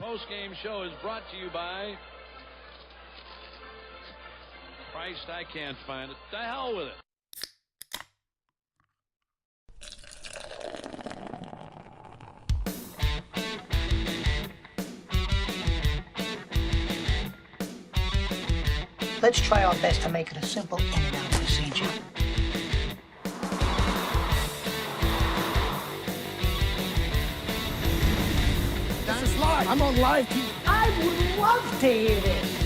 Post-game show is brought to you by Christ, I can't find it. The hell with it. Let's try our best to make it a simple in and out procedure. This is live. I'm on live TV. I would love to hear this.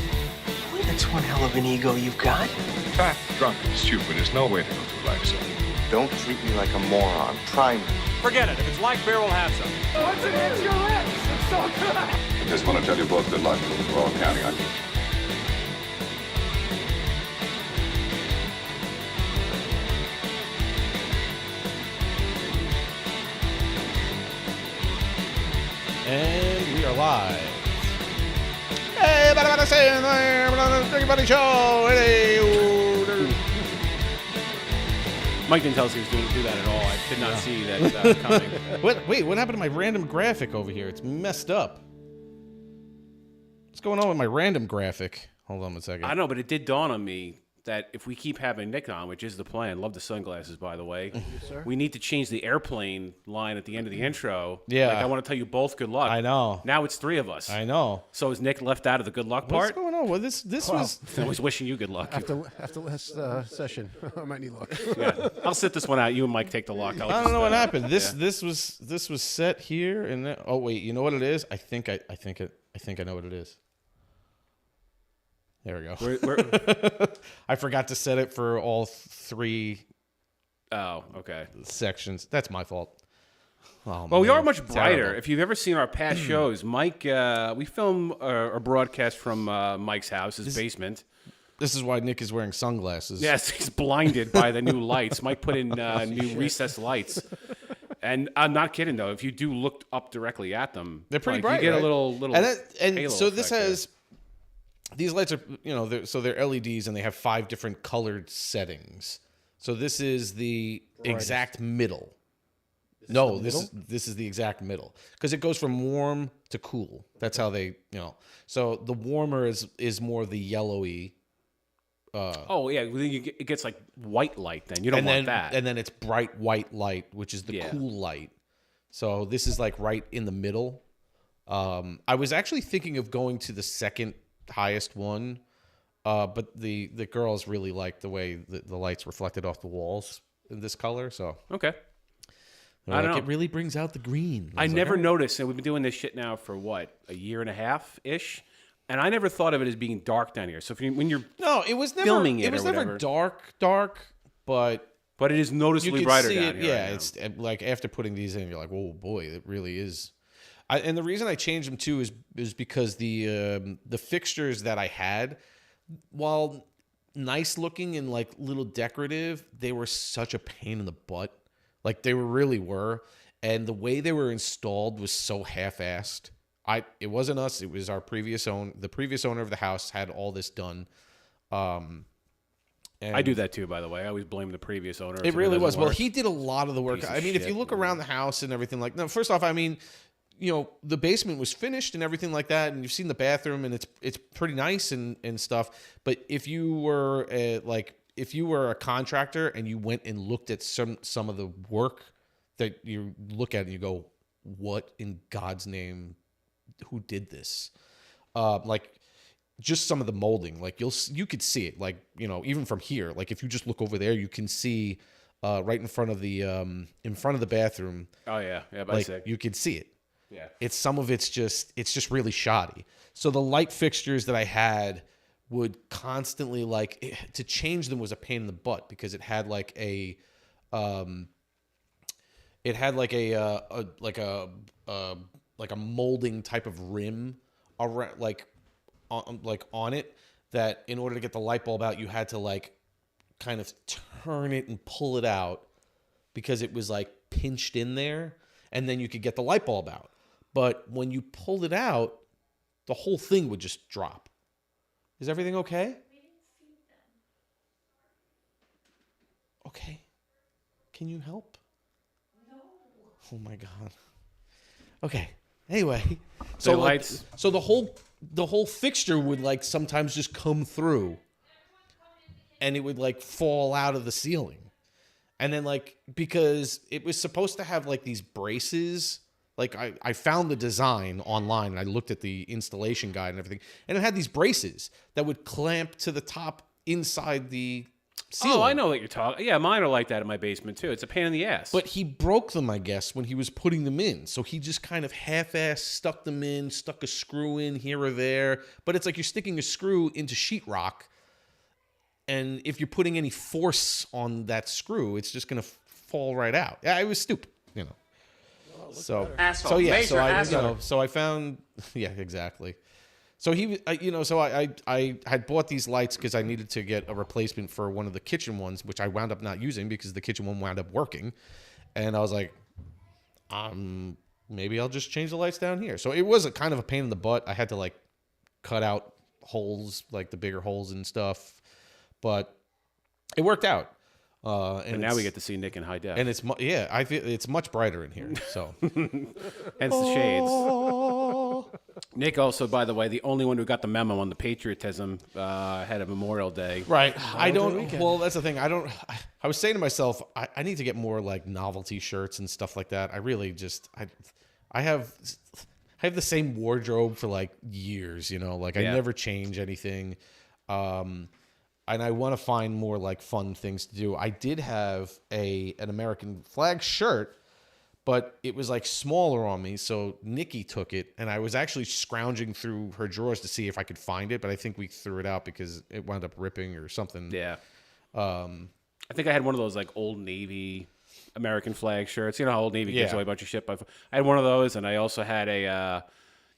That's one hell of an ego you've got. Fat, drunk, and stupid is no way to go through life, son. Don't treat me like a moron. Try me. Forget it. If it's like beer, we'll have some. Once it hits your lips, it's so good. I just want to tell you both good luck. We're all counting on you. And we are live. Hey, everybody show. Mike didn't tell us he was going to do that at all. I did not see that coming. Wait, what happened to my random graphic over here? It's messed up. What's going on with my random graphic? Hold on 1 second. I don't know, but it did dawn on me that if we keep having Nick on, which is the plan, love the sunglasses, by the way, we need to change the airplane line at the end of the intro. Yeah. Like, I want to tell you both good luck. I know. Now it's 3 of us. I know. So is Nick left out of the good luck What's part? going on? Well, this was... I was wishing you good luck. After last session, I might need luck. Yeah. I'll sit this one out. You and Mike take the luck. I don't know what happened. This was set here and then. Oh wait, you know what it is? I think I know what it is. There we go. I forgot to set it for all 3 Oh, okay. sections. That's my fault. Oh, well, we man. are much brighter. Terrible. If you've ever seen our past shows, Mike, we film a broadcast from Mike's house, his basement. This is why Nick is wearing sunglasses. Yes, he's blinded by the new lights. Mike put in new recessed lights. And I'm not kidding, though. If you do look up directly at them, they're pretty bright. You get right? a little and halo so this effect has these lights are they're LEDs and they have 5 different colored settings. So this is the exact middle. This is the exact middle because it goes from warm to cool. That's how they So the warmer is more the yellowy. Oh yeah, it gets like white light. Then you don't want that. And then it's bright white light, which is the cool light. So this is like right in the middle. I was actually thinking of going to the second highest one, but the girls really like the way the lights reflected off the walls in this color. So okay. I don't know. It really brings out the green. I never noticed, and we've been doing this shit now for what, a year and a half ish, and I never thought of it as being dark down here. So when you're it was never filming it, was or never dark, but it is noticeably you can brighter see down it. here. Yeah, it's like after putting these in, you're like, oh boy, it really is. And the reason I changed them too is because the fixtures that I had, while nice looking and like little decorative, they were such a pain in the butt. Like they really were, and the way they were installed was so half-assed. It wasn't us; it was our previous owner. The previous owner of the house had all this done. And I do that too, by the way. I always blame the previous owner. It really was. Well, he did a lot of the work. I mean, if you look around the house and everything first off, I mean, the basement was finished and everything like that, and you've seen the bathroom, and it's pretty nice and stuff. But if you were a contractor and you went and looked at some of the work that you look at and you go, what in God's name, who did this? Like just some of the molding, like you could see it, like, even from here, like if you just look over there, you can see right in front of the bathroom. Oh yeah. Like you could see it. Yeah. It's just really shoddy. So the light fixtures that I had would constantly to change them was a pain in the butt because it had like a molding type of rim around on it that in order to get the light bulb out you had to like kind of turn it and pull it out because it was like pinched in there and then you could get the light bulb out. But when you pulled it out, the whole thing would just drop. Is everything okay? We didn't see them. Okay. Can you help? No. Oh my God. Okay. Anyway, So The like, lights. so the whole fixture would like sometimes just come through, and it would like fall out of the ceiling. And then like, because it was supposed to have like these braces, like I found the design online and I looked at the installation guide and everything, and it had these braces that would clamp to the top inside the ceiling. Oh, I know what you're talking. Yeah, mine are like that in my basement too. It's a pain in the ass. But he broke them, I guess, when he was putting them in. So he just kind of half-ass stuck them in, stuck a screw in here or there. But it's like you're sticking a screw into sheetrock, and if you're putting any force on that screw, it's just going to fall right out. Yeah, it was stupid, you know. So I found, yeah, exactly. So I had bought these lights because I needed to get a replacement for one of the kitchen ones, which I wound up not using because the kitchen one wound up working. And I was like, maybe I'll just change the lights down here. So it was a kind of a pain in the butt. I had to like cut out holes, like the bigger holes and stuff, but it worked out. And now we get to see Nick in high def. And I feel it's much brighter in here. So hence the shades. Nick also, by the way, the only one who got the memo on the patriotism ahead of Memorial Day. Right. I don't. Well, that's the thing. I was saying to myself, I need to get more like novelty shirts and stuff like that. I really just I have the same wardrobe for like years. You know, like I never change anything. And I want to find more like fun things to do. I did have an American flag shirt, but it was like smaller on me. So Nikki took it, and I was actually scrounging through her drawers to see if I could find it, but I think we threw it out because it wound up ripping or something. Yeah. I think I had one of those like Old Navy American flag shirts. You know how Old Navy gives away a bunch of shit. But I had one of those, and I also had a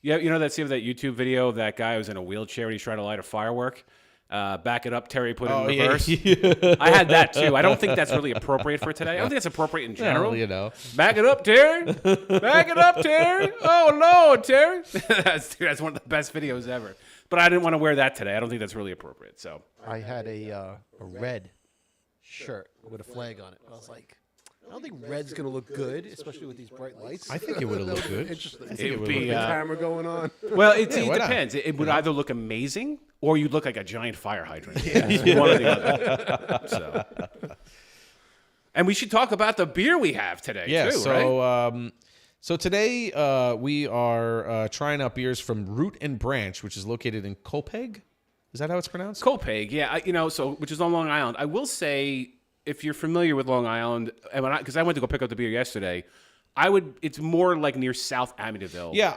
you know that YouTube video of that guy who was in a wheelchair and he's trying to light a firework. Back it up, Terry put it in reverse. Yeah. I had that too. I don't think that's really appropriate for today. I don't think that's appropriate in general. Well, you know. Back it up, Terry. Back it up, Terry. Oh, Lord, Terry. That's one of the best videos ever. But I didn't want to wear that today. I don't think that's really appropriate. So I had a red shirt with a flag on it. I was like, I don't think red's gonna look good, especially with these bright lights. I think it would have looked good. Interesting. it would be camera going on. Well, it depends. It would either look amazing or you'd look like a giant fire hydrant. Yeah. One or the other. So. And we should talk about the beer we have today, too, right? So today we are trying out beers from Root and Branch, which is located in Copiague. Is that how it's pronounced? Copiague, yeah. Which is on Long Island. I will say, if you're familiar with Long Island, and because I went to go pick up the beer yesterday, it's more like near South Amityville. Yeah,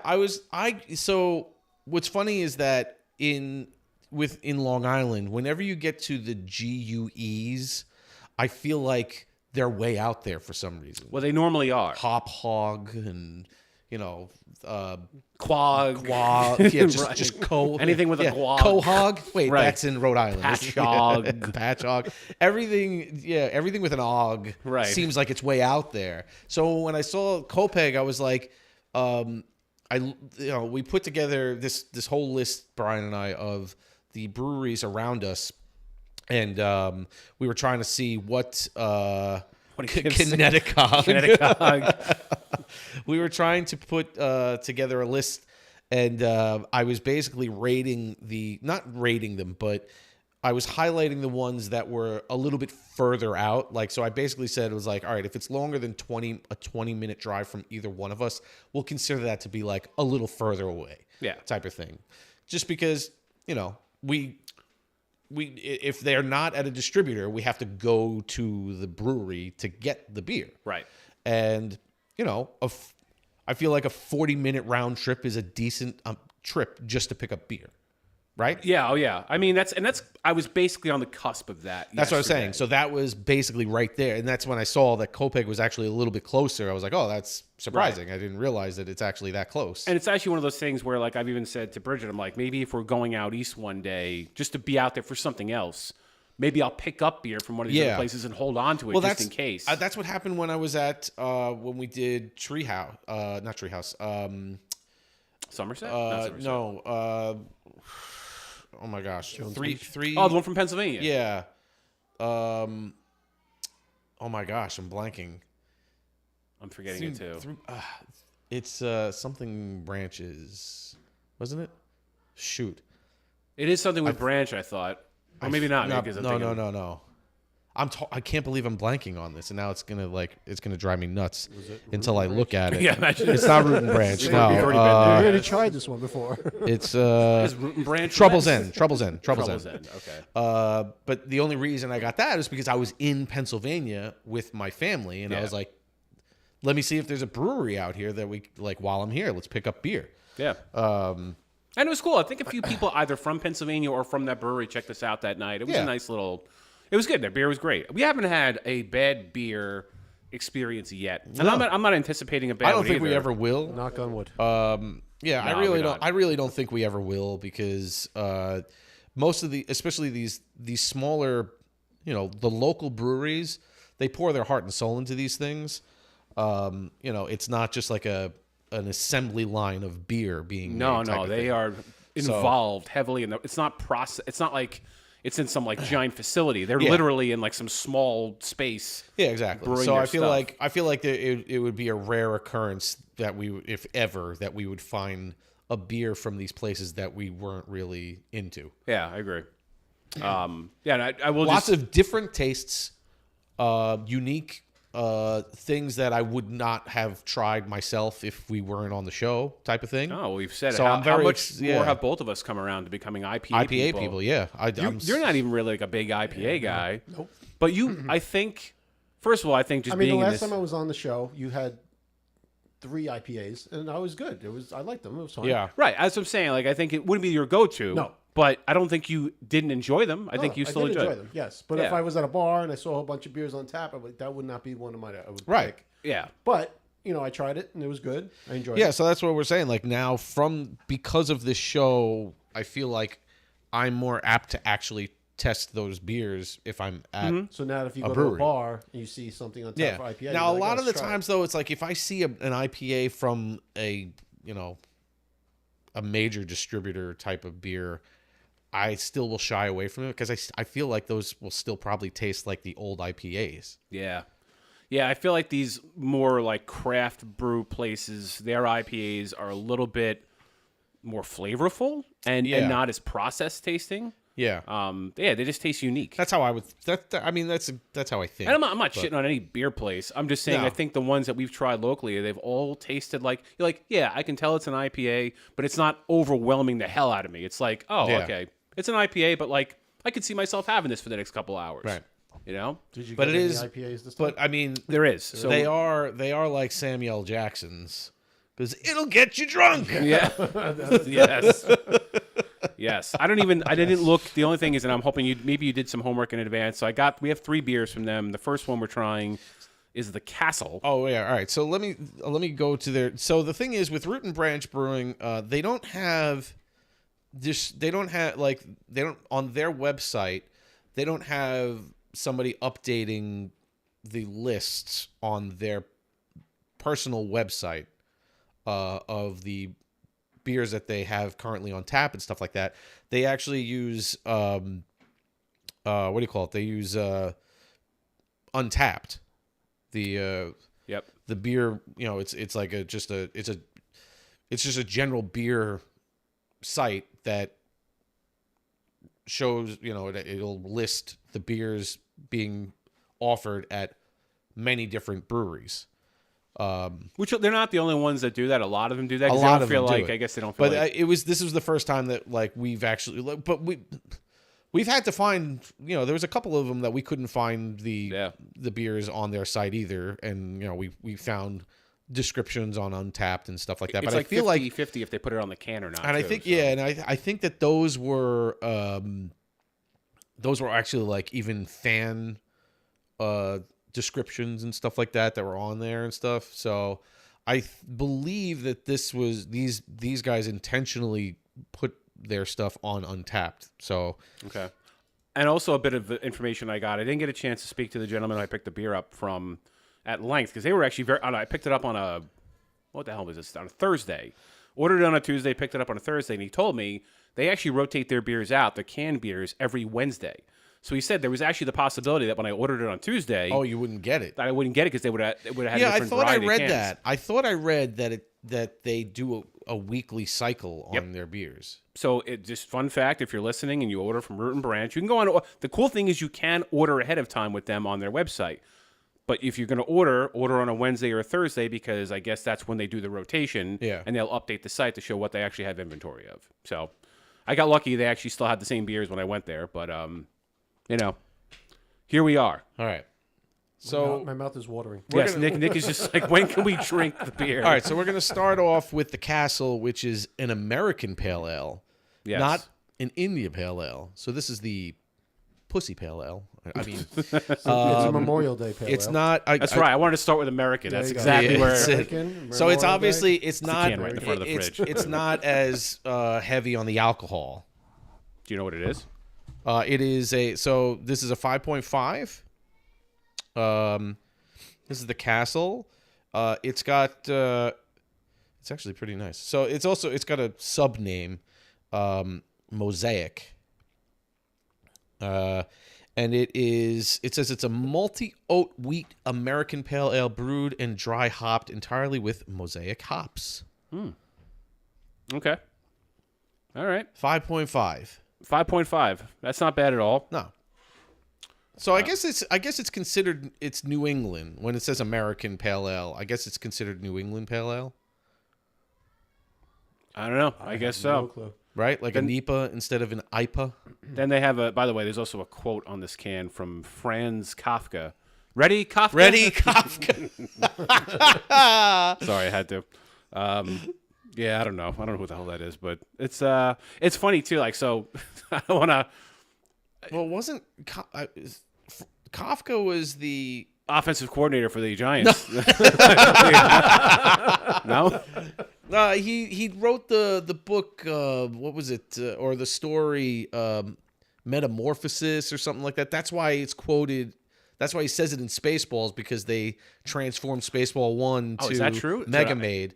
so what's funny is that in Long Island, whenever you get to the GUEs, I feel like they're way out there for some reason. Well, they normally are. Hop Hog and, Quag. Yeah, just anything with a quag. Quahog. Wait, right. That's in Rhode Island. Patchog. Patchog. Everything with an og seems like it's way out there. So when I saw Copiague, I was like, we put together this whole list, Brian and I, of the breweries around us, and we were trying to see what Connecticut. We were trying to put together a list, and I was basically not rating them, but I was highlighting the ones that were a little bit further out. Like, so I basically said, it was like, all right, if it's longer than a 20-minute drive from either one of us, we'll consider that to be like a little further away. Yeah. Type of thing. Just because, we if they're not at a distributor, we have to go to the brewery to get the beer. Right. And, I feel like a 40-minute round trip is a decent trip just to pick up beer. Right? Yeah, oh yeah. I mean, I was basically on the cusp of that. That's what I was saying. So that was basically right there. And that's when I saw that Copiague was actually a little bit closer. I was like, oh, that's surprising. Right. I didn't realize that it's actually that close. And it's actually one of those things where, like, I've even said to Bridget, I'm like, maybe if we're going out east one day, just to be out there for something else, maybe I'll pick up beer from one of these other places and hold on to it just in case. That's what happened when I was at, when we did Treehouse. Not Treehouse. Somerset? Not Somerset. No. Oh my gosh, three. Oh, the one from Pennsylvania. Yeah. Oh my gosh, I'm blanking. I'm forgetting it too. It's something branches, wasn't it? Shoot. It is something with Branch, I thought. Or maybe not. No, because I'm no, thinking, no. I can't believe I'm blanking on this, and now it's gonna drive me nuts until I look at it. Yeah, imagine. It's not Root and Branch. We've No, already been We there. already tried this one before. it's Is Root and Branch Trouble's less? End. Trouble's End. Okay. But the only reason I got that is because I was in Pennsylvania with my family, and I Yeah. was like, let me see if there's a brewery out here that we like while I'm here. Let's pick up beer. Yeah. And it was cool. I think a few people either from Pennsylvania or from that brewery checked us out that night. It was a nice little... It was good. Their beer was great. We haven't had a bad beer experience yet. And I'm not anticipating a bad one I don't think either. we ever will. Knock on wood. Yeah, No, I really we're don't. not. I really don't think we ever will because most of especially these smaller, the local breweries, they pour their heart and soul into these things. It's not just like an assembly line of beer being No, made type of they thing. are involved heavily in the. It's not process. It's not like it's in some like giant facility. They're literally in like some small space. Yeah, exactly. brewing So their I feel stuff. like it would be a rare occurrence that if ever, that we would find a beer from these places that we weren't really into. Yeah, I agree. And I will Lots just of different tastes, unique things that I would not have tried myself if we weren't on the show, type of thing. Oh, we've said So it. I'm How very much more have both of us come around to becoming IPA people, yeah. You're not even really like a big IPA guy. Nope. But you, I think, first of all, I think just I mean, being the in last this. time I was on the show, you had 3 IPAs, and I was good. I liked them. It was fine. Yeah. Right, as I'm saying, like I think it wouldn't be your go-to. No. But I don't think you didn't enjoy them. I think you still I did enjoyed enjoy them. Yes, but Yeah. if I was at a bar and I saw a bunch of beers on tap, that would not be one of mine. I would Right. pick. Yeah. But I tried it and it was good. I enjoyed it. Yeah, so that's what we're saying. Like now, because of this show, I feel like I'm more apt to actually test those beers if I'm at So now, if you a go to a brewery. bar and you see something on tap for IPA, Now, a you're like, lot "Oh, of the let's try times, though, it's like if I see an IPA from a major distributor type of beer, I still will shy away from it because I feel like those will still probably taste like the old IPAs. Yeah. Yeah, I feel like these more like craft brew places, their IPAs are a little bit more flavorful and not as processed tasting. Yeah, They just taste unique. that's how I would. I mean, that's how I think. And I'm not shitting on any beer place. I'm just saying No. I think the ones that we've tried locally, they've all tasted like you're like, yeah, I can tell it's an IPA, but it's not overwhelming the hell out of me. It's like, oh, Yeah. okay, it's an IPA, but like I could see myself having this for the next couple hours. Right. You know? Did you But get it any is- IPAs this time? But I mean, There is. So they are like Samuel Jackson's because it'll get you drunk. Yeah. Yes. Yes. I didn't look. The only thing is, and I'm hoping maybe you did some homework in advance. So we have 3 beers from them. The first one we're trying is the Castle. Oh yeah, all right. So let me go to their. So the thing is with Root and Branch Brewing, they don't have this. They don't on their website. They don't have somebody updating the lists on their personal website of the beers that they have currently on tap and stuff like that. They actually use what do you call it? They use Untapped. The Yep. the beer, it's like it's just a general beer site that shows, it'll list the beers being offered at many different breweries. Which they're not the only ones that do that. A lot of them do that. A 'Cause lot they of don't feel them do like. it. I guess they don't feel But like. this was the first time that like we've actually, but we've had to find, there was a couple of them that we couldn't find the beers on their site either, and we found descriptions on Untapped and stuff like that. It's But like I feel 50-50 if they put it on the can or not. and I too, think so. and I think that those were actually like even fan descriptions and stuff like that were on there and stuff. So I believe that these guys intentionally put their stuff on Untapped. So Okay. And also a bit of the information I got. I didn't get a chance to speak to the gentleman I picked the beer up from at length because they were actually I picked it up on what the hell was this? On a Thursday. Ordered it on a Tuesday, picked it up on a Thursday, and he told me they actually rotate their beers out, their canned beers, every Wednesday. So he said there was actually the possibility that when I ordered it on Tuesday, Oh, you wouldn't get it. that I wouldn't get it because they would have had a Yeah, I different thought I variety of read cans. that. I thought I read that they do a weekly cycle on Yep. their beers. So it just fun fact: if you're listening and you order from Root and Branch, you can go on. The cool thing is you can order ahead of time with them on their website. But if you're going to order on a Wednesday or a Thursday because I guess that's when they do the rotation. Yeah. And they'll update the site to show what they actually have inventory of. So I got lucky; they actually still had the same beers when I went there. But here we are. All right. So my mouth is watering. Yes, Nick is just like, when can we drink the beer? all right, so we're going to start off with the Castle, which is an American pale ale, Yes. not an India pale ale. So this is the Pussy pale ale. I mean, It's a Memorial Day pale it's ale. not. That's right. I wanted to start with American. That's you go. exactly Yeah, where. it's it. American, So it's Memorial obviously Day. it's not. can right in front of the fridge. It's not as heavy on the alcohol. Do you know what it is? It is this is a 5.5. This is the Castle. It's got it's actually pretty nice. So it's got a sub name, Mosaic. And it says it's a multi-oat wheat American pale ale brewed and dry hopped entirely with Mosaic hops. Okay. All right. 5.5. 5.5. That's not bad at all. No. So I guess it's considered it's New England when it says American pale ale. I guess it's considered New England pale ale, I don't know. I guess so. No clue. right? Like a NEPA instead of an IPA. Then they have by the way, there's also a quote on this can from Franz Kafka. Ready, Kafka? Ready, Kafka. Sorry, I had to. Yeah, I don't know. I don't know who the hell that is, but it's funny too. Like, so I don't want to. Well, wasn't Kafka was the Offensive coordinator for the Giants. No? He wrote the book. What was it? Or the story Metamorphosis or something like that. That's why it's quoted. That's why he says it in Spaceballs, because they transformed Spaceball 1 to is that true? Mega Maid.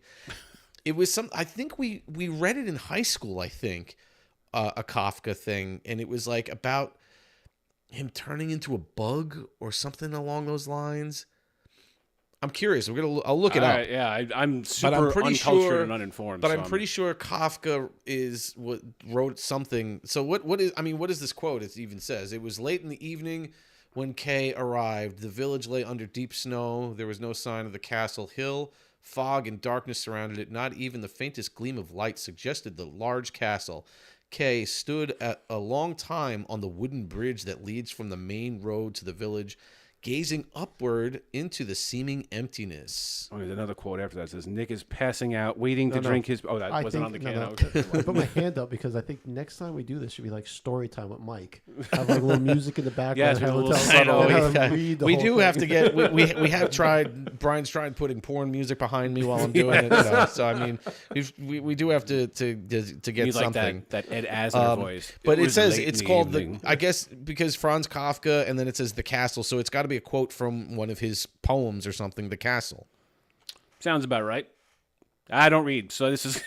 It was some. I think we read it in high school. I think a Kafka thing, and it was like about him turning into a bug or something along those lines. I'm curious. I'll look it up. Right, yeah, I'm super uncultured and uninformed. But so I'm pretty sure Kafka wrote something. So what is this quote? It even says, "It was late in the evening when Kay arrived. The village lay under deep snow. There was no sign of the castle hill. Fog and darkness surrounded it. Not even the faintest gleam of light suggested the large castle. Kay stood at a long time on the wooden bridge that leads from the main road to the village, gazing upward into the seeming emptiness." Oh, there's another quote after that. It says, Nick is passing out, waiting to drink his... Oh, that I wasn't think, on the can. no. Okay. I put my hand up because I think next time we do this should be like story time with Mike. Have like a little music in the background. Yes, with have a him little tell- subtle- have him read the We whole do thing. have to get. We have tried. Brian's tried putting porn music behind me while I'm doing it. So I mean, we do have to get You like something. that Ed Asner voice. But it was says late it's in called evening. I guess because Franz Kafka, and then it says the castle. So it's got to be a quote from one of his poems or something. The castle. Sounds about right. I don't read, so this is,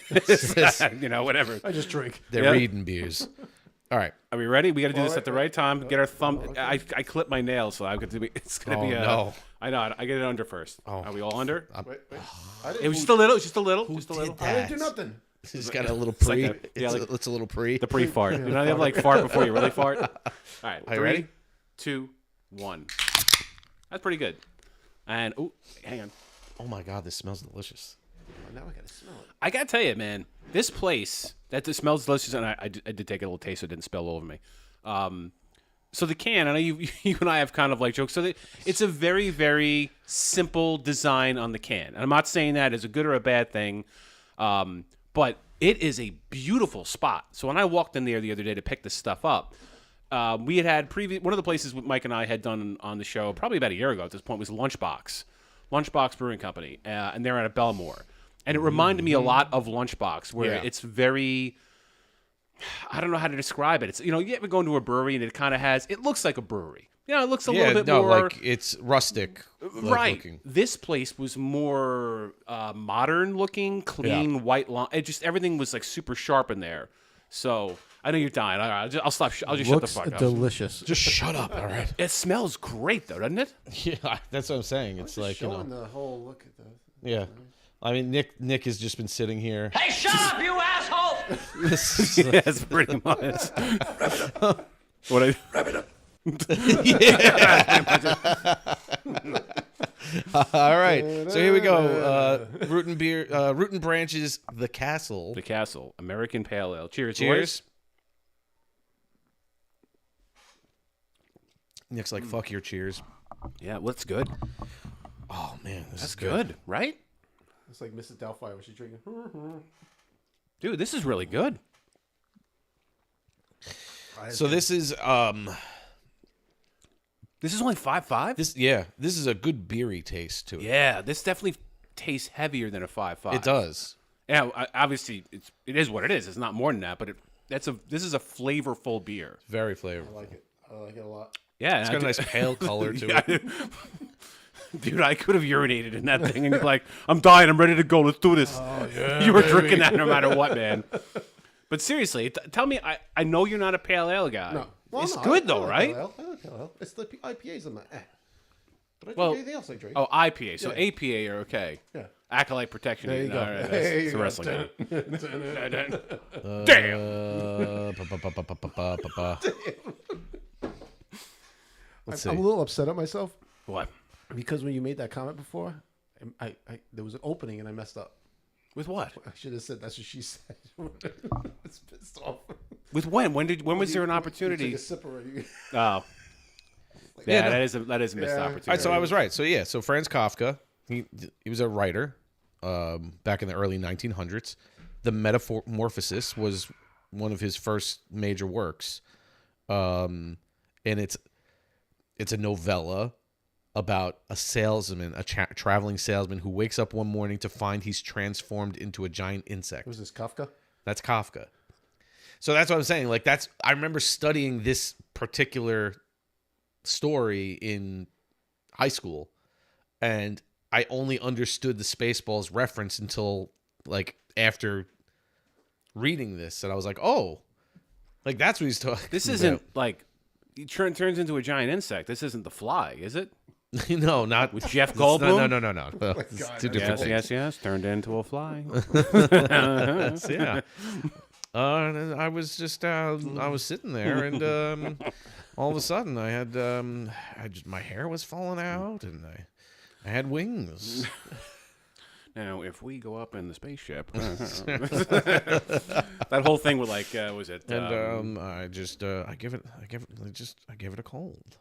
whatever. I just drink. They're Yeah. reading beers. All right. Are we ready? We got to do this at the right time. Get our thumb. I clip my nails, so I'm going to be. It's going to Oh, be a. no. I know. I get it under first. Oh. Are we all under? Wait. It was just a little. Just a little. Just a did little. that? I didn't do nothing. He's got a little like pre. a- It's a little pre. The pre-fart. You know, they have like fart before you really fart. All right. Are you ready? 3, 2, 1. That's pretty good. And hang on. Oh my God, this smells delicious. Now I gotta smell it. I gotta tell you, man, this place smells delicious, and I did take a little taste, so it didn't spill over me. So the can, I know you and I have kind of like jokes. So it's a very, very simple design on the can, and I'm not saying that as a good or a bad thing, but it is a beautiful spot. So when I walked in there the other day to pick this stuff up, we had one of the places Mike and I had done on the show probably about a year ago at this point was Lunchbox Brewing Company, and they're out of Belmore. And it reminded me a lot of Lunchbox, where it's very, I don't know how to describe it. It's, you ever go into a brewery and it looks like a brewery. It looks a little bit more. like it's rustic. Right. Looking. This place was more modern looking, clean, white line. Everything was like super sharp in there. So I know you're dying. All right, I'll stop. I'll just shut the Looks fuck up. delicious. Just shut up, all right? It smells great, though, doesn't it? Yeah, that's what I'm saying. It's like, you know. Showing the whole look at the. Yeah. I mean, Nick has just been sitting here. Hey, shut up, you asshole! Yes, pretty much. What I wrap it up. All right, so here we go. Root and Branch's The Castle. The Castle, American Pale Ale. Cheers, Cheers. Nick's like, fuck your cheers. Yeah, well, that's good. Oh man, this That's is good, right? It's like Mrs. Doubtfire when she's drinking. Dude, this is really good. So this is This is only 5.5? this is a good beery taste to it. Yeah, this definitely tastes heavier than a 5.5. It does. Yeah, obviously it is what it is. It's not more than that, but this is a flavorful beer. Very flavorful. I like it. I like it a lot. Yeah, It's got a nice pale color to it. Dude, I could have urinated in that thing and you're like, I'm dying, I'm ready to go, let's do this. Oh, yeah, you were drinking that no matter what, man. But seriously, tell me, I know you're not a pale ale guy. No. Well, it's no, good I though, like right? pale ale. I like pale ale. It's the IPAs I'm not. But I drink Well, anything else I drink. Oh, IPA. So Yeah. APA are okay. Yeah. Acolyte protection. There you go. All right, There that's you a go. wrestling guy. Damn. Let's see. I'm a little upset at myself What? because when you made that comment before, I there was an opening and I messed up. With what? I should have said that's what she said. It's pissed off. With when? When was there an opportunity? You took a sip already. Oh. Yeah, that is a missed opportunity. All right, so I was right. So yeah, so Franz Kafka, he was a writer back in the early 1900s. The Metamorphosis was one of his first major works, and it's a novella about a salesman, a traveling salesman who wakes up one morning to find he's transformed into a giant insect. Was this Kafka? That's Kafka. So that's what I'm saying. Like I remember studying this particular story in high school, and I only understood the Spaceballs reference until like after reading this, and I was like, oh, like that's what he's talking. This isn't like he turns into a giant insect. This isn't The Fly, is it? No, not With Jeff Goldblum? No. It's two different things. Yes. Turned into a fly. Yeah. I was just I was sitting there, and all of a sudden I had my hair was falling out, and I had wings. Now, if we go up in the spaceship, that whole thing with like, was it? And I give it a cold.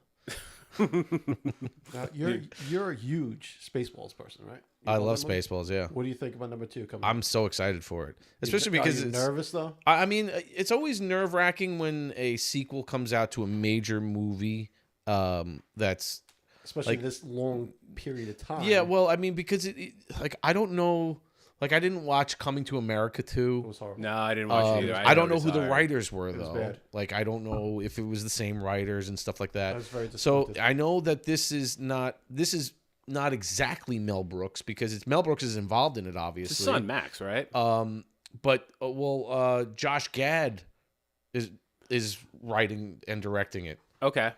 Now, you're a huge Spaceballs person, right? I love Spaceballs. Yeah. What do you think about number 2 coming? I'm so excited for it, especially because Are you it's nervous though. I mean, it's always nerve-wracking when a sequel comes out to a major movie that's Especially like, this long period of time. yeah. Well, I mean, because it like I don't know, like I didn't watch Coming to America 2. It was horrible. No, I didn't watch it either. I don't know who the desire. writers were was though. bad. Like I don't know if it was the same writers and stuff like that. I was very So disappointed. I know that this is not exactly Mel Brooks because Mel Brooks is involved in it, obviously. His son Max, right? But Josh Gad is writing and directing it. Okay.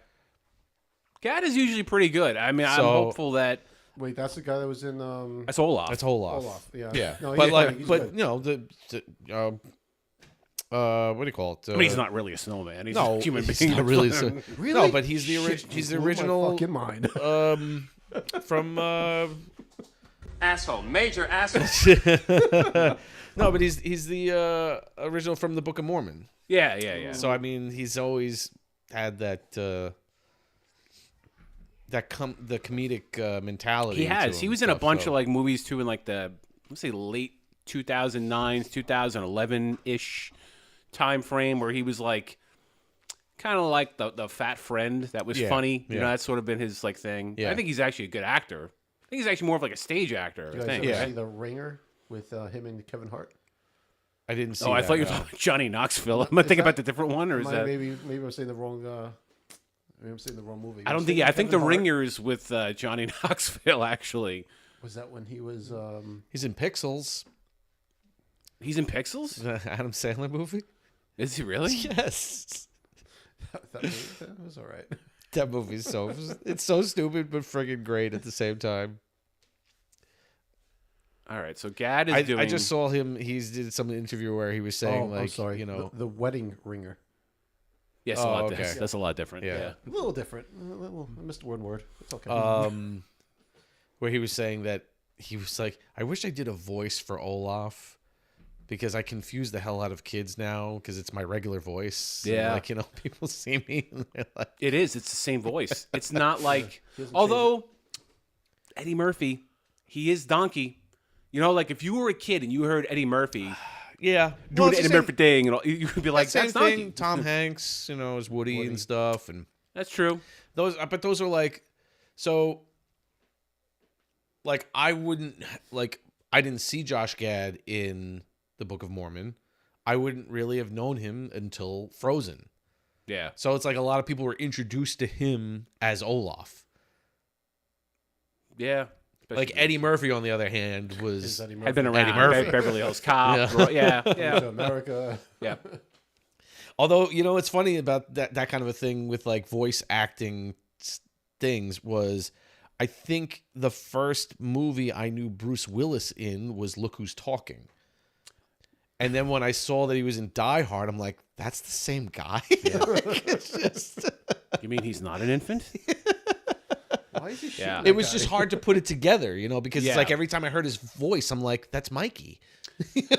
Gad is usually pretty good. I mean, I'm So- hotful that Wait, that's the guy that was in that's Olaf. That's Olaf. Olaf. Yeah. Yeah, No, but he's like, funny. He's but good. you know what do you call it? I mean, he's not really a snowman. He's No, a human he's being. not really. Really? No, but he's the Shit, he's the you blew my original. fucking mind. From Asshole, major asshole. no, but he's the original from the Book of Mormon. Yeah. So I mean, he's always had that the comedic mentality. He to has. him He was and in a stuff, bunch so- of like movies too, in like the let's say late 2009s, 2011 ish time frame where he was like kind of like the fat friend that was Yeah, funny. You yeah. know, that's sort of been his like thing. Yeah. I think he's actually a good actor. I think he's actually more of like a stage actor. You I guys think. ever Yeah. see The Ringer with him and Kevin Hart? I didn't see. Oh, I that, thought you were no. talking about Johnny Knoxville. Am I thinking about the different one, or is that? Maybe I'm saying the wrong. Maybe I'm saying the wrong movie. I don't I'm think. saying I think The Kevin Hart. Ringer's with Johnny Knoxville. Actually, Was that when he was? He's in Pixels. he's in Pixels. The Adam Sandler movie. Is he really? Yes. That was all right. That movie's it's so stupid but friggin' great at the same time. All right, so Gad is doing. I just saw him. He did some interview where he was saying I'm sorry. you know, the wedding ringer. Yes, okay. That's a lot different. Yeah. A little different. I missed one word. It's okay. Where he was saying that he was like, I wish I did a voice for Olaf because I confuse the hell out of kids now because it's my regular voice. Yeah. And like, you know, people see me and they're like, It is. It's the same voice. It's not like. Although Eddie Murphy, he is Donkey. You know, like if you were a kid and you heard Eddie Murphy. Yeah, doing Eddie Murphy thing, and you would be like, "That's same thing." Donkey. Tom Hanks, you know, as Woody and stuff, and that's true. But those are like, so, like I didn't see Josh Gad in the Book of Mormon. I wouldn't really have known him until Frozen. Yeah. So it's like a lot of people were introduced to him as Olaf. Yeah. Like Eddie Murphy, on the other hand, had been around Beverly Hills Cop. Yeah. America. Yeah. Although, you know, it's funny about that kind of a thing with like voice acting things was, I think the first movie I knew Bruce Willis in was Look Who's Talking. And then when I saw that he was in Die Hard, I'm like, that's the same guy? Yeah. Like, it's just... You mean he's not an infant? Why is he shooting It was just hard to put it together, you know, because it's Yeah. like every time I heard his voice, I'm like, that's Mikey.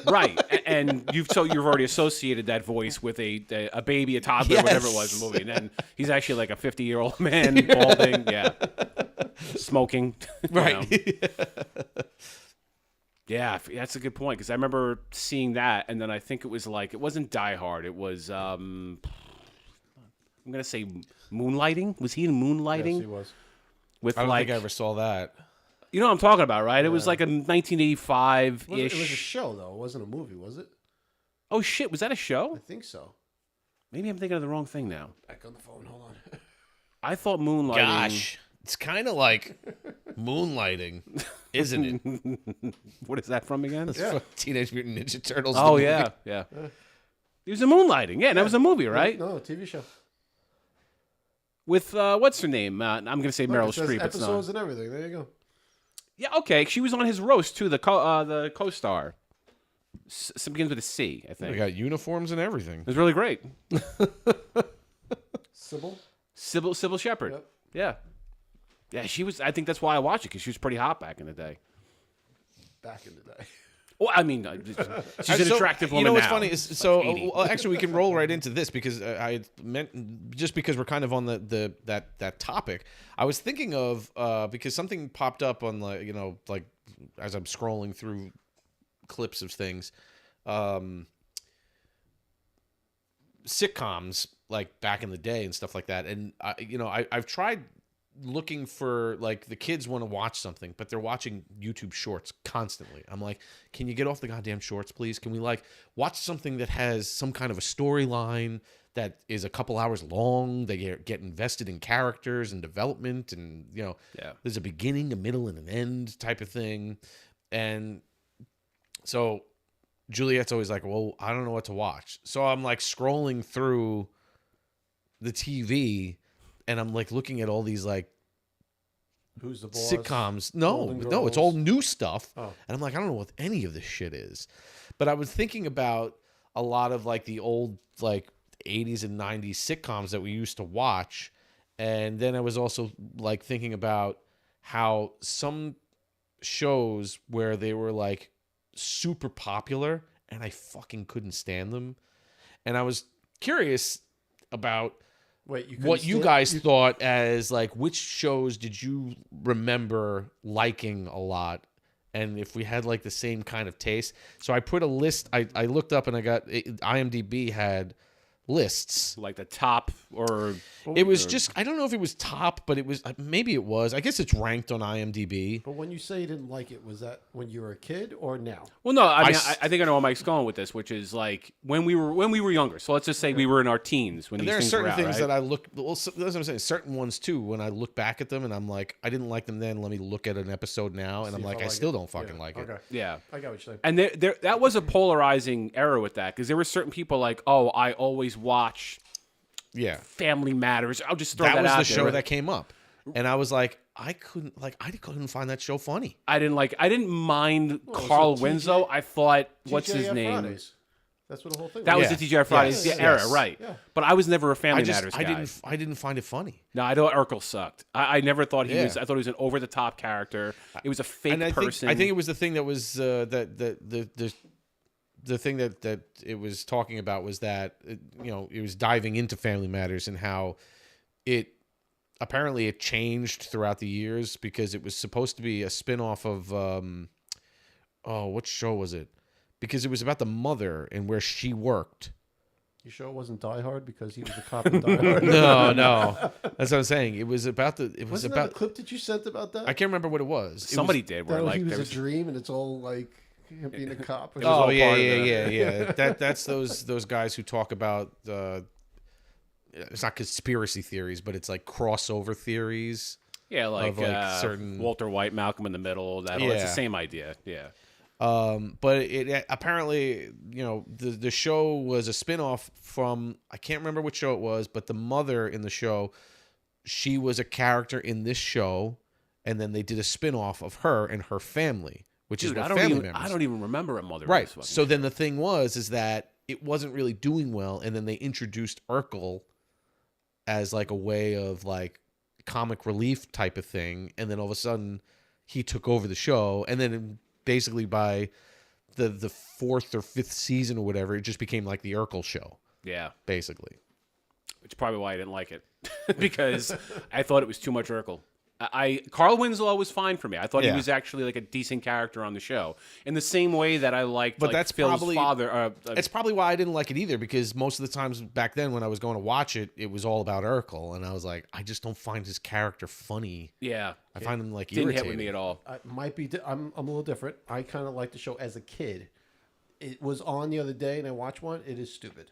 Right. And you've already associated that voice with a baby, a toddler, Yes. whatever it was in the movie. And then he's actually like a 50-year-old man, balding, smoking. Right. Yeah, that's a good point, because I remember seeing that, and then I think it was like, it wasn't Die Hard, it was, I'm going to say Moonlighting. Was he in Moonlighting? Yes, he was. With I don't like, think I ever saw that. You know what I'm talking about, right? It was like a 1985-ish. It was a show, though. It wasn't a movie, was it? Oh, shit. Was that a show? I think so. Maybe I'm thinking of the wrong thing now. Back on the phone. Hold on. I thought Moonlighting... Gosh, it's kind of like Moonlighting, isn't it? What is that from again? It's from Teenage Mutant Ninja Turtles. Oh, the yeah. movie. Yeah. He was in Moonlighting. Yeah, and that was a movie, right? No, TV show. With, what's her name? I'm going to say Look, Meryl it says Streep. It's episodes not. and everything. There you go. Yeah, okay. She was on his roast, too, the co-star. Some begins with a C, I think. They got uniforms and everything. It was really great. Sybil Shepherd. Yep. Yeah. Yeah, she was. I think that's why I watched it, because she was pretty hot back in the day. Back in the day. Well, I mean, she's an attractive woman. You know what's now. funny is actually we can roll right into this because I meant just because we're kind of on that topic. I was thinking of because something popped up on like as I'm scrolling through clips of things, sitcoms like back in the day and stuff like that, and I've tried looking for, like, the kids want to watch something, but they're watching YouTube shorts constantly. I'm like, can you get off the goddamn shorts, please? Can we, like, watch something that has some kind of a storyline that is a couple hours long? They get invested in characters and development, and, there's a beginning, a middle, and an end type of thing. And so Juliet's always like, well, I don't know what to watch. So I'm, like, scrolling through the TV, and I'm like looking at all these like Who's the Boss? Sitcoms. No, it's all new stuff. Oh. And I'm like, I don't know what any of this shit is. But I was thinking about a lot of like the old like 80s and 90s sitcoms that we used to watch. And then I was also like thinking about how some shows where they were like super popular and I fucking couldn't stand them. And I was curious about what you guys thought as like which shows did you remember liking a lot, and if we had like the same kind of taste. So I put a list. I looked up and I got IMDb had lists. Like the top or It was just, I don't know if it was top, but it was, maybe it was. I guess it's ranked on IMDb. But when you say you didn't like it, was that when you were a kid or now? Well, no, I think I know where Mike's going with this, which is like when we were younger. So let's just say we were in our teens when And these there are things certain were out, things right? that I look, well, that's what I'm saying. Certain ones too, when I look back at them and I'm like, I didn't like them then. Let me look at an episode now. And I'm if like, I I like still it. don't fucking Yeah, like it. okay. Yeah. I got what you're saying. And there that was a polarizing era with that because there were certain people like, oh, I always watch Yeah. Family Matters. I'll just throw that That was out the there, show right? that came up. And I was like, I couldn't find that show funny. I didn't mind Well, Carl so Winslow. I thought, what's his TGIF name? Fridays. That's what the whole thing was. That was Yeah. the TGI Fridays Yes. era, Yes. right? Yeah. But I was never a Family Matters guy. I didn't find it funny. No, I thought Urkel sucked. I never thought he Yeah. was. I thought he was an over the top character. It was a fake And person. I think it was the thing that was the thing that it was talking about was that it was diving into Family Matters and how it apparently it changed throughout the years because it was supposed to be a spinoff of what show was it? Because it was about the mother and where she worked. You sure it wasn't Die Hard because he was a cop in Die Hard? No, that's what I'm saying. It was about Wasn't that a clip that you sent about that? I can't remember what it was. somebody did. Where That like he was there a was dream and it's all like him being a cop. Or Oh all yeah, part of yeah. That's those guys who talk about it's not conspiracy theories, but it's like crossover theories. yeah, like, certain Walter White, Malcolm in the Middle. It's the Yeah. same idea. Yeah. But it apparently the show was a spinoff from, I can't remember which show it was, but the mother in the show, she was a character in this show, and then they did a spinoff of her and her family, which is Dude, what I don't family even. members. I don't even remember a mother. in Right. this fucking So then the thing is that it wasn't really doing well, and then they introduced Urkel as like a way of like comic relief type of thing, and then all of a sudden he took over the show, and then basically by the fourth or fifth season or whatever, it just became like the Urkel show, Yeah, basically. which is probably why I didn't like it because I thought it was too much Urkel. Carl Winslow was fine for me. I thought he Yeah. was actually like a decent character on the show, in the same way that I liked. But like, that's Phil's probably father. It's probably why I didn't like it either, because most of the times back then when I was going to watch it, it was all about Urkel, and I was like, I just don't find his character funny. yeah, I find him like didn't irritating. hit with me at all. I might be. I'm a little different. I kind of like the show as a kid. It was on the other day, and I watched one. It is stupid.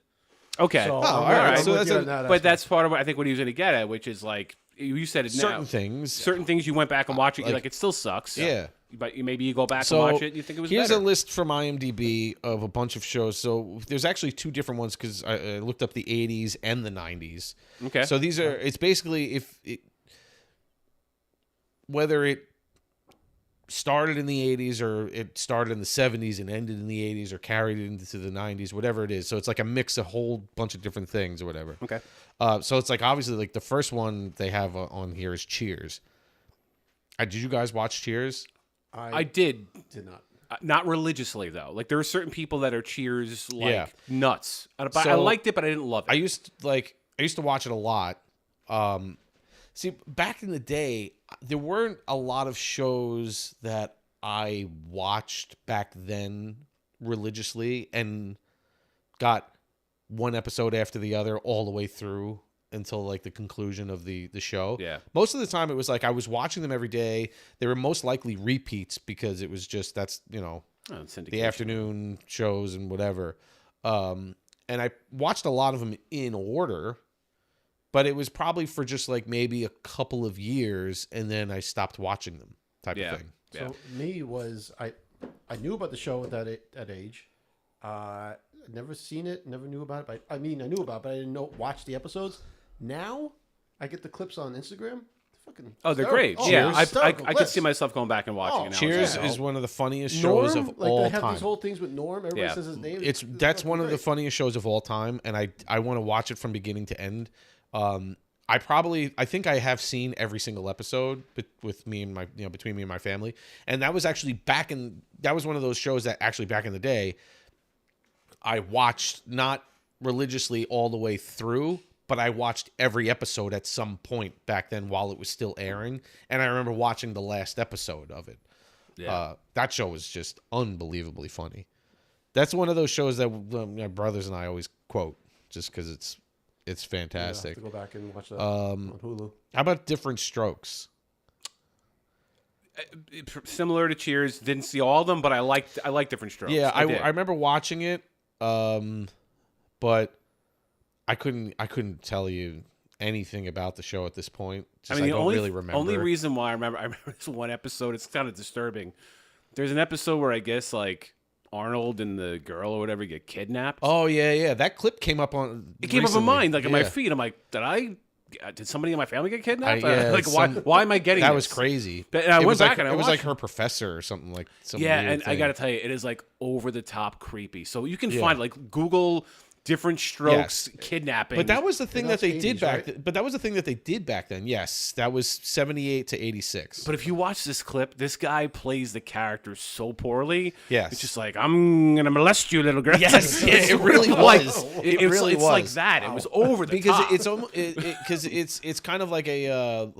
Okay, So, all I'm right. with So you that's on a- that but aspect. that's part of what I think what he was going to get at, which is like you said it now. Certain things you went back and watched it, you're like it still sucks. Yeah. But maybe you go back So and watch it, and you think it was here's better. a list from IMDb of a bunch of shows. So there's actually two different ones because I looked up the 80s and the 90s. Okay. So these are, it's basically whether it started in the 80s or it started in the 70s and ended in the 80s or carried it into the 90s, whatever it is. So it's like a mix of a whole bunch of different things or whatever. Okay. So it's like obviously like the first one they have on here is Cheers. Did you guys watch Cheers? I did. Did not. Not religiously though. Like there are certain people that are Cheers like Yeah. nuts. But I So- liked it, but I didn't love it. I used to watch it a lot. See, back in the day, there weren't a lot of shows that I watched back then religiously and got one episode after the other all the way through until like the conclusion of the show. Yeah. Most of the time it was like I was watching them every day. They were most likely repeats because it was just that's Oh, it's the syndication. afternoon shows and whatever. And I watched a lot of them in order, but it was probably for just like maybe a couple of years, and then I stopped watching them type Yeah. of thing. Yeah. So me was I knew about the show at that age. Never seen it, never knew about it. But I mean, I knew about it, but I didn't watch the episodes. Now I get the clips on Instagram. Fucking Oh, they're great. hysterical. Yeah, I hysterical could clips. see myself going back and watching it now. Cheers yeah. is one of the funniest Norm, shows of like all they have time. these whole things with Norm. Everybody Yeah. says his name. That's fucking one of the great. funniest shows of all time, and I want to watch it from beginning to end. I think I have seen every single episode with me and my between me and my family, and that was actually that was one of those shows that actually back in the day I watched not religiously all the way through, but I watched every episode at some point back then while it was still airing, and I remember watching the last episode of it. Yeah. That show was just unbelievably funny. That's one of those shows that my brothers and I always quote. just because it's Yeah, I have fantastic. to go back and watch that on Hulu. How about Different Strokes? Similar to Cheers, didn't see all of them, but I like Different Strokes. Yeah, I did. remember watching it, but I couldn't tell you anything about the show at this point. Just, I don't really remember. Only reason why I remember this one episode. It's kind of disturbing. There's an episode where I guess like Arnold and the girl or whatever get kidnapped. Oh yeah. That clip came up on. It came up recently. on mine, like on my Yeah. feed. I'm like, did somebody in my family get kidnapped? Yeah, like why am I getting that? this? Was crazy. But I it went was back like, and I it was like watched her professor or something like. Some yeah, weird and I thing. got to tell you, it is like over the top creepy. So you can find like Google Different Strokes kidnapping. But that was the thing that that's they 80s, did back. right? But that was the thing that they did back then. Yes, that was 78 to 86. But if you watch this clip, this guy plays the character so poorly. Yes. It's just like, I'm going to molest you, little girl. Yes, yeah, it really Like, was. It's really it's was. like that. It was over the because top. it's almost because it's kind of like a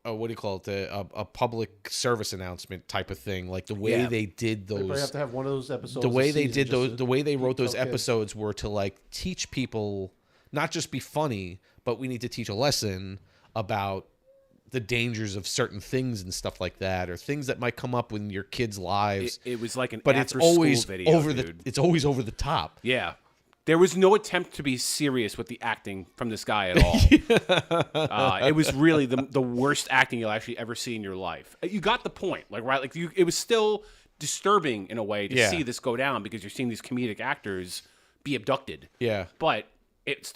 what do you call it? A public service announcement type of thing. Like the way they did They those. have to have one of those episodes. The way a they season did just those, to the way they wrote those tell kids. episodes were to like teach people, not just be funny, but we need to teach a lesson about the dangers of certain things and stuff like that, or things that might come up in your kids' lives. It was like an but it's after-school always video, over dude. it's always over the top. Yeah. There was no attempt to be serious with the acting from this guy at all. It was really the worst acting you'll actually ever see in your life. You got the point, like right? Like it was still disturbing in a way to see this go down because you're seeing these comedic actors be abducted. Yeah. But it's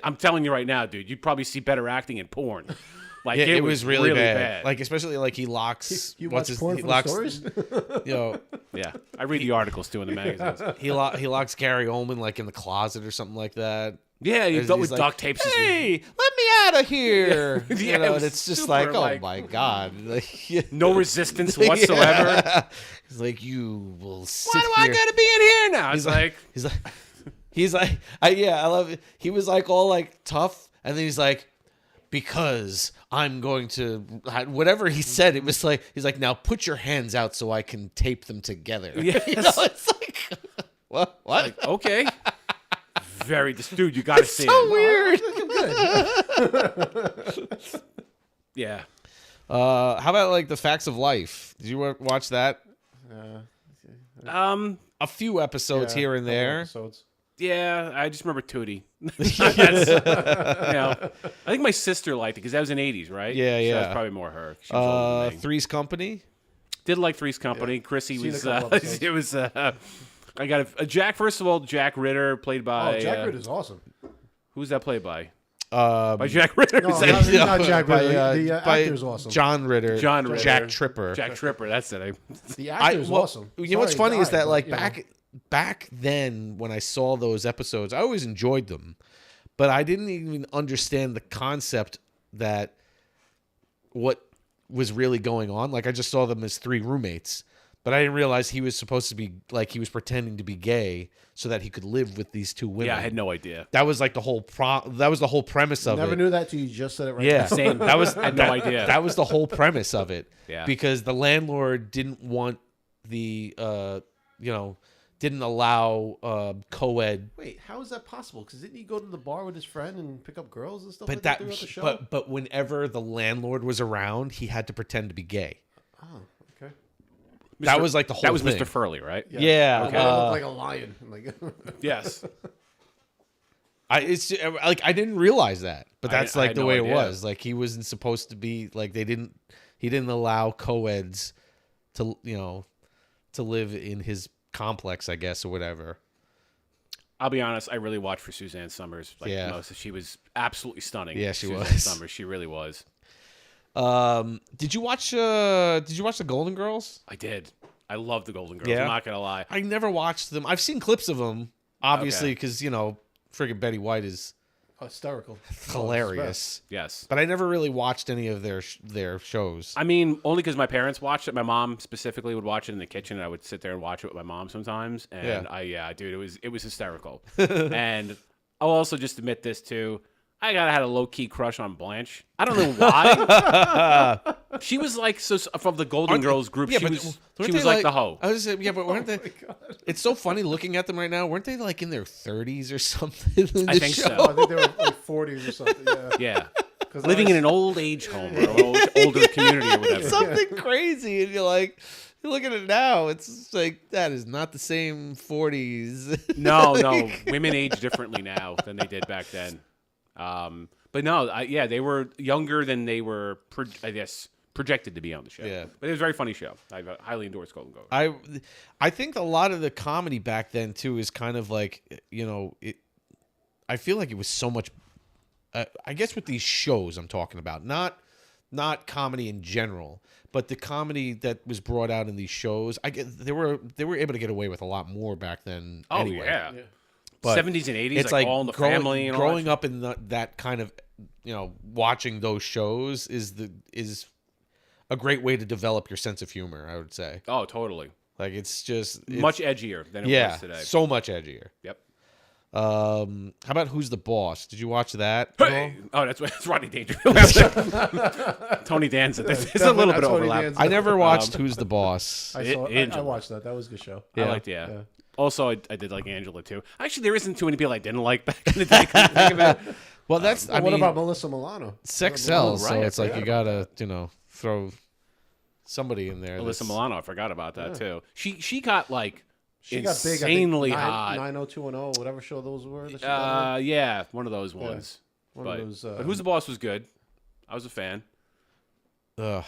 I'm telling you right now, dude, you'd probably see better acting in porn. Like Yeah, it was really bad. Like especially like he locks. You what's watch his? porn He for locks. the stories? You know, yeah, I read the articles too in the magazines. he locks Gary Oldman like in the closet or something like that. Yeah, you He's got with like, duct tapes. Hey, let me out of here. Yeah, You know, it and was it's just super, like, oh like- my god, like, No resistance whatsoever. Yeah. He's like, you will sit Why do I here. gotta be in here now? It's He's like, I love it. He was like all like tough, and then he's like, because I'm going to whatever he said. It was like he's like, now put your hands out so I can tape them together. Yes. You know, it's like what? like, okay. Very, dude, you gotta see So it. weird. Yeah. How about like the Facts of Life? Did you watch that? A few episodes here and there. Episodes. Yeah, I just remember Tootie. That's, I think my sister liked it because that was in the 80s, right? Yeah, So yeah. that's probably more her. She was older than me. Three's Company. Did like Three's Company. Chrissy Seen a was. couple episodes. It was. I got a Jack. First of all, Jack Rieder played by. Oh, Jack Rieder's awesome. Who's that played by? By Jack Rieder. No, Is that- not Jack by, Rieder. The by actor's awesome. John Ritter. John Ritter. Jack Tripper. Jack Tripper. That's it. The actor's awesome. You know what's Sorry funny he is that died, like but, you know. back then when I saw those episodes, I always enjoyed them, but I didn't even understand the concept that what was really going on. Like I just saw them as three roommates, but I didn't realize he was supposed to be like he was pretending to be gay so that he could live with these two women. Yeah, I had no idea. That was like the whole that was the whole premise of Never it. knew that till you just said it right Yeah, now. Same. That was I had no idea. That was the whole premise of it. Yeah. Because the landlord didn't want the didn't allow co-ed. Wait, how is that possible? Because didn't he go to the bar with his friend and pick up girls and stuff But like that throughout the show? but whenever the landlord was around, he had to pretend to be gay. Oh, okay. That was like the whole That was thing. Mr. Furley, right? Yeah. Okay. Looked like a lion. Like, Yes. It's like I didn't realize that, but I that's like had the no way idea. it was. Like he wasn't supposed to be like he didn't allow co-eds to to live in his complex, I guess, or whatever. I'll be honest. I really watched for Suzanne Summers. Like Yeah. most, she was absolutely stunning. Yeah, she Suzanne was. Summers. She really was. Did you watch the Golden Girls? I did. I love the Golden Girls. Yeah? I'm not gonna lie. I never watched them. I've seen clips of them, obviously, Okay. because friggin' Betty White is hysterical. hilarious. Yes. But I never really watched any of their shows. I mean, only because my parents watched it. My mom specifically would watch it in the kitchen, and I would sit there and watch it with my mom sometimes. And dude, it was hysterical. And I'll also just admit this too. I had a low key crush on Blanche. I don't know why. She was like from the Golden Girls group. Yeah, she but was weren't she was they like the hoe. I was yeah, but weren't they? It's so funny looking at them right now. Weren't they like in their 30s or something? In I the think show? so. I think they were like 40s or something. Yeah. Yeah. 'Cause Living I in an old age home or older community or whatever. Something crazy, and you're like, you look at it now. It's like that is not the same 40s. No. Women age differently now than they did back then. But no, they were younger than they were, I guess, projected to be on the show. Yeah. But it was a very funny show. I highly endorse Golden Girls. I think a lot of the comedy back then too is kind of like, I feel like it was so much. I guess with these shows I'm talking about, not comedy in general, but the comedy that was brought out in these shows. They were able to get away with a lot more back then. Oh anyway. yeah. But 70s and 80s, it's like All in the Family and all growing that up in that kind of, watching those shows is a great way to develop your sense of humor, I would say. Oh, totally. Like it's Much edgier than it was today. so much edgier. Yep. How about Who's the Boss? Did you watch that? Hey! Oh, that's Rodney Dangerfield. Tony Danza. There's a little bit of Tony overlap. Danza. I never watched Who's the Boss. I watched that. That was a good show. I liked it. Yeah. Also, I did like Angela too. Actually, there isn't too many people I didn't like back in the day. Come to think of it. Well, that's What about Melissa Milano? sex sells, right, so I it's like forgot you gotta throw somebody in there. Alyssa Milano, I forgot about that too. She got like She got big. insanely hot. 90210, whatever show those were. that she got on. Yeah, one of those ones. One of those, but Who's the Boss was good. I was a fan. Yeah,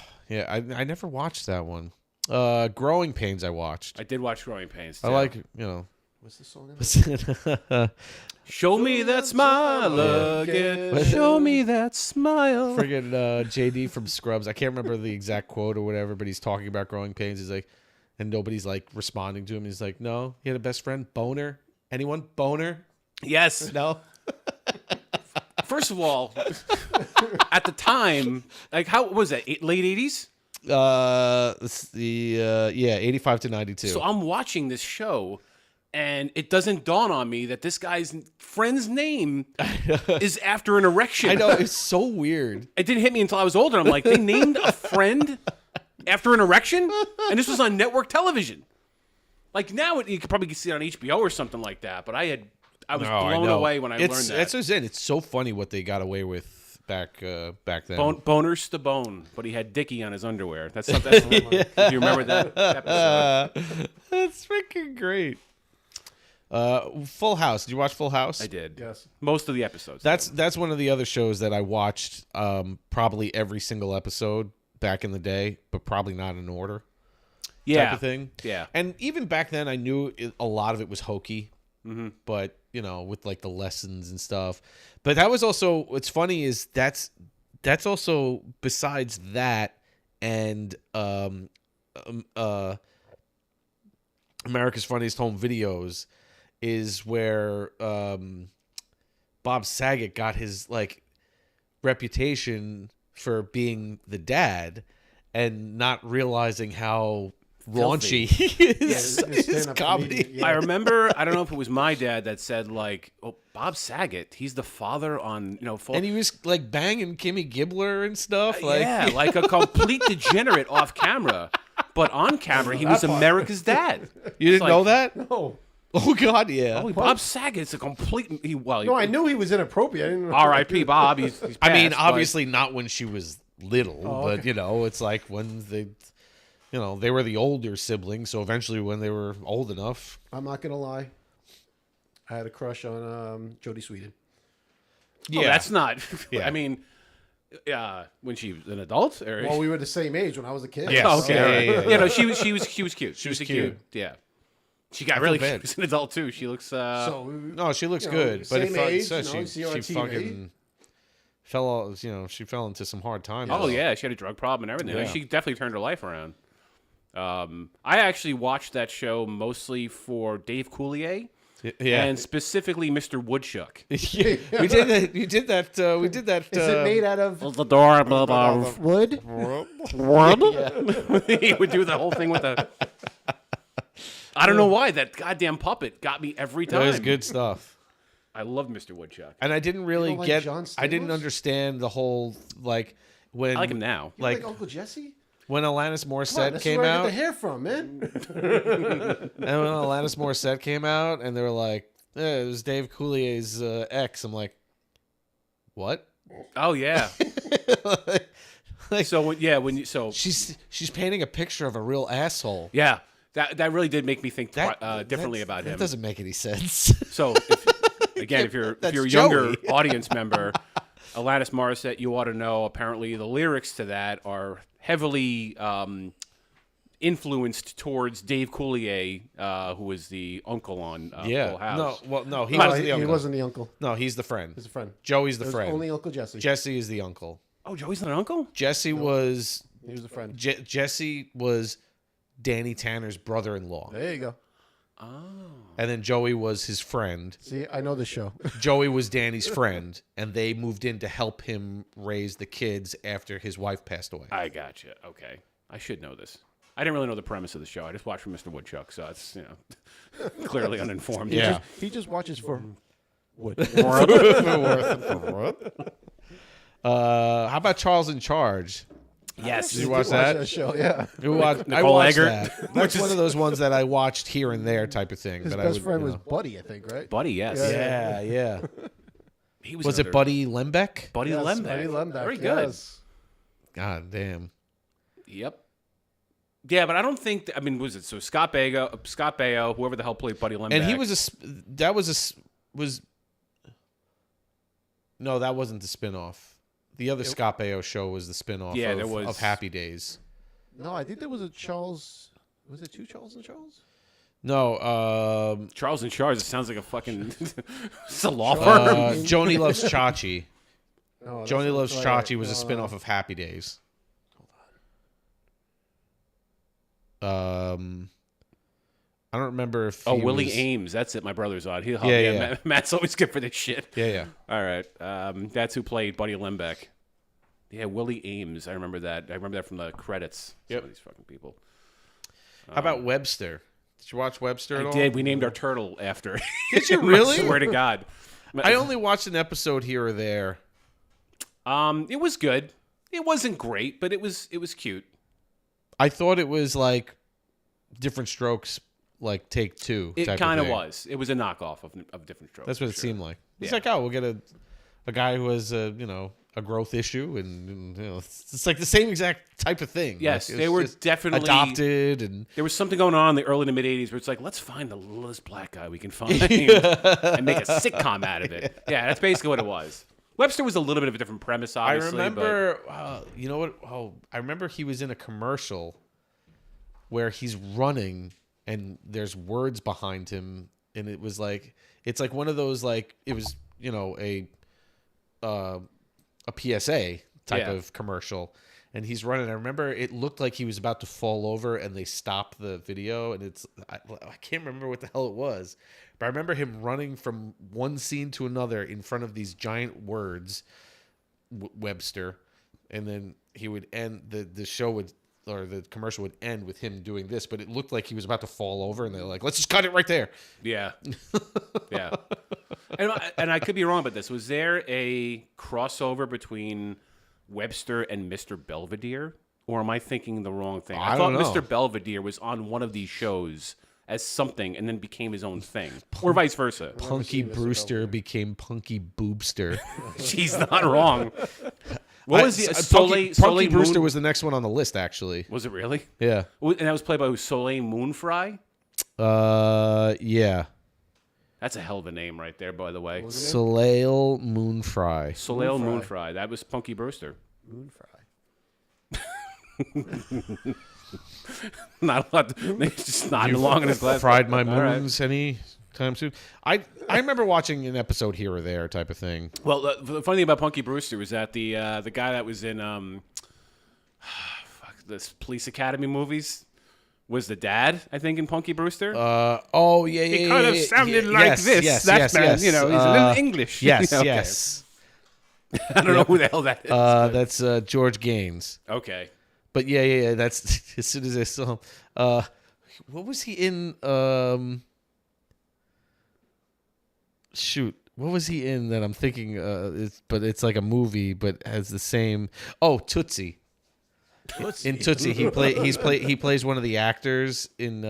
I never watched that one. Growing Pains I watched. I did watch Growing Pains too. I like What's the song? Show me that smile again. Show me that smile. Friggin' JD from Scrubs. I can't remember the exact quote or whatever, but he's talking about Growing Pains. He's like, and nobody's like responding to him. He's like, no, he had a best friend, Boner. Anyone? Boner? Yes. No. First of all, at the time, like how was that? Late 80s? 85 to 92. So I'm watching this show, and it doesn't dawn on me that this guy's friend's name is after an erection. I know, it's so weird. It didn't hit me until I was older. I'm like, they named a friend after an erection? And this was on network television. Like now you could probably see it on HBO or something like that, but I was blown away when I learned that. That's what it's so funny what they got away with back then. Boners to bone, but he had Dickie on his underwear. That's do you remember that episode? That's freaking great. Full House. Did you watch Full House? I did. Yes. Most of the episodes. That's one of the other shows that I watched probably every single episode back in the day, but probably not in order. Type of thing. Yeah. And even back then, I knew a lot of it was hokey, but with like the lessons and stuff. But that was also what's funny is that's also besides that and America's Funniest Home Videos is where Bob Saget got his like reputation for being the dad and not realizing how raunchy his comedy. Yeah. I remember, I don't know if it was my dad that said like, "Oh, Bob Saget, he's the father on Full." And he was like banging Kimmy Gibbler and stuff. Like, yeah, like a complete degenerate off camera, but on camera he was America's dad. You didn't know that? No. Oh God, yeah. Oh, Bob Saget's a complete. No, I knew he was inappropriate. I didn't know. R.I.P. Bob. He's I mean, passed, obviously not when she was little, but it's like when they were the older siblings. So eventually, when they were old enough, I'm not gonna lie. I had a crush on Jodie Sweetin. Yeah, that's not. Yeah. I mean, when she was an adult, or Well, we were the same age when I was a kid. Yes. Oh, okay. Yeah. No, she was cute. She was cute. cute. Yeah. She got really bad. cute as an adult too. She looks. So No, she looks good, but same age, so you see her on she TV. fucking fell. She fell into some hard times. Oh yeah, she had a drug problem and everything. Yeah. She definitely turned her life around. I actually watched that show mostly for Dave Coulier. Yeah. And specifically Mr. Woodchuck. Yeah, we did that. You did that. We did that. Is it made out of The door, blah, blah, wood? he would do the whole thing with the. I don't know why that goddamn puppet got me every time. That was good stuff. I love Mr. Woodchuck. And I didn't really don't like get. John I didn't Stamos? understand the whole like. when I like him now. You like Uncle Jesse? When Alanis Come on, Morissette that's came where I out, get the hair from, man. and when Alanis Morissette came out, and they were like, it was Dave Coulier's ex. I'm like, what? Oh yeah. Like, she's painting a picture of a real asshole. Yeah, that really did make me think differently about him. That doesn't make any sense. So if you're a younger audience member, Alanis Morissette, you ought to know. Apparently, the lyrics to that are heavily influenced towards Dave Coulier, who was the uncle on Full House. He wasn't the uncle. He wasn't the uncle. No, he's the friend. He's a friend. Joey's the friend. Only Uncle Jesse. Jesse is the uncle. Oh, Joey's not an uncle? Jesse was... He was a friend. Jesse was Danny Tanner's brother-in-law. There you go. Oh. And then Joey was his friend. See, I know the show. Joey was Danny's friend, and they moved in to help him raise the kids after his wife passed away. I gotcha. Okay. I should know this. I didn't really know the premise of the show. I just watched from Mr. Woodchuck, so it's, clearly uninformed. Yeah. He just watches for what? How about Charles in Charge? Yes. Did you watch that? Show? Yeah. I watched that. That's one of those ones that I watched here and there type of thing. His best friend was Buddy, I think, right? Buddy, yes. Yeah. He Was it Buddy Lembeck? Buddy Yes, Lembeck. Buddy Lembeck. Very good. Yes. God damn. Yep. Yeah, but I don't think. Was it Scott Baio, whoever the hell played Buddy Lembeck? And he was that wasn't the spinoff. The other Scott Baio show was the spinoff of Happy Days. No, I think there was a Charles. Was it two Charles and Charles? No, Charles in Charge. It sounds like a fucking. It's a law firm. Joni Loves Chachi. No, Joni Loves Chachi was a spinoff of Happy Days. I don't remember if Willie Ames. That's it. My brother's on. Matt's always good for this shit. Yeah. All right. That's who played Buddy Lembeck. Yeah, Willie Ames. I remember that. I remember that from the credits. Yep. Some of these fucking people. How about Webster? Did you watch Webster at all? I did. We named our turtle after. Did you really? I swear to God. I only watched an episode here or there. It was good. It wasn't great, but it was cute. I thought it was like Different Strokes, like Take Two. It kind of was. It was a knockoff of Different Strokes. That's what it seemed like. It's like, oh, we'll get a guy who has a growth issue, and it's like the same exact type of thing. Yes, like, they were definitely adopted, and there was something going on in the early to mid '80s where it's like, let's find the littlest black guy we can find and make a sitcom out of it. Yeah, that's basically what it was. Webster was a little bit of a different premise, obviously. I remember, you know what? Oh, I remember he was in a commercial where he's running and there's words behind him, and it was like, it's like one of those, like, it was, a PSA type of commercial, and he's running. I remember it looked like he was about to fall over, and they stopped the video, and I can't remember what the hell it was. But I remember him running from one scene to another in front of these giant words, Webster, and then he would end the show or the commercial would end with him doing this, but it looked like he was about to fall over, and they're like, "Let's just cut it right there." Yeah, yeah. And I could be wrong about this. Was there a crossover between Webster and Mr. Belvedere, or am I thinking the wrong thing? I thought Mr. Belvedere was on one of these shows as something and then became his own thing, or vice versa. Punky Brewster became Punky Boobster. She's not wrong. What was the Punky Brewster was the next one on the list, actually. Was it really? Yeah. And that was played by Soleil Moonfry? Yeah. That's a hell of a name right there, by the way. Soleil Moonfry. Soleil Moonfry. That was Punky Brewster. Moonfry. Not a lot. Just nodding along in his glass. Fried my moons any time soon. I remember watching an episode here or there type of thing. Well, the funny thing about Punky Brewster was that the guy that was in the Police Academy movies was the dad, I think, in Punky Brewster. He kind of sounded like this. Yes, that man, yes. he's a little English. Yes, Okay. yes. I don't know who the hell that is. That's George Gaines. Okay. But yeah. That's as soon as I saw him. What was he in? Shoot. What was he in that I'm thinking? But it's like a movie, but has the same. Oh, Tootsie. In Tootsie, he plays one of the actors in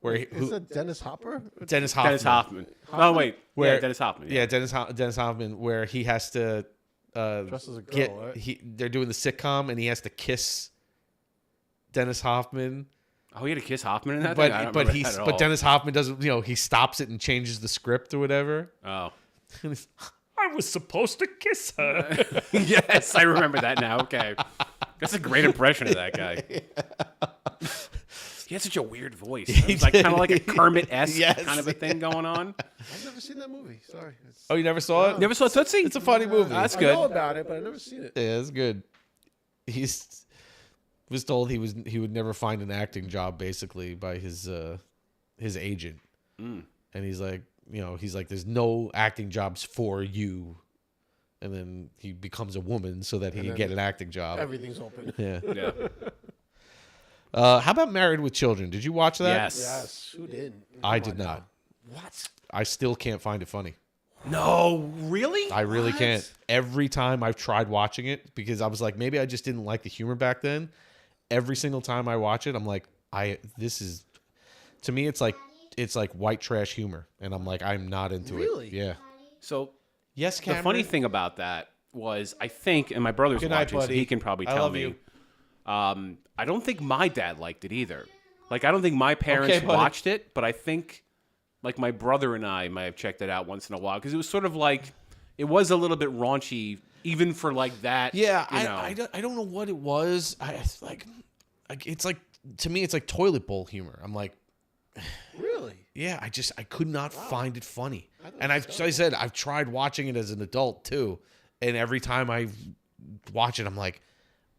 where Is that Dennis Hopper? Dennis Hoffman. Dennis Hoffman. Oh wait, Dennis Hoffman. Yeah, Dennis Hoffman, where he has to Dressed as a girl, right? They're doing the sitcom, and he has to kiss Dennis Hoffman. Oh, he had to kiss Hoffman in that. But Dennis Hoffman doesn't. He stops it and changes the script or whatever. Oh. I was supposed to kiss her. Yes, I remember that now. Okay. That's a great impression of that guy. He had such a weird voice. It was like kind of like a Kermit-esque kind of a thing going on. I've never seen that movie. Sorry. Oh, you never saw it? Never saw Tootsie? It's a funny movie. That's I good. know about it, but I've never seen it. Yeah, it's good. He's was told he would never find an acting job basically by his agent, and he's like, there's no acting jobs for you, and then he becomes a woman so that he can get an acting job. Everything's open. Yeah. Yeah. How about Married with Children? Did you watch that? Yes. Who didn't? I did not. What? I still can't find it funny. No, really? I really can't. Every time I've tried watching it, because I was like, maybe I just didn't like the humor back then. Every single time I watch it, I'm like, to me, it's like white trash humor, and I'm like, I'm not into it. Really? Yeah. So Yes, Cameron. the funny thing about that was, I think, and my brother's Good night, watching, so buddy. he can probably I tell love me. you. I don't think my dad liked it either. Like, I don't think my parents Okay, buddy. watched it, but I think, like, my brother and I might have checked it out once in a while, because it was sort of like, it was a little bit raunchy, even for like that. Yeah, I I don't know what it was. It's like, to me, it's like toilet bowl humor. I'm like, Really? yeah, I could not find it funny. And I've tried watching it as an adult too, and every time I watch it, I'm like,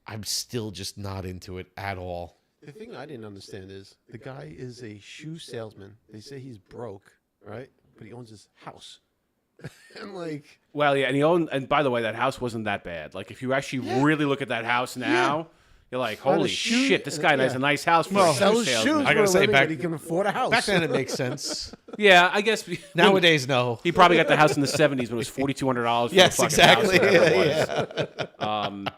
I'm still just not into it at all. The thing I didn't understand is the guy is a shoe salesman. They say he's broke, right? But he owns his house. And like, Well, yeah, and by the way, that house wasn't that bad. Like, if you actually really look at that house now, you're like, Well, the holy shoe- shit, this guy has a nice house for a sell shoe his shoes. salesman. I gotta for a say, living, back- but he can afford a house. Back then, it makes sense. Yeah, I guess Nowadays, no. he probably got the house in the 70s when it was $4,200 for Yes, the fucking exactly. house. Whatever it was.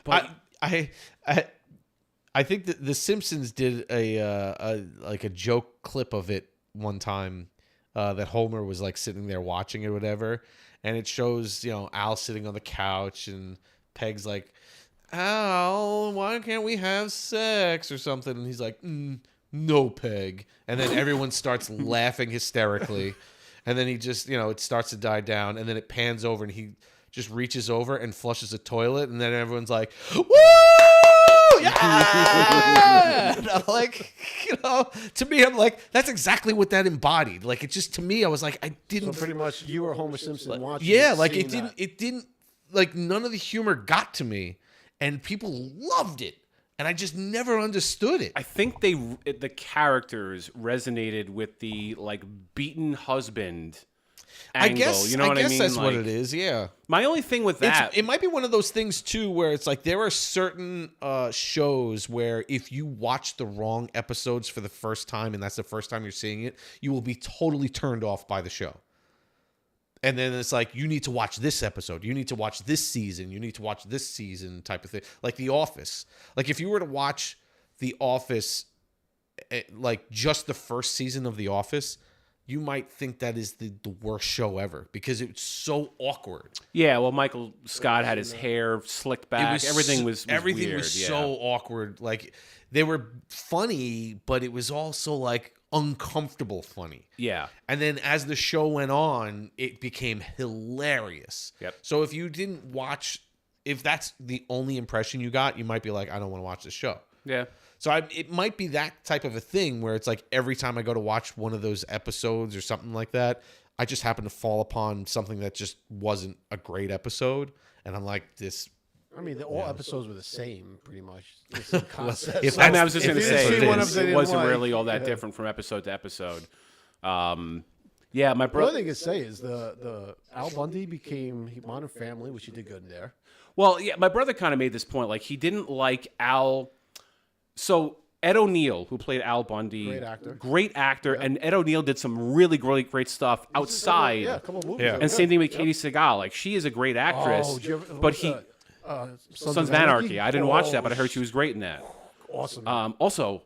But I think that the Simpsons did a joke clip of it one time that Homer was like sitting there watching it or whatever, and it shows Al sitting on the couch and Peg's like, Al, why can't we have sex or something? And he's like, no, Peg. And then everyone starts laughing hysterically, and then he just it starts to die down, and then it pans over and he just reaches over and flushes a toilet, and then everyone's like, woo! Yeah! And I'm like, to me, I'm like, that's exactly what that embodied. Like, it just, to me, I was like, I didn't. So pretty much, you were Homer Simpson watching. Yeah, it, like seeing it didn't, like none of the humor got to me, and people loved it, and I just never understood it. I think the characters resonated with the like beaten husband angle. I guess, you know what I mean? That's what Like, it is. Yeah. My only thing with that, It might be one of those things too, where it's like there are certain shows where if you watch the wrong episodes for the first time, and that's the first time you're seeing it, you will be totally turned off by the show. And then it's like, you need to watch this episode. You need to watch this season. You need to watch this season type of thing. Like The Office. Like if you were to watch The Office, like just the first season of The Office, you might think that is the worst show ever because it's so awkward. yeah. Well, Michael Scott had his hair slicked back. Everything was everything weird, was yeah. so awkward. Like they were funny, but it was also like uncomfortable funny. Yeah. And then as the show went on, it became hilarious. Yep. So if you didn't watch, if that's the only impression you got, you might be like, I don't want to watch this show. Yeah. So it might be that type of a thing where it's like every time I go to watch one of those episodes or something like that, I just happen to fall upon something that just wasn't a great episode. And I'm like, this. I mean, all episodes were the same, pretty much. The same concept. if I was just if going to you didn't say see one it episode you didn't wasn't like, really all that different from episode to episode. Yeah, my The brother. other thing to say is the Al Bundy became Modern Family, which he did good in there. Well, yeah, my brother kind of made this point. Like, he didn't like Al. So Ed O'Neill, who played Al Bundy, great actor, and Ed O'Neill did some really great stuff outside. A couple of movies. And same thing with Katie Sagal. Like, she is a great actress, but Sons of Anarchy. I didn't watch that, but I heard she was great in that. Awesome. Also,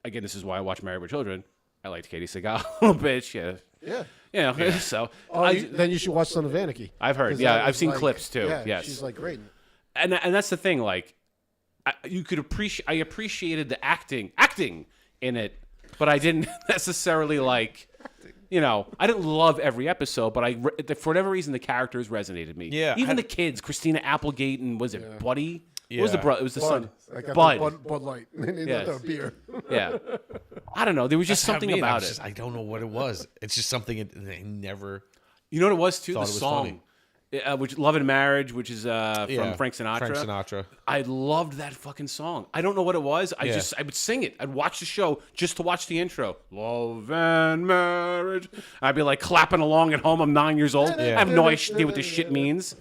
again, this is why I watch Married with Children. I liked Katie Sagal a little bit. Yeah. So then you should watch Son of Anarchy. I've heard. Yeah, I've seen clips too. Yeah, yes, she's like great. And that's the thing. Like, I appreciated the acting in it, but I didn't necessarily like. I didn't love every episode, but for whatever reason, the characters resonated with me. Yeah, even the kids, Christina Applegate and was it Buddy? Yeah. What was the brother? It was the son. Bud Light. Yes. Beer. Yeah. I don't know. There was just something about it. I don't know what it was. It's just something I never. You know what it was too? The Thought it was song, which "Love and Marriage," which is from Frank Sinatra. Frank Sinatra. I loved that fucking song. I don't know what it was. I would sing it. I'd watch the show just to watch the intro. Love and marriage. I'd be like clapping along at home. I'm 9 years old. I have no idea what this shit means.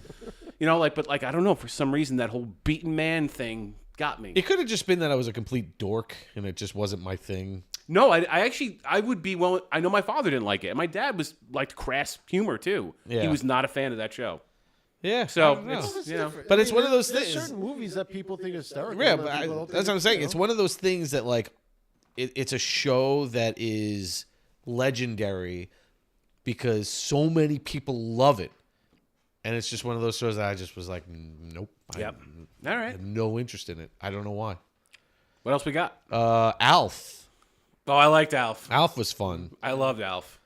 But I don't know. For some reason, that whole beaten man thing got me. It could have just been that I was a complete dork and it just wasn't my thing. No, I would be I know my father didn't like it. And my dad liked crass humor too. Yeah. He was not a fan of that show. Yeah. So it's but it's one of those things. There's certain movies that people think are hysterical. Yeah, but that's what I'm saying. It's one of those things that like, it's a show that is legendary because so many people love it. And it's just one of those shows that I just was like, nope. Yep. All right. I have no interest in it. I don't know why. What else we got? Alf. Oh, I liked Alf. Alf was fun. I loved Alf.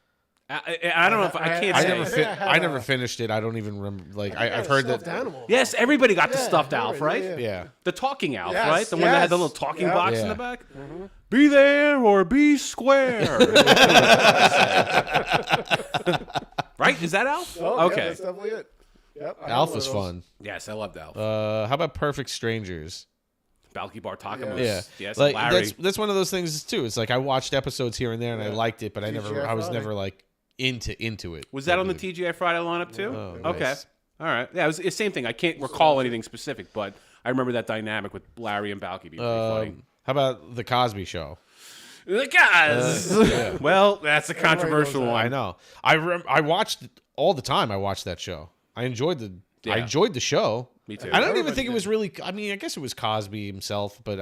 I don't know if I can't say. I never finished it. I don't even remember. Like I've heard that. Animal. Yes, everybody got the stuffed Alf, right? Yeah. The talking Alf, Yes, right? The one that had the little talking box in Yeah. the back. Be there or be square. Right? Is that Alf? Oh, okay. Yeah, that's definitely it. Yep, Alf was fun. Yes, I loved Alf. How about Perfect Strangers? Balky Bartakamus. Yeah. Yes, like Larry. that's one of those things too. It's like I watched episodes here and there and I liked it, but I was never like into it. Was that on the TGI Friday lineup too? Oh, okay. nice. All right. Yeah, it was the same thing. I can't recall anything specific, but I remember that dynamic with Larry and Balky being pretty funny. How about The Cosby Show? The guys. Well, that's a controversial one. I know. I watched it all the time. I watched that show. I enjoyed the show. Me too. I don't even think it was really. I mean, I guess it was Cosby himself, but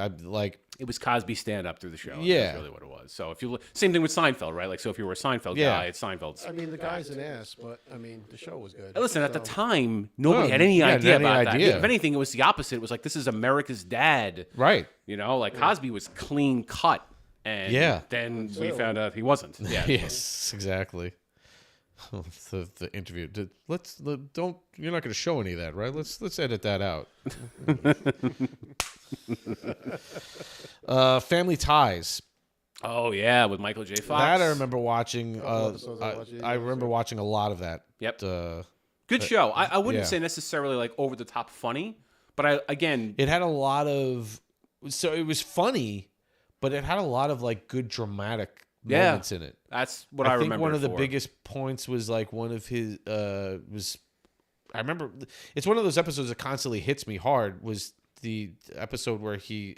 it was Cosby stand up through the show. Yeah. That's really what it was. So if you same thing with Seinfeld, right? Like, so if you were a Seinfeld guy, it's Seinfeld's. I mean, the guy's an ass, but I mean, the show was good. Listen, at the time, nobody had any idea about that. idea. If anything, it was the opposite. It was like, this is America's dad. right. Like Cosby was clean cut. And then we found out he wasn't. Yeah. Yes, exactly. The interview. Don't. You're not going to show any of that, right? Let's edit that out. Family Ties. Oh yeah, with Michael J. Fox. That I remember watching. I remember watching a lot of that. Yep. Good show. I wouldn't yeah. say necessarily like over the top funny, but it had a lot of. So it was funny, but it had a lot of like good dramatic moments in it. That's what I remember. I think one of the biggest points was like one of his I remember it's one of those episodes that constantly hits me hard was the episode where he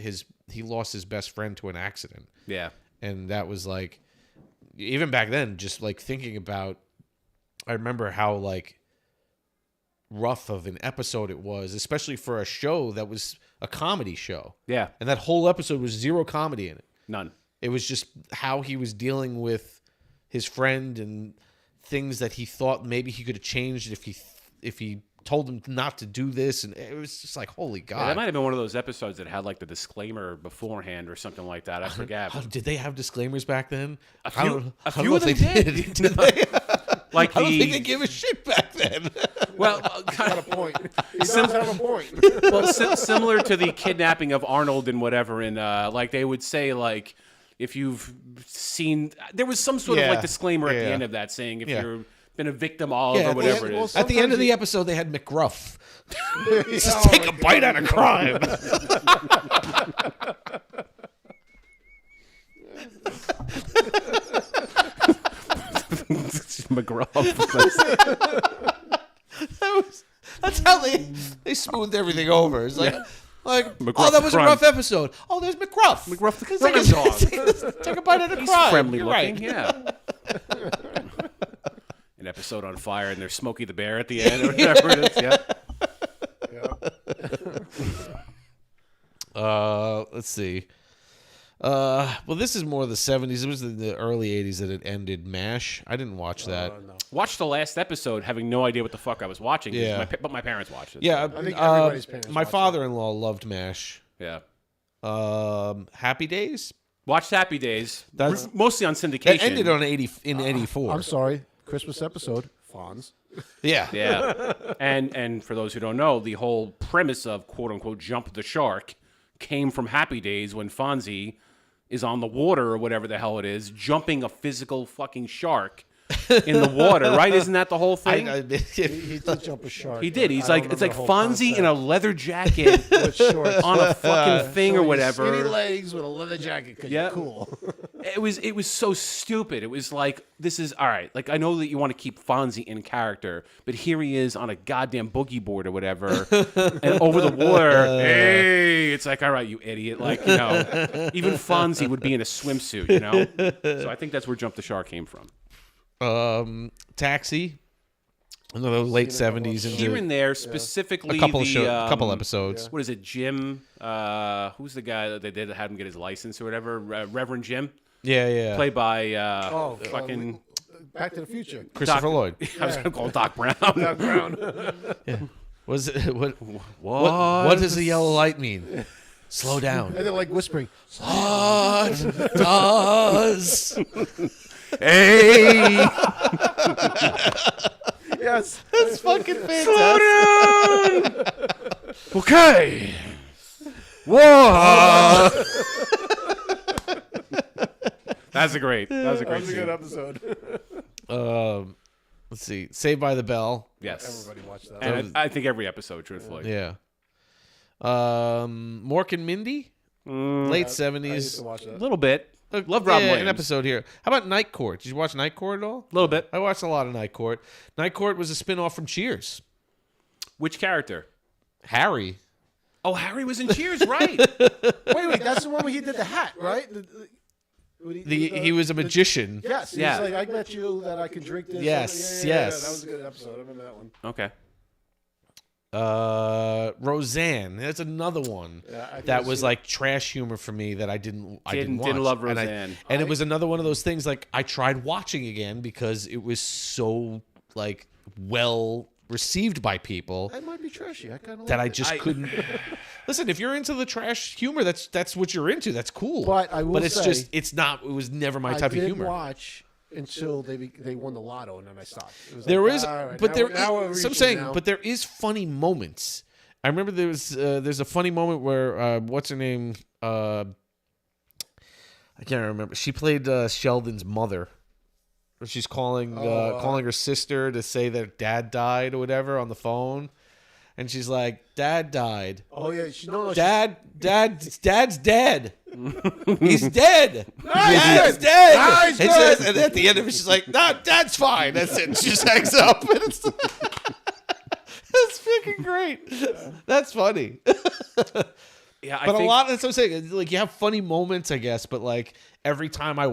lost his best friend to an accident. Yeah. And that was like even back then just like thinking about I remember how like rough of an episode it was, especially for a show that was a comedy show. Yeah. And that whole episode was zero comedy in it. None. It was just how he was dealing with his friend and things that he thought maybe he could have changed if he told him not to do this, and it was just like, holy God. Yeah, that might have been one of those episodes that had like the disclaimer beforehand or something like that. I forget. Did they have disclaimers back then? A few of them did. Did they? Like I don't think they gave a shit back then. Well, got a point. He does have a point. Well, similar to the kidnapping of Arnold and whatever, and like they would say like, if you've seen, there was some sort of like disclaimer at the end of that saying if you're been a victim of or whatever it is. At the end of the episode, they had McGruff. Just take a bite out of crime. McGruff. That's how they smoothed everything over. It's like, Like, McGruff oh, that was a crime. rough episode. Oh, there's McGruff. McGruff the Take crime a- dog. Take a bite of the He's crime. friendly You're looking, right. yeah. An episode on fire, and there's Smokey the Bear at the end, or whatever it is. Yeah. Let's see. Well, this is more of the 70s. It was the early 80s that it ended. MASH. I didn't watch that. Watched the last episode, having no idea what the fuck I was watching. Yeah. But my parents watched it. Yeah, I think everybody's parents my watch father-in-law loved MASH. Yeah. Happy Days. Watched Happy Days. That's- Mostly on syndication. That ended on 84. I'm sorry. Christmas episode. Fonz. Yeah. Yeah. And for those who don't know, the whole premise of quote unquote Jump the Shark came from Happy Days when Fonzie is on the water or whatever the hell it is, jumping a physical fucking shark in the water, right? Isn't that the whole thing? He did jump a shark. He did. but He's I like, don't it's remember like the whole Fonzie in a concept. leather jacket With shorts. on a fucking thing or Showing his whatever. Skinny legs with a leather jacket because Yeah. you're cool. It was so stupid. It was like, this is all right. Like, I know that you want to keep Fonzie in character, but here he is on a goddamn boogie board or whatever, and over the water. Hey, it's like, all right, you idiot. Like, you know, even Fonzie would be in a swimsuit, you know. So I think that's where Jump the Shark came from. Taxi. Another late 70s into Here and there, specifically a couple the episodes. What is it, Jim? Who's the guy that they did had him get his license or whatever? Reverend Jim, Yeah. played by fucking Back to the Future. Christopher Lloyd. I was gonna call him Doc Brown. Doc Brown. Was it, what does the yellow light mean? Slow down. And they're like whispering. What does? Hey, Yes. That's fucking fantastic. okay. Whoa. That's a great Good scene. episode. Let's see. Saved by the Bell. Yes, Everybody watched that. and I think every episode, truthfully. Yeah. Mork and Mindy. Late I used 70s. to watch A that. little bit. Love Rob Williams. An episode here. How about Night Court? Did you watch Night Court at all? A little bit. I watched a lot of Night Court. Night Court was a spin-off from Cheers. Which character? Harry. Oh, Harry was in Cheers, right? Wait, that's the one where he did the hat, right? He was a magician. Yes. He's Yeah. like, I bet you that I can drink this. Yes, Yeah, yes. that was a good episode. I remember that one. Okay. Roseanne. That's another one Yeah, I think that I've was seen like trash humor for me that I didn't watch. Didn't love Roseanne. And it was another one of those things like I tried watching again because it was so like well received by people That might be trashy. I kind of that I just couldn't. Listen, if you're into the trash humor, that's what you're into. That's cool. But I will But it's say, just it's not. It was never my type of humor. Watch until they won the lotto, and then I stopped. It was There like, is, all right, but now there we're- now we're is. So I'm reaching saying, now. but there is funny moments. I remember there's a funny moment where what's her name? I can't remember. She played Sheldon's mother. Where she's calling her sister to say that dad died or whatever on the phone, and she's like, "Dad died. Oh yeah, Dad's dead. He's dead. Dad's He's dead. Nah, he's And good. and at the end of it, she's like, "No, Dad's fine." That's it. She just hangs up. And it's, that's freaking great. That's funny. Yeah, But a lot. That's what I'm saying. Like you have funny moments, I guess. But like every time I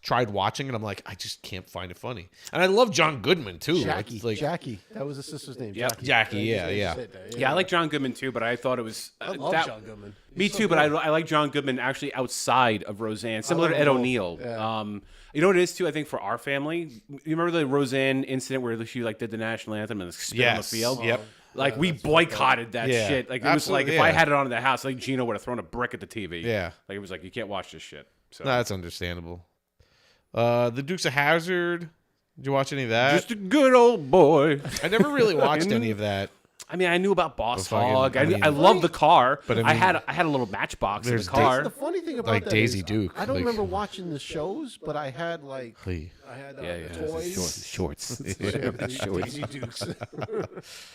tried watching it, I'm like, I just can't find it funny. And I love John Goodman too. Jackie. Like, Jackie. That was his sister's name. Yep. Jackie, yeah. Yeah, I like John Goodman too, but I thought it was. I love John Goodman. Me too, but I like John Goodman actually outside of Roseanne, similar to love Ed both. O'Neill. Yeah. You know what it is too? I think for our family, you remember the Roseanne incident where she like did the national anthem and spit on the field? Yep. Like we boycotted that Yeah. shit. Like it was like Absolutely, if I yeah. had it on in the house, like Gino would have thrown a brick at the TV. Yeah. Like it was like you can't watch this shit. So No, that's understandable. The Dukes of Hazzard. Did you watch any of that? just a good old boy. I never really watched any of that. I mean, I knew about Boss Fucking- Hog. I mean- I love the car, But but I mean- I had a little matchbox in the There's car. The funny thing about Like that Daisy is, Duke, I don't like- remember watching the shows, but I had like Hey. the toys. Shorts. Daisy Dukes.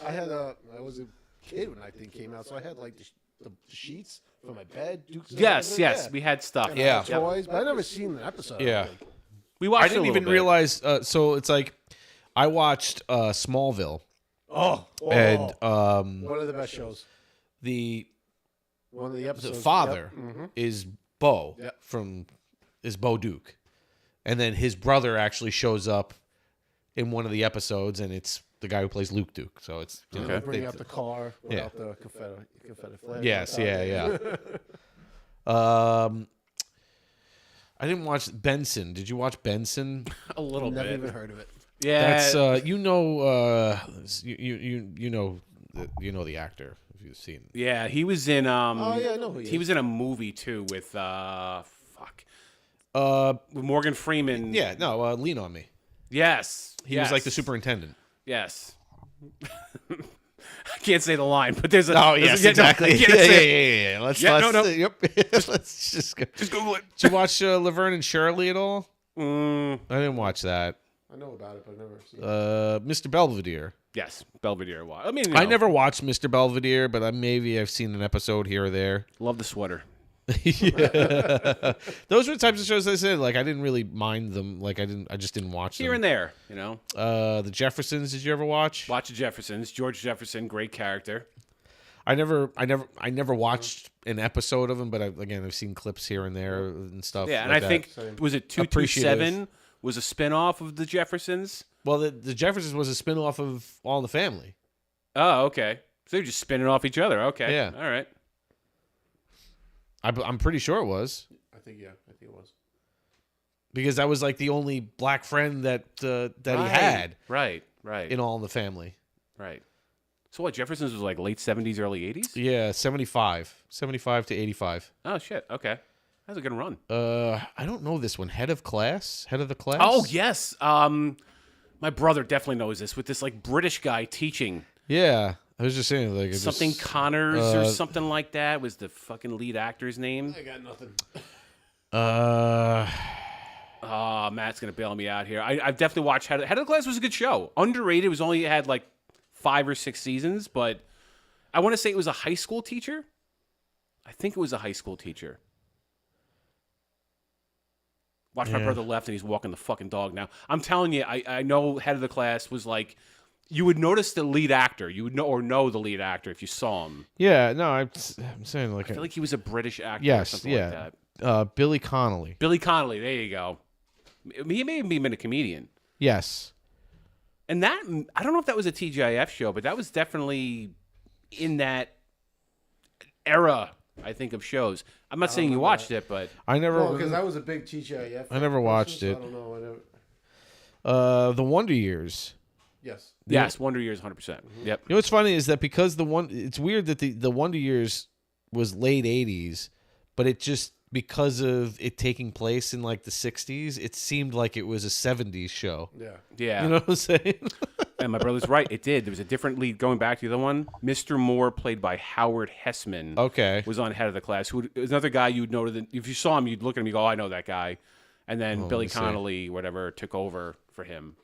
I was a kid when I think came out, so I had like the sheets for my bed. Dukes and Yes, everything, yes, yeah. we had stuff. And I Yeah. had toys, but I never seen an episode. Yeah. I think. We watched. I didn't a little even bit. realize. So it's like I watched Smallville Oh, and one of the best shows. the One of the episodes. The father is Bo Yep. is Bo Duke, and then his brother actually shows up in one of the episodes, and it's the guy who plays Luke Duke. So it's Bring up the car without the Confederate flag. Yes, yeah. I didn't watch Benson. Did you watch Benson? A little Never bit. even heard of it. Yeah. That's you know the actor if you've seen. Yeah, he was in yeah, I know who he was is. in a movie too with with Morgan Freeman. Yeah, no, Lean on Me. Yes. He was like the superintendent. Yes. I can't say the line, but there's a. Oh yes, exactly. Yeah. Let's Yep. Let's just go. Just Google it. Did you watch Laverne and Shirley at all? Mm, I didn't watch that. I know about it, but I've never seen it. Mr. Belvedere. yes, Belvedere. I mean, I never watched Mr. Belvedere, but maybe I've seen an episode here or there. love the sweater. Yeah. Those were the types of shows I said like I didn't really mind them. Like I just didn't watch them. Here and there, you know. The Jeffersons. Did you ever watch? Watch the Jeffersons. George Jefferson, great character. I never watched an episode of them, but I've seen clips here and there and stuff. Yeah, and like I that. think was it 227 was a spinoff of the Jeffersons. Well, the Jeffersons was a spinoff of All in the Family. Oh, okay. So they're just spinning off each other. Okay. Yeah. All right. I'm pretty sure it was I think it was. because that was like the only black friend that he had Right. in All in the Family. Right. So what? Jefferson's was like late 70s, early 80s. Yeah, 75 to 85. Oh shit. Okay. That's a good run. I don't know this one. Head of the class. Oh yes. My brother definitely knows this with this like British guy teaching. Yeah, I was just saying like Something Connors or something like that was the fucking lead actor's name. I got nothing. Oh, Matt's gonna bail me out here. I've definitely watched Head of the Class was a good show. Underrated. It was only had like 5 or 6 seasons, but I want to say it was a high school teacher. I think it was a high school teacher. Watch my brother left and he's walking the fucking dog now. I'm telling you, I know Head of the Class was like, you would notice the lead actor. You would know the lead actor if you saw him. Yeah, no, I'm saying like I feel like he was a British actor or yes, something yeah. like that. Billy Connolly. Billy Connolly, there you go. He may have been a comedian. Yes. And that, I don't know if that was a TGIF show, but that was definitely in that era, I think, of shows. I'm not saying you watched it, but I never because I was a big TGIF. I never watched it. I don't know. I never. The Wonder Years. Yes. yes, Wonder Years 100%. Yep. You know what's funny is that because it's weird that the Wonder Years was late 80s, but it just because of it taking place in like the 60s, it seemed like it was a 70s show. Yeah. Yeah. You know what I'm saying? And my brother's right. It did. There was a different lead. Going back to the other one, Mr. Moore, played by Howard Hessman, Okay. was on Head of the Class. Who was another guy you'd know. If you saw him, you'd look at him, you go, oh, I know that guy. And then Billy let me see. Connolly, whatever, took over for him.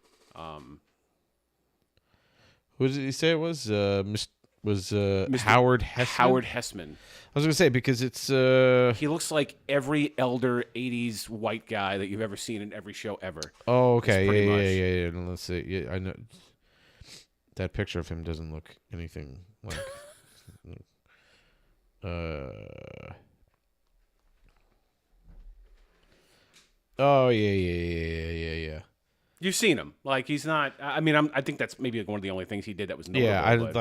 Who did he say it was? Howard Hessman? Howard Hessman. I was going to say because it's He looks like every elder 80s white guy that you've ever seen in every show ever. Oh, okay. pretty Yeah. much. No, let's see. Yeah, I know. That picture of him doesn't look anything like. Oh yeah. You've seen him. Like, he's not... I mean, I think that's maybe one of the only things he did that was notable. Yeah, but-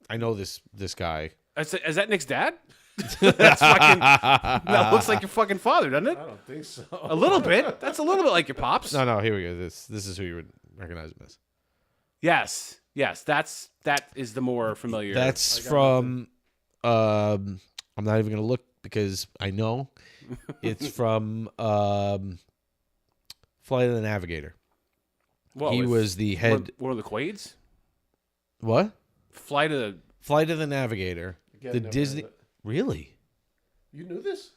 I know this guy. Is that Nick's dad? That's fucking... That looks like your fucking father, doesn't it? I don't think so. A little bit. That's a little bit like your pops. No, here we go. This is who you would recognize him as. Yes. That is the more familiar. That's from. I'm not even gonna look because I know it's from Flight of the Navigator. Whoa, he was the head. One of the Quades? What? Flight of the Navigator. Again, The never Disney. heard of it. Really? You knew this?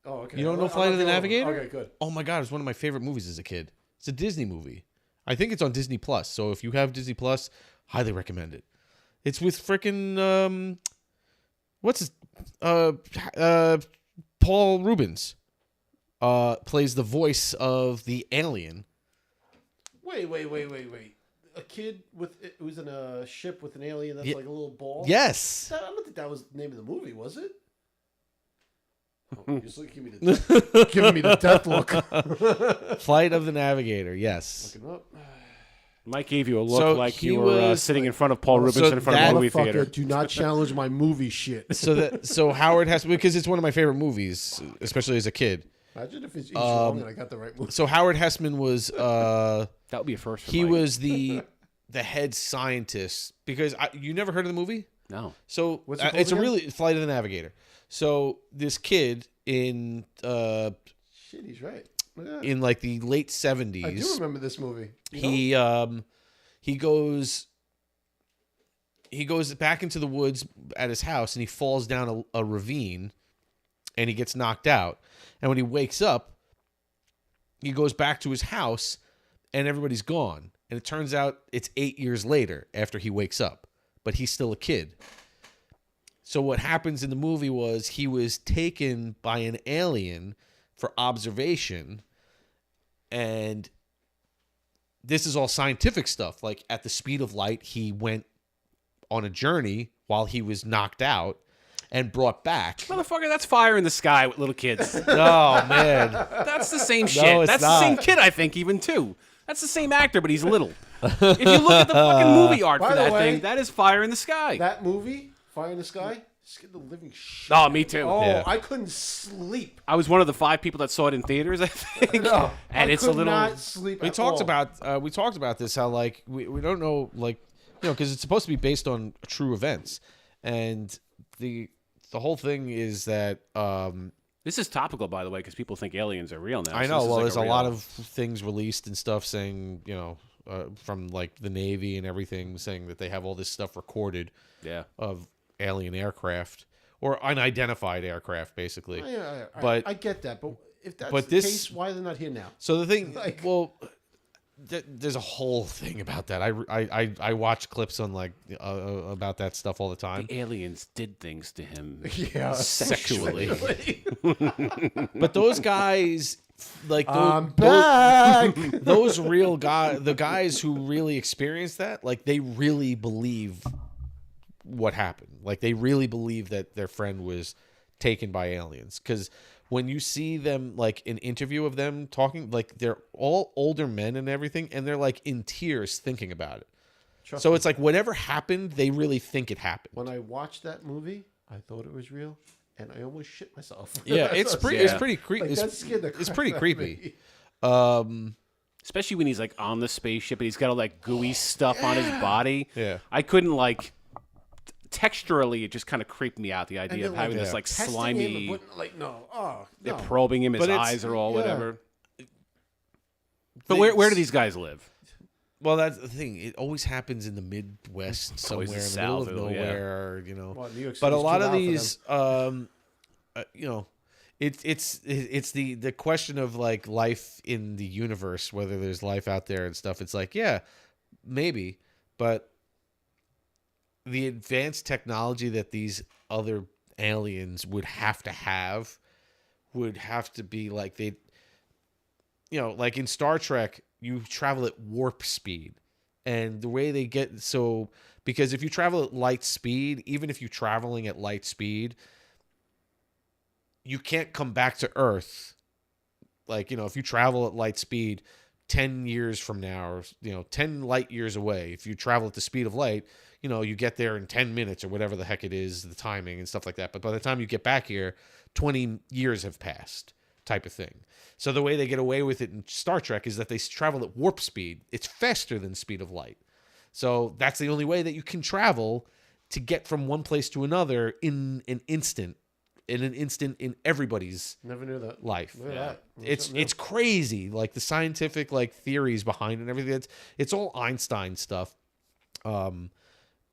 Oh, okay. You don't know I'm Flight of the not Navigator? Okay, good. Oh my god, it's one of my favorite movies as a kid. It's a Disney movie. I think it's on Disney Plus. So if you have Disney Plus, highly recommend it. It's with frickin' what's his Paul Rubens plays the voice of the alien. Wait. a kid who's in a ship with an alien that's like a little ball? Yes. I don't think that was the name of the movie, was it? Oh, you're just giving me the death look. Flight of the Navigator. Yes. Looking up. Mike gave you a look So like he you were was sitting in front of Paul Rubens in front of a movie theater. Do not challenge my movie shit. So Howard Hesseman, because it's one of my favorite movies, especially as a kid. Imagine if it's wrong and I got the right movie. So Howard Hesseman was That would be a first for he Mike. was the head scientist, because you never heard of the movie? No. So What's it called it's a again? really Flight of the Navigator. So this kid in Shit, he's right. Yeah. in like the late 70s. I do remember this movie. He goes back into the woods at his house, and he falls down a ravine, and he gets knocked out. And when he wakes up, he goes back to his house, and everybody's gone. And it turns out it's 8 years later after he wakes up, but he's still a kid. So what happens in the movie was he was taken by an alien for observation, and this is all scientific stuff. Like, at the speed of light, he went on a journey while he was knocked out and brought back. Motherfucker, that's Fire in the Sky with little kids. Oh, man. That's the same shit. No, it's That's not. the same kid, I think, even too. That's the same actor, but he's little. If you look at the fucking movie art By for the that way, thing, that is Fire in the Sky. That movie, Fire in the Sky, scared the living shit. Oh, me too. Oh, Yeah. I couldn't sleep. I was one of the 5 people that saw it in theaters, I think. No, And I it's could a little. not sleep. We at talked all. about this, how like we don't know, like, you know, because it's supposed to be based on true events, and the whole thing is that This is topical, by the way, because people think aliens are real now. I so know. this is Well, like there's a real- lot of things released and stuff saying, you know, from like the Navy and everything, saying that they have all this stuff recorded Yeah. of alien aircraft or unidentified aircraft, basically. But I get that, but if that's but the this- case, why are they not here now? So the thing, Like- well, there's a whole thing about that. I watch clips on like about that stuff all the time. The aliens did things to him. Yeah, Sexually. But those guys, like I'm back. those real guys, the guys who really experienced that, like they really believe what happened. Like they really believe that their friend was taken by aliens. Because when you see them, like an interview of them talking, like they're all older men and everything, and they're like in tears thinking about it. Trust So me. it's like whatever happened, they really think it happened. When I watched that movie, I thought it was real, and I almost shit myself. Yeah, it's pretty. Yeah. It's pretty creepy. Like, that scared the It's crap pretty out of creepy. me. Especially when he's like on the spaceship and he's got all that gooey stuff on his body. Yeah. I couldn't like texturally, it just kind of creeped me out, the idea of then, like, having this like Testing him slimy. and putting, like, no, oh, They're no. probing him, his But it's- eyes are all yeah. whatever. But where do these guys live? Well, that's the thing. It always happens in the Midwest, somewhere in always the the middle of South, yeah. nowhere. You know, Well, New York but a City's lot too of loud for these, you know, it's the question of like life in the universe, whether there's life out there and stuff. It's like, yeah, maybe, but the advanced technology that these other aliens would have to be like they, you know, like in Star Trek, you travel at warp speed, and the way they get so, because if you travel at light speed, even if you're traveling at light speed, you can't come back to Earth. Like, you know, if you travel at light speed 10 years from now, or, you know, 10 light years away, if you travel at the speed of light, you know, you get there in 10 minutes or whatever the heck it is, the timing and stuff like that. But by the time you get back here, 20 years have passed, type of thing. So the way they get away with it in Star Trek is that they travel at warp speed. It's faster than the speed of light. So that's the only way that you can travel to get from one place to another in an instant in everybody's Never knew that. life. Look at that. It's crazy, like the scientific like theories behind it and everything. It's all Einstein stuff.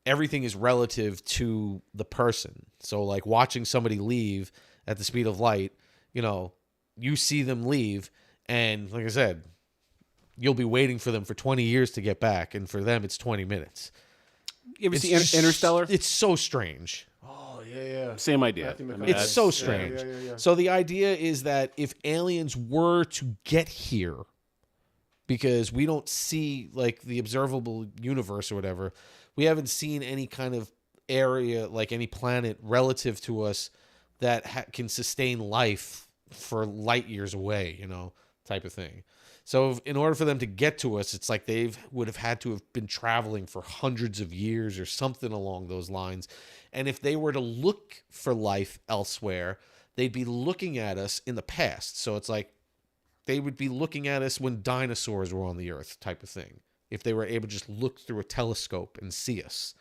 Everything is relative to the person. So like watching somebody leave at the speed of light, you know, you see them leave, and like I said, you'll be waiting for them for 20 years to get back, and for them it's 20 minutes. You ever It's see just- Interstellar? It's so strange. Oh, yeah. Same idea. Matthew I mean, McConaughey. It's that's- so strange. yeah. So the idea is that if aliens were to get here, because we don't see like the observable universe or whatever. We haven't seen any kind of area, like any planet relative to us that can sustain life for light years away, type of thing. So in order for them to get to us, it's like they would have had to have been traveling for hundreds of years or something along those lines. And if they were to look for life elsewhere, they'd be looking at us in the past. So it's like they would be looking at us when dinosaurs were on the earth, type of thing. If they were able to just look through a telescope and see us.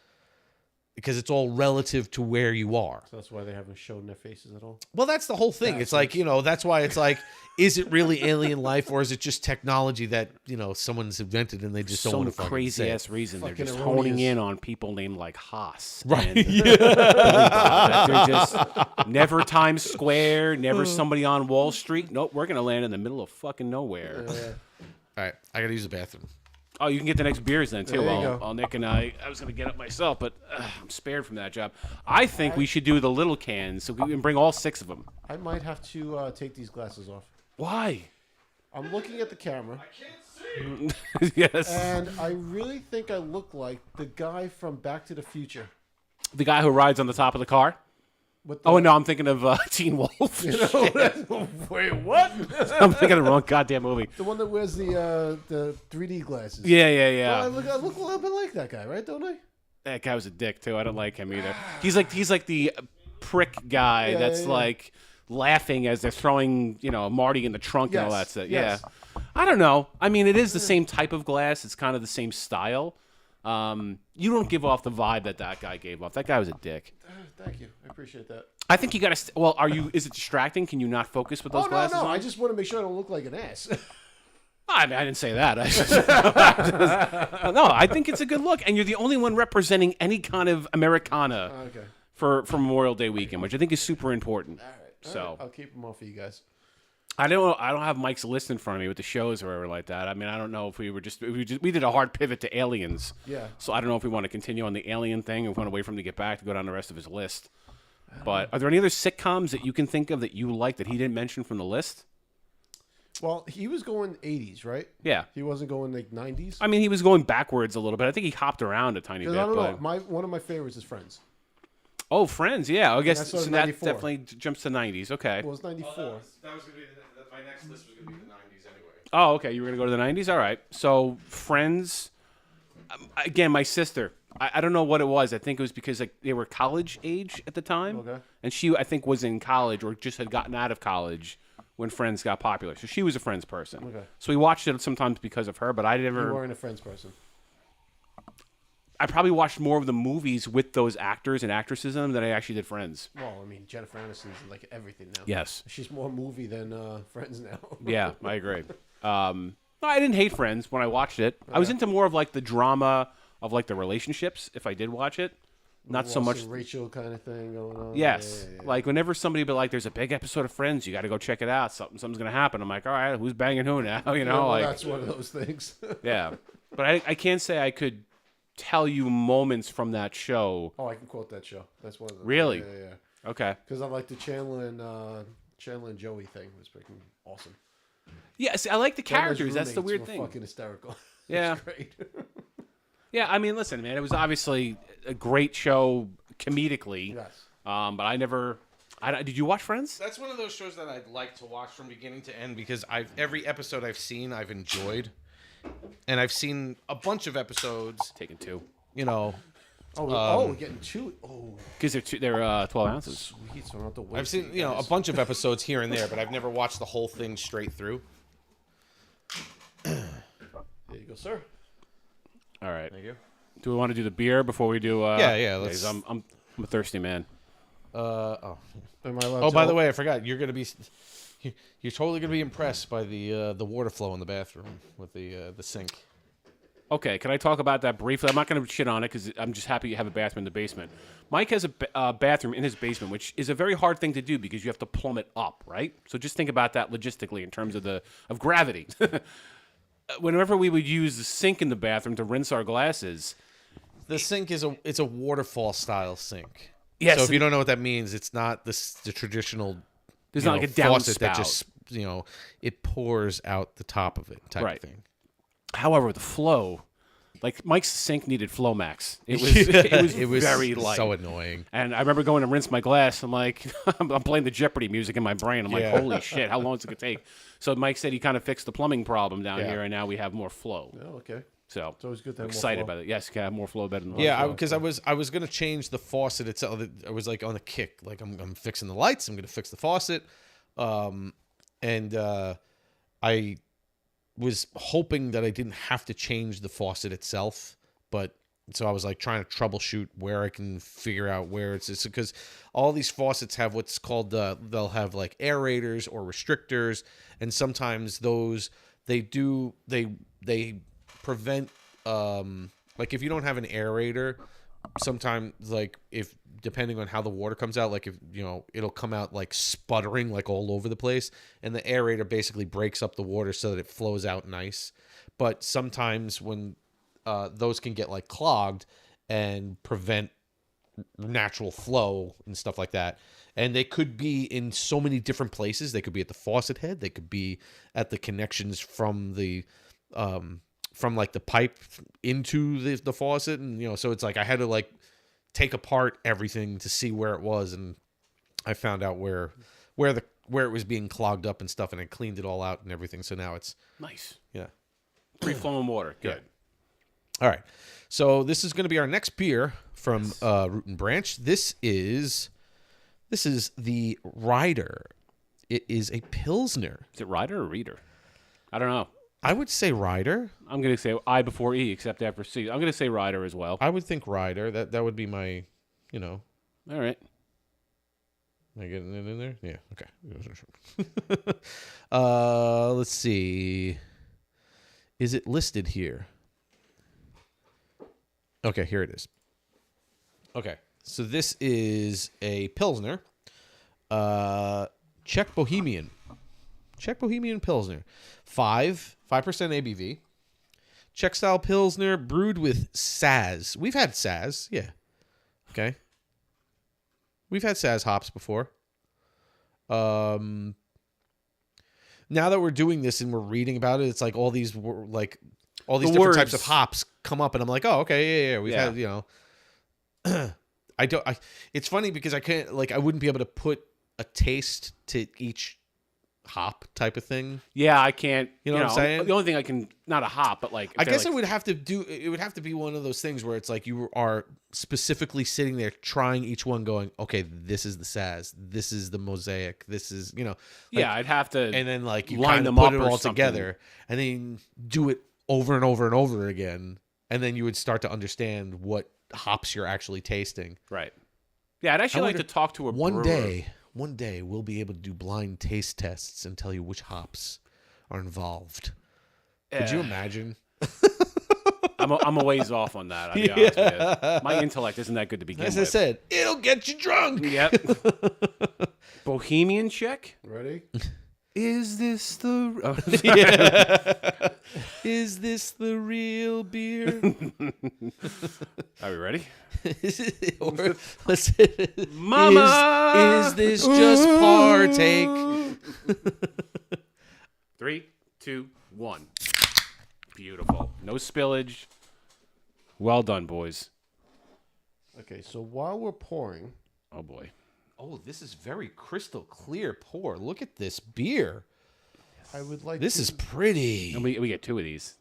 Because it's all relative to where you are. So that's why they haven't shown their faces at all. Well, that's the whole thing. It's like, that's why it's like, is it really alien life or is it just technology that, someone's invented and they just don't want to fucking crazy say ass reason. They're Fucking just erroneous. honing in on people named like Haas. Right. And, they're just never Times Square, never somebody on Wall Street. Nope, we're going to land in the middle of fucking nowhere. All right, I got to use the bathroom. Oh, you can get the next beers then, too. There you go. While Nick and I was going to get up myself, but I'm spared from that job. I think we should do the little cans so we can bring all 6 of them. I might have to take these glasses off. Why? I'm looking at the camera, Yes. and I really think I look like the guy from Back to the Future. The guy who rides on the top of the car? With the, Oh, no, I'm thinking of Teen Wolf. Wait, what? I'm thinking of the wrong goddamn movie. The one that wears the 3D glasses. Yeah. Well, I look a little bit like that guy, right? Don't I? That guy was a dick, too. I don't like him either. He's like the prick guy that's like laughing as they're throwing, Marty in the trunk and all that stuff. Yes. Yeah. I don't know. I mean, it is the same type of glass. It's kind of the same style. You don't give off the vibe that guy gave off. That guy was a dick. Thank you. I appreciate that. I think you got to. Well, is it distracting? Can you not focus with those glasses? No. on? I just want to make sure I don't look like an ass. I didn't say that. No, I think it's a good look, and you're the only one representing any kind of Americana Okay. for Memorial Day weekend, which I think is super important. All right. So I'll keep them all for you guys. I don't have Mike's list in front of me with the shows or whatever like that. I mean, I don't know if we did a hard pivot to aliens. Yeah. So I don't know if we want to continue on the alien thing or if we want to wait for him to get back to go down the rest of his list. But are there any other sitcoms that you can think of that you like that he didn't mention from the list? Well, he was going 80s, right? Yeah. He wasn't going like 90s. I mean, he was going backwards a little bit. I think he hopped around a tiny bit. I don't but... know. One of my favorites is Friends. Oh, Friends. Yeah. I guess that's so sort of that 94. definitely jumps to 90s. Okay. Well, it's 94. That was going to be my next list was going to be the 90s anyway. Oh, okay. You were going to go to the 90s? All right. So, Friends. Again, my sister. I don't know what it was. I think it was because they were college age at the time. Okay. And she, I think, was in college or just had gotten out of college when Friends got popular. So she was a Friends person. Okay. So we watched it sometimes because of her, but I never... You weren't a Friends person. I probably watched more of the movies with those actors and actresses in them than I actually did Friends. Well, I mean, Jennifer Aniston's in like everything now. Yes. She's more movie than Friends now. Yeah, I agree. No, I didn't hate Friends when I watched it. I was into more of like the drama of like the relationships if I did watch it. Not so Ross much and Rachel kind of thing going on. Yes. Yeah. Like whenever somebody be like, there's a big episode of Friends, you got to go check it out. Something's going to happen. I'm like, all right, who's banging who now? Well, like, that's one of those things. yeah. But I can't say I could tell you moments from that show. Oh, I can quote that show. That's one of them. Really? Yeah. Okay. Because I like the Chandler and Joey thing. It was freaking awesome. Yeah, see, I like the Chandler's characters. That's the roommates weird were thing. Fucking hysterical. Yeah. It's great. Yeah, I mean, listen, man, it was obviously a great show comedically. Yes. But I never... did you watch Friends? That's one of those shows that I'd like to watch from beginning to end because every episode I've seen, I've enjoyed. And I've seen a bunch of episodes. Taking 2. Oh, we're getting two. Oh, Because they're 12 ounces. sweet. So I don't have to wait. I've seen, a bunch of episodes here and there, but I've never watched the whole thing straight through. There you go, sir. All right. Thank you. Do we want to do the beer before we do... Yeah, let's... I'm a thirsty man. Am I allowed Oh, to- by the way, I forgot. You're totally gonna be impressed by the water flow in the bathroom with the sink. Okay, can I talk about that briefly? I'm not going to shit on it because I'm just happy you have a bathroom in the basement. Mike has a bathroom in his basement, which is a very hard thing to do because you have to plumb it up, right? So just think about that logistically in terms of gravity. Whenever we would use the sink in the bathroom to rinse our glasses, The sink is a waterfall style sink. Yes, So if you don't know what that means, it's not the traditional. There's not like a faucet downspout. that just it pours out the top of it type Right. of thing. However, the flow, like Mike's sink needed Flow Max. It was very light. So annoying. And I remember going to rinse my glass. I'm like, I'm playing the Jeopardy music in my brain. I'm like, holy shit, how long is it going to take? So Mike said he kind of fixed the plumbing problem down here, and now we have more flow. Oh, okay. So it's always good to have excited more flow. about it. Yes, can have more flow better than Because I was gonna change the faucet itself. I was like on a kick. Like I'm fixing the lights. I'm gonna fix the faucet. And I was hoping that I didn't have to change the faucet itself, but so I was like trying to troubleshoot where I can figure out where it's because all these faucets have what's called they'll have like aerators or restrictors, and sometimes those they prevent like if you don't have an aerator, sometimes like if depending on how the water comes out, like if it'll come out like sputtering like all over the place, and the aerator basically breaks up the water so that it flows out nice. But sometimes when those can get like clogged and prevent natural flow and stuff like that. And they could be in so many different places. They could be at the faucet head. They could be at the connections from the from like the pipe into the faucet, and so it's like I had to like take apart everything to see where it was, and I found out where it was being clogged up and stuff, and I cleaned it all out and everything. So now it's nice. Yeah, free flowing water. Good. Yeah. All right, so this is going to be our next beer from Root and Branch. This is the Rieder. It is a Pilsner. Is it Rieder or Reader? I don't know. I would say Rieder. I'm going to say I before E, except after C. I'm going to say Rieder as well. I would think Rieder. That would be my, All right. Am I getting it in there? Yeah. Okay. Let's see. Is it listed here? Okay, here it is. Okay, so this is a Pilsner. Czech Bohemian Pilsner. 5% ABV. Czech style Pilsner brewed with Saz. We've had Saz, yeah. Okay. We've had Saz hops before. Now that we're doing this and we're reading about it, it's like all these different types of hops come up, and I'm like, oh, okay, yeah. We've had, it's funny because I can't, I wouldn't be able to put a taste to each hop type of thing. Yeah, I can't. You know what I'm saying? The only thing I can, not a hop, but I guess it would have to be one of those things where it's like you are specifically sitting there trying each one, going, okay, this is the Saz, this is the Mosaic, this is, I'd have to, and then you line kind of them put up it or all something. together, and then do it over and over and over again, and then you would start to understand what hops you're actually tasting. Right. Yeah, I'd actually like to talk to a brewer. One day we'll be able to do blind taste tests and tell you which hops are involved. Could you imagine? I'm a ways off on that. I'll be honest with you. My intellect isn't that good to begin with. As I said, it'll get you drunk. Yep. Bohemian Czech? Ready? Is this the... Is this the real beer? Are we ready? Or, listen, Mama! Is this just partake? 3, 2, 1. Beautiful. No spillage. Well done, boys. Okay, so while we're pouring, Oh, boy. Oh, this is very crystal clear pour. Look at this beer. I would like This to... is pretty. And we get 2 of these.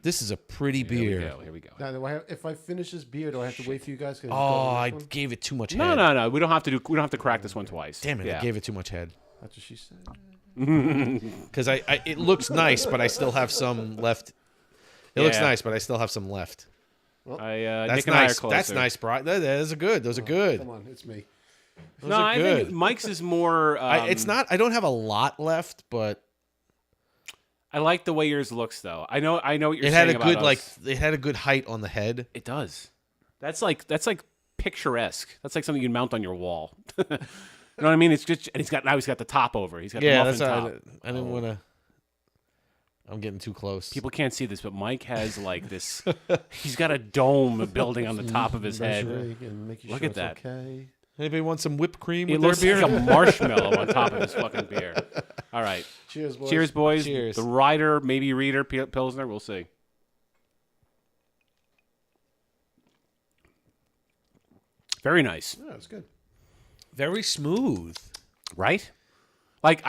This is a pretty beer. Here we go. Now, if I finish this beer, do I have to wait for you guys? Oh, I gave it too much head. No. We don't have to crack this one twice. Damn it, Yeah. I gave it too much head. That's what she said. Because it looks nice, but I still have some left. It looks nice, but I still have some left. Nick That's and I are nice. closer. That's nice, Brian. Those are good. Those are good. Come on, it's me. Those No, are I good. think Mike's is more... It's not. I don't have a lot left, but I like the way yours looks, though. I know what you're it saying had a about good us. it had a good height on the head. It does. That's like picturesque. That's like something you'd mount on your wall. You know what I mean? It's just, and he's got the top over. He's got the muffin top. I didn't want to. I'm getting too close. People can't see this, but Mike has like this. He's got a dome building on the top of his head. Look at that. Okay. Anybody want some whipped cream It with looks their beer? like a marshmallow on top of his fucking beer. All All right. Cheers, boys. Cheers, boys. Cheers. The Rieder, maybe Rieder Pilsner. We'll see. Very nice. Yeah, it's good. Very smooth. Right? Like,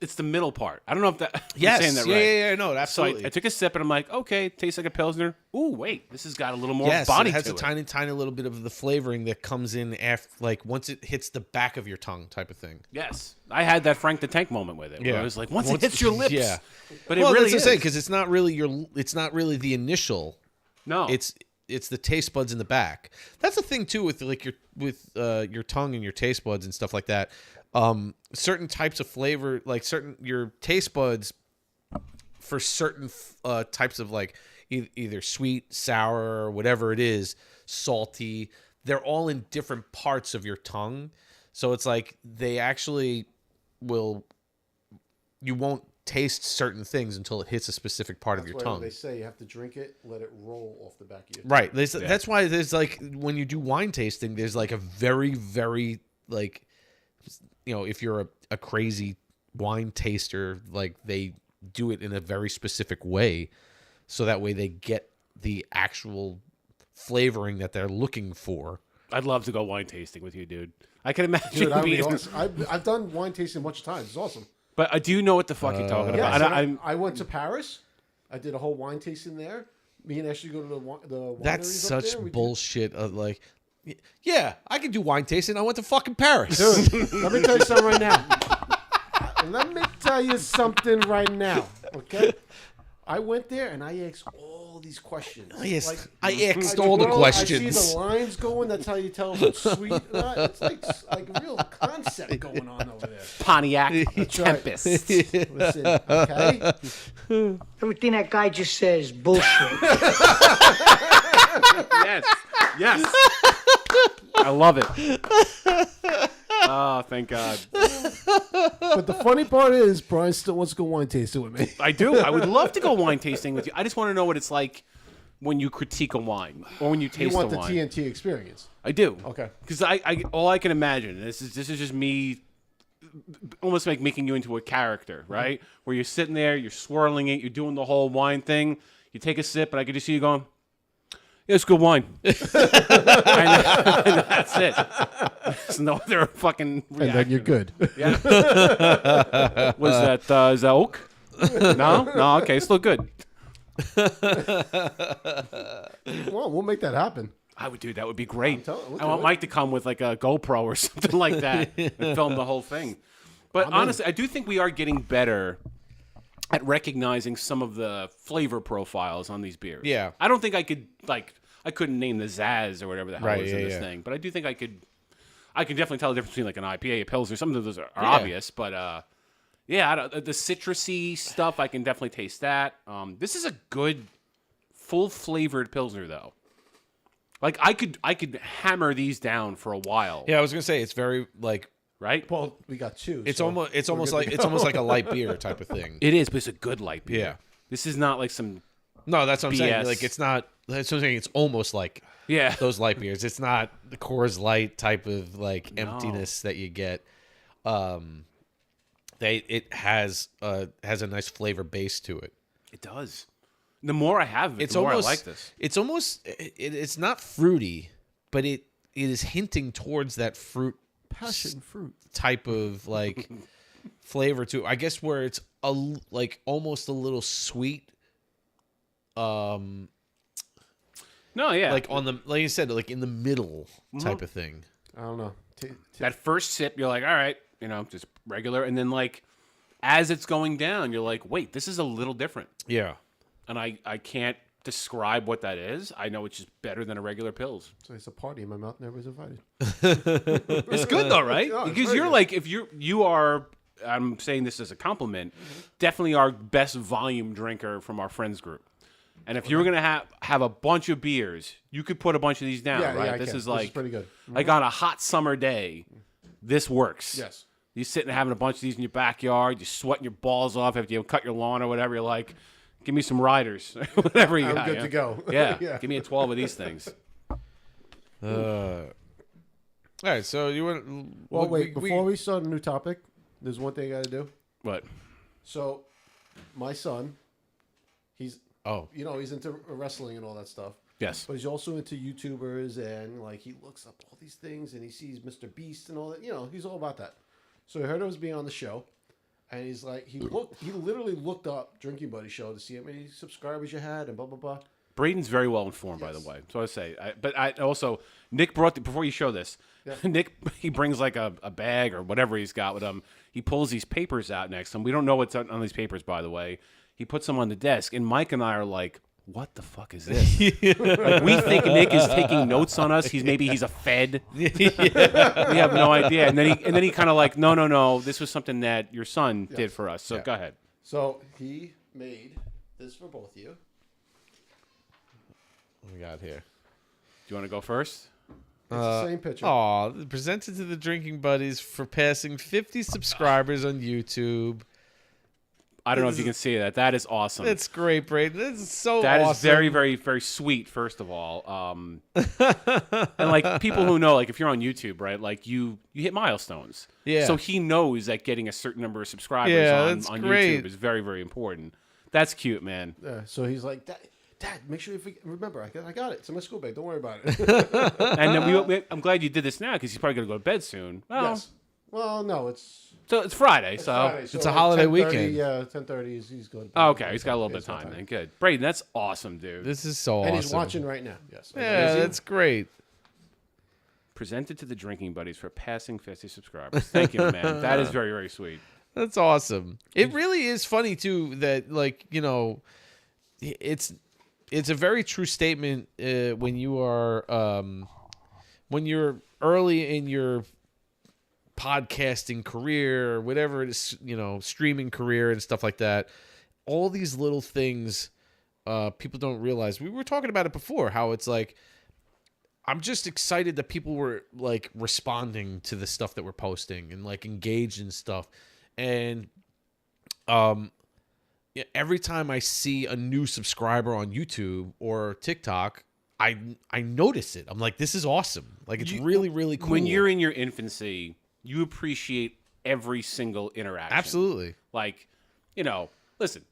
it's the middle part. I don't know if that, Yes. I'm saying that yeah, right. yeah, no, So absolutely. I took a sip and I'm like, okay, it tastes like a Pilsner. Ooh, wait, this has got a little more yes, body it has to a tiny, tiny little bit of the flavoring that comes in after, like once it hits the back of your tongue, type of thing. Yes. I had that Frank the Tank moment with it. Where Yeah. I was like, once it hits your lips. Yeah. But it Well, really that's is. because it's not really it's not really the initial. No. It's the taste buds in the back. That's the thing too with like your tongue and your taste buds and stuff like that. Certain types of flavor, like your taste buds for certain types of like either sweet, sour, or whatever it is, salty, they're all in different parts of your tongue. So it's like they actually you won't taste certain things until it hits a specific part of your tongue. They say you have to drink it, let it roll off the back of your tongue. Right. That's why there's like when you do wine tasting, there's like a very, very like, if you're a crazy wine taster, like they do it in a very specific way, so that way they get the actual flavoring that they're looking for. I'd love to go wine tasting with you, dude. I can imagine Dude, that would be being. awesome. I've done wine tasting a bunch of times. It's awesome. But I do know what the fuck you're talking Yeah, about. so I went to Paris. I did a whole wine tasting there. Me and Ashley go to the wineries That's up such there. We bullshit. Of like, yeah, I can do wine tasting. I went to fucking Paris. Dude, let me tell you something right now. Let me tell you something right now. Okay? I went there and I asked all these questions. Yes, I asked all the questions. I see the lines going. That's how you tell if it's sweet or not. It's like a real concept going on over there. Pontiac That's right. Tempest. Listen, okay? Everything that guy just says is bullshit. Yes. Yes. I love it. Oh, thank God. But the funny part is, Brian still wants to go wine tasting with me. I do. I would love to go wine tasting with you. I just want to know what it's like when you critique a wine or when you You taste want the the wine. TNT experience. I do. Okay. Because I all I can imagine, this is just me almost like making you into a character, right? Where you're sitting there, you're swirling it, you're doing the whole wine thing. You take a sip, and I can just see you going, yeah, it's good wine. and that's it. There's no other fucking reaction. And then you're good. Yeah. Was that, is that oak? No? No, okay, it's still good. Well, we'll make that happen. I would do that. Would be great. we'll I do want it. Mike to come with like a GoPro or something like that and film the whole thing. But honestly, I do think we are getting better at recognizing some of the flavor profiles on these beers. Yeah. I don't think I could I couldn't name the Zaz or whatever the hell Right, is in yeah, this yeah. thing, but I do think I can definitely tell the difference between like an IPA, a Pilsner. Some of those are obvious, but yeah, the citrusy stuff I can definitely taste that. This is a good full flavored Pilsner though. Like I could hammer these down for a while. Yeah, I was gonna say it's very like Right? Well, we got two. it's so almost we're good like to it's go. almost like a light beer type of thing. It is, but it's a good light beer. Yeah. This is not like some No, that's what I'm saying. BS. Like it's not. That's what I'm saying. It's almost like yeah. those light beers. It's not the Coors Light type of like emptiness that you get. It has a nice flavor base to it. It does. The more I have of it, It's the more almost I like this. It's almost it's not fruity, but it is hinting towards that fruit passion fruit. type of like flavor to it. I guess where it's like almost a little sweet. No, yeah. Like on the like you said, like in the middle type of thing. I don't know. that first sip, you're like, all right, just regular. And then like as it's going down, you're like, wait, this is a little different. Yeah. And I can't describe what that is. I know it's just better than a regular Pils. So it's a party in my mouth and everybody's invited. It's good though, right? Yeah, it's Because very you're good. like, if you are, I'm saying this as a compliment, definitely our best volume drinker from our friends group. And if you were gonna have a bunch of beers, you could put a bunch of these down, Yeah, right? yeah, I This can. is This like is pretty good. Like on a hot summer day, this works. Yes. You sitting having a bunch of these in your backyard, you're sweating your balls off after you cut your lawn or whatever. You're like, give me some Riders, whatever you I'm got. good to go. Yeah, Yeah. give me a 12 of these things. All right, so you want? Well, wait. Before we start a new topic, there's one thing I got to do. What? So, my son, he's Oh. he's into wrestling and all that stuff. Yes. But he's also into YouTubers and like he looks up all these things and he sees Mr. Beast and all that. He's all about that. So he heard I was being on the show, and he's like, he literally looked up Drinking Buddy show to see how many subscribers you had and blah blah blah. Braden's very well informed, by the way. So I say, but I also Nick brought before you show this. Yeah. Nick he brings like a bag or whatever he's got with him. He pulls these papers out next to him. We don't know what's on these papers, by the way. He puts them on the desk, and Mike and I are like, what the fuck is this? Like, we think Nick is taking notes on us. He's a Fed. We have no idea. And then he kind of like, no. This was something that your son did for us. So go ahead. So he made this for both of you. What we got here? Do you want to go first? It's the same picture. Oh, presented to the Drinking Buddies for passing 50 subscribers on YouTube. I don't know if you can see that. That is awesome. That's great, Braden. This is so That awesome. is very, very, very sweet, first of all. And like people who know, like if you're on YouTube, right, like you hit milestones. Yeah. So he knows that getting a certain number of subscribers on YouTube is very, very important. That's cute, man. So he's like, Dad, make sure you remember. I got it. It's in my school bag. Don't worry about it. And then I'm glad you did this now because he's probably going to go to bed soon. Well, yes. Well, no, it's Friday, It's so Friday, it's a holiday weekend. Yeah, 10:30. He's going. Oh, okay, he's got a little bit of time then. Good, Braden, that's awesome, dude. This is so awesome. And he's watching right now. Yes. Yeah, that's great. Presented to the Drinking Buddies for passing 50 subscribers. Thank you, man. That is very, very sweet. That's awesome. It really is funny too that like it's a very true statement when you are when you're early in your podcasting career or whatever it is, streaming career and stuff like that. All these little things people don't realize. We were talking about it before, how it's like I'm just excited that people were like responding to the stuff that we're posting and like engaged in stuff. And every time I see a new subscriber on YouTube or TikTok, I notice it. I'm like, this is awesome. Like it's really, really cool. When you're in your infancy, you appreciate every single interaction. Absolutely. Like, listen,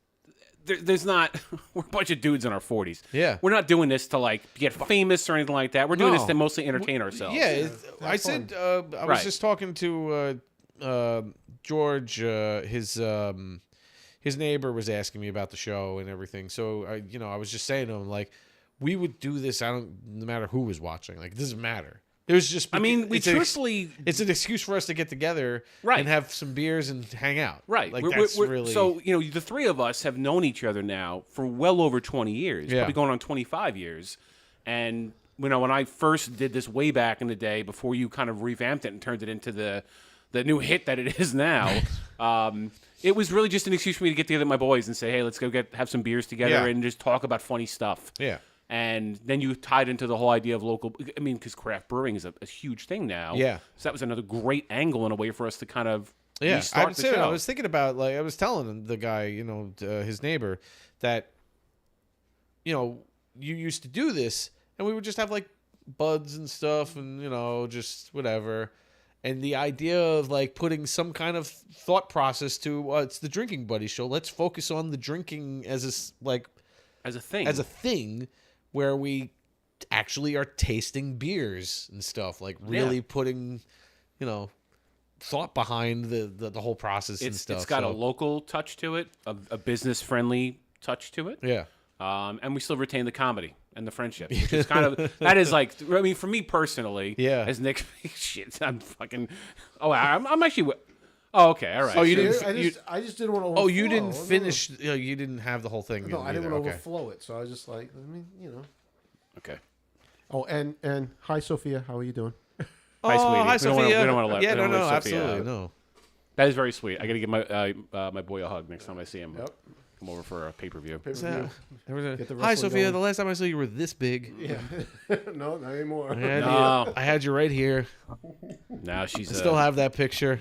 there's not, we're a bunch of dudes in our 40s. Yeah. We're not doing this to like get famous or anything like that. We're doing this to mostly entertain ourselves. Yeah. I said, I was just talking to George, his neighbor was asking me about the show and everything. So I was just saying to him, like, we would do this. No matter who was watching, like, it doesn't matter. There's just, it's an excuse for us to get together and have some beers and hang out. Right. Like really. So, the three of us have known each other now for well over 20 years, probably going on 25 years. And, when I first did this way back in the day, before you kind of revamped it and turned it into the new hit that it is now, it was really just an excuse for me to get together with my boys and say, hey, let's go have some beers together and just talk about funny stuff. Yeah. And then you tied into the whole idea of local, because craft brewing is a huge thing now. Yeah. So that was another great angle and a way for us to kind of restart the show. I was thinking about, like, I was telling the guy, his neighbor, that, you used to do this, and we would just have, like, buds and stuff and, just whatever. And the idea of, like, putting some kind of thought process to, it's the Drinking Buddy show. Let's focus on the drinking as a thing. Where we actually are tasting beers and stuff, like really putting, thought behind the whole process and stuff. It's got a local touch to it, a business friendly touch to it. Yeah. And we still retain the comedy and the friendship, which is kind of, that is like, for me personally, as Nick, shit, I'm fucking, I'm actually, okay, all right. Oh, you didn't. I just didn't want to. Oh, you didn't finish. You didn't have the whole thing. No, I didn't want to overflow it. So I was just like, Okay. Oh, and hi, Sophia. How are you doing? Hi, sweetie. Hi, Sophia. We don't want to let. Yeah, no, Sophia absolutely out. no. That is very sweet. I got to give my boy a hug next time I see him. Yep. Come over for a pay-per-view. Hi, Sophia. Going. The last time I saw you were this big. Yeah. No, not anymore. I had you right here. Now she's I still have that picture.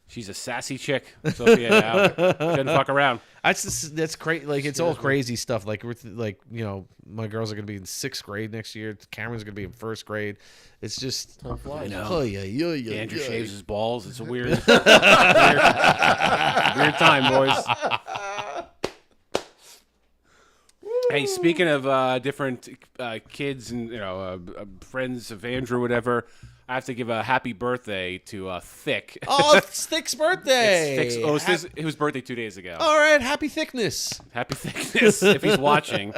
She's a sassy chick, Sophia. Now shouldn't fuck around. That's crazy. Like it's all crazy stuff. Like my girls are gonna be in 6th grade next year. Cameron's gonna be in 1st grade. It's just I know. Oh yeah. Andrew shaves his balls. It's a weird, weird time, boys. Hey, speaking of different kids and friends of Andrew, whatever. I have to give a happy birthday to Thick. Oh, it's Thick's birthday. It's his birthday 2 days ago. All right, happy Thickness. Happy Thickness, if he's watching.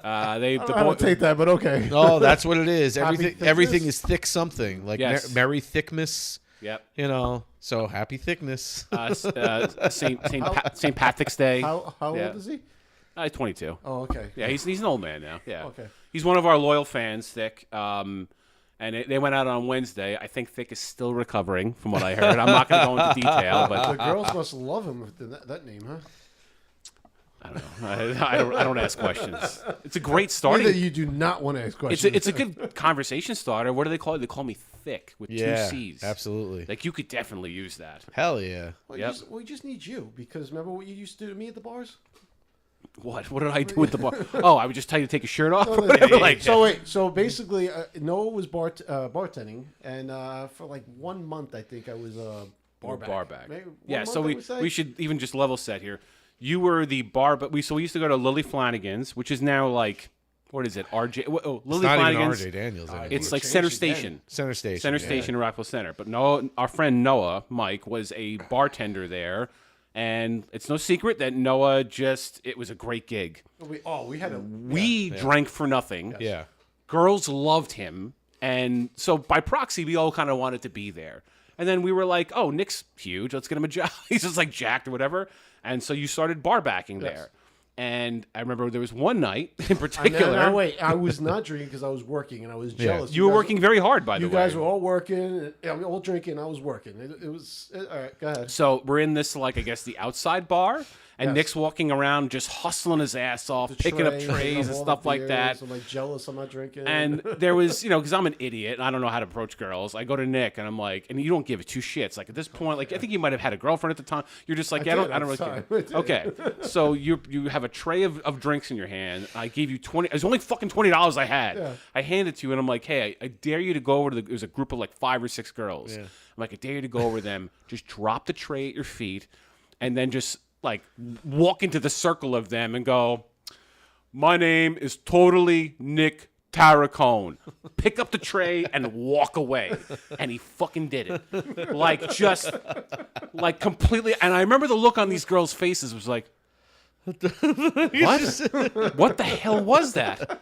I don't take that, but okay. Oh, that's what it is. Thickness? Everything is thick something. Like Yes. Merry Thickness. Yep. So happy Thickness. St. Patrick's Day. How Yeah. old is he? He's 22. Oh, okay. Yeah, he's an old man now. Yeah. Okay. He's one of our loyal fans, Thick. And they went out on Wednesday. I think Thick is still recovering, from what I heard. I'm not going to go into detail, but The girls must love him with that name, huh? I don't know. I don't ask questions. It's a great starting. Either you do not want to ask questions. It's a good conversation starter. What do they call it? They call me Thick with 2 C's. Absolutely. Like you could definitely use that. Hell yeah. Well, Yep. we just need you because remember what you used to do to me at the bars? What? What did I do with the bar? Oh, I would just tell you to take your shirt off. So basically, Noah was bartending, and for like 1 month, I think I was bar back. Maybe 1 Yeah, month, so I would say? we should even just level set here. You were the bar, but we used to go to Lily Flanagan's, which is now like, what is it? RJ? Oh, Lily Not even Flanagan's. RJ Daniels anymore. It's like Changed Center again. Station. Center Station. Center Station in Rockville Center. But Noah, our friend Noah, Mike, was a bartender there. And it's no secret that Noah it was a great gig. We had a We drank for nothing. Yeah. Girls loved him. And so by proxy, we all kind of wanted to be there. And then we were like, oh, Nick's huge. Let's get him a job. He's just like jacked or whatever. And so you started bar backing there. And I remember there was one night in particular. No, wait. I was not drinking because I was working and I was jealous. You were working very hard, by the way. You guys were all working, all drinking. I was working. It was all right. Go ahead. So we're in this, like, I guess, the outside bar. And Yes. Nick's walking around just hustling his ass off, picking up trays and stuff like that. I'm like jealous. I'm not drinking. And there was, because I'm an idiot and I don't know how to approach girls. I go to Nick and I'm like, and you don't give 2 shits. Like at this point, like I think you might have had a girlfriend at the time. You're just like, I don't really care. Okay, so you have a tray of drinks in your hand. I gave you 20. It was only fucking $20 I had. Yeah. I hand it to you and I'm like, hey, I dare you to go over to it was a group of like 5 or 6 girls. I'm like, I dare you to go over them. Just drop the tray at your feet, and then just like walk into the circle of them and go, my name is totally Nick Tarracone. Pick up the tray and walk away. And he fucking did it. Like just like completely. And I remember the look on these girls' faces was like, what? What the hell was that?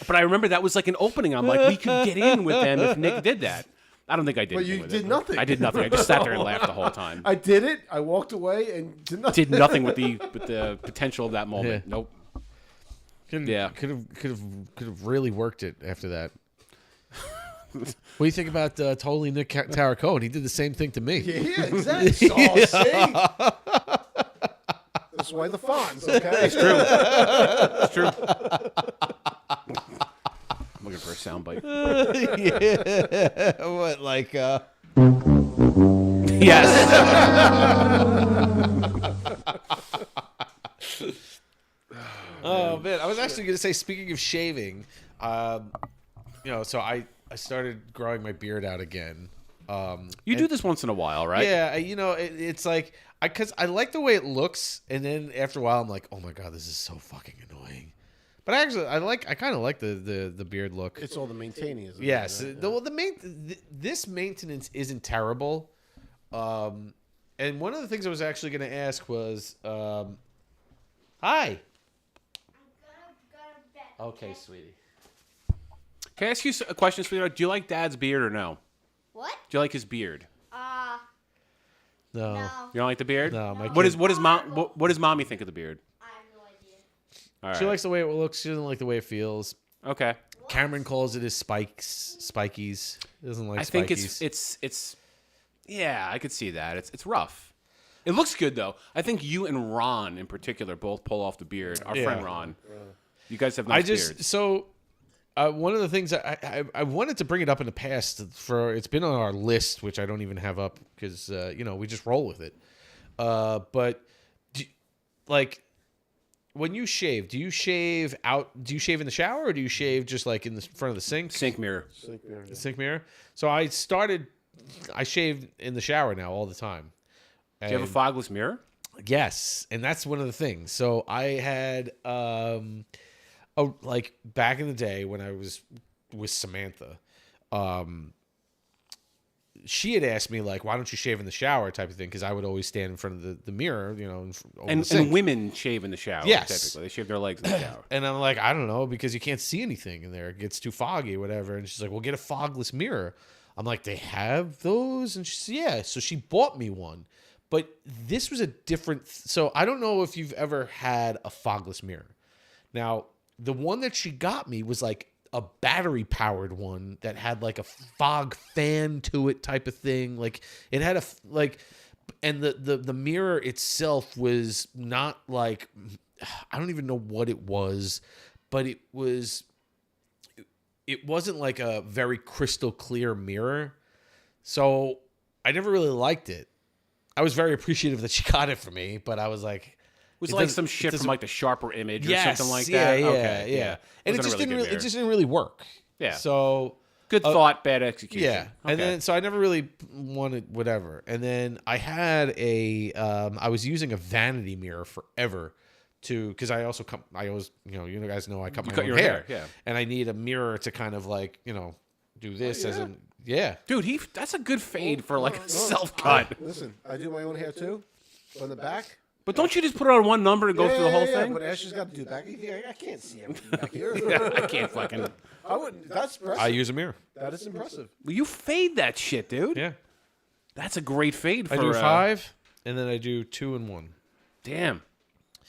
But I remember that was like an opening. I'm like, we could get in with them if Nick did that. I don't think I did. But you did nothing. I did nothing. I just sat there and laughed the whole time. I did it. I walked away and did nothing. Did nothing with the potential of that moment. Yeah. Nope. Could Yeah. have really worked it after that. What do you think about totally Nick Tarracone? He did the same thing to me. Yeah, exactly. Oh, see? That's why the fonts, okay? It's true. It's true. I'm looking for a soundbite. Yeah. What, like, Yes. Oh, man. I was actually going to say, speaking of shaving, so I started growing my beard out again. You do this once in a while, right? Yeah, it's like, because I like the way it looks, and then after a while, I'm like, oh my God, this is so fucking annoying. But actually, I kind of like the beard look. It's all the maintaining, isn't Yes. it? This maintenance isn't terrible. And one of the things I was actually going to ask was, hi. Okay, sweetie. Can I ask you a question, sweetheart? Do you like Dad's beard or no? What? Do you like his beard? No. No. You don't like the beard? No, my What kid- what does mommy think of the beard? I have no idea. All right. She likes the way it looks. She doesn't like the way it feels. Okay. Cameron calls it his spikies. He doesn't like I spikies. think it's yeah, I could see that. It's rough. It looks good though. I think you and Ron in particular both pull off the beard. Our friend Ron. You guys have nice beards. one of the things I wanted to bring it up in the past it's been on our list, which I don't even have up because we just roll with it. But when you shave, do you shave in the shower or do you shave just like in the front of the sink? Sink mirror. The sink mirror. So I shave in the shower now all the time. Do you have a fogless mirror? Yes, and that's one of the things. So I had like back in the day when I was with Samantha, she had asked me like, why don't you shave in the shower type of thing, because I would always stand in front of the mirror, and women shave in the shower. Yes, typically they shave their legs in the shower. And I'm like, I don't know, because you can't see anything in there, it gets too foggy, whatever. And she's like, well, get a fogless mirror. I'm like, they have those? And she said, yeah. So she bought me one. But this was a different... So I don't know if you've ever had a fogless mirror. Now, the one that she got me was like a battery-powered one that had like a fog fan to it type of thing. Like, it had and the mirror itself was not like... I don't even know what it was, but it wasn't like a very crystal clear mirror. So I never really liked it. I was very appreciative that she got it for me, but I was like... It was like some shit from like the Sharper Image or something like that. Yeah. And it just didn't really work. Yeah. So... Good thought, bad execution. Yeah. Okay. And then, so I never really wanted whatever. And then I had I was using a vanity mirror forever because I always, you guys know I cut my own hair. Yeah. And I need a mirror to kind of like, do this as a... Yeah. Dude, that's a good fade for like a self-cut. Listen, I do my own hair too, on the back. But don't you just put it on one number and go through the whole thing? But Ashley's got to do back. I can't see everything back here. I can't fucking... I wouldn't. That's impressive. I use a mirror. That is impressive. Well, you fade that shit, dude. Yeah. That's a great fade for... I do 5, and then I do 2 and 1. Damn.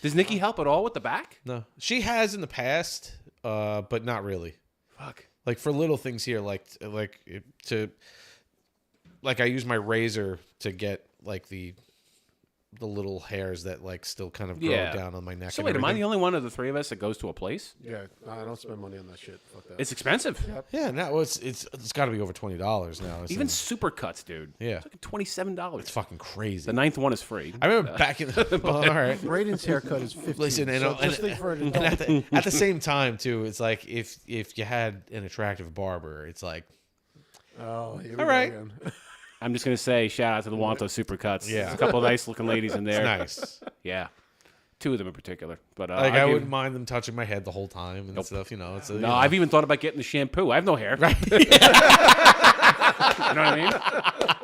Does Nikki help at all with the back? No. She has in the past, but not really. Fuck. Like for little things here, like I use my razor to get like the little hairs that like still kind of grow down on my neck. So wait, am I the only one of the three of us that goes to a place? Yeah, I don't spend money on that shit. Fuck that. It's expensive. Yep. Yeah, now it's got to be over $20 now. Even supercuts, dude. Yeah, it's like $27. It's fucking crazy. The 9th one is free. I remember back in. Well, all right, Braden's haircut is $15. Listen, and at the same time too, it's like if you had an attractive barber, it's like, oh, here we all right. go again. I'm just gonna say shout out to the Wanto Supercuts. Yeah, there's a couple of nice looking ladies in there. It's nice. Yeah, 2 of them in particular. But I wouldn't mind them touching my head the whole time and stuff. I've even thought about getting the shampoo. I have no hair. Right. You know what I mean?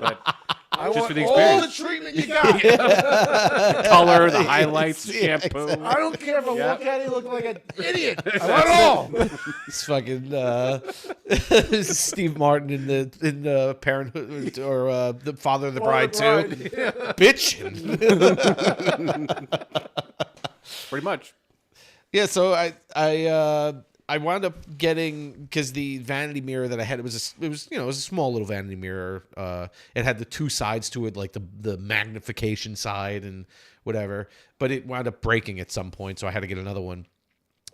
But I just want for the experience. all the treatment you got. The color, the highlights, shampoo. Exactly. I don't care if I walk at it looking like an idiot. I want it all. It's fucking Steve Martin in the Parenthood or the Father of the Bride too, bitch. Pretty much. Yeah. So I wound up getting, because the vanity mirror that I had, it was a small little vanity mirror. It had the 2 sides to it, like the magnification side and whatever. But it wound up breaking at some point, so I had to get another one.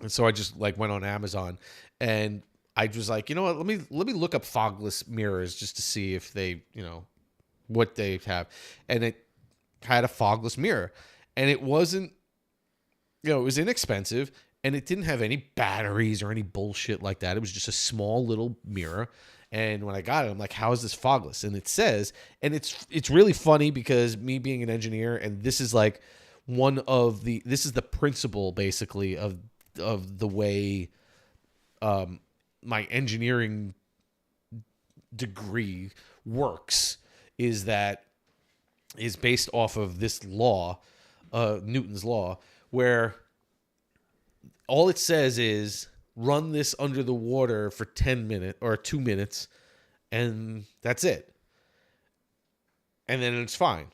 And so I just like went on Amazon, and I was like, you know what? Let me look up fogless mirrors just to see if they, what they have. And it had a fogless mirror, and it wasn't, it was inexpensive. And it didn't have any batteries or any bullshit like that. It was just a small little mirror. And when I got it, I'm like, how is this fogless? And it says, and it's really funny because me being an engineer, and this is like this is the principle basically of the way my engineering degree works, is based off of this law, Newton's law, where all it says is run this under the water for 10 minutes or 2 minutes, and that's it. And then it's fine.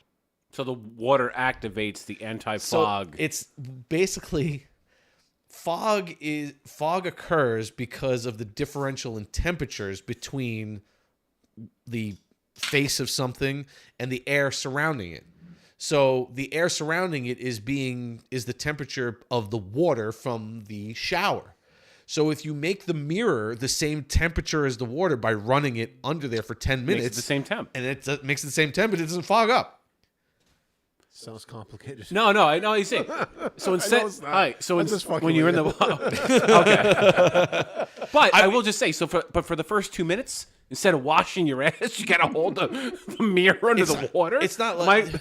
So the water activates the anti-fog. So it's basically fog occurs because of the differential in temperatures between the face of something and the air surrounding it. So the air surrounding it is the temperature of the water from the shower. So if you make the mirror the same temperature as the water by running it under there for 10 minutes, Makes it the same temp. and it makes it the same temp, but it doesn't fog up. Sounds complicated. No, I know. You see, so instead, it's not. all right. So I'm just fucking when you're in with the okay, but I will just say, so for the first 2 minutes, instead of washing your ass, you gotta hold the mirror under the water. It's not like.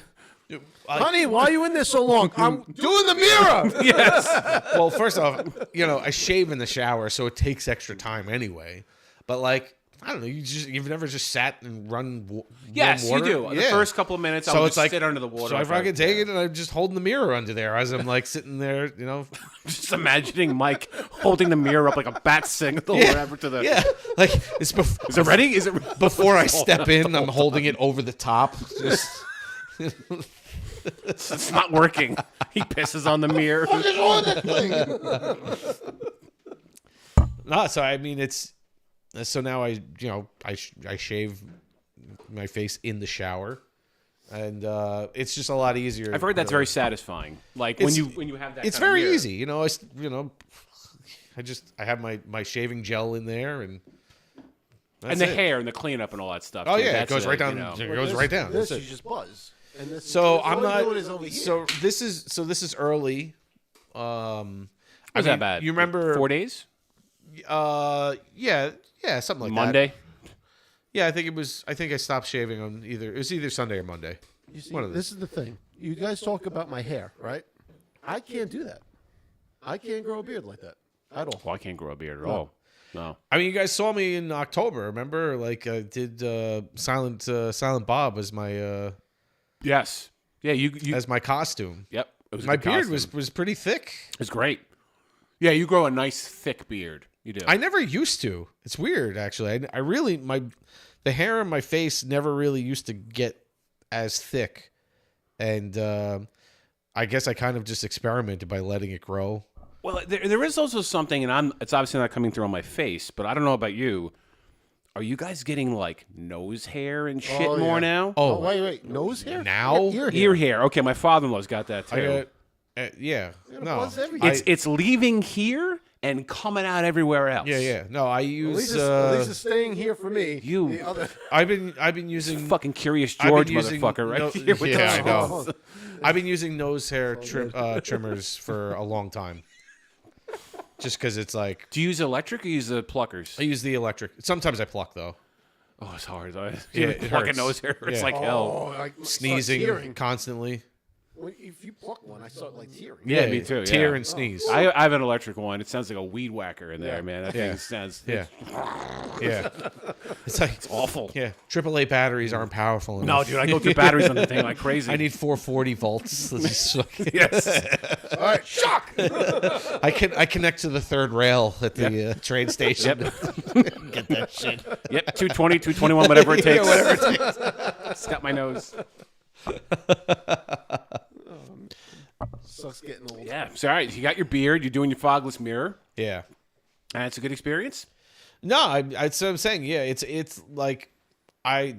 Honey, why are you in there so long? I'm doing the mirror. Yes. Well, first off, I shave in the shower, so it takes extra time anyway. But like, I don't know, you've never just sat and run Yes, warm you water? do. The first couple of minutes, I'll just sit under the water. So I fucking take it and I'm just holding the mirror under there as I'm like sitting there, Just imagining Mike holding the mirror up like a bat signal or whatever to the. Yeah, like it's Is it ready? Is it before I step in? I'm holding it over the top. Just It's not working. He pisses on the mirror. No, so I mean it's. So now I shave my face in the shower, and it's just a lot easier. I've heard that's very satisfying. Like when you have that. It's kind of very mirror. easy, I have my shaving gel in there, and And the hair and the cleanup and all that stuff. Oh too. yeah, That's it goes right down. you know. It goes right down. This That's you it. just buzz. And this So all I'm you're not. doing is over here. So this is early. Was that bad? You remember 4 days? Yeah, something like Monday? that. Yeah, I think it was. I think I stopped shaving on either. It was either Sunday or Monday. You see, One of this is the thing. You guys talk about my hair, right? I can't do that. I can't grow a beard like that at all. Well, I can't grow a beard at all. No. I mean, you guys saw me in October. Remember, like I did Silent Bob as my Yes. Yeah, you as my costume. Yep. It was a My good beard costume. was pretty thick. It was great. Yeah, you grow a nice thick beard. You do. I never used to. It's weird, actually. I really the hair on my face never really used to get as thick, and I guess I kind of just experimented by letting it grow. Well, there is also something, and it's obviously not coming through on my face, but I don't know about you. Are you guys getting like nose hair and shit more now? Oh, wait. Nose hair? Now? Ear hair. Okay, my father-in-law's got that too. Yeah. No. buzz everything. It's leaving here and coming out everywhere else. Yeah. No, I At use. least it's staying here for me. You- The other. I've been using Fucking Curious I've been George using motherfucker right no- here with yeah, the I know. I've been using nose hair trimmers for a long time. Just because it's like Do you use electric or use the pluckers? I use the electric. Sometimes I pluck though. Oh, it's hard. it Plucking hurts. nose hair. It's Yeah. like hell. I Sneezing start tearing. constantly. If you pluck one, I start like tearing. Yeah, me too. Tear yeah. and sneeze. I have an electric one. It sounds like a weed whacker in there, man. That Yeah. thing sounds Yeah. Yeah. It's like awful. yeah. AAA batteries aren't powerful No, enough. dude, I go through batteries on the thing like crazy. I need 440 volts. yes. All right, shock. I connect to the third rail at the train station. Get that shit. Yep, 220, 221, whatever it takes. It's got my nose. Sucks getting old. Yeah. So, all right, you got your beard. You're doing your fogless mirror. Yeah. And it's a good experience. No, that's what I'm saying. Yeah, it's like I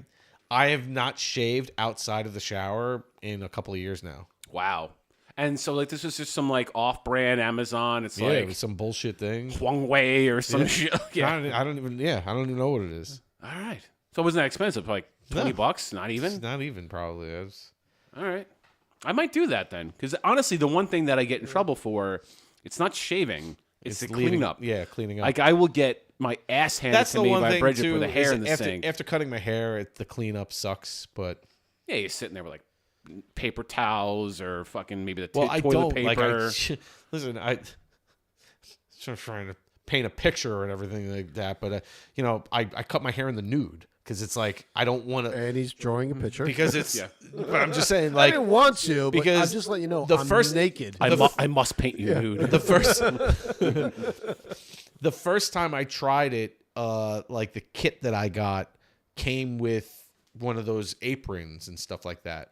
have not shaved outside of the shower in a couple of years now. Wow. And so, like, this was just some, like, off-brand Amazon. It's Yeah, like it was some bullshit thing. Huang Wei or some shit. Yeah. I don't even know what it is. All right. So it wasn't that expensive. Like $20? Not even? It's not even probably. It's, All right. I might do that then. Because honestly, the one thing that I get in trouble for, it's not shaving. It's the cleanup. Yeah, cleaning up. Like, I will get my ass handed That's to the me one by thing Bridget too. with the hair is in the sink. After cutting my hair, the cleanup sucks. But Yeah, you're sitting there with, like, paper towels or fucking maybe the I toilet don't paper. like. Listen, I sort of trying to paint a picture and everything like that, but I cut my hair in the nude because it's like I don't want to. And he's drawing a picture. Because it's. Yeah. But I'm just saying, I like didn't want to, but because I'll just let you know. the I'm first- naked. I must paint you nude. the first. The first time I tried it, like the kit that I got came with one of those aprons and stuff like that.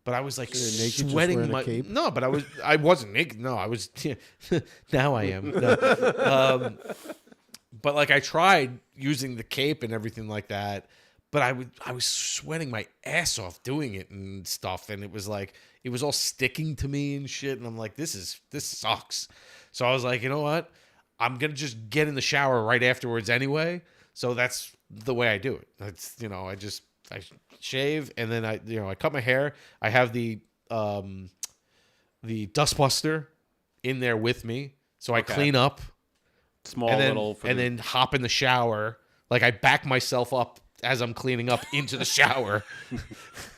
But I was like you're naked just sweating wearing a my cape? no, but I wasn't naked. No, I was now I am. No. But like I tried using the cape and everything like that, but I was sweating my ass off doing it and stuff, and it was like it was all sticking to me and shit, and I'm like this sucks. So I was like, you know what? I'm gonna just get in the shower right afterwards anyway. So that's the way I do it. That's I shave and then I cut my hair. I have the dustbuster in there with me, so I clean up. Small and then, little, then hop in the shower. Like I back myself up as I'm cleaning up into the shower.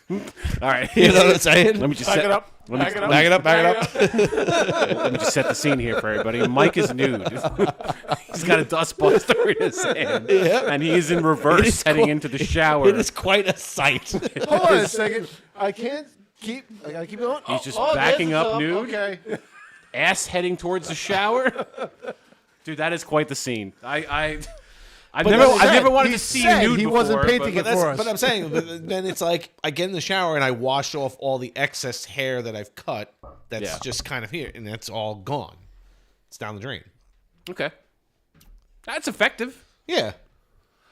All right, you know what I'm saying? Let me just back set it up. Back it up. Let me just set the scene here for everybody. Mike is nude. He's got a dustbuster in his hand, and he is in reverse heading into the shower. It is quite a sight. Hold on a second. I gotta keep going. He's just backing up nude. Okay. Ass heading towards the shower. Dude, that is quite the scene. I've But never wanted he to see said you nude he before. wasn't painting but it for us. But I'm saying, then it's like I get in the shower and I wash off all the excess hair that I've cut. That's just kind of here, and that's all gone. It's down the drain. Okay, that's effective. Yeah,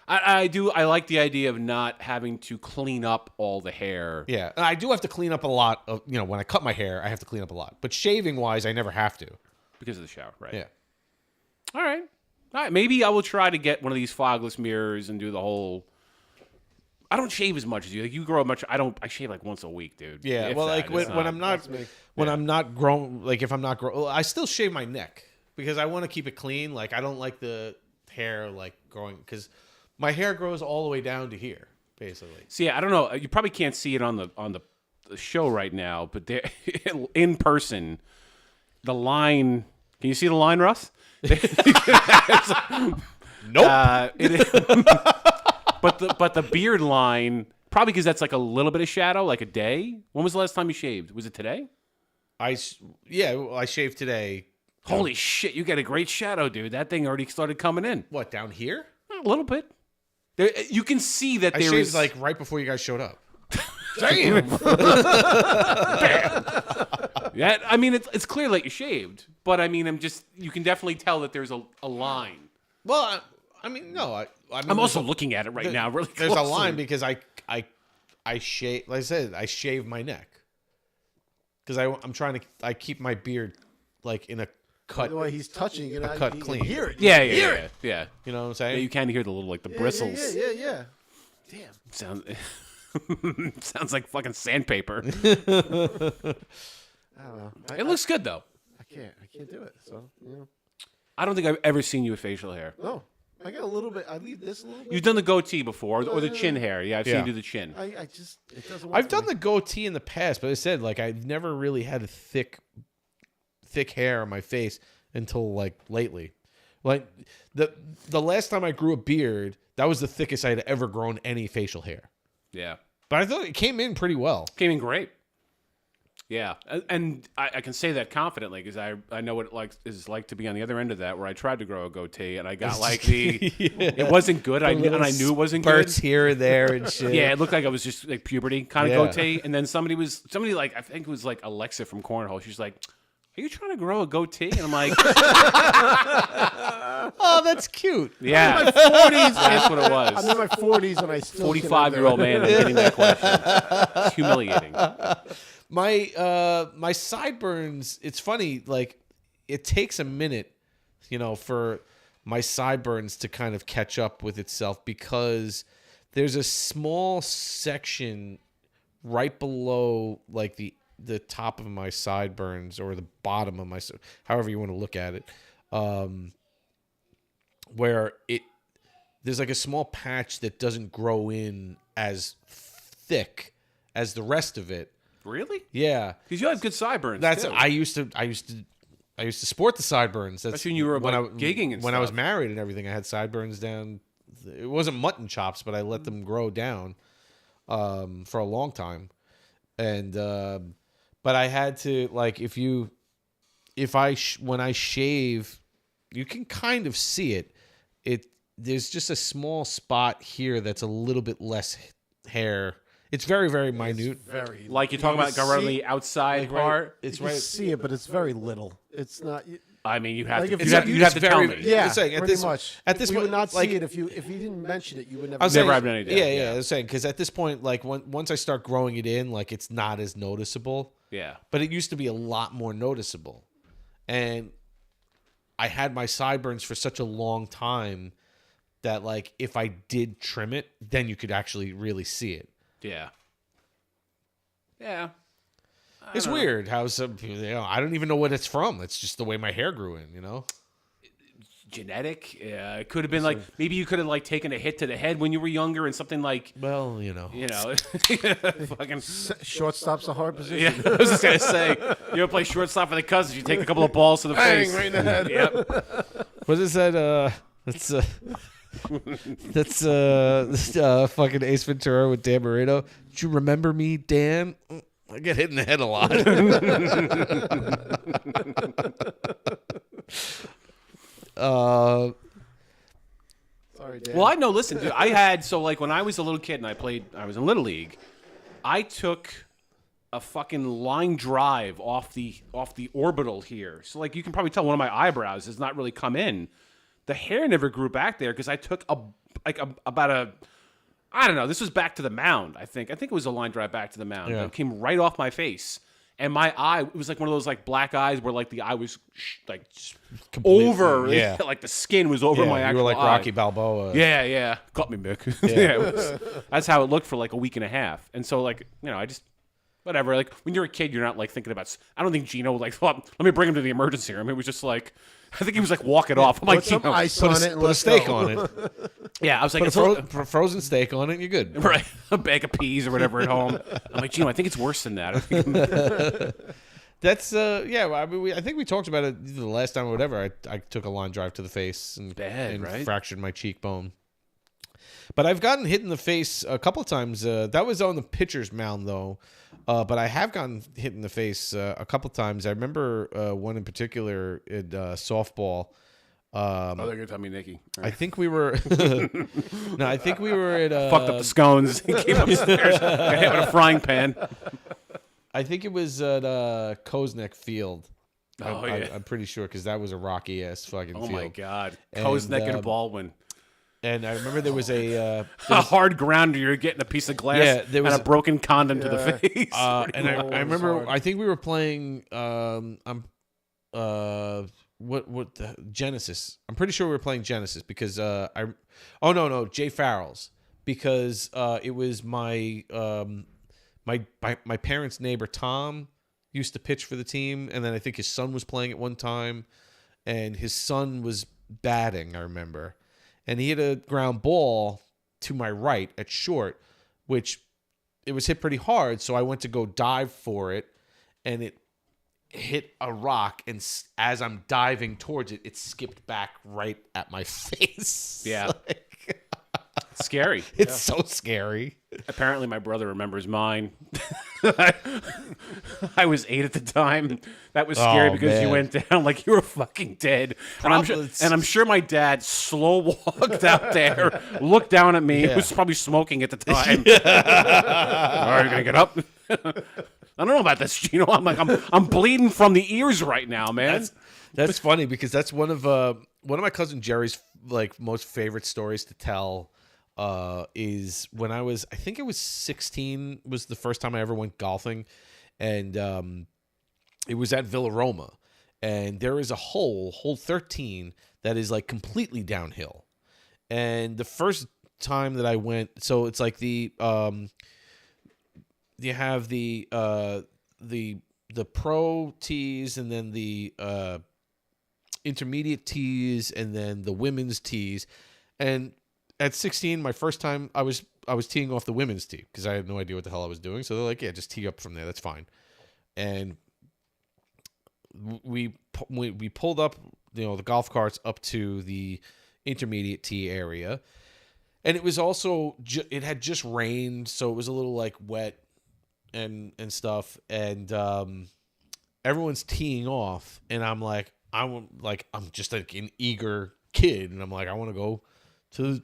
I do. I like the idea of not having to clean up all the hair. yeah. And I do have to clean up a lot of, when I cut my hair, I have to clean up a lot. But shaving wise, I never have to. Because of the shower, right? Yeah. All right. Maybe I will try to get one of these fogless mirrors and do the whole. I don't shave as much as you. Like you grow much. I shave like once a week, dude. Yeah. If Well, that. like It's when I'm not I'm not grown. Like if I'm not grown, I still shave my neck because I want to keep it clean. Like I don't like the hair like growing because my hair grows all the way down to here, basically. See, I don't know. You probably can't see it on the show right now, but there, in person, the line. Can you see the line, Russ? Nope. But the beard line, probably because that's like a little bit of shadow, like a day. When was the last time you shaved? Was it today? I shaved today. Holy shit, you got a great shadow, dude. That thing already started coming in. What, down here? A little bit. There, you can see that I there shaved is like right before you guys showed up. Damn. Yeah, I mean it's clear that you shaved, but I mean you can definitely tell that there's a line. Well, I mean, no. I mean, I'm also looking at it right now. Really, there's a closely. line because I shave. Like I said, I shave my neck because I'm trying to. I keep my beard like in a cut. The way he's touching it, cut clean. Hear it. Yeah. You know what I'm saying? Yeah, you can hear the little like the bristles. Yeah. Damn. Sounds like fucking sandpaper. I don't know. It looks good though. I can't do it. So I don't think I've ever seen you with facial hair. no. I got a little bit. I leave this a little bit. You've done the goatee before, or the chin hair. Yeah, I've seen you do the chin. I just it doesn't. Work I've for done me. the goatee in the past, but I said like I've never really had a thick hair on my face until like lately. Like the last time I grew a beard, that was the thickest I had ever grown any facial hair. Yeah. But I thought it came in pretty well. Came in great. Yeah, and I can say that confidently because I know what it is like to be on the other end of that, where I tried to grow a goatee and I got like it wasn't good. I knew it wasn't good. Spurts here and there and shit. Yeah, it looked like I was just like puberty kind of goatee, and then somebody like I think it was like Alexa from Cornhole. She's like, "Are you trying to grow a goatee?" And I'm like, "Oh, that's cute." Yeah, I'm in my 40s. That's what it was. I'm in my 40s and I still 45-year-old man is getting that question. It's humiliating. My sideburns, it's funny, like it takes a minute, for my sideburns to kind of catch up with itself because there's a small section right below like the top of my sideburns or the bottom of my, however you want to look at it, where there's like a small patch that doesn't grow in as thick as the rest of it. Really? Yeah, because you have good sideburns. That's too. I used to sport the sideburns. That's when you were gigging and when stuff. I was married and everything. I had sideburns down. It wasn't mutton chops, but I let them grow down for a long time. And but I had to like when I shave, you can kind of see it. There's just a small spot here that's a little bit less hair. It's very, very minute. very like you're talking about around the outside part. It's you right. see it, but it's very little. It's not. I mean, you have Like to. if You have to tell me. Yeah, It's like, pretty much. At this we point, would not like, see it if you didn't mention it. You would never. I was Never saying, have any idea. Yeah. I was saying because at this point, like once I start growing it in, like it's not as noticeable. Yeah. But it used to be a lot more noticeable, and I had my sideburns for such a long time that like if I did trim it, then you could actually really see it. Yeah. Yeah. It's weird how some, I don't even know what it's from. It's just the way my hair grew in, Genetic. Yeah, it could have been like maybe you could have like taken a hit to the head when you were younger and something like. Well, fucking Shortstop's a hard position. Yeah, I was just gonna say you ever play shortstop for the Cousins? You take a couple of balls to the face. Right in the head. Yep. What is that? That's fucking Ace Ventura with Dan Marino. Did you remember me, Dan? I get hit in the head a lot. Sorry, Dan. Well, I know. Listen, dude, I had when I was a little kid and I was in Little League. I took a fucking line drive off the orbital here. So like you can probably tell one of my eyebrows has not really come in. The hair never grew back there because I took I don't know. This was back to the mound. I think it was a line drive back to the mound. Yeah. It came right off my face. And my eye, it was like one of those like black eyes where like the eye was like Completely, over, yeah. like the skin was over my actual you were like eye. Rocky Balboa. Yeah. Got me, Mick. Yeah. That's how it looked for like a week and a half. And so like, I just, whatever. Like when you're a kid, you're not like thinking about, I don't think Gino like thought, let me bring him to the emergency room. It was just like, I think he was like walking off. I'm like, Put some Gino, ice on it and Put a let's steak go. on it. yeah, I was like, Put a frozen steak on it, and you're good. right, a bag of peas or whatever at home. I'm like, Gino, I think it's worse than that. I think That's I mean, I think we talked about it the last time or whatever. I took a line drive to the face and right? fractured my cheekbone. But I've gotten hit in the face a couple of times. That was on the pitcher's mound though. But I have gotten hit in the face a couple of times. I remember one in particular in softball. they're gonna tell me Nikki. I think we were no, I think we were at Fucked up the scones. He came upstairs, got hit with a frying pan. I think it was at Koznek Field. Oh, yeah. I'm pretty sure because that was a rocky ass fucking Oh field. my god, And, Koznek and Baldwin. And I remember there was a A hard grounder, you're getting a piece of glass there was and a broken condom to the face. and I remember hard. I think we were playing what the Genesis. I'm pretty sure we were playing Genesis because Jay Farrell's because it was my my parents' neighbor Tom used to pitch for the team, and then I think his son was playing at one time, and his son was batting, I remember, and he hit a ground ball to my right at short, which it was hit pretty hard, so I went to go dive for it, and it hit a rock, and as I'm diving towards it, it skipped back right at my face. Yeah. Scary. It's so scary. Apparently, my brother remembers mine. I was 8 at the time. That was scary because you went down like you were fucking dead. And I'm sure my dad slow walked out there, looked down at me. He was probably smoking at the time. Are you gonna get up? I don't know about this, Gino. I'm bleeding from the ears right now, man. That's funny because that's one of my cousin Jerry's like most favorite stories to tell. Is when I think it was 16 was the first time I ever went golfing, and it was at Villa Roma, and there is a hole 13 that is like completely downhill, and the first time that I went, so it's like you have the pro tees and then the intermediate tees and then the women's tees, and at 16, my first time, I was teeing off the women's tee because I had no idea what the hell I was doing. So they're like, yeah, just tee up from there. That's fine. And we pulled up, the golf carts up to the intermediate tee area. And it was also, it had just rained. So it was a little like wet and stuff. And everyone's teeing off. And I'm just like an eager kid. And I'm like, I want to go to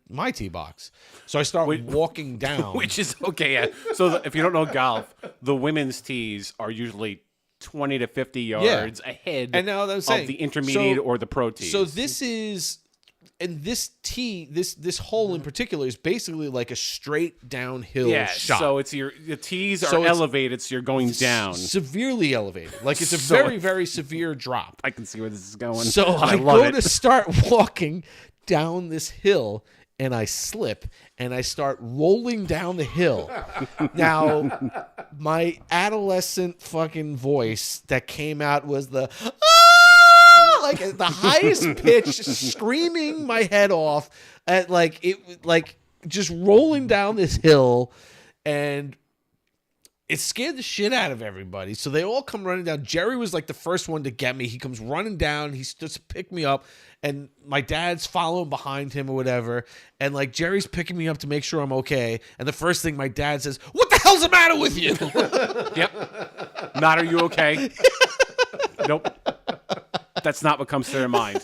my tee box. So I start walking down. Which is okay, yeah. So if you don't know golf, the women's tees are usually 20 to 50 yards ahead and now I'm saying, of the intermediate or the pro tees. So this is this hole in particular is basically like a straight downhill shot. So the tees are elevated, so you're going down. Severely elevated. Like it's a So very, very severe drop. I can see where this is going. So I go to start walking down this hill, and I slip, and I start rolling down the hill. Now, my adolescent fucking voice that came out was the like at the highest pitch, screaming my head off at just rolling down this hill, and it scared the shit out of everybody. So they all come running down. Jerry was like the first one to get me. He comes running down. He starts to pick me up, and my dad's following behind him or whatever. And like Jerry's picking me up to make sure I'm okay. And the first thing my dad says, "What the hell's the matter with you?" Yep. Not, "Are you okay?" Nope. That's not what comes to their mind.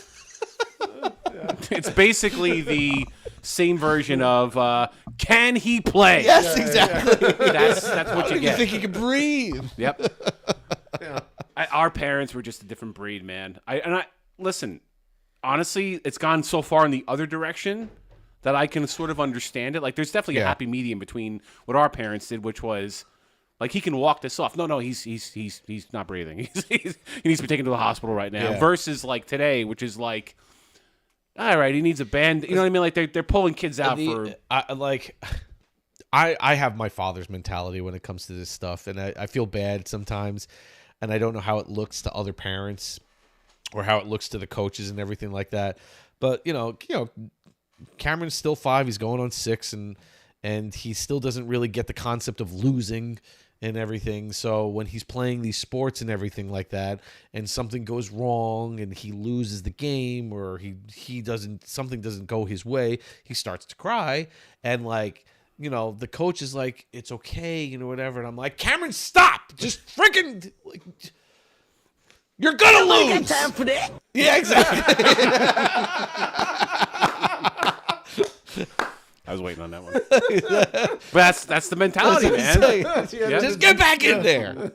It's basically the same version of "Can he play?" Yes, exactly. That's what you get. You think he can breathe? Yep. Our parents were just a different breed, man. Listen. Honestly, it's gone so far in the other direction that I can sort of understand it. Like, there's definitely a happy medium between what our parents did, which was like, he can walk this off. No, he's not breathing. He needs to be taken to the hospital right now. Yeah. Versus like today, which is like, all right, he needs a band. You know what I mean? Like they're pulling kids out for. I have my father's mentality when it comes to this stuff, and I feel bad sometimes, and I don't know how it looks to other parents or how it looks to the coaches and everything like that. But you know, Cameron's still 5. He's going on 6, and he still doesn't really get the concept of losing and everything. So when he's playing these sports and everything like that, and something goes wrong and he loses the game, or something doesn't go his way, he starts to cry. And like, the coach is like, "It's okay," whatever. And I'm like, "Cameron, stop! Just freaking like, you're gonna lose." I got time for that. Yeah, exactly. I was waiting on that one. But that's the mentality, man. Yeah. Just get back in there.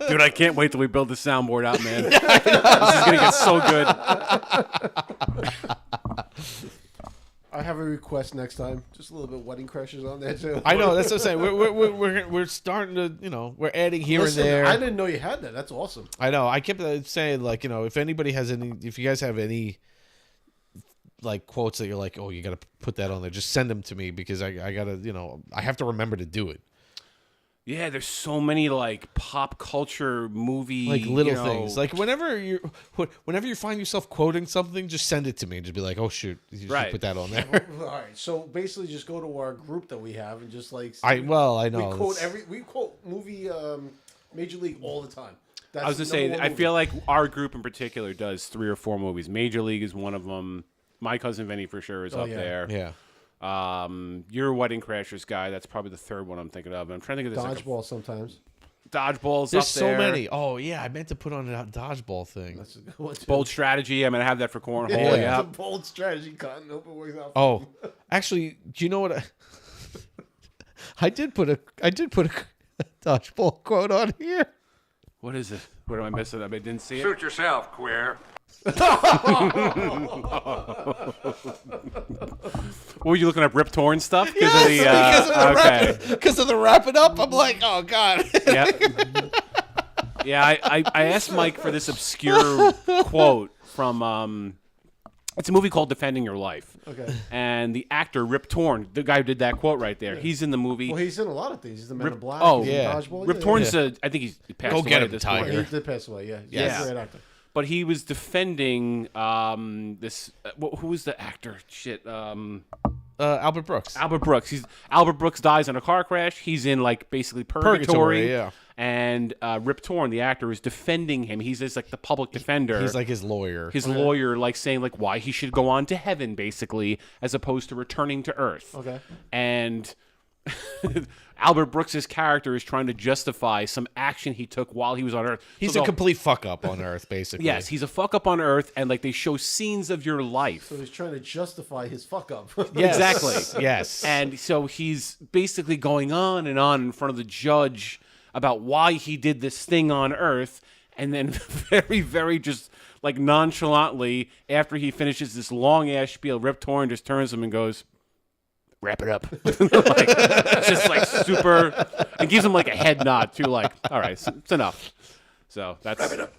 Dude, I can't wait till we build the soundboard out, man. This is going to get so good. I have a request next time. Just a little bit of Wedding Crashers on there too. I know, that's what I'm saying. We're starting to, we're adding here and there. I didn't know you had that. That's awesome. I know. I kept saying, like, if anybody has if you guys have any like quotes that you're like, "Oh, you got to put that on there," just send them to me, because I got to, I have to remember to do it. Yeah, there's so many like pop culture movie, like little things. Like whenever you find yourself quoting something, just send it to me and just be like, "Oh shoot, you should put that on there." All right, so basically, just go to our group that we have and just like I know we quote movie Major League all the time. I was gonna say, I feel like our group in particular does 3 or 4 movies. Major League is one of them. My Cousin Vinny for sure is up there. Yeah. Your Wedding Crashers guy, that's probably the 3rd one I'm thinking of. I'm trying to think of this. Dodgeball sometimes. Dodgeball's There's up there. so many. Oh yeah, I meant to put on a dodgeball thing. That's a good one too. Bold Strategy. I'm gonna have that for cornhole. Yeah, it's a bold strategy. Cotton hope it works out. Oh, actually, do you know what? I did put a dodgeball quote on here. What is it? What am I missing? I didn't see it. Suit yourself, queer. Were you looking up Rip Torn stuff? Because of the wrapping up, I'm like, oh god. Yeah, I asked Mike for this obscure quote from it's a movie called Defending Your Life. Okay. And the actor Rip Torn, the guy who did that quote right there, he's in the movie. Well, he's in a lot of things. He's the Man in Black. Oh, he's yeah. in Dodgeball. Rip Torn's I think he's passed away get him, at this Tiger. point. He did pass away. Yeah. Yes. He's a great actor. But he was defending this. Who was the actor? Shit. Albert Brooks. Albert Brooks. Albert Brooks dies in a car crash. He's in like basically purgatory. Yeah. And Rip Torn, the actor, is defending him. He's just like the public defender. He's like his lawyer. His lawyer, like saying like why he should go on to heaven, basically, as opposed to returning to Earth. Okay. And Albert Brooks' character is trying to justify some action he took while he was on Earth. He's So a complete fuck up on Earth, basically. Yes, he's a fuck up on Earth, and like they show scenes of your life. So he's trying to justify his fuck up. Yes. Exactly. Yes. And so he's basically going on and on in front of the judge about why he did this thing on Earth, and then very, very just like nonchalantly, after he finishes this long-ass spiel, Rip Torn just turns him and goes, wrap it up. Like, it's just like super, and gives him like a head nod too, like, all right, it's enough. So that's wrap it up.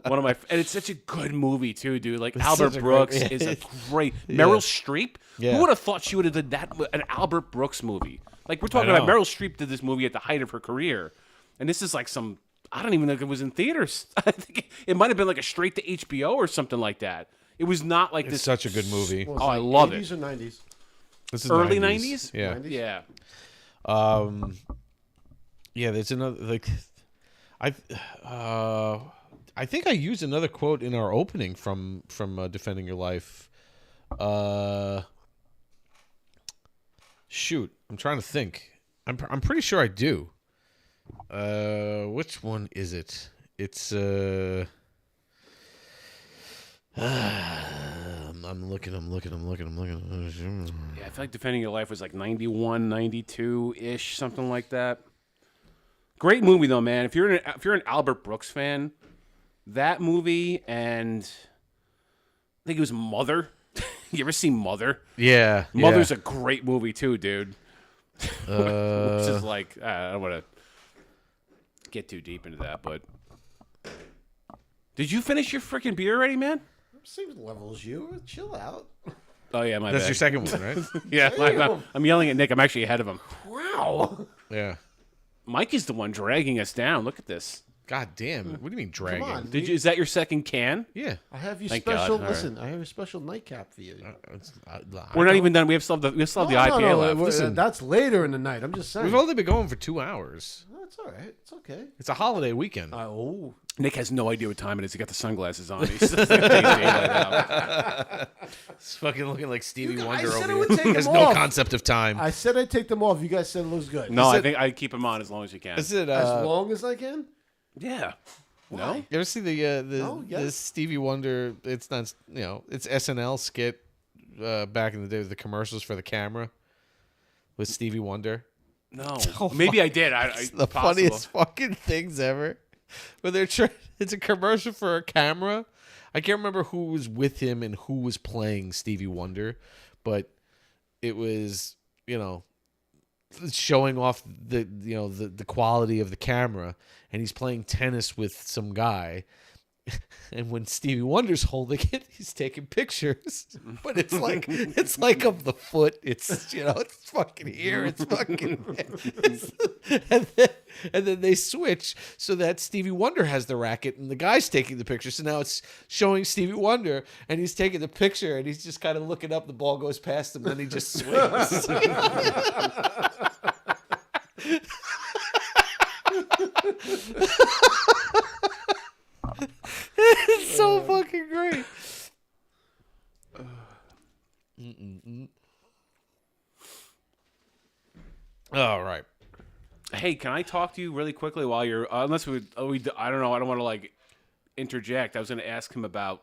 One of my, and it's such a good movie too, dude. Like Albert Brooks is a great Meryl Streep. Yeah. Who would have thought she would have did that? An Albert Brooks movie. Like we're talking about Meryl Streep did this movie at the height of her career, and this is like some. I don't even know if it was in theaters. I think it might have been like a straight to HBO or something like that. It was not like It's this. such a good movie. Well, Oh, I like love 80s it. or 90s? This is Early 90s? Yeah. 90s? Yeah. Yeah, there's another like I think I used another quote in our opening from Defending Your Life. Shoot, I'm trying to think. I'm pretty sure I do. Which one is it? It's I'm looking. Yeah, I feel like Defending Your Life was like 91, 92-ish, something like that. Great movie though, man. If you're an Albert Brooks fan, that movie, and I think it was Mother. You ever seen Mother? Yeah. Mother's a great movie too, dude. Which is like, I don't want to get too deep into that, but did you finish your freaking beer already, man? Same level as you. Chill out. Oh yeah, my That's bad. your second one, right? Yeah, I'm yelling at Nick. I'm actually ahead of him. Wow. Yeah. Mike is the one dragging us down. Look at this. God damn. What do you mean dragging? Come on. Is that your second can? Yeah. I have you Thank special. God. All Listen, I have a special nightcap for you. We're not even done. We still have the IPA left. Listen, that's later in the night. I'm just saying. We've only been going for 2 hours. That's all right. It's okay. It's a holiday weekend. Nick has no idea what time it is. He got the sunglasses on. He's like daylight out. It's fucking looking like Stevie Wonder said over I would here. take There's them no off. concept of time. I said I'd take them off. You guys said it looks good. No, I think I keep him on as long as you can. Is it? As long as I can. Yeah. No. You ever see the No, yes. the Stevie Wonder? It's not, it's SNL skit back in the day with the commercials for the camera with Stevie Wonder. No. Maybe I did. It's the funniest fucking things ever. Where they're it's a commercial for a camera. I can't remember who was with him and who was playing Stevie Wonder, but it was showing off the quality of the camera, and he's playing tennis with some guy. And when Stevie Wonder's holding it, he's taking pictures. But it's like of the foot. It's it's fucking here. It's fucking and then they switch so that Stevie Wonder has the racket and the guy's taking the picture. So now it's showing Stevie Wonder and he's taking the picture and he's just kind of looking up. The ball goes past him, and then he just swings. It's so fucking great. All right. Hey, can I talk to you really quickly while you're unless I don't know, I don't want to like interject. I was going to ask him about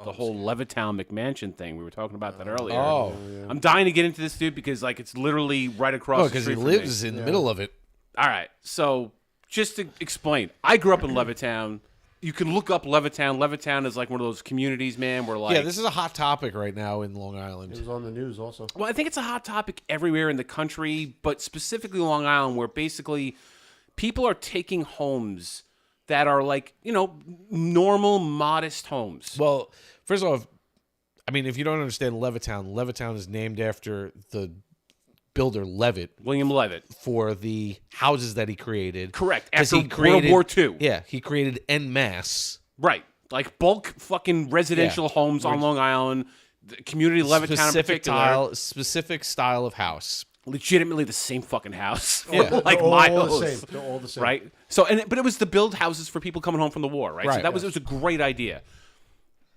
the whole Levittown McMansion thing. We were talking about that earlier. Oh. I'm dying to get into this, dude, because like it's literally right across the because street he from me. lives in the middle of it. All right. So, just to explain, I grew up in Levittown. You can look up Levittown. Levittown is like one of those communities, man, where like... Yeah, this is a hot topic right now in Long Island. It was on the news also. Well, I think it's a hot topic everywhere in the country, but specifically Long Island, where basically people are taking homes that are like, normal, modest homes. Well, first of all, I mean, if you don't understand Levittown is named after the builder Levitt. William Levitt. For the houses that he created. Correct. 'Cause After World War II. Yeah, he created en masse. Right. Like bulk fucking residential homes on Long Island. The community Levittown in particular. Specific style of house. Legitimately the same fucking house. Yeah. Like They're my all house. the same. They're all the same. Right? So but it was to build houses for people coming home from the war, right? So Right. it was a great idea.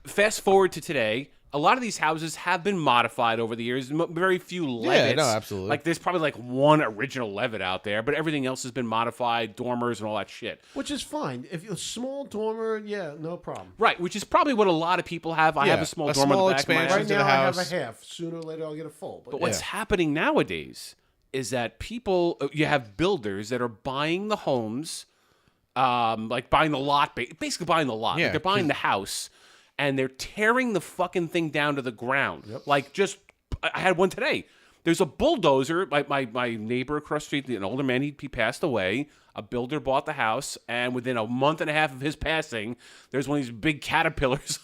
Fast forward to today, a lot of these houses have been modified over the years. Very few Levitts. Yeah, no, absolutely. Like there's probably like one original Levitt out there, but everything else has been modified, dormers and all that shit. Which is fine. If you're a small dormer, yeah, no problem. Right, which is probably what a lot of people have. I have a small dormer in the back of my expansion house. Right to the now, I have house. a half. Sooner or later, I'll get a full. But what's happening nowadays is that people, you have builders that are buying the homes, like buying the lot, basically buying the lot. Yeah, Like they're buying the house, and they're tearing the fucking thing down to the ground. Like just, I had one today. There's a bulldozer. My neighbor across the street, an older man, he passed away. A builder bought the house, and within a month and a half of his passing, there's one of these big caterpillars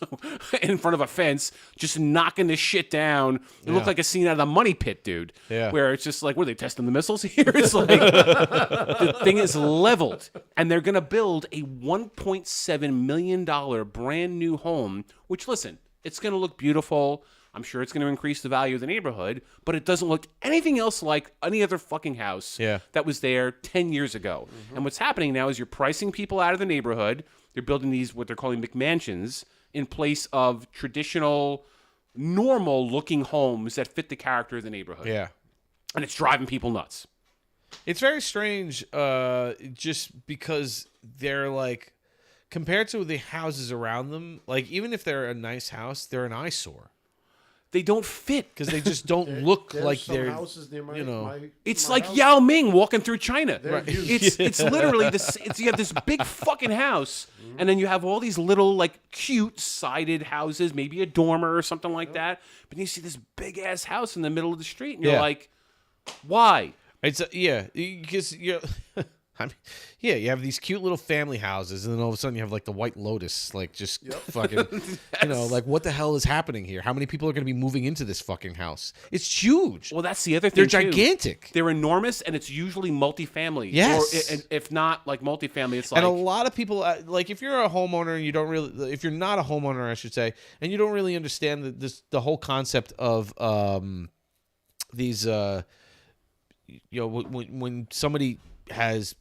in front of a fence, just knocking this shit down. It looked like a scene out of the Money Pit, dude. Yeah. Where it's just like, what are they testing the missiles here? It's like the thing is leveled, and they're gonna build a $1.7 million brand new home. Which, listen, it's gonna look beautiful. I'm sure it's going to increase the value of the neighborhood, but it doesn't look anything else like any other fucking house that was there 10 years ago. And what's happening now is you're pricing people out of the neighborhood. They're building these, what they're calling McMansions, in place of traditional, normal-looking homes that fit the character of the neighborhood. Yeah. And it's driving people nuts. It's very strange just because they're like, compared to the houses around them, like even if they're a nice house, they're an eyesore. They don't fit because they just don't look like some they're. houses near my, It's my like house. Yao Ming walking through China. Right. It's literally this. You have this big fucking house, and then you have all these little like cute sided houses, maybe a dormer or something like that. But then you see this big ass house in the middle of the street, and you're like, why? It's because you're. I mean, yeah, you have these cute little family houses, and then all of a sudden you have like the White Lotus, like just fucking, like what the hell is happening here? How many people are going to be moving into this fucking house? It's huge. Well, that's the other thing. They're gigantic. They're enormous, and it's usually multifamily. Yes. Or if not like multifamily, it's like. And a lot of people, like if you're a homeowner and you don't really, if you're not a homeowner, I should say, and you don't really understand the whole concept of these, when somebody has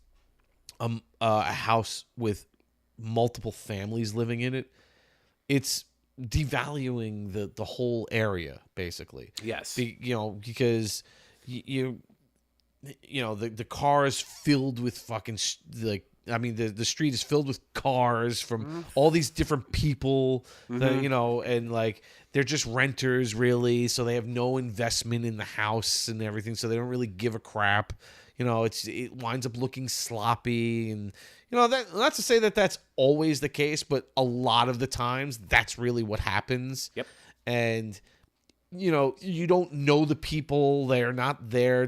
a house with multiple families living in it, it's devaluing the whole area basically. Yes. Because the car is filled with fucking the street is filled with cars from all these different people that, and like they're just renters really, so they have no investment in the house and everything, so they don't really give a crap. It winds up looking sloppy, and not to say that that's always the case, but a lot of the times that's really what happens. Yep. And you don't know the people; they're not there.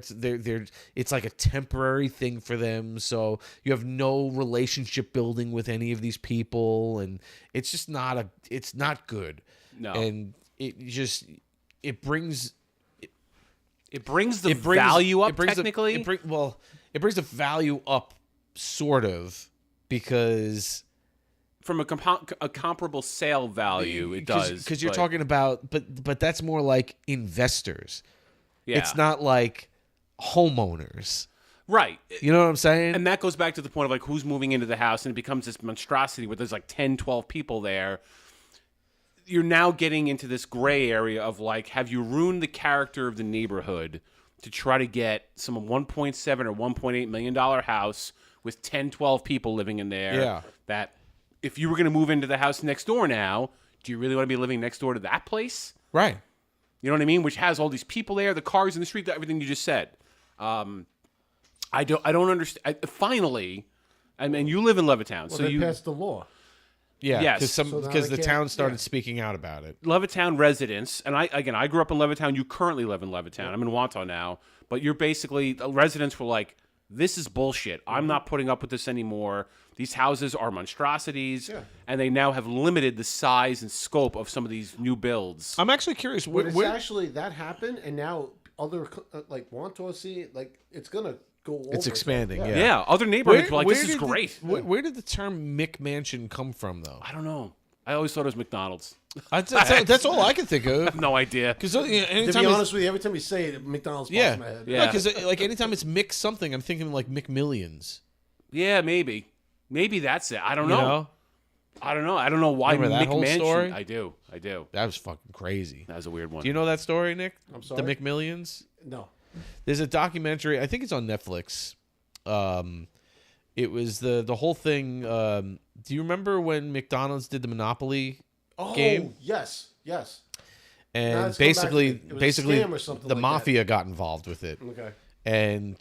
It's like a temporary thing for them, so you have no relationship building with any of these people, and it's just not it's not good. No, and it brings. It brings the value up, technically. It brings the value up, sort of, because from a comparable sale value, it does. Because you're talking about, but that's more like investors. Yeah. It's not like homeowners. Right. You know what I'm saying? And that goes back to the point of like who's moving into the house, and it becomes this monstrosity where there's like 10, 12 people there. You're now getting into this gray area of like, have you ruined the character of the neighborhood to try to get some $1.7 or $1.8 million house with 10, 12 people living in there? Yeah. That if you were going to move into the house next door now, do you really want to be living next door to that place? Right. You know what I mean? Which has all these people there, the cars in the street, everything you just said. I don't understand. Finally, I mean, you live in Levittown, Well, so they passed the law. Yeah, yes, because the town started speaking out about it. Levittown residents, and I grew up in Levittown. You currently live in Levittown. I'm in Wantagh now, but you're basically residents were like, "This is bullshit. I'm not putting up with this anymore. These houses are monstrosities, and they now have limited the size and scope of some of these new builds." I'm actually curious. But it's actually that happened, and now other like Wantagh, it's gonna go over. It's expanding. Yeah, other neighborhoods were like, "This is great." Where did the term McMansion come from, though? I don't know. I always thought it was McDonald's. That's all I can think of. No idea. Because to be honest with you, every time you say it, McDonald's pops in my head. Yeah. Because like anytime it's Mick something, I'm thinking like McMillions. Yeah, maybe that's it. I don't know. I don't know. I don't know why Remember that whole McMansion. story? I do. That was fucking crazy. That was a weird one. Do you know that story, Nick? I'm sorry? The McMillions? No. There's a documentary. I think it's on Netflix. It was the whole thing. Do you remember when McDonald's did the Monopoly game? Yes. And Now it's come back to basically, me. It was a scam or something the like mafia got involved with it. Okay. and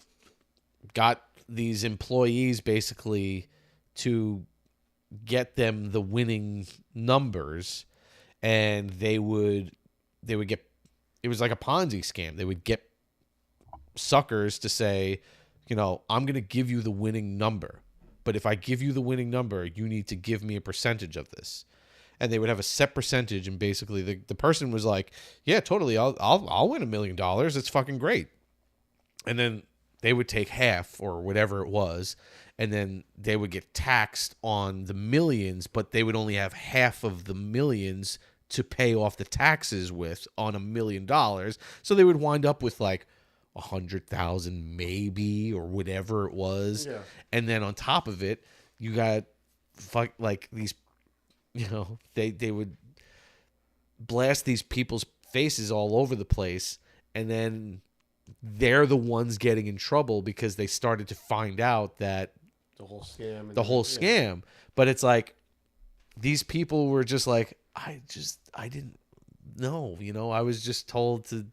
got these employees basically to get them the winning numbers, and they would get, it was like a Ponzi scam. They would get suckers to say, I'm going to give you the winning number, but if I give you the winning number, you need to give me a percentage of this. And they would have a set percentage, and basically the person was like, yeah, totally, I'll win $1 million. It's fucking great. And then they would take half or whatever it was, and then they would get taxed on the millions, but they would only have half of the millions to pay off the taxes with on $1 million. So they would wind up with like 100,000 maybe, or whatever it was. Yeah. And then on top of it, you got like these, they would blast these people's faces all over the place, and then they're the ones getting in trouble because they started to find out that the whole scam. But it's like, these people were just like, I didn't know, I was just told to,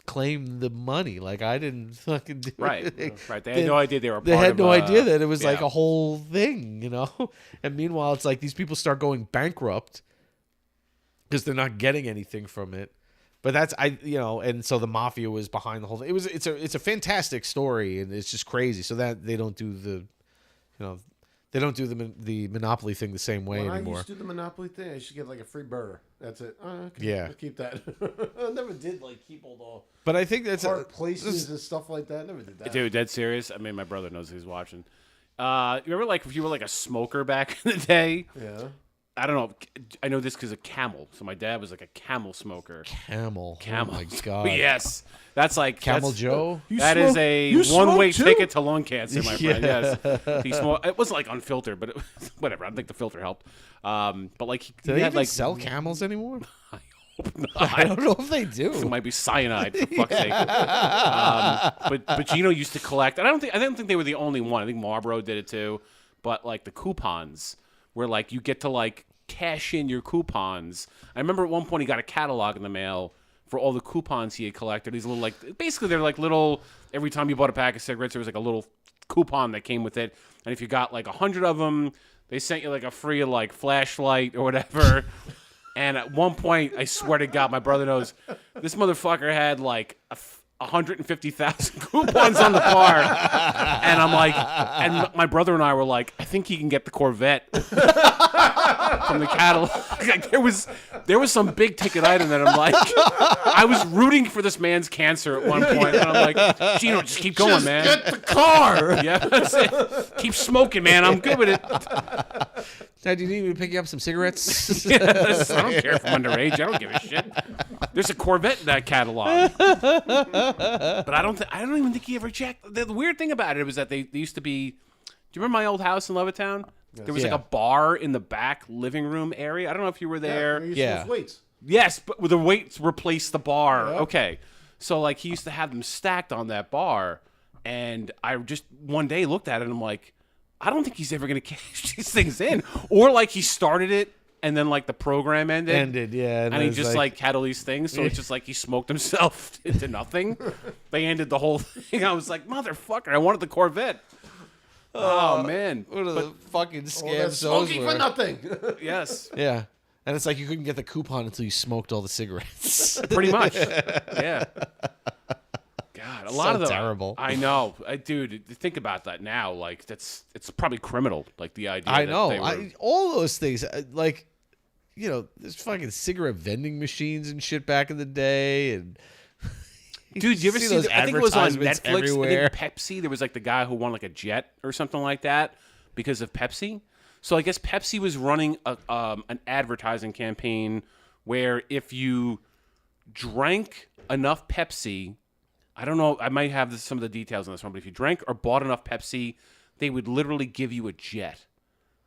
claim the money. Like, I didn't fucking do it. Right. They had no idea they were They had no idea that it was like a whole thing, And meanwhile, it's like these people start going bankrupt because they're not getting anything from it. But that's, and so the mafia was behind the whole thing. It's a fantastic story, and it's just crazy. So that they don't do the Monopoly thing the same way anymore. I used to do the Monopoly thing, I used to get like a free burger. That's it. Yeah. I'll keep that. I never did like keep all the. But I think that's places and stuff like that. I never did that. Dude, dead serious. I mean, my brother knows he's watching. You remember like if you were like a smoker back in the day? Yeah. I don't know. I know this because of Camel. So my dad was like a Camel smoker. Camel. Oh my God. Yes. That's like Camel Joe. That is a one-way ticket to lung cancer, my friend. Yes. He smoked. It wasn't like unfiltered, but whatever. I think the filter helped. But like, do they had even like sell Camels anymore? I hope not. I don't know if they do. It might be cyanide, for fuck's sake. But Gino used to collect. And I don't think they were the only one. I think Marlboro did it too. But like the coupons, where like you get to like cash in your coupons. I remember at one point he got a catalog in the mail for all the coupons he had collected. These little basically they're like little, every time you bought a pack of cigarettes there was like a little coupon that came with it. And if you got like 100 of them, they sent you like a free like flashlight or whatever. And at one point, I swear to God, my brother knows, this motherfucker had like 150,000 coupons on the car. And I'm like, and my brother and I were like, I think he can get the Corvette from the catalog. Like, there was some big ticket item that I'm like, I was rooting for this man's cancer at one point. And I'm like, Gino, just keep going, man. Get the car. Yeah, that's it. Keep smoking, man. I'm good with it. Dad, do you need me to pick you up some cigarettes? Yes, I don't care if I'm underage. I don't give a shit. There's a Corvette in that catalog. But I don't even think he ever checked. The weird thing about it was that they used to be. Do you remember my old house in Levittown? There was like a bar in the back living room area. I don't know if you were there. Yeah. Weights. Yes, but the weights replaced the bar. Yeah. Okay. So like he used to have them stacked on that bar, and I just one day looked at it and I'm like, I don't think he's ever going to cash these things in. Or like he started it and then like the program ended. Yeah. And he just like had all these things. So it's just like he smoked himself into nothing. They ended the whole thing. I was like, motherfucker, I wanted the Corvette. Oh, man. What are the fucking scams those smoking were? for nothing. Yes. Yeah. And it's like you couldn't get the coupon until you smoked all the cigarettes. Pretty much. Yeah. God, a lot of them. Terrible. I know, dude. Think about that now. Like it's probably criminal. Like the idea. I that know. they were... all those things. Like, there's fucking cigarette vending machines and shit back in the day, and dude, you ever see those? I think it was on Netflix. Everywhere. I think Pepsi. There was like the guy who won like a jet or something like that because of Pepsi. So I guess Pepsi was running an advertising campaign where if you drank enough Pepsi. I don't know. I might have some of the details on this one, but if you drank or bought enough Pepsi, they would literally give you a jet.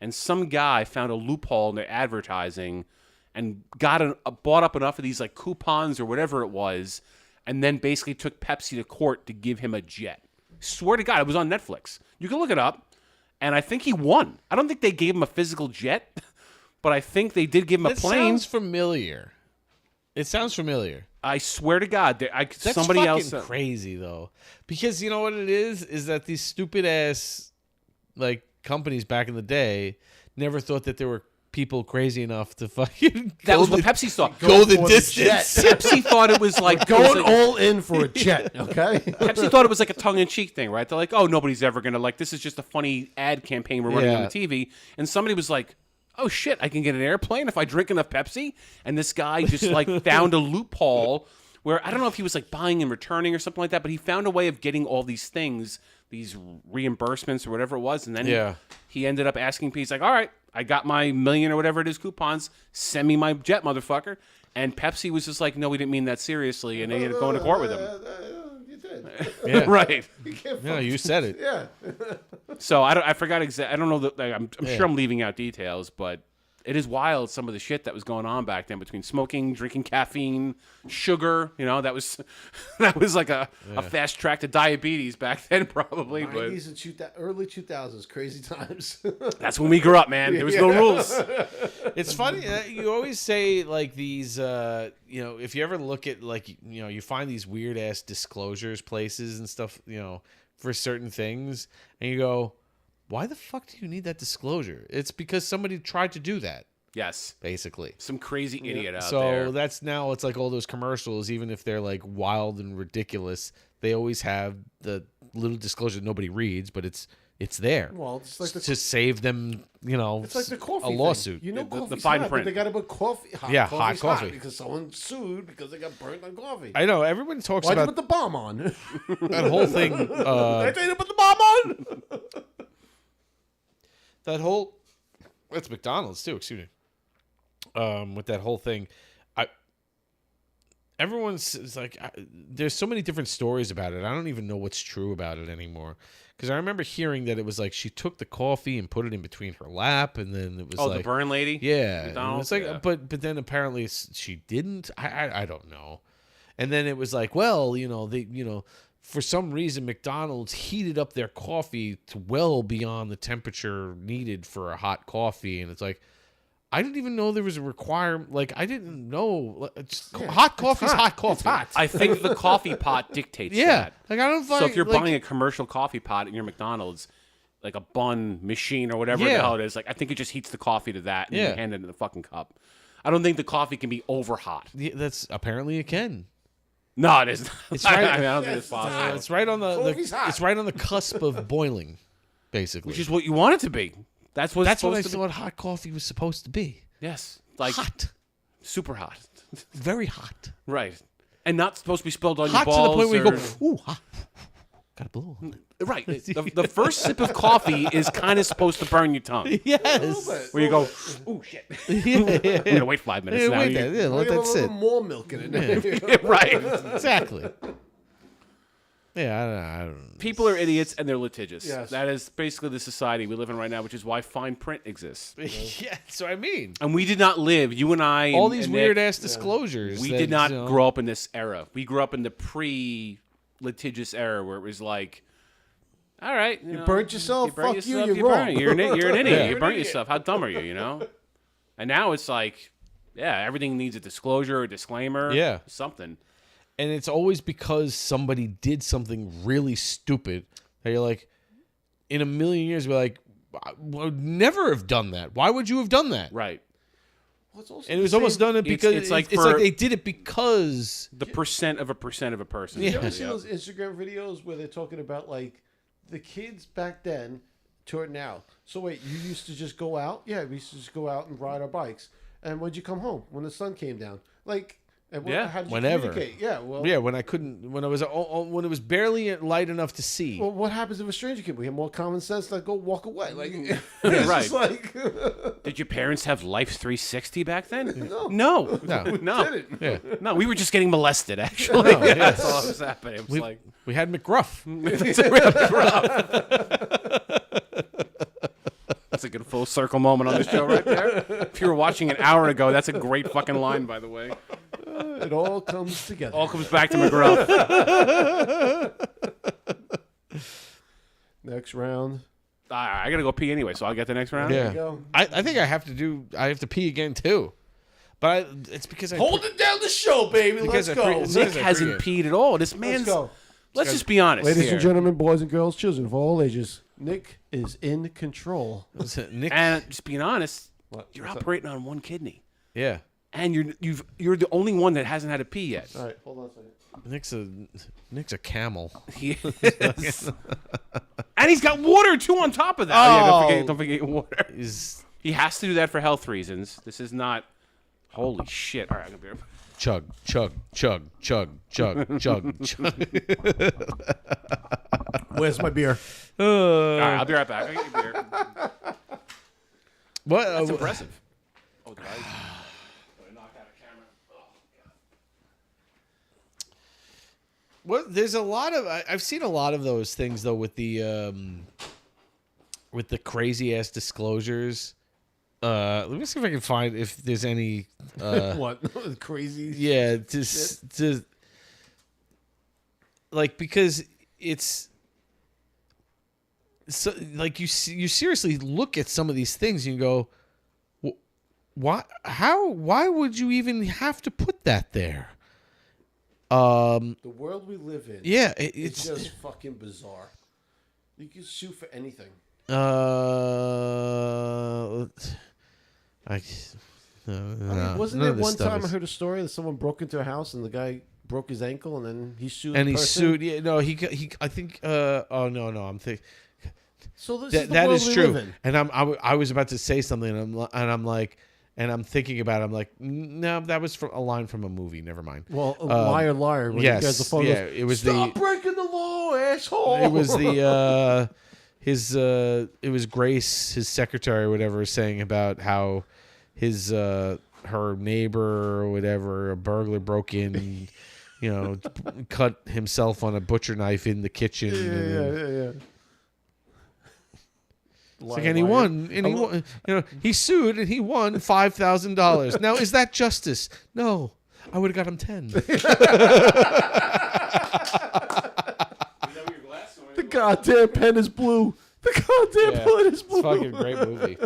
And some guy found a loophole in their advertising and bought up enough of these like coupons or whatever it was, and then basically took Pepsi to court to give him a jet. Swear to God, it was on Netflix. You can look it up, and I think he won. I don't think they gave him a physical jet, but I think they did give him a plane. It sounds familiar. I swear to God, That's somebody fucking else crazy though, because you know what it is that these stupid ass like companies back in the day never thought that there were people crazy enough to fucking that was what Pepsi thought. go the for the distance. Pepsi thought it was like Going all in for a jet, okay? Pepsi thought it was like a tongue-in-cheek thing, right? They're like, oh, nobody's ever gonna like this is just a funny ad campaign we're running on the TV, and somebody was like, oh shit, I can get an airplane if I drink enough Pepsi, and this guy just like found a loophole where I don't know if he was like buying and returning or something like that, but he found a way of getting all these things, these reimbursements or whatever it was, and then he ended up asking people, he's like, all right, I got my million or whatever it is coupons, send me my jet, motherfucker. And Pepsi was just like, no, we didn't mean that seriously, and they had to go into court with him. You did. Yeah. Right. Yeah, you said it. Yeah. So I forgot exactly. I don't know that. Like, I'm sure I'm leaving out details, but it is wild some of the shit that was going on back then between smoking, drinking caffeine, sugar. You know, that was like a fast track to diabetes back then, probably. 90s and early 2000s, crazy times. That's when we grew up, man. There was no rules. It's funny. You always say like these, you know, if you ever look at like, you know, you find these weird ass disclosures places and stuff, you know, for certain things, and you go, why the fuck do you need that disclosure? It's because somebody tried to do that. Yes. Basically. Some crazy idiot out there. there. So now it's like all those commercials, even if they're like wild and ridiculous, they always have the little disclosure that nobody reads, but it's there. Well, it's like to save them, you know, it's like the coffee a lawsuit. Thing. You know, the coffee's fine hot, print. but they got to put coffee. Hot coffee because someone sued because they got burnt on coffee. I know everyone talks Why'd you about put the bomb on? that whole thing. I told you to put the bomb on. That whole that's McDonald's too. Excuse me. With that whole thing, everyone's like, there's so many different stories about it. I don't even know what's true about it anymore. Because I remember hearing that it was like she took the coffee and put it in between her lap, and then it was the burn lady. Yeah, McDonald's? it's like, but then apparently she didn't. I don't know. And then it was like, well, for some reason McDonald's heated up their coffee to well beyond the temperature needed for a hot coffee, and it's like, I didn't even know there was a requirement. Like, I didn't know. Hot coffee's hot coffee. It's hot. I think the coffee pot dictates that. Like, I don't find, so if you're buying a commercial coffee pot in your McDonald's, like a bun machine or whatever the hell it is, like I think it just heats the coffee to that and you hand it in the fucking cup. I don't think the coffee can be over hot. Yeah, that's apparently it can. No, it isn't. It's right. I don't think it's possible. It's right on it's right on the cusp of boiling, basically. Which is what you want it to be. That's what I thought hot coffee was supposed to be. Yes, like hot, super hot, very hot, right, and not supposed to be spilled on hot your balls. To the point where you go, ooh, hot. Gotta blow. Right, the first sip of coffee is kind of supposed to burn your tongue. Yes, where you go, ooh shit. I'm gonna wait 5 minutes now. Wait that, let that sit. More milk in it. Right, exactly. Yeah, I don't know. People are idiots and they're litigious. Yes. That is basically the society we live in right now, which is why fine print exists. Yeah, so I mean. And we did not live, you and I. All these weird-ass disclosures. We did not grow up in this era. We grew up in the pre-litigious era where it was like, all right. You burnt yourself? Fuck yourself, you're wrong. You're an idiot. Yeah. You burnt yourself. How dumb are you, And now it's like, everything needs a disclosure, a disclaimer, something. And it's always because somebody did something really stupid that you're like, in a million years, we're like, I would never have done that. Why would you have done that? Right. And it was almost done because it's like they did it because the percent of a person. You ever see those Instagram videos where they're talking about like the kids back then to it now? So wait, you used to just go out? Yeah, we used to just go out and ride our bikes. And when'd you come home? When the sun came down? Like. And how did you whenever. communicate? Yeah, well. Yeah, when it was barely light enough to see. Well, what happens if a stranger kid? We have more common sense. Like, go walk away. Like, right. Like, did your parents have Life 360 back then? No. No, we were just getting molested. Actually, that's all that was happening. It was we had McGruff. That's a good full circle moment on the show right there. If you were watching an hour ago, that's a great fucking line, by the way. It all comes together. All comes back to McGruff. Next round. I gotta go pee anyway, so I'll get the next round. Yeah. I think I have to pee again too. But it's because Hold it down the show, baby. Let's go. Nick hasn't peed at all. This man's. Let's just be honest. Ladies and gentlemen, boys and girls, children of all ages, Nick is in control. Nick, And just being honest, you're What's operating on one kidney, yeah. and you're the only one that hasn't had to pee yet. All right, hold on a second. Nick's a camel. He is. And he's got water too on top of that. Oh. Don't forget water. He has to do that for health reasons. This is not. Holy shit! All right, I'm gonna be right back. Chug, chug, chug, chug, chug, chug, chug. Where's my beer? All right, I'll be right back. I'll get you beer. What? That's impressive. Oh, did I knock out a camera? Oh, God. What? There's a lot of. I've seen a lot of those things though with the crazy ass disclosures. Let me see if I can find if there's any. What? Crazy? Yeah, to like, because it's so like you seriously look at some of these things and you go, why would you even have to put that there? The world we live in. Yeah, it's just fucking bizarre. You can sue for anything. Wasn't there one time I heard a story that someone broke into a house and the guy broke his ankle and then he sued. And the he person? sued. Yeah, no, he. I think. Oh no, I'm thinking. So this is the That world is we true. live in. And I was about to say something, and I'm like, and I'm thinking about it. I'm like, no, that was from a line from a movie. Never mind. Well, liar, liar. When yes, you guys the phone yeah, goes, it was stop breaking the law, asshole. It was the it was Grace, his secretary or whatever, saying about how his her neighbor or whatever, a burglar broke in, cut himself on a butcher knife in the kitchen. Yeah. It's like, and he won, he sued and he won $5,000. Now, is that justice? No, I would have got him 10. The goddamn pen is blue. The goddamn pen is blue. It's a fucking great movie.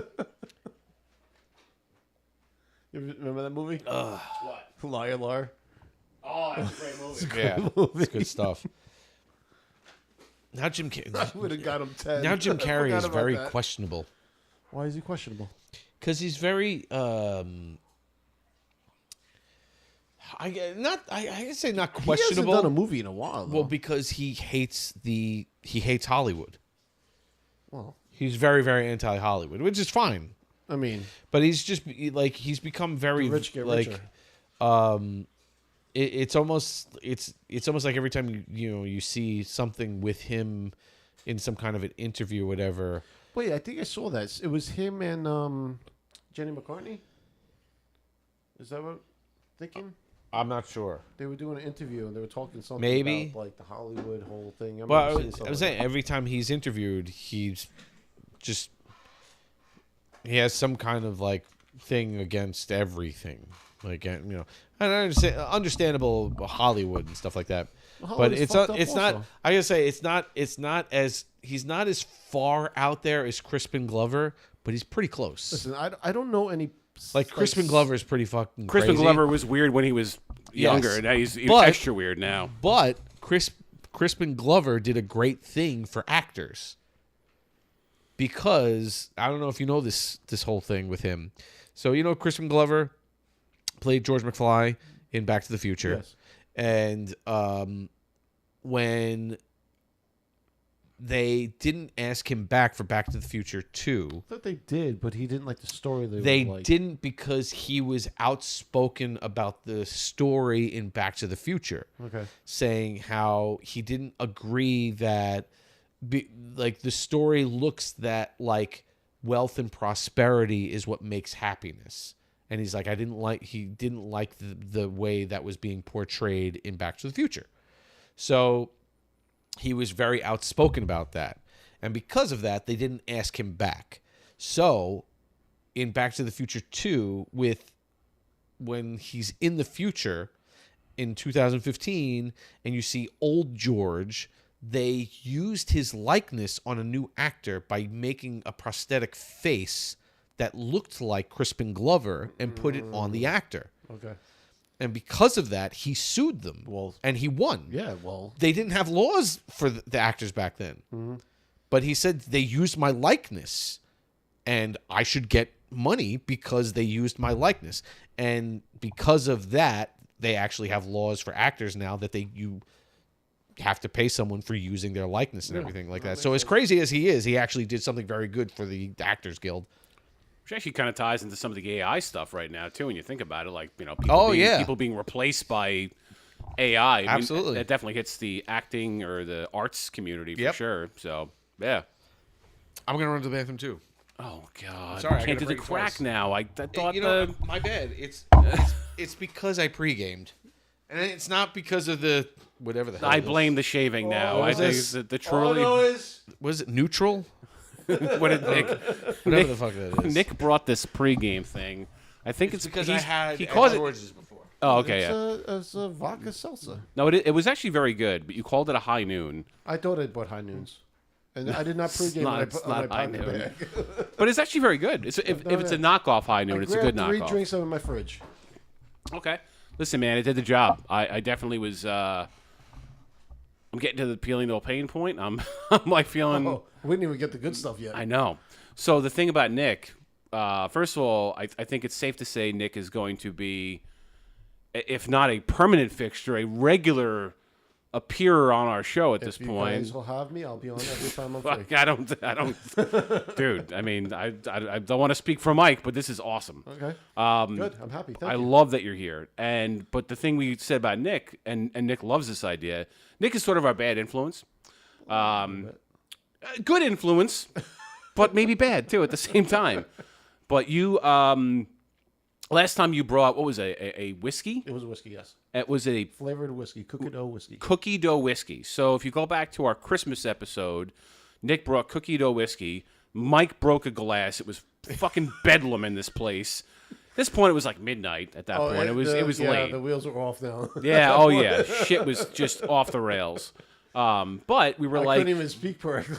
You remember that movie? What? Liar, liar. Oh, that's a great movie. It's good stuff. Now Jim Carrey would have got him 10. Now Jim Carrey is very that. questionable. Why is he questionable? Because he's very I can say not questionable. He hasn't done a movie in a while. Though. Well, because he hates Hollywood. Well, he's very, very anti-Hollywood, which is fine. I mean, but he's just like he's become very the rich get like richer. It's almost like every time you see something with him in some kind of an interview or whatever. Wait, I think I saw that. It was him and Jenny McCartney. Is that what I'm thinking? I'm not sure. They were doing an interview and they were talking something Maybe about like the Hollywood whole thing. I was saying every time he's interviewed, he's just he has some kind of like thing against everything. Like, and I understand, understandable Hollywood and stuff like that, but it's not. I gotta say, it's not as he's not as far out there as Crispin Glover, but he's pretty close. Listen, I don't know any like Crispin Glover is pretty fucking. Crispin crazy. Glover was weird when he was younger, and now he's extra weird now. But Crispin Glover did a great thing for actors because I don't know if you know this whole thing with him. So Crispin Glover played George McFly in Back to the Future. Yes. And when they didn't ask him back for Back to the Future 2. I thought they did, but he didn't like the story. They didn't because he was outspoken about the story in Back to the Future. Okay. Saying how he didn't agree that the story looks that like wealth and prosperity is what makes happiness. And he's like, he didn't like the way that was being portrayed in Back to the Future. So he was very outspoken about that. And because of that, they didn't ask him back. So in Back to the Future 2, when he's in the future in 2015 and you see old George, they used his likeness on a new actor by making a prosthetic face that looked like Crispin Glover and put it on the actor. Okay. And because of that, he sued them. Well, and he won. Yeah, well. They didn't have laws for the actors back then. Mm-hmm. But he said they used my likeness and I should get money because they used my likeness. And because of that, they actually have laws for actors now that you have to pay someone for using their likeness and everything like that. So as crazy as he is, he actually did something very good for the Actors Guild. Which actually kind of ties into some of the AI stuff right now too. When you think about it, like people being replaced by AI. I mean, absolutely, that definitely hits the acting or the arts community for sure. So yeah, I'm gonna run to the bathroom too. Oh God! Sorry, I can't do the crack now. I thought my bad. It's because I pre-gamed, and it's not because of the whatever the hell. I blame the shaving now. I think the truly was it neutral. What did Whatever the fuck that is. Nick brought this pregame thing. I think it's because I had he called George's before. Oh, okay, It's a vodka salsa. No, it was actually very good, but you called it a high noon. I thought I bought high noons. And I did not pregame when I put my high pocket noon. bag. But it's actually very good. If it's a knockoff high noon, it's a good knockoff. I grabbed 3 drinks out of my fridge. Okay. Listen, man, it did the job. I definitely was... I'm getting to the peeling to a pain point. I'm like feeling... Oh, we didn't even get the good stuff yet. I know. So the thing about Nick, first of all, I think it's safe to say Nick is going to be, if not a permanent fixture, a regular appearer on our show at this point. If you guys will have me, I'll be on every time I'm free. I don't, dude. I mean, I don't want to speak for Mike, but this is awesome. Okay. Good. I'm happy. Thank you. I love that you're here. But the thing we said about Nick, and Nick loves this idea. Nick is sort of our bad influence. Good influence, but maybe bad too at the same time. But you, last time you brought, what was it, a whiskey? It was a whiskey, yes. It was a flavored whiskey, cookie dough whiskey. Cookie dough whiskey. So if you go back to our Christmas episode, Nick brought cookie dough whiskey. Mike broke a glass. It was fucking bedlam in this place. At this point, it was like midnight at that point. It was late. The wheels are off now. Yeah. Oh yeah. Shit was just off the rails. But we were I like, couldn't even speak correctly.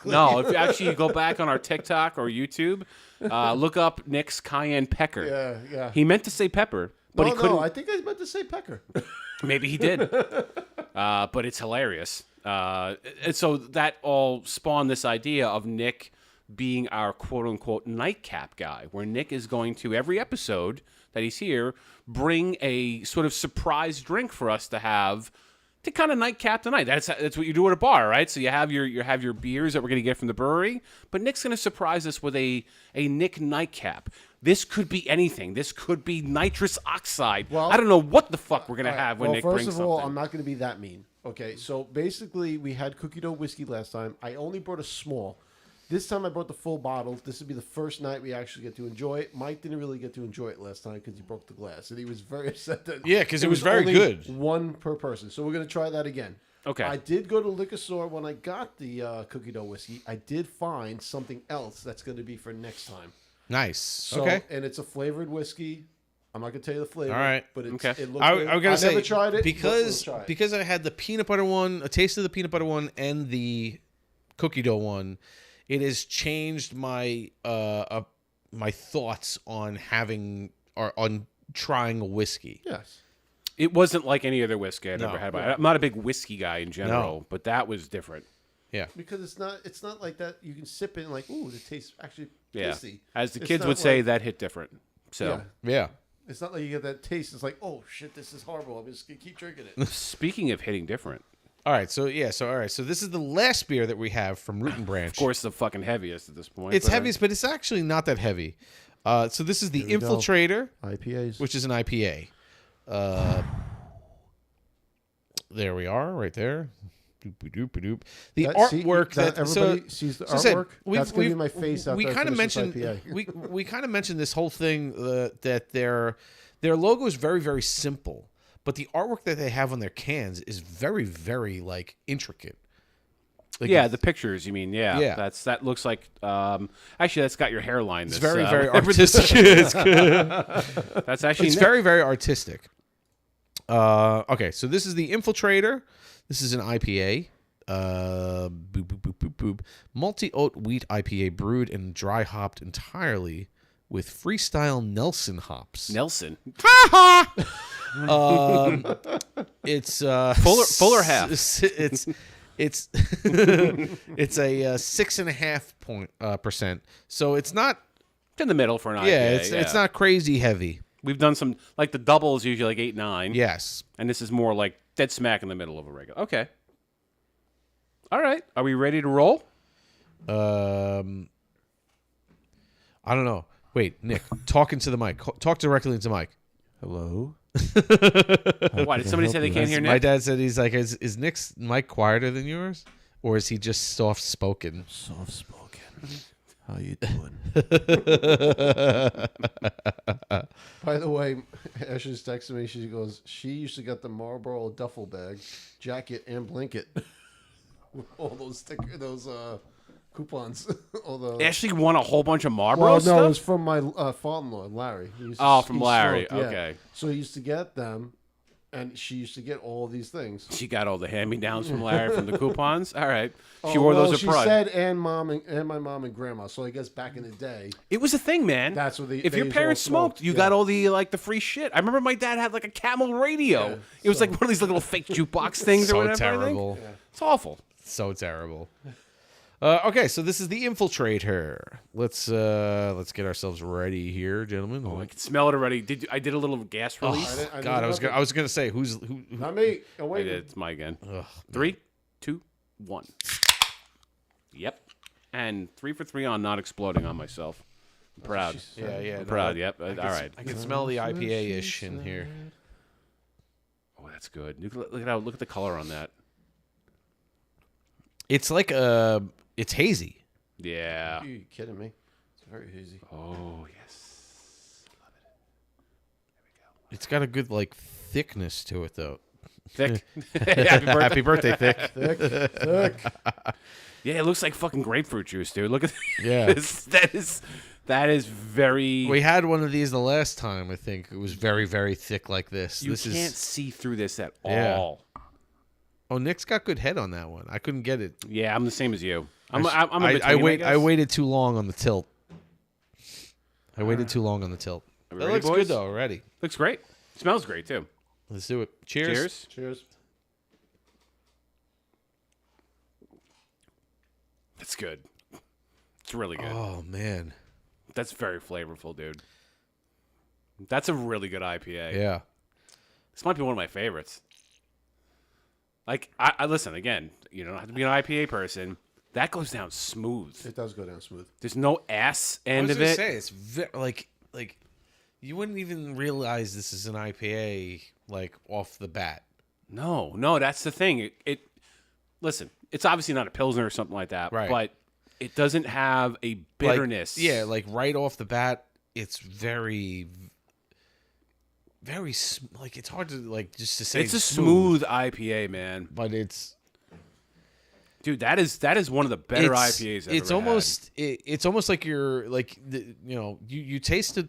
No, if you actually go back on our TikTok or YouTube, look up Nick's cayenne pecker. Yeah. He meant to say pepper, but he couldn't. No, I think I meant to say pecker. Maybe he did. But it's hilarious. And so that all spawned this idea of Nick being our quote-unquote nightcap guy, where Nick is going to, every episode that he's here, bring a sort of surprise drink for us to have to kind of nightcap the night. That's what you do at a bar, right? So you have your beers that we're going to get from the brewery, but Nick's going to surprise us with a Nick nightcap. This could be anything. This could be nitrous oxide. Well, I don't know what the fuck we're going to have when Nick brings something. First of all, I'm not going to be that mean. Okay, so basically we had cookie dough whiskey last time. I only brought a small. This time I brought the full bottle. This would be the first night we actually get to enjoy it. Mike didn't really get to enjoy it last time because he broke the glass. And he was very upset that because it was very only good. One per person. So we're going to try that again. Okay. I did go to the liquor store when I got the cookie dough whiskey. I did find something else that's going to be for next time. Nice. So, okay. And it's a flavored whiskey. I'm not going to tell you the flavor. All right. But it's, okay. it looks good. I was going to say, never tried it. Because I had the peanut butter one, a taste of the peanut butter one, and the cookie dough one, it has changed my my thoughts on having or on trying a whiskey. Yes. It wasn't like any other whiskey I'd ever had. I'm not a big whiskey guy in general, but that was different. Yeah. Because it's not like that. You can sip it and like, ooh, it tastes actually tasty. As the kids would say, that hit different. So yeah. It's not like you get that taste. It's like, oh shit, this is horrible. I'm just gonna keep drinking it. Speaking of hitting different. All right, so this is the last beer that we have from Root and Branch. Of course, the fucking heaviest at this point. It's heaviest, but it's actually not that heavy. So this is the Infiltrator IPAs, which is an IPA. There we are, right there. Doop. The artwork that everybody sees the artwork. That's gonna be my face. We kind of mentioned we kind of mentioned this whole thing that their logo is very, very simple. But the artwork that they have on their cans is very, very like intricate. Like the pictures. You mean? Yeah. That looks like. Actually, that's got your hairline. It's very, very artistic. It's good. That's actually. It's very, very artistic. Okay, so this is the Infiltrator. This is an IPA. Multi-oat wheat IPA brewed and dry hopped entirely with freestyle Nelson hops. Nelson. It's full or half? It's it's a 6.5%. So it's not. It's in the middle for an IPA. Yeah, it's not crazy heavy. We've done some, like the double is usually like 8, 9. Yes. And this is more like dead smack in the middle of a regular. Okay. All right. Are we ready to roll? I don't know. Wait, Nick, talk into the mic. Talk directly into the mic. Hello? Why, did somebody say they can't hear Nick? My dad said he's like, is Nick's mic quieter than yours? Or is he just soft-spoken? Soft-spoken. How you doing? By the way, Ashley's texting me. She goes, she used to get the Marlboro duffel bag, jacket, and blanket with all those coupons. Ashley won a whole bunch of Marlboro Well, no, stuff? it was from my father-in-law, Larry. From Larry. Smoked, yeah. Okay. So he used to get them, and she used to get all these things. She got all the hand-me-downs from Larry from the coupons. All right. She wore those with pride. She said, and my mom and grandma. So I guess back in the day, it was a thing, man. That's what if your parents smoked, you got all the the free shit. I remember my dad had like a Camel radio. Yeah, it was like one of these little fake jukebox things or whatever. Terrible. Yeah. It's awful. So terrible. Okay, so this is the Infiltrator. Let's get ourselves ready here, gentlemen. Oh, I can smell it already. I did a little gas release. God, I was gonna say who not me. Oh, wait. It's my again. 3, 2, 1. Yep. And 3 for 3 on not exploding on myself. I'm proud. I'm proud. Yep. All right. I can smell the IPA-ish in here. Oh, that's good. Look at the color on that. It's like it's hazy. Yeah. Are you kidding me? It's very hazy. Oh yes. Love it. There we go. It's got a good thickness to it though. Thick. Happy birthday, thick. Thick. Yeah, it looks like fucking grapefruit juice, dude. Look at Yeah. That is very. We had one of these the last time. I think it was very, very thick like this. You can't see through this at all. Oh, Nick's got good head on that one. I couldn't get it. Yeah, I'm the same as you. I waited too long on the tilt. That looks good though already. Looks great. Smells great too. Let's do it. Cheers. Cheers. That's good. It's really good. Oh man, that's very flavorful, dude. That's a really good IPA. Yeah. This might be one of my favorites. I listen again. You don't have to be an IPA person. That goes down smooth. It does go down smooth. There's no ass end of it. Say it's like you wouldn't even realize this is an IPA off the bat. No, that's the thing. Listen, it's obviously not a Pilsner or something like that, right? But it doesn't have a bitterness. Right off the bat, it's very, very it's hard to just to say. It's a smooth IPA, man. But it's, dude, that is one of the better IPAs I've ever had. It's almost like you're you tasted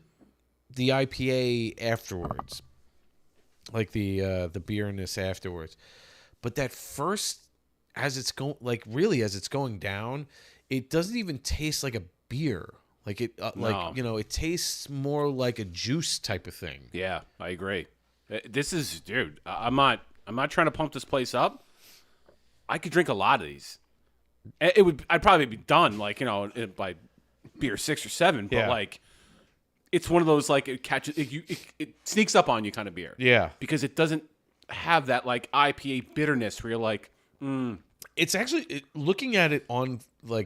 the IPA afterwards, like the beerness afterwards, but that first. As it's going, as it's going down, it doesn't even taste like a beer. It tastes more like a juice type of thing. Yeah, I agree. This is, dude. I'm not trying to pump this place up. I could drink a lot of these. I'd probably be done, by beer 6 or 7. But it's one of those it catches, it sneaks up on you kind of beer. Yeah, because it doesn't have that IPA bitterness where you're like. It's actually looking at it on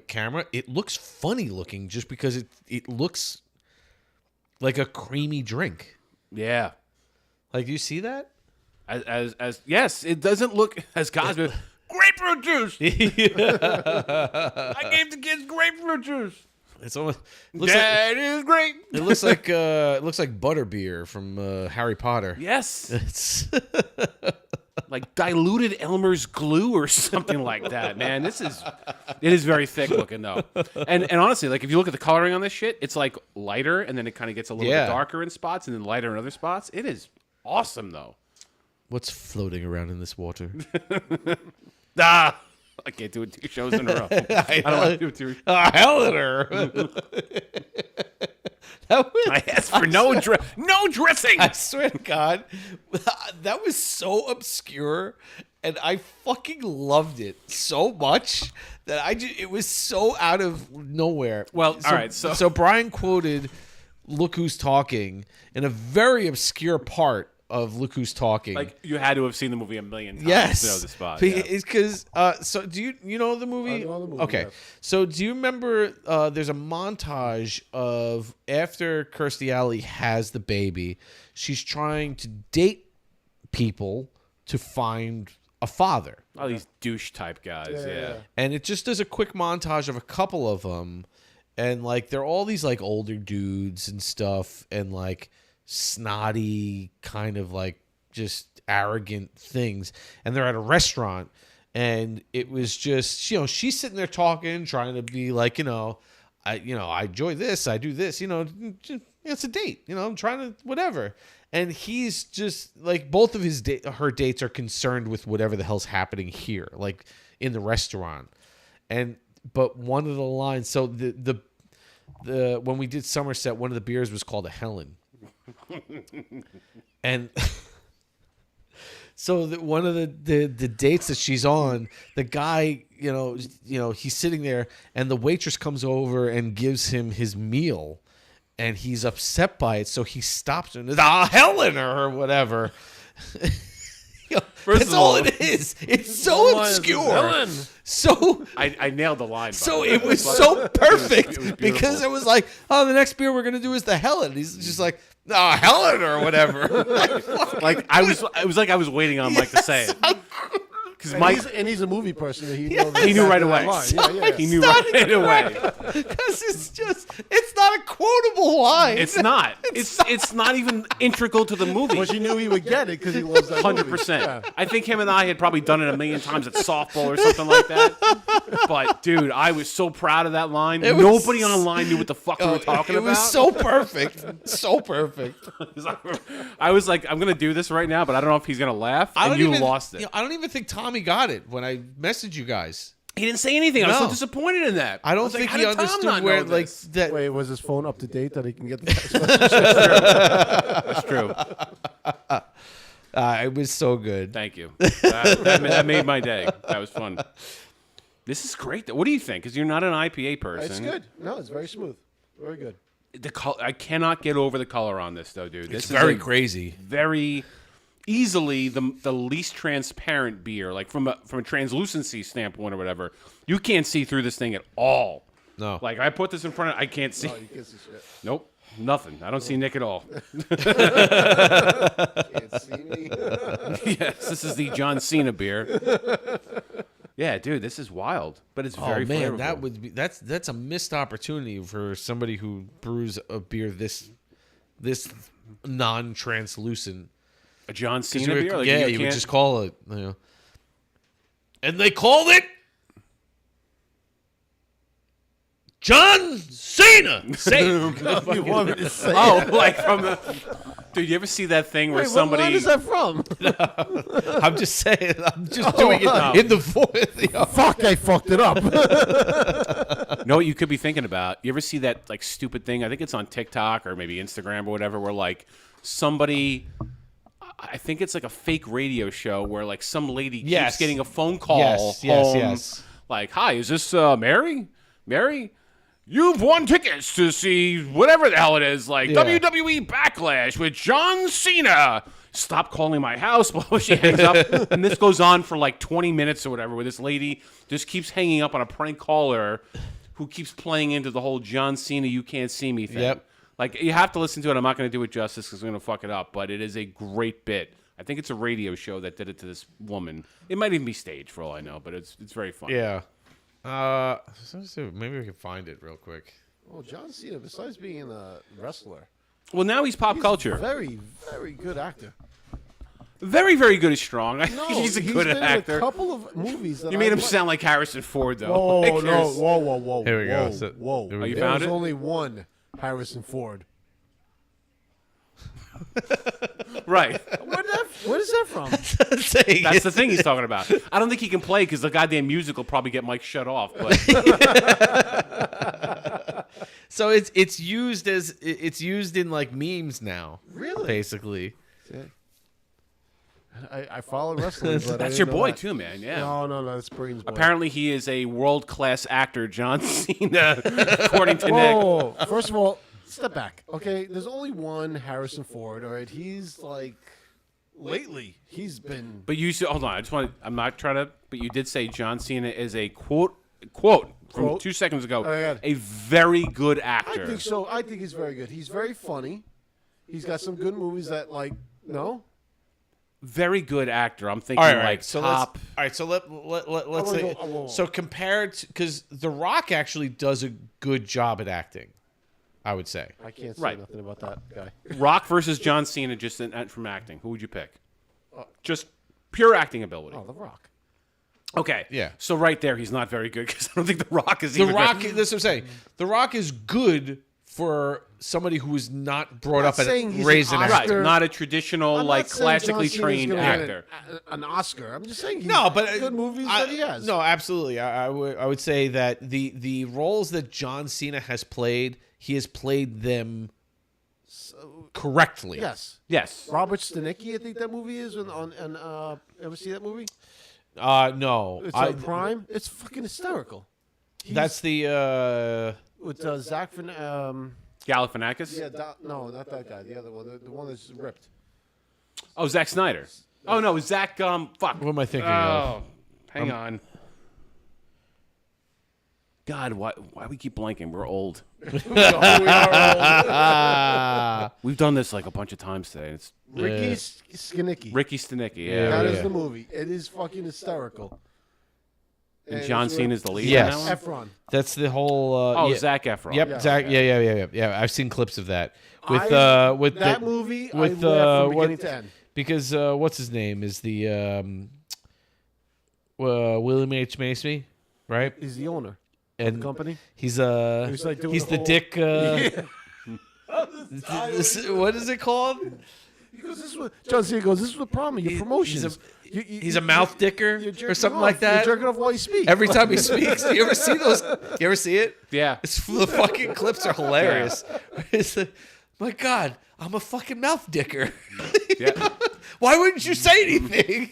camera. It looks funny looking just because it looks like a creamy drink. Yeah, you see that? As yes, it doesn't look as Cosby. Grapefruit juice. I gave the kids grapefruit juice. It's almost is great. It looks like butterbeer from Harry Potter. Yes, it's like diluted Elmer's glue or something like that. Man, it is very thick looking though. And honestly, if you look at the coloring on this shit, it's lighter and then it kind of gets a little bit darker in spots and then lighter in other spots. It is awesome though. What's floating around in this water? I can't do it 2 shows in a row. I don't want to do it 2. Hellener. I asked for no dressing. I swear to God, that was so obscure, and I fucking loved it so much that it was so out of nowhere. Well, all right. So Brian quoted "Look Who's Talking" in a very obscure part of "Look Who's Talking." Like you had to have seen the movie a million times yes, to know the spot. It's because. So do you know the movie? I know the movie, okay. yes. So do you remember? There's a montage of after Kirstie Alley has the baby, she's trying to date people to find a father. All these douche type guys. Yeah. And it just does a quick montage of a couple of them, and like they're all these like older dudes and stuff, and like snotty kind of like just arrogant things, and they're at a restaurant, and it was just she's sitting there talking, trying to be like I enjoy this, I do this, it's a date, I'm trying to whatever. And he's just like both of her dates are concerned with whatever the hell's happening here, like in the restaurant. But one of the lines, so the when we did Somerset, one of the beers was called a Helen. And so one of the dates that she's on, the guy, he's sitting there, and the waitress comes over and gives him his meal, and he's upset by it, so he stops her and says, Helen or whatever. That's all it is. It's so obscure. So I nailed the line. So it was so perfect because it was like, the next beer we're gonna do is the Helen. He's just like, Helen or whatever. Like it was like I was waiting on Mike to say it. And he's a movie person. He knew right away. He knew right away. Because it's not a quotable line. It's not. It's not even integral to the movie. Well, she knew he would get it because he loves that 100%. Yeah. I think him and I had probably done it a million times at softball or something like that. But dude, I was so proud of that line. Nobody online knew what the fuck we were talking about. It was so perfect. So perfect. I was like, I'm gonna do this right now, but I don't know if he's gonna laugh. And you lost it. I don't even think Tommy got it when I messaged you guys. He didn't say anything. I was so disappointed in that. I don't think he understood where like that. Wait, was his phone up to date that he can get the That's true. It was so good. Thank you. That made my day. That was fun. This is great. What do you think? Because you're not an IPA person. It's good. No, it's very smooth. Very good. I cannot get over the color on this, though, dude. It's very crazy. Very easily the least transparent beer. Like from a translucency standpoint or whatever, you can't see through this thing at all. No. Like I put this in front of, I can't see. Oh, you can't see shit. Nope. Nothing. I don't see Nick at all. Can't see me. Yes, this is the John Cena beer. Yeah, dude, this is wild, but it's very flavorful. That would be that's a missed opportunity for somebody who brews a beer this non-translucent. A John Cena beer? Like you would just call it. And they called it John Cena. You want me to say like from the... Dude, you ever see that thing where somebody... What line is that from? I'm just saying. I'm just doing it in the voice. Fuck, I fucked it up. Know what you could be thinking about? You ever see that like stupid thing? I think it's on TikTok or maybe Instagram or whatever, where like somebody... I think it's like a fake radio show where like some lady keeps getting a phone call home. Yes. Like, hi, is this Mary? Mary? You've won tickets to see whatever the hell it is, like WWE Backlash with John Cena. Stop calling my house. Before she hangs up. And this goes on for like 20 minutes or whatever, where this lady just keeps hanging up on a prank caller who keeps playing into the whole John Cena, you can't see me thing. Yep. Like, you have to listen to it. I'm not going to do it justice because I'm going to fuck it up, but it is a great bit. I think it's a radio show that did it to this woman. It might even be staged for all I know, but it's very fun. Yeah. Maybe we can find it real quick. Well, John Cena, besides being a wrestler, Well, now he's pop culture. Very, very good actor. Very, very good is strong. No, he's a he's good been actor. In a couple of movies. That You made him sound like Harrison Ford, though. Whoa, Like, no, whoa. Here we go. Whoa. There we you There found was it? only one Harrison Ford. Right. Where is that from? That's the thing he's talking about. I don't think he can play because the goddamn music will probably get Mike shut off. But So it's used in like memes now. Really? Basically. I follow wrestling, but that's I your didn't know boy that. too, man. Yeah. No, that's Breen's boy. Apparently, he is a world-class actor, John Cena, according to Nick. Whoa. First of all, step back. Okay, there's only one Harrison Ford. All right, he's like lately he's been. But you said, hold on. I'm not trying to. But you did say John Cena is a quote from 2 seconds ago. Oh, yeah. A very good actor. I think so. I think he's very good. He's very funny. He's got some good movies that Very good actor. I'm thinking so top. Let's say so compared to, because The Rock actually does a good job at acting, I would say. I can't say nothing about that guy. Rock versus John Cena, just from acting. Who would you pick? Just pure acting ability. Oh, The Rock. Okay. Yeah. So right there, he's not very good because I don't think The Rock is The even. Rock. That's what I'm saying. The Rock is good for somebody who was not brought up and raised in Right, acting. not a traditional, I'm like, not saying classically John Cena's trained gonna win actor. an Oscar. I'm just saying he's good movies I, that he has. No, absolutely. I would say that the roles that John Cena has played, he has played them correctly. Yes. Robert Stanicki, I think that movie is on ever see that movie? No. It's on Prime. It's fucking hysterical. That's the with Zach from Galifianakis? Yeah, no, not that guy. The other one, the one that's ripped. Oh, Zack Snyder. Oh no, Zach. Fuck. What am I thinking of? of? Hang on. God, why we keep blanking? We're old. We are old. We've done this like a bunch of times today. It's Ricky Stanicki. Ricky Stanicki. Yeah. That is the movie. It is fucking hysterical. And John Cena's the lead. Yes. in that one? Efron. That's the whole. Zac Efron. Yep. Yeah, Zach. okay. Yeah. I've seen clips of that with that movie. with I laughed from beginning to end. because what's his name is the William H. Macy, right? He's the owner And of the company. He's like doing he's the the whole- dick. What is it called? Because this is what John Cena goes. This is the problem. Your promotions. He's a mouth dicker you're jerking or something off. like that. You're jerking off while you speak. Every time he speaks, you ever see those? You ever see it? Yeah. The fucking clips are hilarious. It's like, my God, I'm a fucking mouth dicker. Yeah. Why wouldn't you say anything?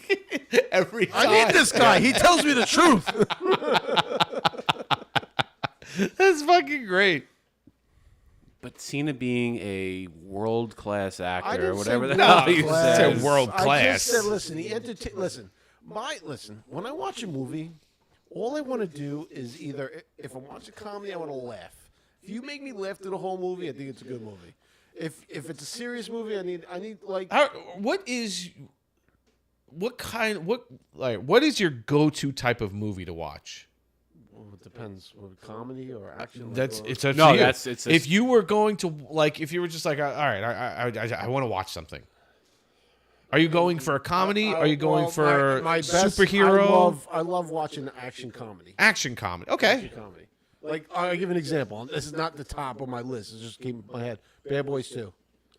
Every time. I need this guy. He tells me the truth. That's fucking great. But Cena being a world-class I actor, didn't or whatever say the hell world you class. said. world I class. just said, listen, listen. When I watch a movie, all I want to do is either, if I watch a comedy, I want to laugh. If you make me laugh through the whole movie, I think it's a good movie. If it's a serious movie, I need like. What is your go-to type of movie to watch? Well, it depends. Comedy or action? It's up No, to you. it's if you were going to if you were just like, all right, I want to watch something. Are you going for a comedy? Are you going for my best, superhero? I love watching action comedy. Action comedy. Okay. Action comedy. Like I'll give an example. This is not the top of my list. It just came in my head. Bad Boys 2.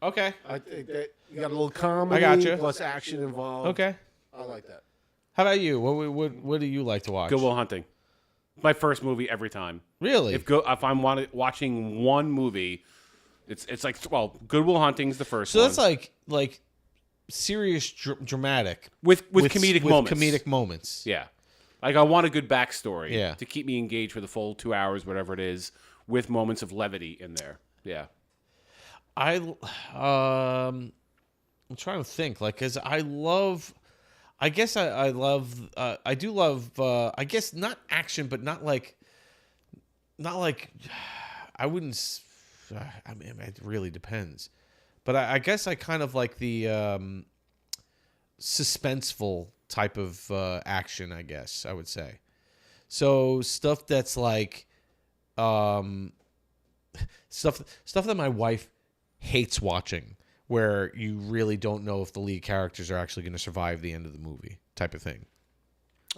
Okay. I think that you got a little comedy gotcha. plus action involved. Okay. I like that. How about you? What do you like to watch? Good Will Hunting. My first movie every time. Really? If I'm watching one movie, it's like, well, Good Will Hunting's the first So one. that's like serious dramatic with comedic moments. Comedic moments. Yeah. Like I want a good backstory Yeah. to keep me engaged for the full 2 hours, whatever it is, with moments of levity in there. Yeah. I'm trying to think, like, because I love, I guess I love, I do love, I guess not action, but not like, I wouldn't, I mean, it really depends. But I guess I kind of like the suspenseful type of action, I guess I would say. So stuff that's like, stuff that my wife hates watching, where you really don't know if the lead characters are actually going to survive the end of the movie, type of thing.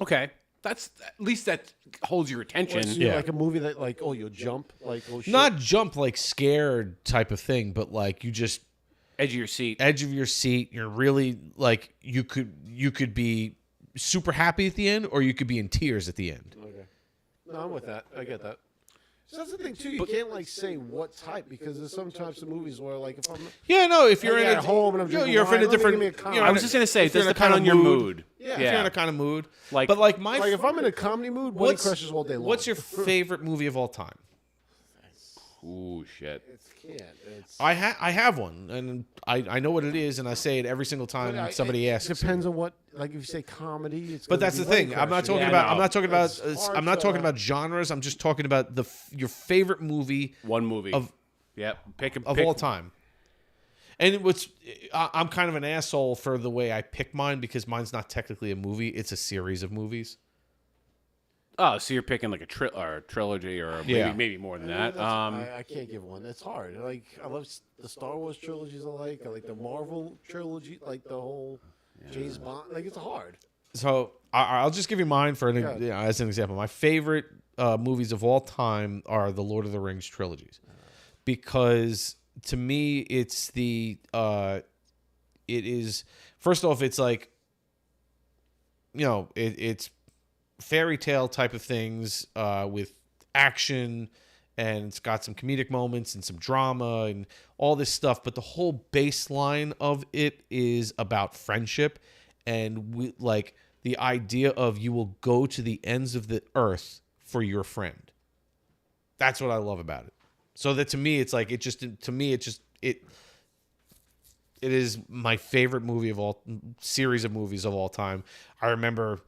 Okay. That's at least that holds your attention. So Yeah. like a movie that you'll jump like oh shit. Not jump like scared type of thing, but like you just Edge of your seat. Edge of your seat. You're really like you could be super happy at the end, or you could be in tears at the end. Okay. No, I'm with that. I get that. So that's the thing too. You can't like say what type because there's some types of movies where like if I'm if you're at home and I'm drinking you're wine, in a different. I was just gonna say, it does depend on your mood. Yeah, if you're in a kind of mood. Like, but like if I'm in a comedy mood, Wedding Crashers all day long. What's your favorite movie of all time? Ooh, shit. I have one, and I know what it is, and I say it every single time somebody asks. It depends on what, like if you say comedy. It's but that's the thing. I'm not talking about. I'm not talking about. I'm not talking about genres. I'm just talking about your favorite movie. One movie of pick all time. And I'm kind of an asshole for the way I pick mine because mine's not technically a movie; it's a series of movies. Oh, so you're picking like a trilogy or maybe more than that. I can't give one. It's hard. Like I love the Star Wars trilogies. I like the Marvel trilogy, like the whole James Bond. Like it's hard. So I'll just give you mine as an example. My favorite movies of all time are the Lord of the Rings trilogies because to me it's it is first off it's like it's fairy tale type of things with action, and it's got some comedic moments and some drama and all this stuff, but the whole baseline of it is about friendship and the idea of you will go to the ends of the earth for your friend. That's what I love about it. So that to me it's like it is my favorite series of movies of all time. I remember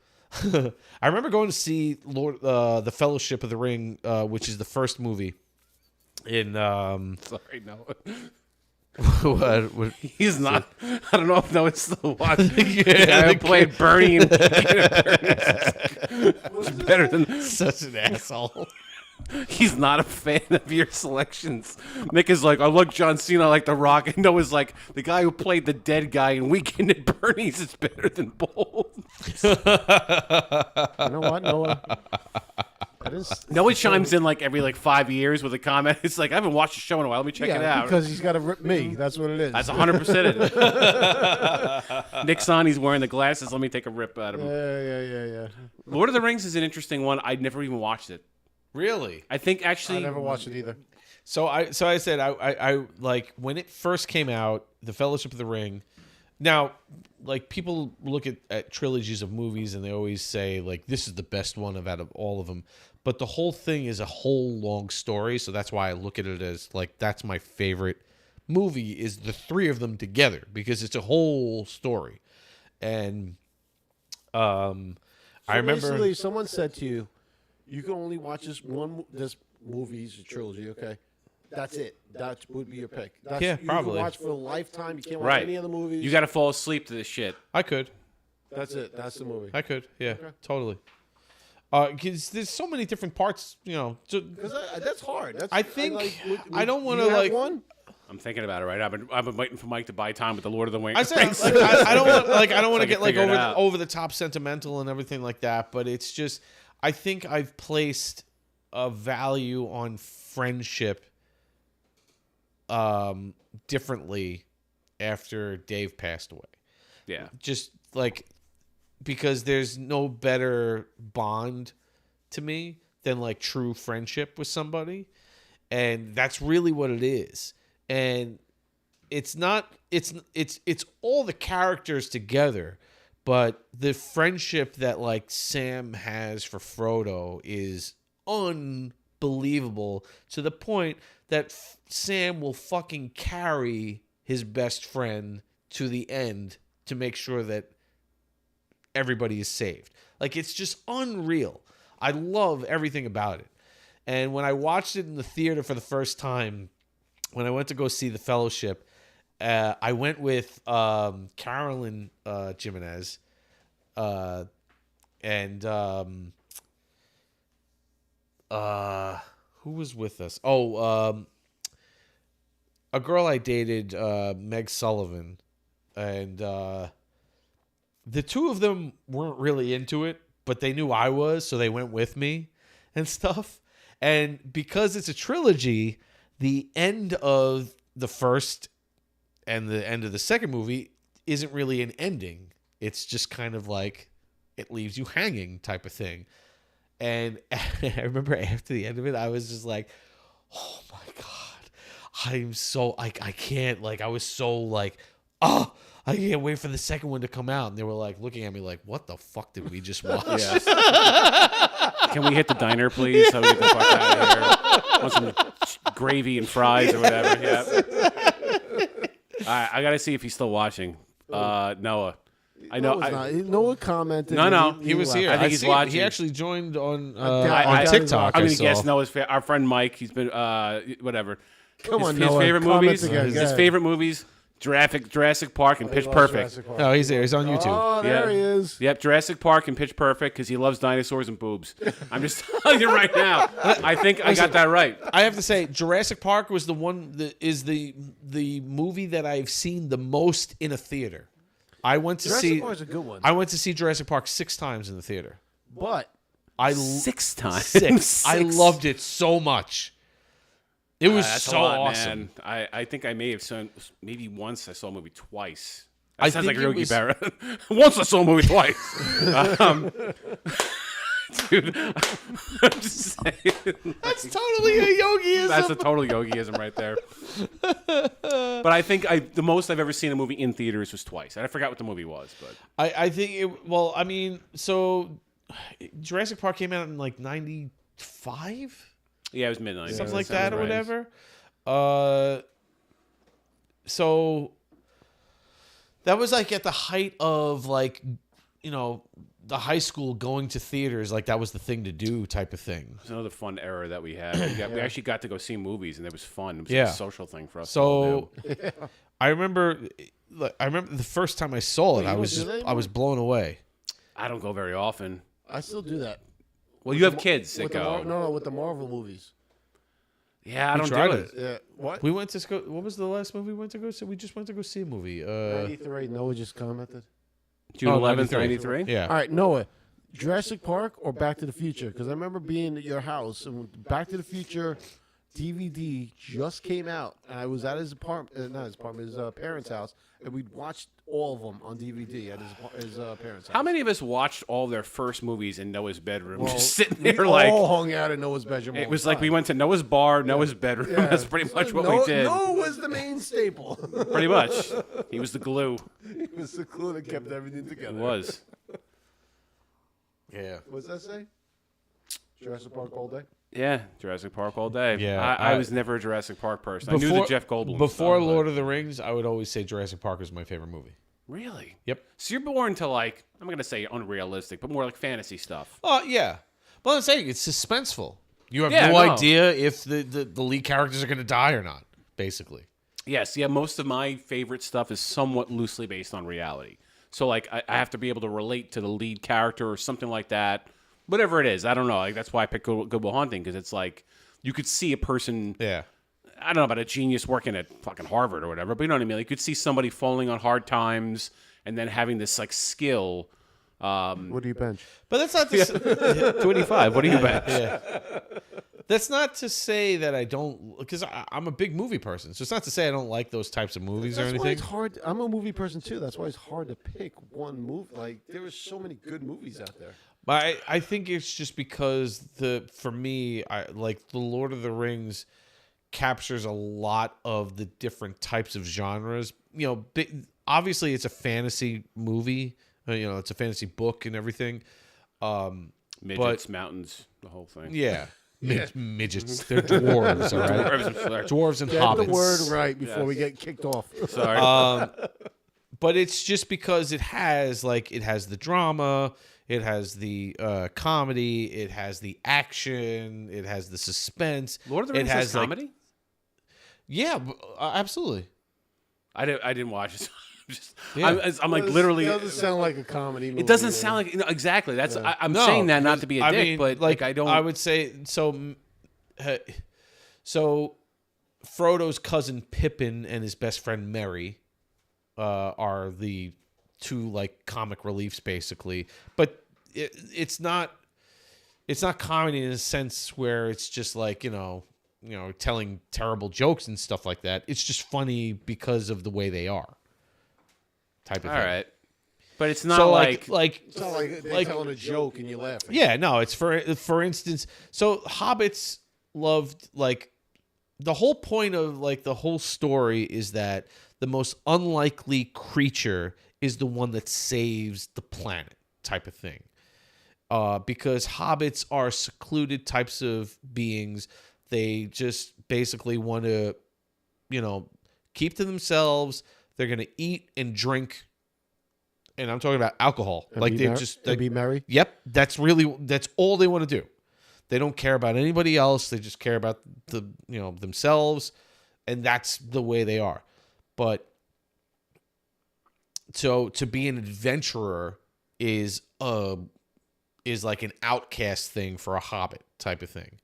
going to see the Fellowship of the Ring, which is the first movie. In sorry, no, what? He's not. I don't know if no, it's the watch. I played Bernie and was better than such an asshole. He's not a fan of your selections. Nick is like, I like John Cena, I like The Rock. And Noah's like, the guy who played the dead guy in Weekend at Bernie's is better than both. You know what, Noah? Noah chimes in like every 5 years with a comment. It's like, I haven't watched the show in a while. Let me check it out. Because he's got to rip me. That's what it is. That's 100% it. Nick's on. He's wearing the glasses. Let me take a rip out of him. Yeah. Lord of the Rings is an interesting one. I'd never even watched it. Really? I think actually I never watched it either. So I said I like when it first came out, The Fellowship of the Ring. Now, like people look at trilogies of movies and they always say like this is the best one out of all of them. But the whole thing is a whole long story, so that's why I look at it as like that's my favorite movie is the three of them together because it's a whole story. And I remember basically someone said to you, you can only watch this movie's a trilogy, okay? That's it. That would be your pick. Probably. You can watch for a lifetime. You can't watch any other movies. You got to fall asleep to this shit. I could. That's it. That's the movie. I could. Yeah, totally. Because there's so many different parts, Because that's hard. I think I don't want to like. One? I'm thinking about it right now. I've been waiting for Mike to buy time with the Lord of the Rings. I said I don't want to get like over the top sentimental and everything like that. But it's just I think I've placed a value on friendship differently after Dave passed away. Yeah, just like because there's no better bond to me than like true friendship with somebody, and that's really what it is. And it's not it's all the characters together, but the friendship that like Sam has for Frodo is unbelievable to the point that Sam will fucking carry his best friend to the end to make sure that everybody is saved. Like it's just unreal. I love everything about it. And when I watched it in the theater for the first time, when I went to go see The Fellowship, I went with Carolyn Jimenez and who was with us? A girl I dated, Meg Sullivan, and the two of them weren't really into it, but they knew I was, so they went with me and stuff. And because it's a trilogy, the end of the first and the end of the second movie isn't really an ending. It's just kind of like it leaves you hanging type of thing. And I remember after the end of it, I was just like, oh my God, I'm so, I can't, like, I was so like, oh, I can't wait for the second one to come out. And they were like looking at me like, what the fuck did we just watch? Can we hit the diner, please? So we get the fuck out of here. Want some gravy and fries or whatever. Yeah. All right, I got to see if he's still watching. Noah. I know. Noah commented. No. He was here. I think he's watching. He actually joined on TikTok. I'm going to guess Noah's our friend Mike. He's been whatever. Come on, his Noah. favorite movies. Again. His favorite movies. Jurassic Park and Pitch Perfect. No, he's there. He's on YouTube. Oh, there he is. Yep, Jurassic Park and Pitch Perfect because he loves dinosaurs and boobs. I'm just telling you right now. I think I got that right. I have to say, Jurassic Park was the one that is the movie that I've seen the most in a theater. I went to Jurassic Park's a good one. I went to see Jurassic Park 6 times in the theater. But 6 times. 6. I loved it so much. It was that's so a lot, awesome. Man. I think I may have seen maybe once I saw a movie twice. I That sounds like think Yogi it was- Berra. Once I saw a movie twice. Dude, I'm just saying. That's totally a Yogiism. That's a total Yogiism right there. But I think the most I've ever seen a movie in theaters was twice. And I forgot what the movie was, but I think it. Well, I mean, so Jurassic Park came out in like 95, yeah, it was midnight. something Yeah, like sounds that, or right. whatever. So that was like at the height of like, you know, the high school going to theaters, like that was the thing to do type of thing. It's another fun era that we had. We actually got to go see movies, and it was fun. It was Yeah. like a social thing for us. So I remember the first time I saw it, I was do that I was blown away. I don't go very often. I still do that. Well, you have kids that With the go. with the Marvel movies. Yeah, I don't tried do it. it. Yeah. What? We went to go. What was the last movie we went to go see? We just went to go see a movie. 93. Noah just commented. June 11th, 93. 93? Yeah. All right, Noah. Jurassic Park or Back to the Future? Because I remember being at your house and Back to the Future DVD just came out, and I was at his apartment, not his apartment, his parents' house, and we'd watched all of them on DVD at his parents' house. How many of us watched all their first movies in Noah's bedroom? Well, just sitting we there like. all hung out in Noah's bedroom. It all was the like we time. went to Noah's bar, Noah's bedroom. Yeah. That's pretty much what Noah, we did. Noah was the main staple. Pretty much. He was the glue. He was the glue that kept everything together. It was. Yeah. What's that say? Jurassic Park all day? Yeah, Jurassic Park all day. Yeah, I I- was never a Jurassic Park person. I knew the Jeff Goldblum Before stuff, but- Lord of the Rings, I would always say Jurassic Park was my favorite movie. Really? Yep. So you're born to like, I'm going to say unrealistic, but more like fantasy stuff. Oh yeah. Well, I'm saying it's suspenseful. You have Yeah, no no. idea if the lead characters are going to die or not. Basically. Yes, yeah, most of my favorite stuff is somewhat loosely based on reality. So like I have to be able to relate to the lead character or something like that. Whatever it is, I don't know. Like that's why I pick Good Will Hunting, because it's like you could see a person. Yeah. I don't know about a genius working at fucking Harvard or whatever, but you know what I mean. Like you could see somebody falling on hard times and then having this like skill. What do you bench? But that's not to 25. What do you bet? yeah. That's not to say that I don't, because I'm a big movie person. So it's not to say I don't like those types of movies or That's why anything. it's hard. I'm a movie person too. That's why it's hard to pick one movie. Like there are so many good movies out there. But I think it's just because for me, I like the Lord of the Rings captures a lot of the different types of genres. You know, obviously it's a fantasy movie. You know, it's a fantasy book and everything. Midgets, mountains, the whole thing. Yeah. Midgets. They're dwarves, all right? Dwarves and Get hobbits. the word right before we get kicked off. Sorry. But it's just because it has the drama, it has the comedy, it has the action, it has the suspense. Lord of the Rings has comedy? Yeah, absolutely. I didn't watch it. Yeah. I'm like It literally. doesn't sound like a comedy movie. It doesn't sound like exactly. That's I'm No, saying that not because, to be a I dick, mean, but like I don't. I would say so. So Frodo's cousin Pippin and his best friend Merry are the two like comic reliefs, basically. But it's not comedy in a sense where it's just like, you know, telling terrible jokes and stuff like that. It's just funny because of the way they are. Type of thing. All right. But it's not It's not like they're telling a joke and you're laughing. Yeah, no, it's for instance, so hobbits loved, like, the whole point of, like, the whole story is that the most unlikely creature is the one that saves the planet, type of thing. Because hobbits are secluded types of beings. They just basically want to, keep to themselves. They're going to eat and drink. And I'm talking about alcohol. And be merry. Yep. That's all they want to do. They don't care about anybody else. They just care about themselves. And that's the way they are. But so to be an adventurer is like an outcast thing for a hobbit type of thing.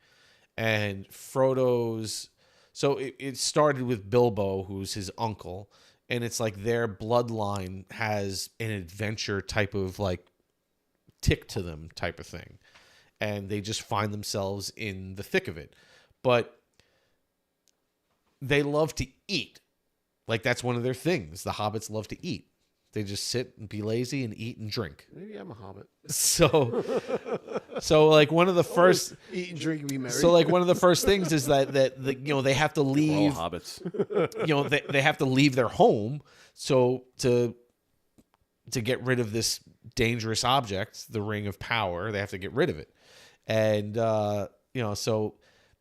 And Frodo's, so it started with Bilbo, who's his uncle, and it's like their bloodline has an adventure type of, like, tick to them type of thing. And they just find themselves in the thick of it. But they love to eat. Like, that's one of their things. The hobbits love to eat. They just sit and be lazy and eat and drink. Maybe I'm a hobbit. So like one of the first eat and drink and be merry. So like one of the first things is that they have to leave. We're all hobbits. They have to leave their home. So to get rid of this dangerous object, the Ring of Power, they have to get rid of it. And so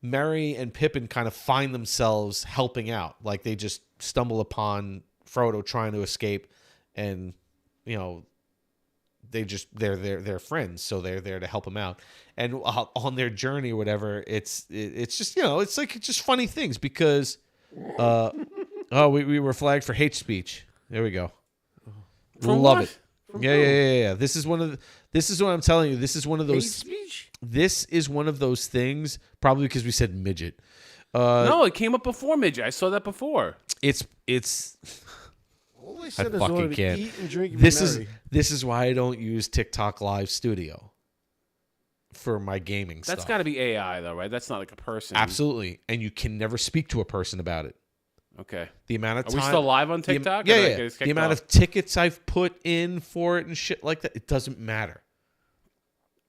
Merry and Pippin kind of find themselves helping out. Like they just stumble upon Frodo trying to escape. And, they're friends, so they're there to help him out. And on their journey or whatever, it's just, it's like just funny things because, we were flagged for hate speech. There we go. We'll love it. Yeah. This is what I'm telling you. This is one of those. Hate speech? This is one of those things, probably because we said midget. No, it came up before midget. I saw that before. It's. All I I said is fucking can't. eat and drink and This be is merry. why I don't use TikTok Live Studio for my gaming stuff. That's got to be AI though, right? That's not like a person. Absolutely, and you can never speak to a person about it. Okay. The amount of Are time. we still live on TikTok? Yeah. The amount of tickets I've put in for it and shit like that, it doesn't matter.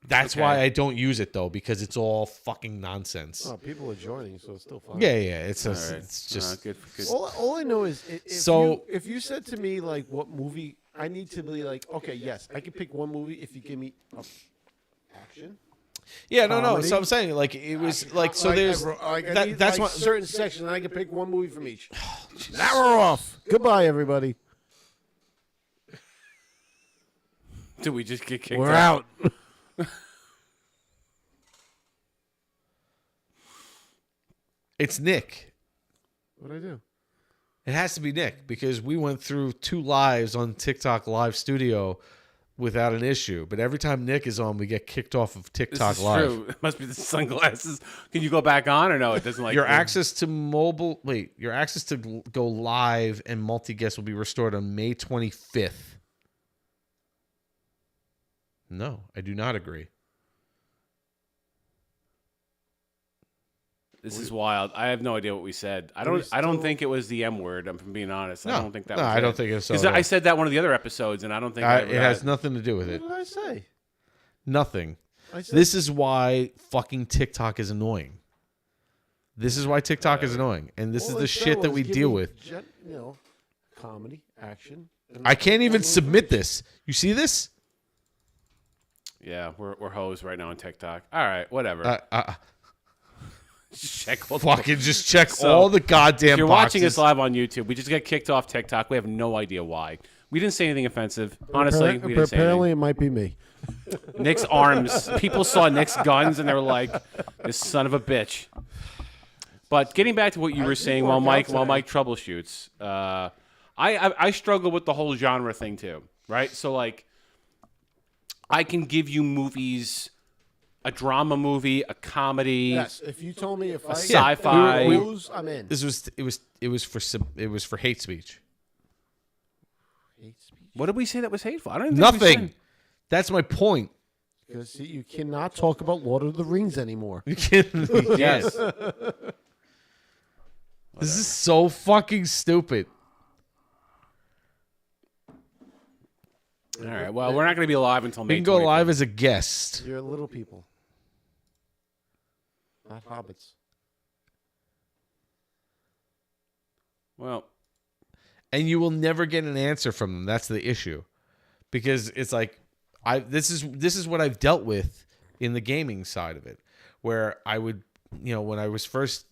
That's why I don't use it though, because it's all fucking nonsense. Oh, people are joining, so it's still fun. Yeah. It's All just, right. it's just good. All I know is if you said to me like what movie I need to be like, okay, yes, I can pick one movie if you give me action. Yeah, no. Comedy. So I'm saying like it was like so. There's that's what certain sections, and I can pick one movie from each. Now we're off. Goodbye, everybody. Did we just get kicked We're out. It's Nick. What'd I do? It has to be Nick because we went through 2 lives on TikTok Live Studio without an issue. But every time Nick is on, we get kicked off of TikTok This is Live. true. It must be the sunglasses. Can you go back on or no? It doesn't like Your access to go live and multi-guest will be restored on May 25th. No, I do not agree. This is wild. I have no idea what we said. I don't think it was the M word. I'm being honest. I don't think that was I it. don't think it was so. 'Cause I said that one of the other episodes, and I don't think it has nothing to do with it. What did I say? Nothing. I said This is why fucking TikTok is annoying. This is why TikTok is annoying. And this is all I the said shit that was we give deal me with. Comedy, action. I can't even submit this. You see this? Yeah, we're hoes right now on TikTok. All right, whatever. Just check all the- Fucking just check So, all the goddamn If you're boxes. watching us live on YouTube, we just got kicked off TikTok. We have no idea why. We didn't say anything offensive. Honestly, we didn't say apparently anything. it might be me. Nick's arms. People saw Nick's guns and they were like, "This son of a bitch." But getting back to what you were saying while Mike troubleshoots, I struggle with the whole genre thing too, right? So like, I can give you movies, a drama movie, a comedy. Yes, if you told me if I sci-fi. I'm in. It was for hate speech. Hate speech. What did we say that was hateful? I don't even think we Nothing. said- That's my point. Because you cannot talk about Lord of the Rings anymore. You can't. Yes. This is so fucking stupid. All right. Well, we're not going to be live until May. You can go 25th. live as a guest. You're little people, not hobbits. Well, And you will never get an answer from them. That's the issue. Because it's like this is what I've dealt with in the gaming side of it, where I would, when I was first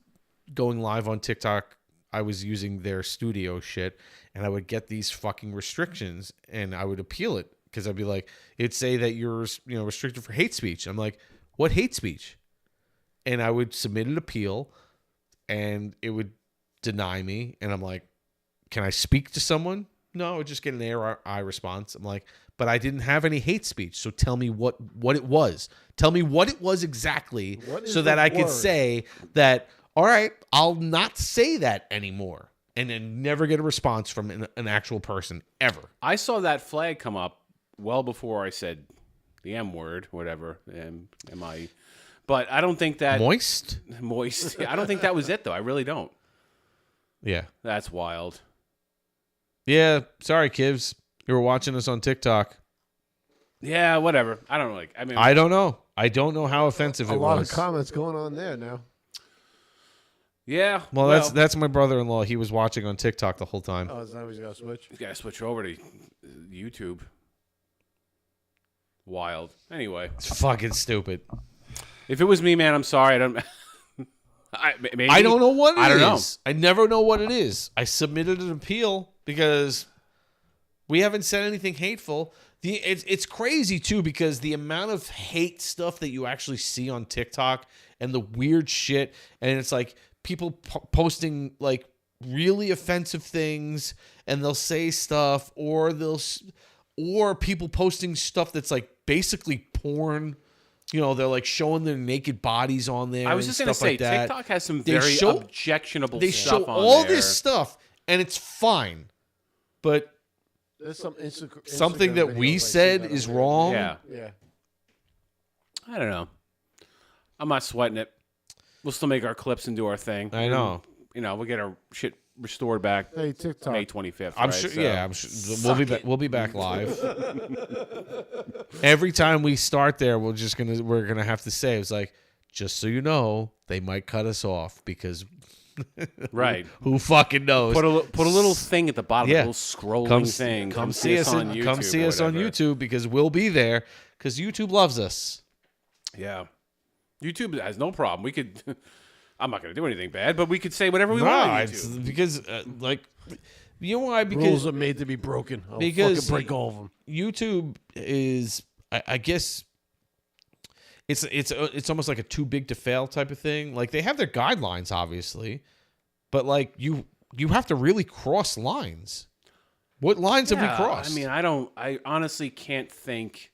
going live on TikTok, I was using their studio shit, and I would get these fucking restrictions, and I would appeal it because I'd be like, it'd say that you're restricted for hate speech. I'm like, what hate speech? And I would submit an appeal, and it would deny me, and I'm like, can I speak to someone? No, I would just get an ARI response. I'm like, but I didn't have any hate speech, so tell me what it was. Tell me what it was exactly, so that I could say that, all right, I'll not say that anymore, and then never get a response from an actual person ever. I saw that flag come up well before I said the M word, whatever, M-I. But I don't think that... Moist? Moist. I don't think that was it, though. I really don't. Yeah. That's wild. Yeah, sorry, Kivs. You were watching us on TikTok. Yeah, whatever. I don't like... I don't know. I don't know how offensive it was. A lot of comments going on there now. Yeah. Well, that's my brother-in-law. He was watching on TikTok the whole time. Oh, is that he's got to switch? He's got to switch over to YouTube. Wild. Anyway. It's fucking stupid. If it was me, man, I'm sorry. I don't... maybe. I don't know what it is. I don't know. I never know what it is. I submitted an appeal because we haven't said anything hateful. It's crazy, too, because the amount of hate stuff that you actually see on TikTok and the weird shit, and it's like people posting like really offensive things, and they'll say stuff, or people posting stuff that's like basically porn. They're like showing their naked bodies on there. I was just going to say, like that. TikTok has some very objectionable They stuff show on all there. this stuff, and it's fine. But There's some something that we said is wrong. Yeah. Yeah. I don't know. I'm not sweating it. We'll still make our clips and do our thing. I know. We'll get our shit restored back Hey, TikTok. May 25th. I'm right? sure. So, Yeah, I'm sure. We'll be back live. Every time we start there, we're gonna have to say, it's like, just so you know, they might cut us off because right. Who fucking knows? Put a little thing at the bottom, Yeah. a little scrolling thing. Come see us on YouTube. Come see us on YouTube because we'll be there because YouTube loves us. Yeah, YouTube has no problem. We could. I'm not going to do anything bad, but we could say whatever we want on YouTube. Because you know why? Because rules are made to be broken. I'll fucking break all of them. YouTube is, I guess, it's almost like a too big to fail type of thing. Like they have their guidelines, obviously, but like you have to really cross lines. What lines have we crossed? I mean, I honestly can't think.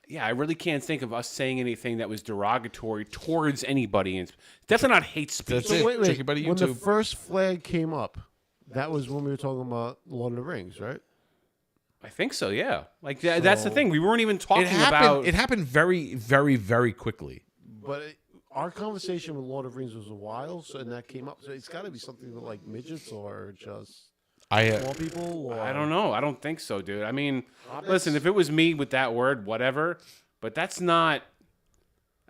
Yeah, I really can't think of us saying anything that was derogatory towards anybody. It's definitely not hate speech. That's it. Wait. Check your buddy When the YouTube. first flag came up, that was when we were talking about Lord of the Rings, right? I think so, yeah. Like that's the thing. We weren't even talking about... It happened very, very, very quickly. But our conversation with Lord of the Rings was a while, and that came up. So it's got to be something with like midgets or just small people. Or... I don't know. I don't think so, dude. I mean, listen, if it was me with that word, whatever. But that's not...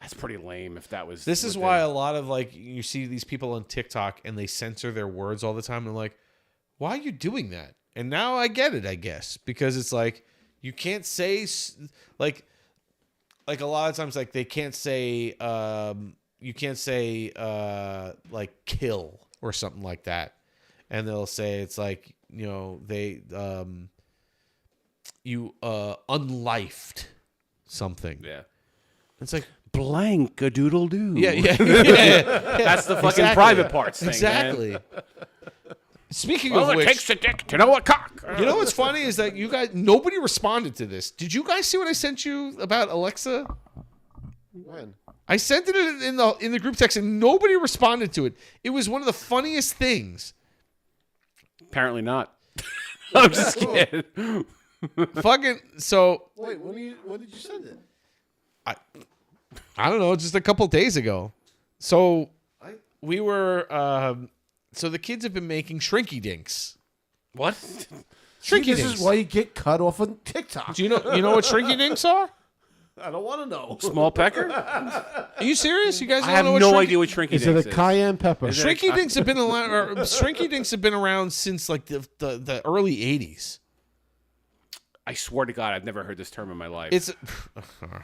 That's pretty lame if that was... This is why a lot of, like, you see these people on TikTok and they censor their words all the time. And they're like, why are you doing that? And now I get it, I guess. Because it's like, you can't say... Like a lot of times, like, they can't say... you can't say, like, kill or something like that. And they'll say it's like, they... you unlifed something. Yeah. It's like... Blank a doodle doo. Yeah. That's the fucking private parts thing, exactly. man. Speaking of which, it takes a dick to know a cock. you know what's funny is that you guys, nobody responded to this. Did you guys see what I sent you about Alexa? When? I sent it in the group text and nobody responded to it. It was one of the funniest things. Apparently not. I'm just kidding. Fucking so. Wait, when did you send it? I don't know, just a couple days ago. So we were So the kids have been making shrinky dinks. What? Shrinky This dinks. is why you get cut off on TikTok. Do you know what shrinky dinks are? I don't want to know. Small pecker? Are you serious? You guys don't I have know what no shrinky- idea what shrinky Is dinks it a cayenne pepper? Shrinky dinks have been around since like the early 80s. I swear to God, I've never heard this term in my life. It's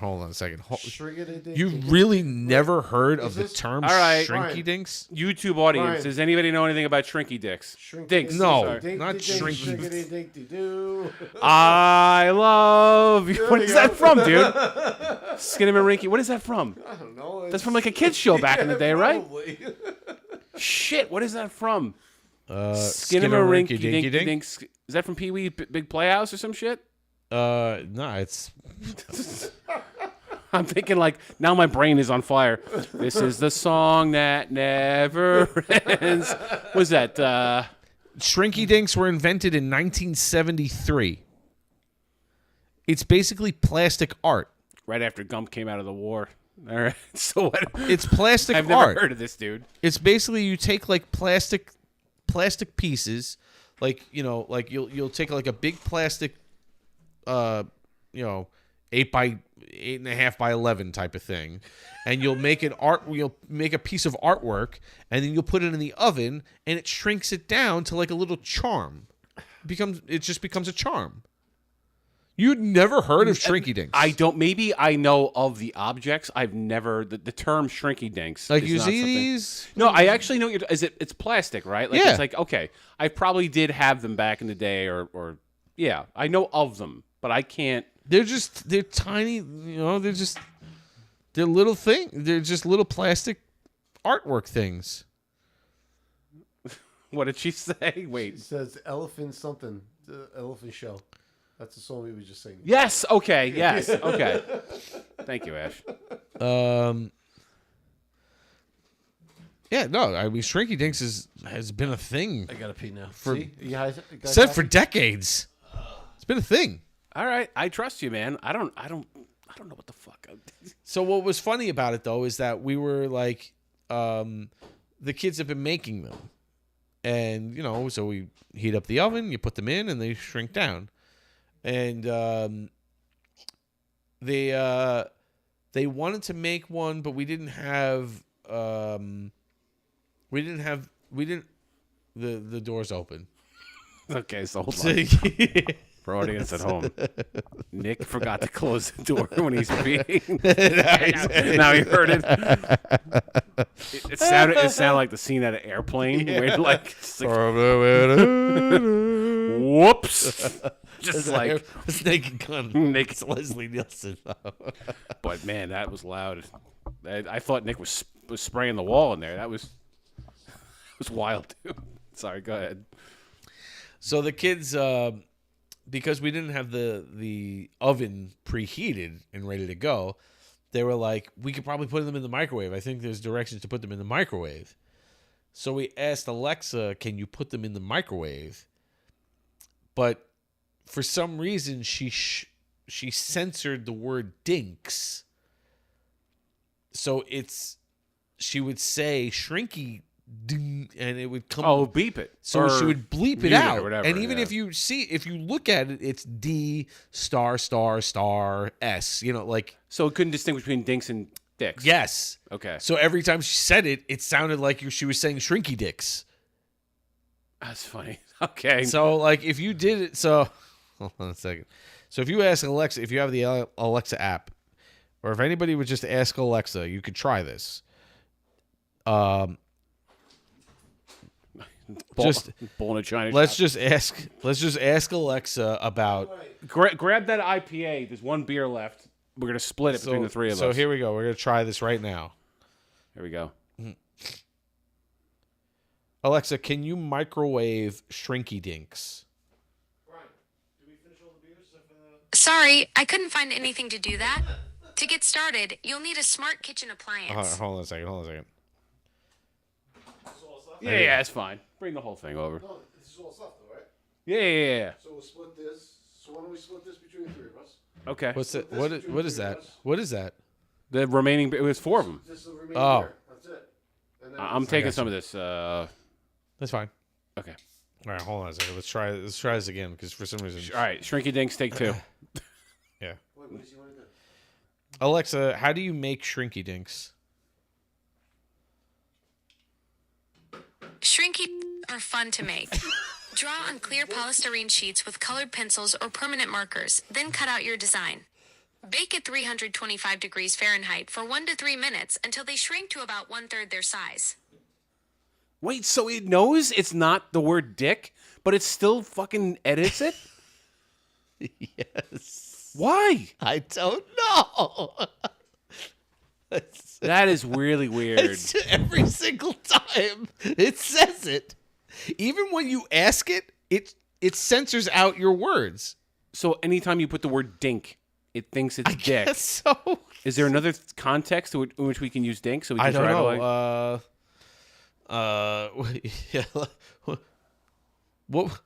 hold on a second. Shrinkity-dink. You really never heard of the term All right. shrinky dinks? YouTube audience. Brian. Does anybody know anything about shrinky dicks? Dinks. No. Sorry. Not shrinky. Shrinkity-dink-doo. I love you. What is you that go. from, dude? Skinnamarink. What is that from? I don't know. That's from like a kid's show back in the day, right? Probably. Shit, what is that from? Skinnamarink dinky dink. Dinks. Is that from Pee Wee Big Playhouse or some shit? No, it's I'm thinking like now my brain is on fire. This is the song that never ends. Was that shrinky dinks were invented in 1973. It's basically plastic art. right after Gump came out of the war? All right. So what? It's plastic I've art. never heard of this, dude. It's basically you take like plastic pieces, like like you'll take like a big plastic 8.5 by 11 type of thing, and you'll make you'll make a piece of artwork, and then you'll put it in the oven, and it shrinks it down to like a little charm. It just becomes a charm. You'd never heard of shrinky dinks. I don't. Maybe I know of the objects. I've never the term shrinky dinks. Like is you not see something- these? No, I actually know. It's plastic, right? Like Yeah. It's like okay, I probably did have them back in the day, or yeah, I know of them, but I can't. They're tiny. They're little thing. They're just little plastic artwork things. What did she say? Wait. It says elephant something. The elephant show. That's the song we were just singing. Yes. Okay. Yes. Okay. Thank you, Ash. Yeah, no, I mean, shrinky dinks has been a thing. I gotta pee now. For- See? You guys Said for decades. It's been a thing. All right, I trust you, man. I don't know what the fuck. So what was funny about it though is that we were like, the kids have been making them, and so we heat up the oven, you put them in, and they shrink down, and they wanted to make one, but we didn't have the doors open. Okay, so hold on. For audience at home, Nick forgot to close the door when he's peeing. Now he heard it. It sounded like the scene at an airplane. Where like whoops, just like it's Naked Gun. Nick. It's Leslie Nielsen. But man, that was loud. I thought Nick was spraying the wall in there. That was wild, dude. Sorry, go ahead. So the kids, because we didn't have the oven preheated and ready to go, they were like, we could probably put them in the microwave. I think there's directions to put them in the microwave. So we asked Alexa, can you put them in the microwave? But for some reason, she censored the word dinks. So she would say shrinky ding, and it would come. Oh, beep it. So Or she would bleep it mute out. or whatever, and even yeah. if you look at it, it's D star star star S. Like So it couldn't distinguish between dinks and dicks. yes. Okay. So every time she said it, it sounded like she was saying shrinky dicks. That's funny. Okay. So like if you did it, so hold on a second. So if you ask Alexa, if you have the Alexa app, or if anybody would just ask Alexa, you could try this. Bull in a China Let's shop. just ask Alexa about. Grab that IPA. There's one beer left. We're gonna split it between the three of us. So here we go. We're gonna try this right now. Here we go. Alexa, can you microwave shrinky dinks? Sorry, I couldn't find anything to do that. To get started, you'll need a smart kitchen appliance. Hold on a second. Yeah, it's fine. Bring the whole thing over. No, this is all stuff, though, right? Yeah. So we'll split this. So why don't we split this between the three of us? Okay. What's it? What is that? What is that? The remaining? It was four of them. This is the remaining Oh. beer. That's it. And then I'm taking some of this. That's fine. Okay. All right, hold on a second. Let's try this again because for some reason. All right, Shrinky Dinks, take 2. Yeah. What does he want to do? Alexa, how do you make Shrinky Dinks? Shrinky are fun to make. Draw on clear polystyrene sheets with colored pencils or permanent markers, then cut out your design. Bake at 325 degrees Fahrenheit for 1 to 3 minutes until they shrink to about 1/3 their size. Wait, so it knows it's not the word dick, but it still fucking edits it? Yes. Why? I don't know. That is really weird. It's every single time it says it. Even when you ask it, it censors out your words. So anytime you put the word dink, it thinks it's dick. Guess so. Is there another context in which we can use dink? So we can I don't try know. to Yeah. What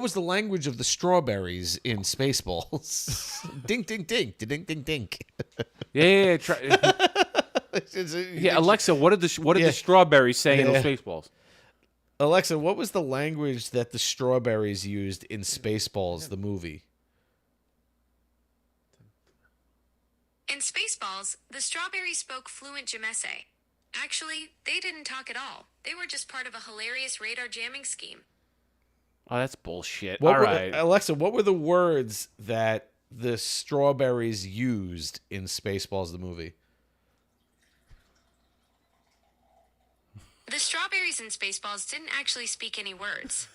was the language of the strawberries in Spaceballs? Dink, dink, dink, dink, dink, dink. Yeah. Yeah, Alexa, what did the strawberries say in those Spaceballs? Alexa, what was the language that the strawberries used in Spaceballs, the movie? In Spaceballs, the strawberries spoke fluent Gemese. Actually, they didn't talk at all. They were just part of a hilarious radar jamming scheme. Oh, that's bullshit. All right. Alexa, what were the words that the strawberries used in Spaceballs, the movie? The strawberries in Spaceballs didn't actually speak any words.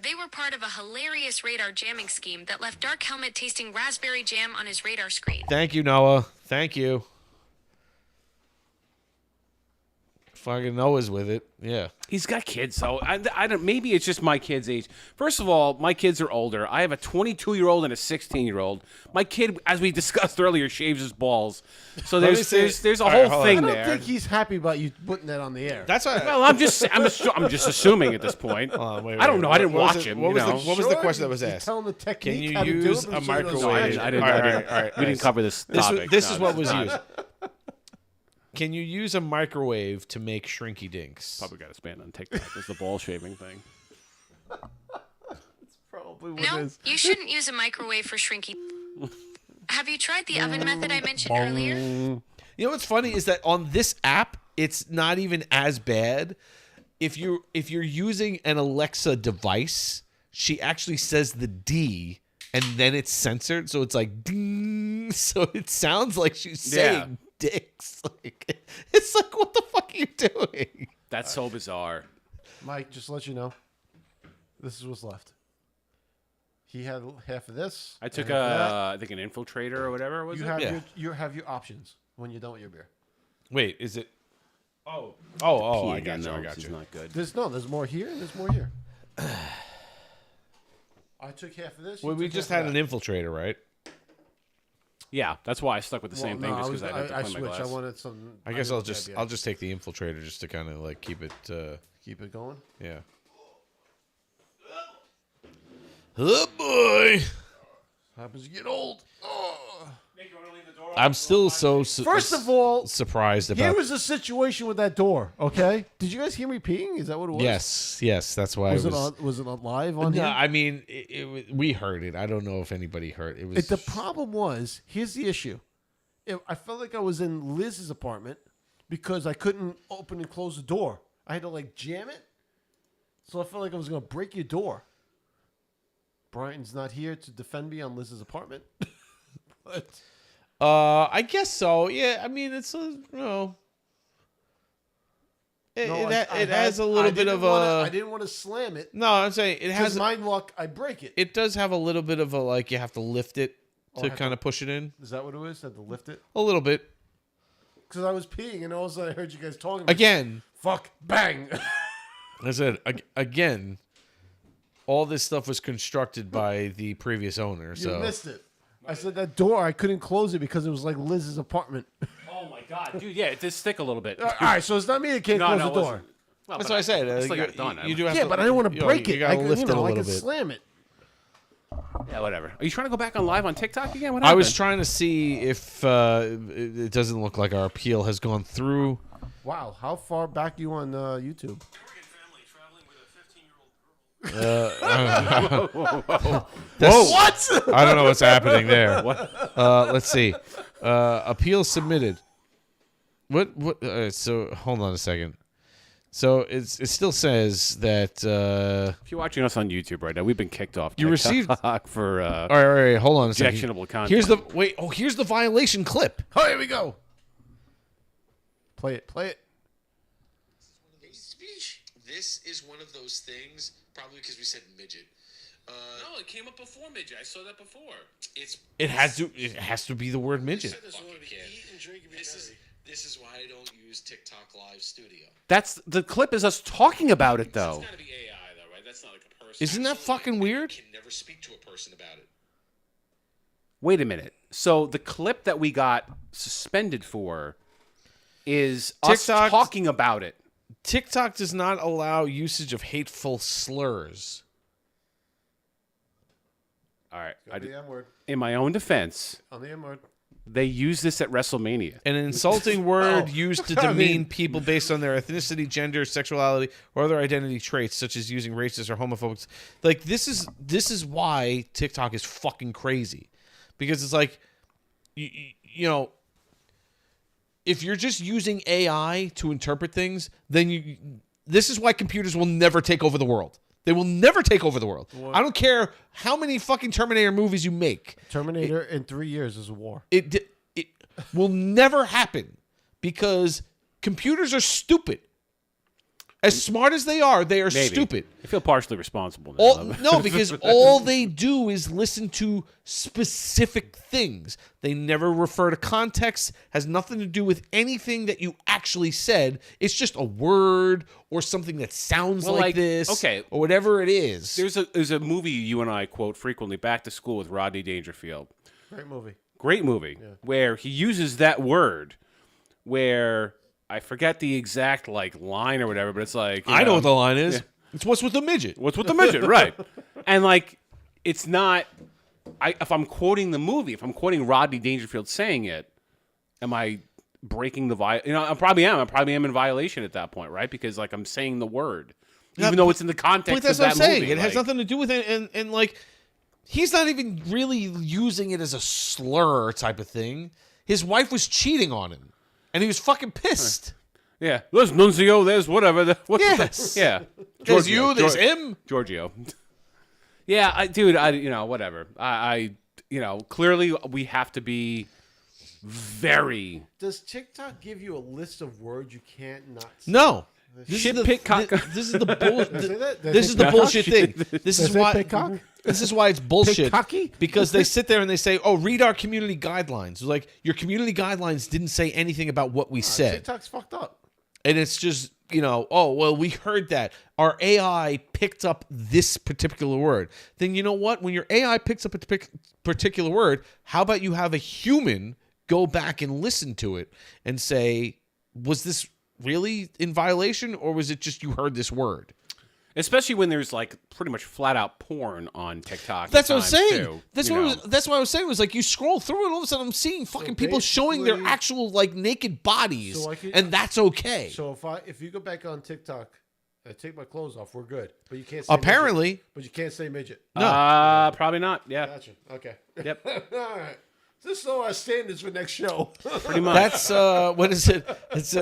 They were part of a hilarious radar jamming scheme that left Dark Helmet tasting raspberry jam on his radar screen. Thank you, Noah. Thank you. Fucking Noah's with it. Yeah. He's got kids, so I don't. Maybe it's just my kid's age. First of all, my kids are older. I have a 22-year-old and a 16-year-old. My kid, as we discussed earlier, shaves his balls. So there's a whole thing there. I don't think he's happy about you putting that on the air. That's why. Well, I'm just assuming at this point. Wait, I don't know. I didn't what watch him. What was the question that was You asked? tell him the technique. Can you how to do use it, a but you don't know microwave? how I to- didn't. All right. We didn't cover this topic. This is what was used. Can you use a microwave to make Shrinky Dinks? Probably got to span on TikTok. It's the ball shaving thing. Probably what No, it is. you shouldn't use a microwave for shrinky. Have you tried the oven method I mentioned earlier? You know what's funny is that on this app, it's not even as bad. If you're using an Alexa device, she actually says the D and then it's censored, so it's like ding. So it sounds like she's saying dicks. Like, it's like, what the fuck are you doing? That's so bizarre. Mike, just to let you know, this is what's left. He had half of this. I took and half of that. I think an Infiltrator or whatever was You it? have you have your options when you're done with your beer. Wait, is it? Oh! Pee I again, got you. though, I got this you. is not good. There's more here and there's more here. I took half of this. Well, we just had an infiltrator, right? Yeah, that's why I stuck with the same thing, just because I had to I clean my switched. glass. I wanted some. I guess I I'll didn't grab just take the infiltrator just to kind of like keep it. keep it going. Yeah. Oh boy! Happens to get old. I'm still so First of all, surprised here about. was the situation with that door. Okay, did you guys hear me peeing? Is that what it was? Yes. That's why Was it it was. on? Was it on live on No, here? I mean, we heard it. I don't know if anybody heard it. Was The problem was, here's the issue. I felt like I was in Liz's apartment because I couldn't open and close the door. I had to like jam it. So I felt like I was going to break your door. Brian's not here to defend me on Liz's apartment. But I guess so. Yeah, I mean, it's you know. It has a little bit of I didn't want to slam it. No, I'm saying it Because has. my luck, I break it. It does have a little bit of a like you have to lift it I to have kind of push it in Is that what it was? I had to lift it? a little bit. Because I was peeing and all of a sudden I heard you guys talking. Again, Fuck. Bang. I said again. All this stuff was constructed by the previous owner. You So missed it. I said that door, I couldn't close it because it was like Liz's apartment. Oh my god, dude! Yeah, it did stick a little bit. All right, so it's not me that can't close the it door. wasn't. Well, that's but what I said. I still got it done. You do have Yeah, to, but I didn't want to you know, break you it. gotta I could, lift it a I little could bit. slam it. Yeah, whatever. Are you trying to go back on live on TikTok again? What I happened? was trying to see if it doesn't look like our appeal has gone through Wow, how far back you on YouTube? What? I don't know what's happening there. Let's see. Appeal submitted. What? So hold on a second. So it still says that if you're watching us on YouTube right now, we've been kicked off. You received for all right. Hold on a second. objectionable content. Here's the here's the violation clip. Oh, here we go. Play it. This is one of those things. Probably because we said midget. No, it came up before midget. I saw that before. It has to be the word midget. This is why I don't use TikTok Live Studio. That's the clip is us talking about it though. It's got to be AI though, right? That's not like a person. Isn't that fucking weird? You can never speak to a person about it. Wait a minute. So the clip that we got suspended for is us talking about it. TikTok does not allow usage of hateful slurs. All right. The M-word. In my own defense, On the M-word. they use this at WrestleMania. An insulting word used to demean people based on their ethnicity, gender, sexuality, or other identity traits, such as using racist or homophobic. Like this is why TikTok is fucking crazy, because it's like, you know, if you're just using AI to interpret things, then this is why computers will never take over the world. They will never take over the world. What? I don't care how many fucking Terminator movies you make. Terminator in 3 years is a war. It will never happen because computers are stupid. As smart as they are stupid. I feel partially responsible now. No, because all they do is listen to specific things. They never refer to context, has nothing to do with anything that you actually said. It's just a word or something that sounds like this, okay, or whatever it is. There's a movie you and I quote frequently, Back to School with Rodney Dangerfield. Great movie. Yeah. Where he uses that word where... I forget the exact line or whatever, but it's like I know what the line is. Yeah. It's what's with the midget. What's with the midget, right? And it's not. If I'm quoting the movie, if I'm quoting Rodney Dangerfield saying it, am I breaking the I probably am. I probably am in violation at that point, right? Because I'm saying the word, even though it's in the context. But that's of that what I'm saying. movie. It has nothing to do with it, and he's not even really using it as a slur type of thing. His wife was cheating on him. And he was fucking pissed. Yeah. There's Nunzio, there's whatever. Yes. Yeah. There's you, there's him. Giorgio. Yeah, whatever. Clearly we have to be very... Does TikTok give you a list of words you can't not say? No. This is the bullshit thing. This is why... This is why it's bullshit. Pick-cocky? Because they sit there and they say, "Oh, read our community guidelines." Like your community guidelines didn't say anything about what we said. TikTok's fucked up. And it's just, oh, well, we heard that. Our AI picked up this particular word. Then you know what? When your AI picks up a particular word, how about you have a human go back and listen to it and say, was this really in violation or was it just you heard this word? Especially when there's pretty much flat out porn on TikTok. That's what I was saying. That's what I was saying. Was you scroll through it, and all of a sudden I'm seeing fucking people showing their actual naked bodies, and that's okay. So if you go back on TikTok, I take my clothes off, we're good. But you can't say apparently. Midget, but you can't say midget. No, probably not. Yeah. Gotcha. Okay. Yep. All right. This is all our standards for next show. Pretty much. That's what is it? It's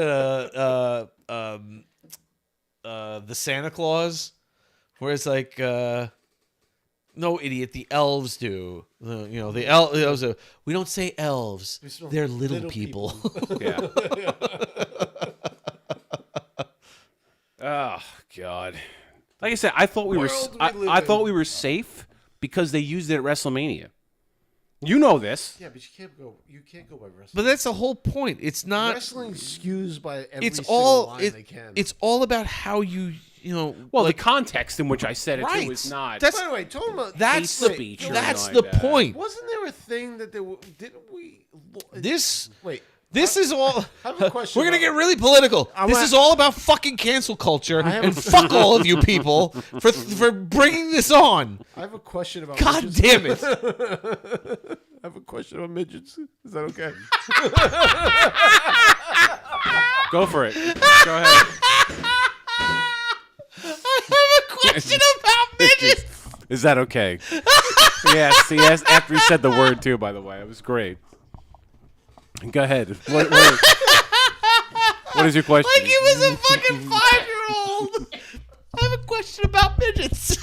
the Santa Claus, where it's no, idiot, the elves do. The elves. We don't say elves; they're little people. Yeah. Oh God! Like I said, I thought we were. I thought we were safe because they used it at WrestleMania. You know this. Yeah, but you can't go by wrestling. But that's the whole point. It's not wrestling skews by every single line they can. It's all about how you Well, the context in which I said it right. too is not. By the way, talking about that's the speech. That's the point. Wasn't there a thing that there didn't we? This is all. I have a question. We're gonna get really political. This is all about fucking cancel culture, and fuck all of you people for bringing this on. I have a question about. God damn it! have a question on midgets. Is that okay? Go for it. Go ahead. I have a question about midgets. Is that okay? Yes, he asked after he said the word too, by the way. It was great. Go ahead. What is your question? Like he was a fucking 5-year-old. I have a question about midgets.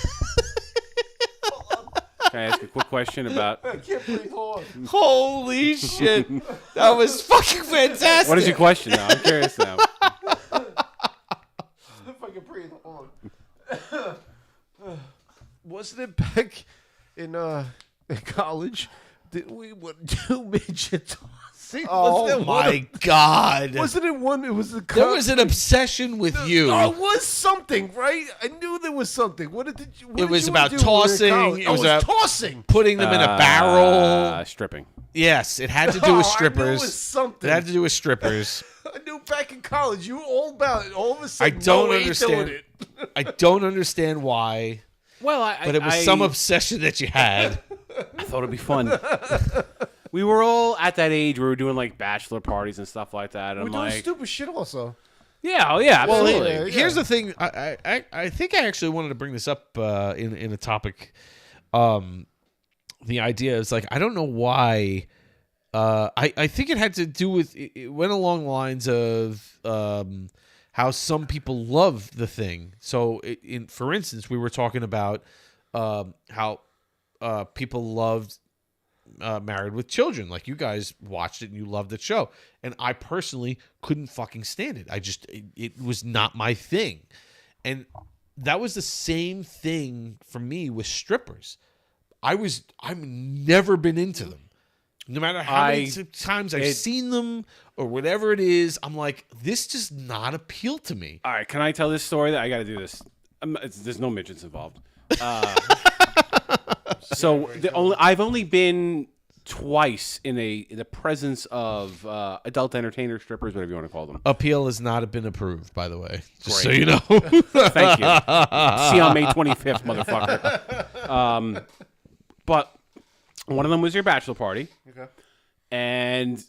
Can I ask a quick question about... I can't breathe. Hold on. Holy shit. That was fucking fantastic. What is your question now? I'm curious now. If I can breathe. Hold on. Wasn't it back in college? Did we do midget tossing? Oh my God. Wasn't it one? It was there was an obsession with you. Oh, it was something, right? I knew there was something. What did you? What It did was you about do when you were in tossing. college? It was about about tossing. Putting them in a barrel. Stripping. Yes, it had to do with I strippers. knew it was something. It had to do with strippers. I knew back in college you were all about it. All of a sudden, I don't no, ain't understand. doing it. I don't understand why. Well, But it was some obsession that you had. I thought it'd be fun. We were all at that age where we were doing like bachelor parties and stuff like that. And We're I'm doing like, stupid shit also. yeah, oh yeah, Well, absolutely. here's the thing. I think I actually wanted to bring this up in a topic. The idea is like I don't know why. I think it had to do with it went along the lines of how some people love the thing. So, for instance, we were talking about how people loved Married with Children. Like you guys watched it and you loved the show, and I personally couldn't fucking stand it. It was not my thing, and that was the same thing for me with strippers. I've never been into them. No matter how many times I've seen them or whatever it is, I'm like, this does not appeal to me. All right, can I tell this story? That I got to do this. There's no midgets involved. So I've only been twice in the presence of adult entertainer, strippers, whatever you want to call them. Appeal has not been approved, by the way. Just Great. so you know. Thank you. See you on May 25th, motherfucker. But one of them was your bachelor party. Okay. And,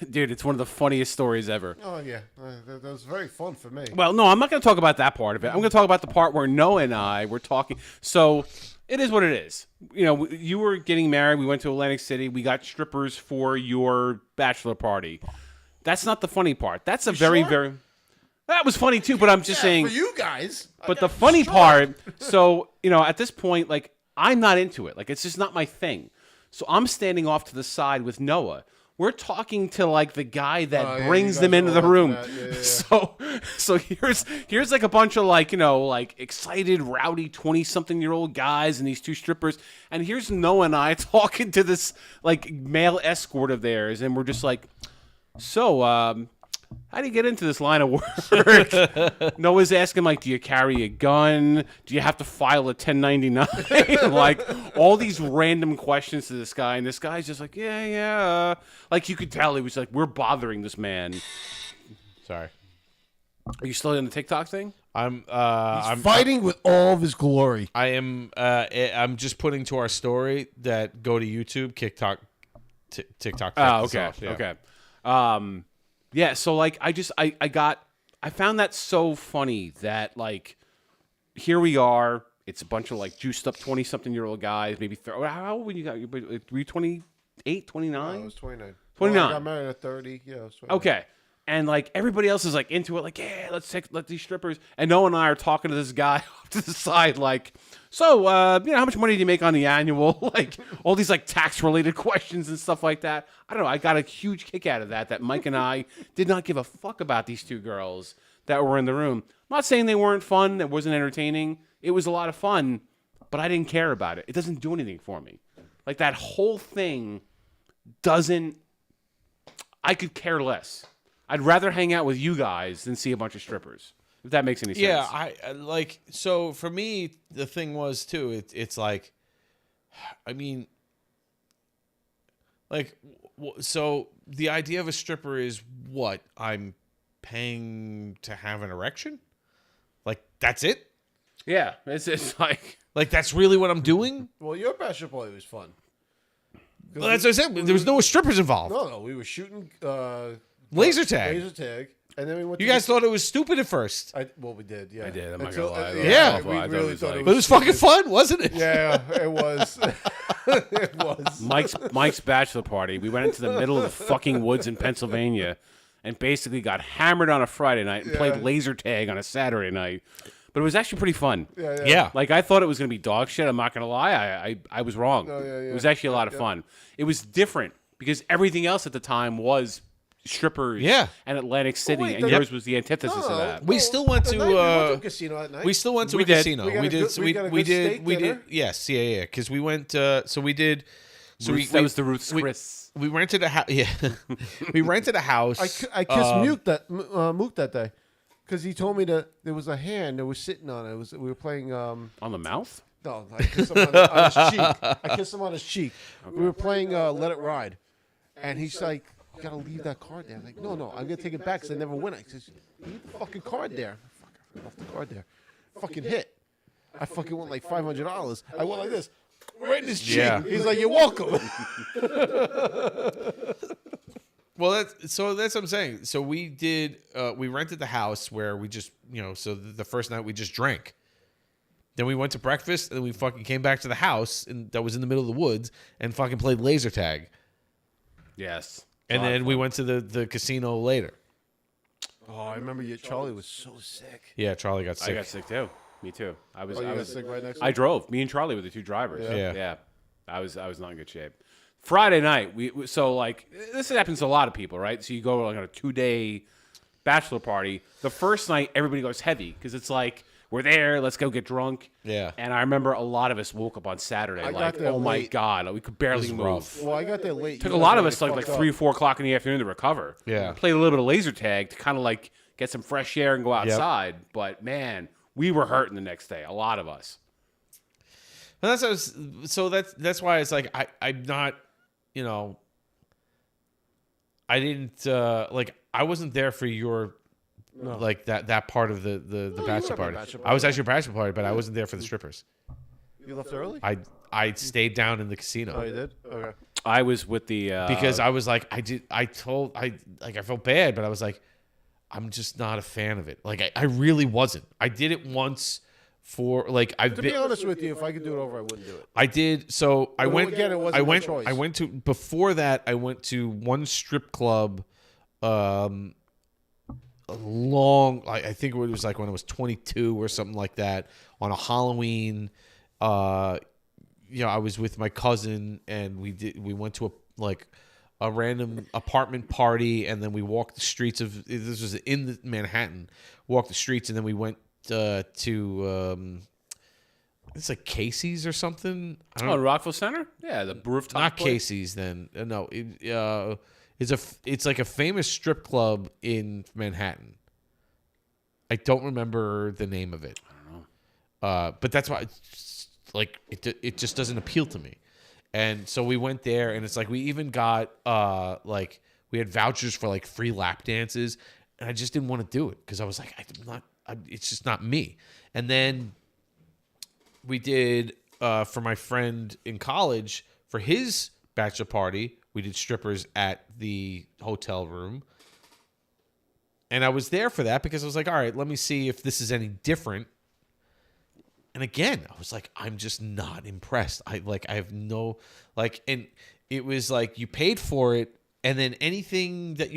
dude, it's one of the funniest stories ever. Oh, yeah. That was very fun for me. Well, no, I'm not going to talk about that part of it. I'm going to talk about the part where Noah and I were talking. So, it is what it is. You know, you were getting married. We went to Atlantic City. We got strippers for your bachelor party. That's not the funny part. That's a very, very... That was funny, too, but I'm just saying... For you guys. But the funny part... So, you know, at this point, like, I'm not into it. Like, it's just not my thing. So I'm standing off to the side with Noah. We're talking to like the guy that brings them into the room. Yeah. So here's like a bunch of like, you know, like excited, rowdy 20-something-year-old guys and these two strippers. And here's Noah and I talking to this like male escort of theirs, and we're just like, so how do you get into this line of work? Noah's asking, like, do you carry a gun? Do you have to file a 1099? Like, all these random questions to this guy. And this guy's just like, yeah. Like, you could tell he was like, we're bothering this man. Sorry. Are you still in the TikTok thing? I'm fighting with all of his glory. I am. I'm just putting to our story that go to YouTube, TikTok. Oh, okay. Off, yeah. Okay. Yeah, so like I found that so funny that like here we are, it's a bunch of like juiced up 20-something-year-old guys, maybe how old were you? Were you 28, 29? No, I was 29. 29. Well, I got married at 30. Yeah, I was 29. Okay. And like everybody else is like into it, like, yeah, let these strippers. And Noah and I are talking to this guy off to the side, like, so you know, how much money do you make on the annual? Like all these like tax related questions and stuff like that. I don't know. I got a huge kick out of that Mike and I did not give a fuck about these two girls that were in the room. I'm not saying they weren't fun, it wasn't entertaining. It was a lot of fun, but I didn't care about it. It doesn't do anything for me. Like that whole thing doesn't, I could care less. I'd rather hang out with you guys than see a bunch of strippers. If that makes any sense. Yeah, I like. So for me, the thing was too. It's like, I mean, like, so the idea of a stripper is what? I'm paying to have an erection. Like that's it. Yeah, it's like that's really what I'm doing. Well, your bachelor party was fun. Well, that's what I said. There was no strippers involved. No, we were shooting laser tag. Laser tag, and then we went. You guys thought it was stupid at first. We did. Yeah, I did. I'm not gonna lie. Yeah, we really thought it was. But it was fucking fun, wasn't it? Yeah, it was. It was. Mike's bachelor party. We went into the middle of the fucking woods in Pennsylvania, and basically got hammered on a Friday night and played laser tag on a Saturday night. But it was actually pretty fun. Yeah. Like, I thought it was going to be dog shit. I'm not going to lie. I was wrong. It was actually a lot of fun. It was different because everything else at the time was strippers and Atlantic City, and yours was the antithesis of that. We still went to a casino at night. We still went to a casino. We did. Yes, yeah. Because we went. So we did. So that was the Ruth's Chris. We rented a house. Yeah, we rented a house. I kissed Mook that day. Because he told me that there was a hand that was sitting on it. We were playing on the mouth. No, I kissed him on his cheek. I kissed him on his cheek. Okay. We were playing Let It Ride, and he's like, "You gotta leave that card there." I'm like, no, I'm gonna take it back because I never win. I says, "Leave the fucking card there." Fuck, I left the card there. Fucking hit. I fucking won like $500. I went like this, right in his cheek. Yeah. He's like, "You're welcome." Well, that's what I'm saying. So we did. We rented the house where we just, So the first night we just drank. Then we went to breakfast, and then we fucking came back to the house, and that was in the middle of the woods, and fucking played laser tag. Yes. And then we went to the casino later. Oh, I remember Charlie was so sick. Yeah, Charlie got sick. I got sick too. Me too. I was sick right next. I drove. Me and Charlie were the two drivers. Yeah. I was not in good shape. Friday night, so like this happens to a lot of people, right? So you go like on a 2-day bachelor party. The first night, everybody goes heavy because it's like we're there, let's go get drunk. Yeah. And I remember a lot of us woke up on Saturday like, oh my god, we could barely move. Rough. Well, I got there late. Took a lot of us like 3 or 4 o'clock in the afternoon to recover. Yeah. Played a little bit of laser tag to kind of like get some fresh air and go outside. Yep. But man, we were hurting the next day. A lot of us. And that's why it's like I'm not. I didn't I wasn't there for your like that part of the bachelor party. I was at your bachelor party, but I wasn't there for the strippers. You left early? I stayed down in the casino. Oh, you did? Okay. I was with the because I was like I felt bad, but I was like I'm just not a fan of it. Like I really wasn't. I did it once. To be honest with you, if I could do it over, I wouldn't do it. I did. So I went. Again, it wasn't my choice. I went to before that. I went to one strip club. A long. I think it was like when I was 22 or something like that on a Halloween. I was with my cousin and we went to a random apartment party, and then we walked the streets of. This was in Manhattan. Walked the streets, and then we went. To it's like Casey's or something. Rockville Center? Yeah, the rooftop. Not place. Casey's then. No, it's like a famous strip club in Manhattan. I don't remember the name of it. I don't know. But that's why it just doesn't appeal to me. And so we went there, and it's like we even got we had vouchers for like free lap dances, and I just didn't want to do it because I was like it's just not me. And then we did for my friend in college for his bachelor party. We did strippers at the hotel room, and I was there for that because I was like, all right, let me see if this is any different. And again, I was like, I'm just not impressed. I have no and it was like you paid for it, and then anything that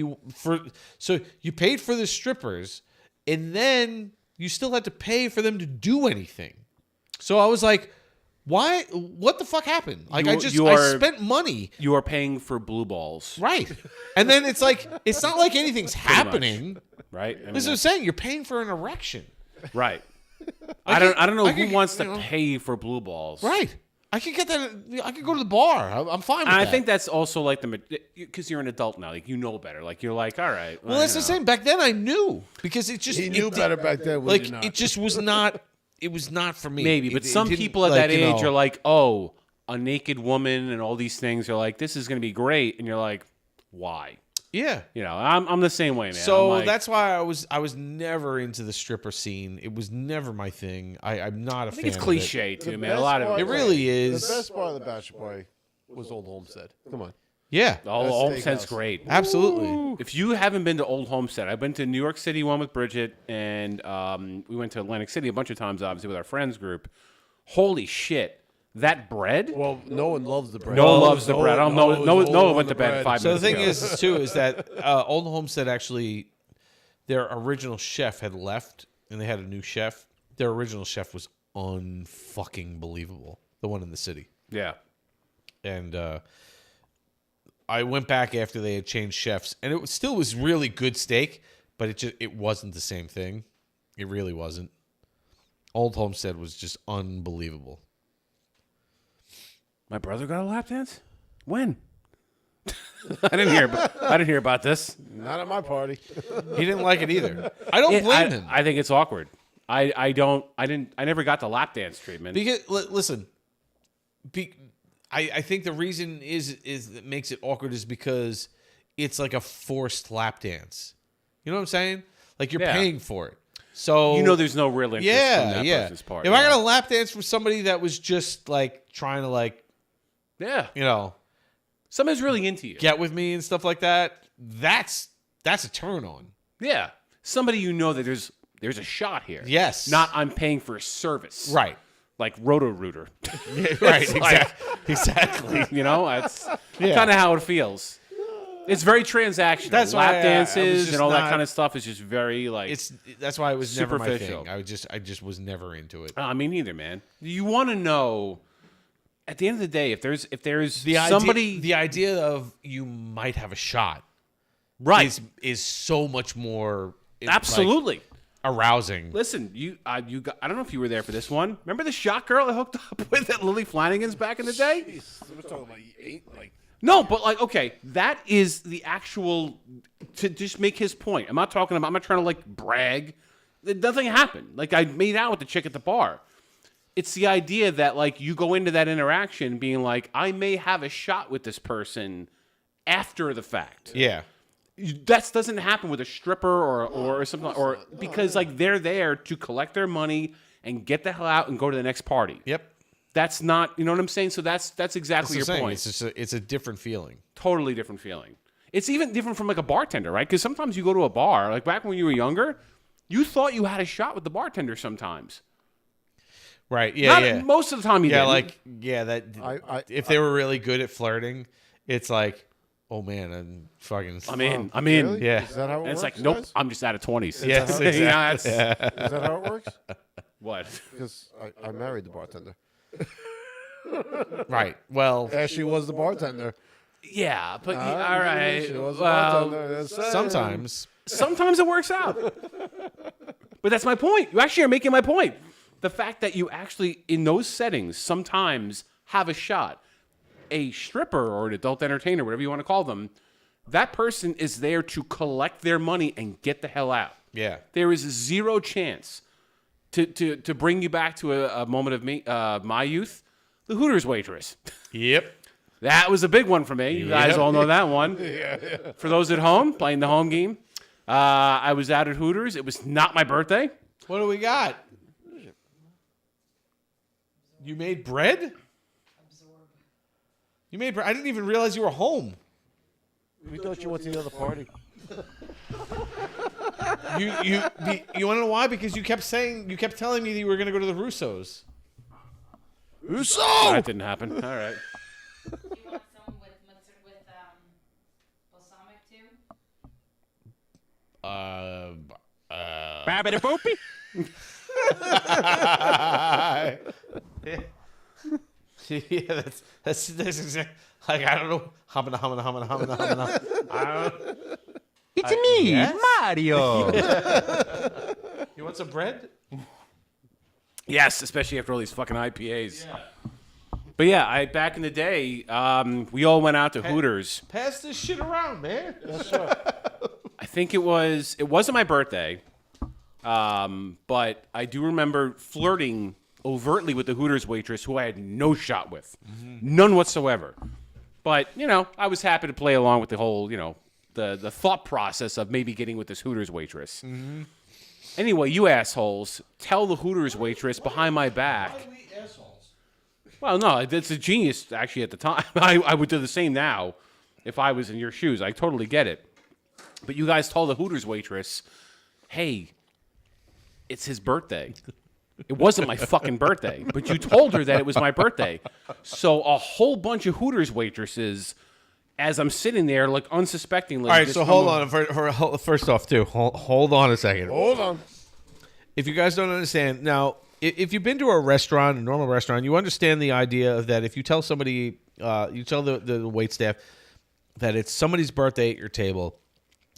so you paid for the strippers. And then you still had to pay for them to do anything. So I was like, why? What the fuck happened? Like, I spent money. You are paying for blue balls. Right. And then it's like, it's not like anything's happening. Right. This is what I'm saying. You're paying for an erection. Right. I don't know who wants to pay for blue balls. Right. I could get that. I could go to the bar. I'm fine with that. I think that's also like because you're an adult now. Like, you know better. Like, you're like, all right. Well, that's the same. Back then, I knew because it just he knew better back then. It just was not. It was not for me. Maybe, but some people at that age are like, oh, a naked woman and all these things. Are like, this is going to be great, and you're like, why? Yeah, I'm the same way, man. So that's why I was never into the stripper scene. It was never my thing. I'm not a fan. I think it's cliche too, man. A lot of it really is. The best part of the bachelor party was Old Homestead. Come on. Yeah. Old Homestead's great. Absolutely. If you haven't been to Old Homestead, I've been to New York City one with Bridget, and we went to Atlantic City a bunch of times, obviously, with our friends group. Holy shit. That bread? Well, no one loves the bread. No one loves the bread. No one went to bed 5 minutes ago. So the thing is, too, is that Old Homestead actually, their original chef had left, and they had a new chef. Their original chef was unfucking believable. The one in the city. Yeah. And I went back after they had changed chefs, and it still was really good steak, but it wasn't the same thing. It really wasn't. Old Homestead was just unbelievable. My brother got a lap dance? When? I didn't hear about this. Not at my party. He didn't like it either. I don't blame him. I think it's awkward. I never got the lap dance treatment. Because listen, I think the reason is that makes it awkward is because it's like a forced lap dance. You know what I'm saying? Like you're paying for it. So there's no real interest from that person's part. If I got a lap dance from somebody that was just like trying to somebody's really into you, get with me and stuff like that, that's a turn on. Yeah. Somebody that there's a shot here. Yes. Not I'm paying for a service. Right. Like Roto-Rooter. Right, exactly. That's kind of how it feels. It's very transactional. That's lap why dances and all that kind of stuff is just very that's why it was never my superficial. thing. I just was never into it. Me neither, man. You want to know at the end of the day if there's the idea of you might have a shot, right, is so much more absolutely arousing. Listen, I don't know if you were there for this one. Remember the shot girl I hooked up with at Lily Flanagan's back in the day? Jeez, we're talking about 8 No, but okay, that is the actual to just make his point. I'm not trying to brag. Nothing happened. I made out with the chick at the bar. It's the idea that you go into that interaction being I may have a shot with this person after the fact. Yeah. That doesn't happen with a stripper or something, or because they're there to collect their money and get the hell out and go to the next party. Yep. That's not, you know what I'm saying? So that's exactly your point. It's a different feeling. Totally different feeling. It's even different from a bartender, right? Because sometimes you go to a bar, back when you were younger, you thought you had a shot with the bartender sometimes. Right. Yeah. Most of the time you didn't. If they were really good at flirting, it's oh man, I'm in. Really? Yeah. Is that how it works? It's nope, I'm just out of 20s. Yes, exactly. Is that how it works? What? Because I married the bartender. Right. Well, Ashley was the bartender. Yeah, but all right. She was the bartender. Sometimes it works out. But that's my point. You actually are making my point. The fact that you actually, in those settings, sometimes have a shot. A stripper or an adult entertainer, whatever you want to call them, that person is there to collect their money and get the hell out. Yeah. There is zero chance to bring you back to a moment of my youth. The Hooters waitress. Yep. That was a big one for me. You guys all know that one. Yeah. For those at home, playing the home game, I was out at Hooters. It was not my birthday. What do we got? You made bread? You made bread? I didn't even realize you were home. We thought you went to the other party. You want to know why? Because you kept telling me that you were going to go to the Russos. Russo! That didn't happen. All right. Do you want some with balsamic too? Babbity boopy. Yeah, that's exactly I don't know. Humming. It's me, yes? Mario. You want some bread? Yes, especially after all these fucking IPAs. Yeah. But yeah, back in the day, we all went out to Hooters. Pass this shit around, man. Yes, sir. I think it wasn't my birthday, but I do remember flirting overtly with the Hooters waitress who I had no shot with. Mm-hmm. None whatsoever. But, I was happy to play along with the whole, the thought process of maybe getting with this Hooters waitress. Mm-hmm. Anyway, you assholes, tell the Hooters waitress behind my back. Why do we assholes? Well, no, it's a genius actually at the time. I would do the same now if I was in your shoes. I totally get it. But you guys told the Hooters waitress, hey, it's his birthday. It wasn't my fucking birthday, but you told her that it was my birthday. So a whole bunch of Hooters waitresses, as I'm sitting there, like unsuspectingly. All right, so hold on. First off, too, hold on a second. Hold on. If you guys don't understand, now, if you've been to a restaurant, a normal restaurant, you understand the idea of that if you tell somebody, you tell the waitstaff that it's somebody's birthday at your table,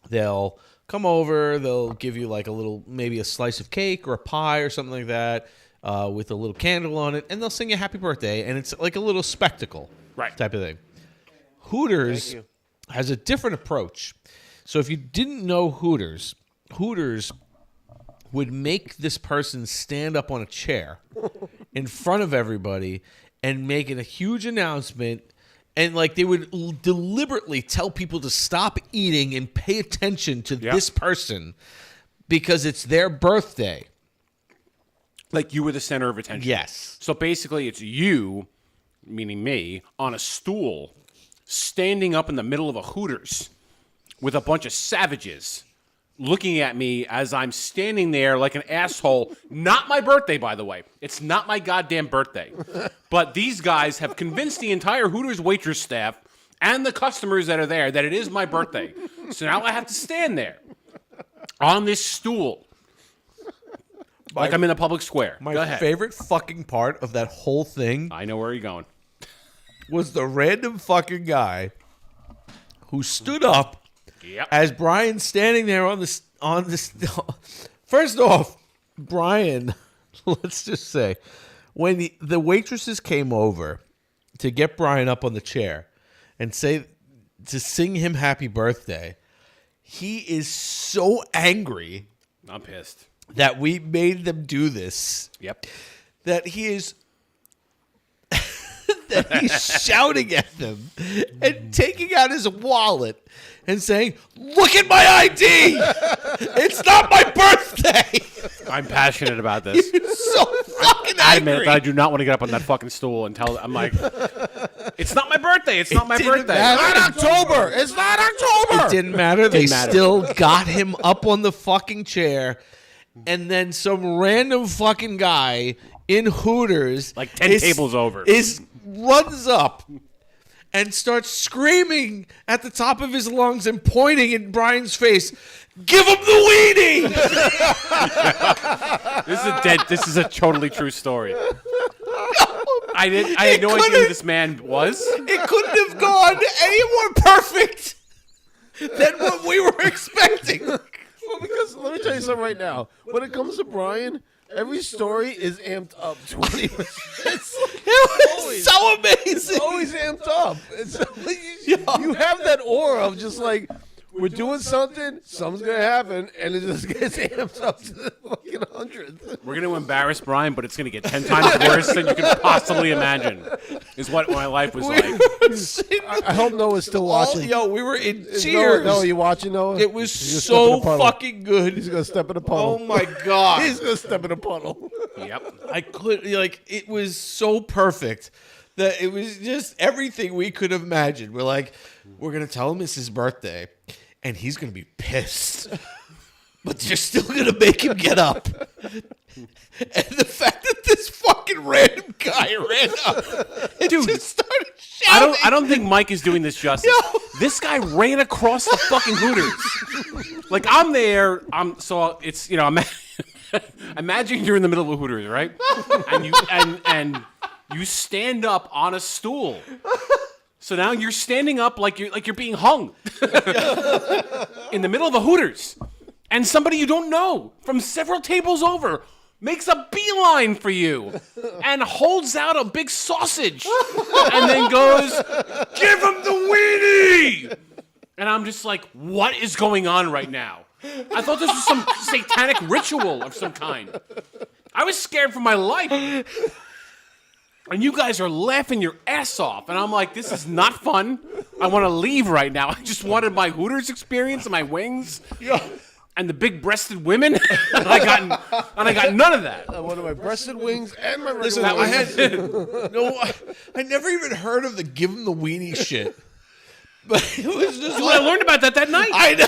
they'll come over, they'll give you like a little, maybe a slice of cake or a pie or something like that with a little candle on it, and they'll sing you happy birthday, and it's like a little spectacle type of thing. Hooters has a different approach. So if you didn't know Hooters would make this person stand up on a chair in front of everybody and make it a huge announcement. And like they would deliberately tell people to stop eating and pay attention to this person because it's their birthday. Like you were the center of attention. Yes. So basically it's you, meaning me, on a stool, standing up in the middle of a Hooters with a bunch of savages looking at me as I'm standing there like an asshole. Not my birthday, by the way. It's not my goddamn birthday. But these guys have convinced the entire Hooters waitress staff and the customers that are there that it is my birthday. So now I have to stand there on this stool like I'm in a public square. My favorite fucking part of that whole thing, I know where you're going, was the random fucking guy who stood up as Brian's standing there on this. First off, Brian, let's just say, when the waitresses came over to get Brian up on the chair and to sing him happy birthday, he is so angry. I'm pissed that we made them do this. Yep. That he is. That he's shouting at them and taking out his wallet and saying, "Look at my ID! It's not my birthday!" I'm passionate about this. You're so fucking I angry. admit that I do not want to get up on that fucking stool and tell. I'm like, it's not my birthday. It's not my birthday. It's not October. It's not October. It didn't matter. They still got him up on the fucking chair, and then some random fucking guy in Hooters, like 10 tables over, runs up and starts screaming at the top of his lungs and pointing in Brian's face, "Give him the weenie!" This is a totally true story. I had no idea who this man was. It couldn't have gone any more perfect than what we were expecting. Well, because let me tell you something right now. When it comes to Brian, every story is amped up 20%. It was so amazing. It's always amped up. You have that aura of just like, we're doing something, something's going to happen, and it just gets amped up to the fucking hundreds. We're going to embarrass Brian, but it's going to get 10 times worse than you can possibly imagine, is what my life was like. I hope Noah's still watching. We were in tears. Noah, you watching, Noah? It was so fucking good. He's going to step in a puddle. Oh, my God. He's going to step in a puddle. Yep. It was so perfect that it was just everything we could have imagined. We're like, we're going to tell him it's his birthday, and he's going to be pissed. But you're still going to make him get up. And the fact that this fucking random guy ran up and just started shouting. I don't think Mike is doing this justice. No. This guy ran across the fucking Hooters. Like, I'm there. So it's, imagine you're in the middle of a Hooters, right? And you stand up on a stool. So now you're standing up like you're being hung in the middle of a Hooters, and somebody you don't know from several tables over makes a beeline for you and holds out a big sausage and then goes, "Give him the weenie!" And I'm just like, what is going on right now? I thought this was some satanic ritual of some kind. I was scared for my life. And you guys are laughing your ass off. And I'm like, this is not fun. I want to leave right now. I just wanted my Hooters experience and my wings. and the big-breasted women, and I got none of that. One of my breasted wings and my Listen, I never even heard of the give him the weenie shit. But it was just I learned about that night. I know.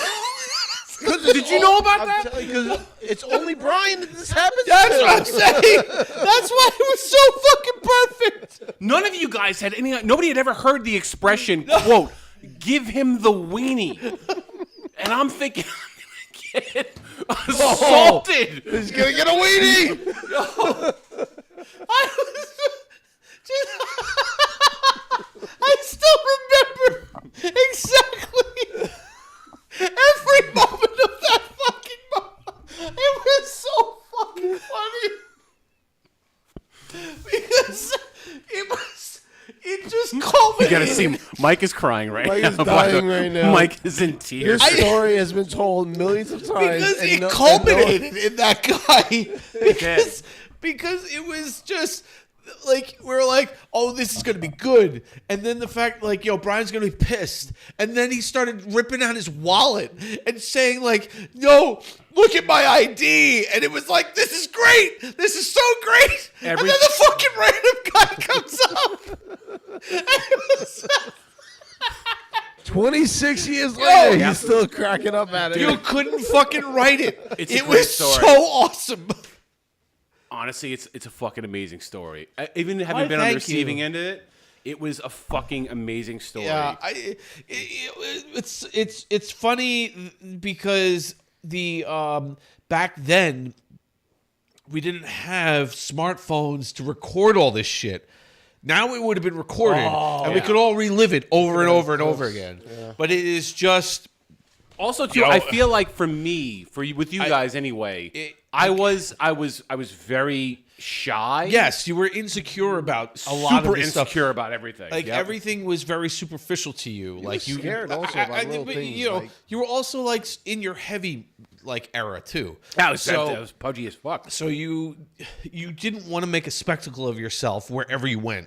Did you know about that? Because it's only Brian that this happens That's to. what I'm saying. That's why it was so fucking perfect. None of you guys had any. Nobody had ever heard the expression, quote, give him the weenie. And I'm thinking, I'm going to get assaulted. He's going to get a weenie. I still remember exactly every moment of that fucking moment. It was so fucking funny. Because it just culminated. You got to see, Mike is crying right Mike now. is dying right now. Mike is in tears. This story has been told millions of times. Because it culminated in that guy. Because it was just like, we were like, oh, this is going to be good. And then the fact, like, yo, Brian's going to be pissed. And then he started ripping out his wallet and saying, like, no, look at my ID. And it was like, this is great. This is so great. And then the fucking random guy comes up. And it was 26 years later, he's still cracking up at it. You couldn't fucking write it. It was so awesome. Honestly, it's a fucking amazing story. Even having been on the receiving end of it, it was a fucking amazing story. Yeah, it's funny because the back then we didn't have smartphones to record all this shit. Now it would have been recorded, and we could all relive it over and over and over again. Yeah. But it is just. Also, too, I feel like for me, with you guys anyway, I was very shy. Yes, you were insecure about a lot of this stuff. Super insecure about everything. Like everything was very superficial to you. Like you scared also about little things. You know, you were also like in your heavy era too. That was pudgy as fuck. So you didn't want to make a spectacle of yourself wherever you went.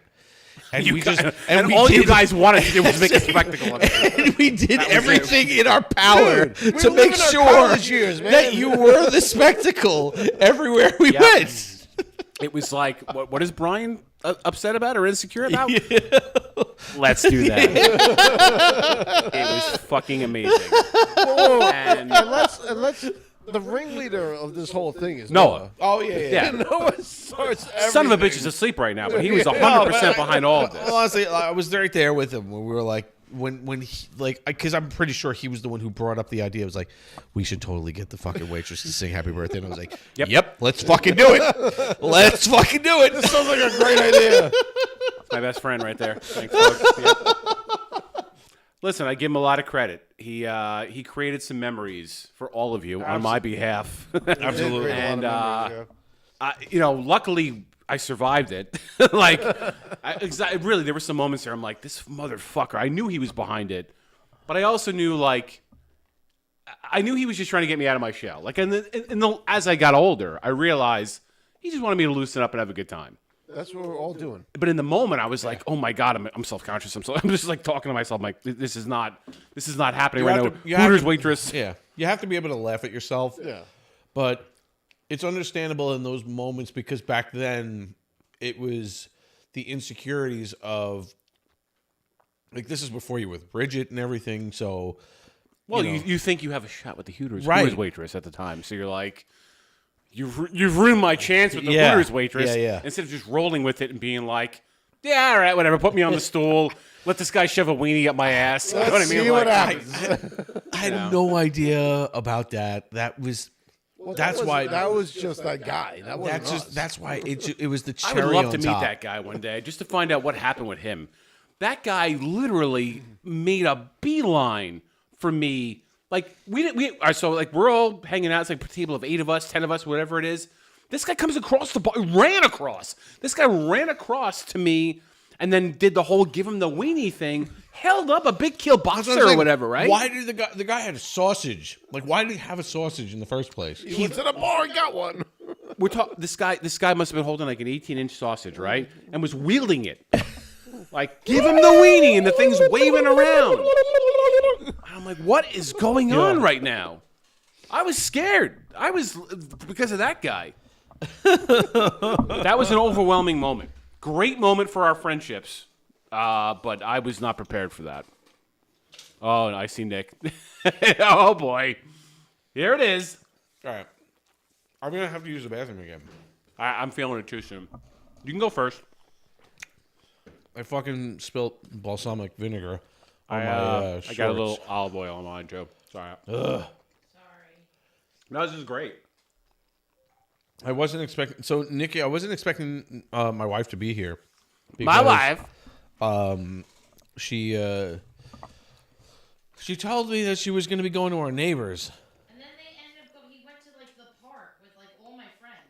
And you guys wanted to do was make a spectacle of it. And we did everything in our power to make sure that you were the spectacle everywhere we went. It was like, what is Brian upset about or insecure about? Yeah. Let's do that. It was fucking amazing. And let's the ringleader of this whole thing is Noah. Oh, yeah. Noah starts everything. Son of a bitch is asleep right now, but he was 100% behind all of this. Honestly, I was right there with him when we were like, when he, like, because I'm pretty sure he was the one who brought up the idea. It was like, we should totally get the fucking waitress to sing happy birthday. And I was like, yep, let's fucking do it. Let's fucking do it. This sounds like a great idea. My best friend right there. Thanks, folks. Yep. Listen, I give him a lot of credit. He created some memories for all of you on my behalf. Absolutely. And luckily I survived it. Really, there were some moments there I'm like, this motherfucker. I knew he was behind it, but I also knew I knew he was just trying to get me out of my shell. Like, as I got older, I realized he just wanted me to loosen up and have a good time. That's what we're all doing. But in the moment, I was like, "Oh my god, I'm self-conscious. I'm just like talking to myself. I'm like, this is not happening right now." Hooters waitress. Yeah, you have to be able to laugh at yourself. Yeah, but it's understandable in those moments because back then it was the insecurities of like this is before you were with Bridget and everything. So, you think you have a shot with the Hooters waitress at the time, so you're like. You've ruined my chance with the Hooters waitress. Yeah. Instead of just rolling with it and being like, yeah, all right, whatever. Put me on the stool. Let this guy shove a weenie up my ass. You know what I mean? See what happens. I had no idea about that. That was why that was just that guy. That's why it was the cherry I would love on to top. meet that guy one day just to find out what happened with him. That guy literally made a beeline for me. Like we're all hanging out. It's like a table of 8 of us, 10 of us, whatever it is. This guy comes across the bar, ran across. This guy ran across to me, and then did the whole give him the weenie thing. Held up a big kielbasa or whatever, right? Why did the guy had a sausage? Like, why did he have a sausage in the first place? He went to the bar and got one. We're talking. This guy must have been holding like an 18-inch sausage, right? And was wielding it. Like, give him the weenie, and the thing's waving around. I'm like, what is going on right now? I was scared. Because of that guy. That was an overwhelming moment. Great moment for our friendships, but I was not prepared for that. Oh, I see Nick. Oh, boy. Here it is. All right. I'm going to have to use the bathroom again. I'm feeling it too soon. You can go first. I fucking spilled balsamic vinegar on my I shorts. got a little olive oil on mine, too. Sorry. Ugh. No, this is great. I wasn't expecting... So, Nikki, I wasn't expecting my wife to be here. My wife? She told me that she was going to be going to our neighbors. And then they ended up he went to like the park with like all my friends.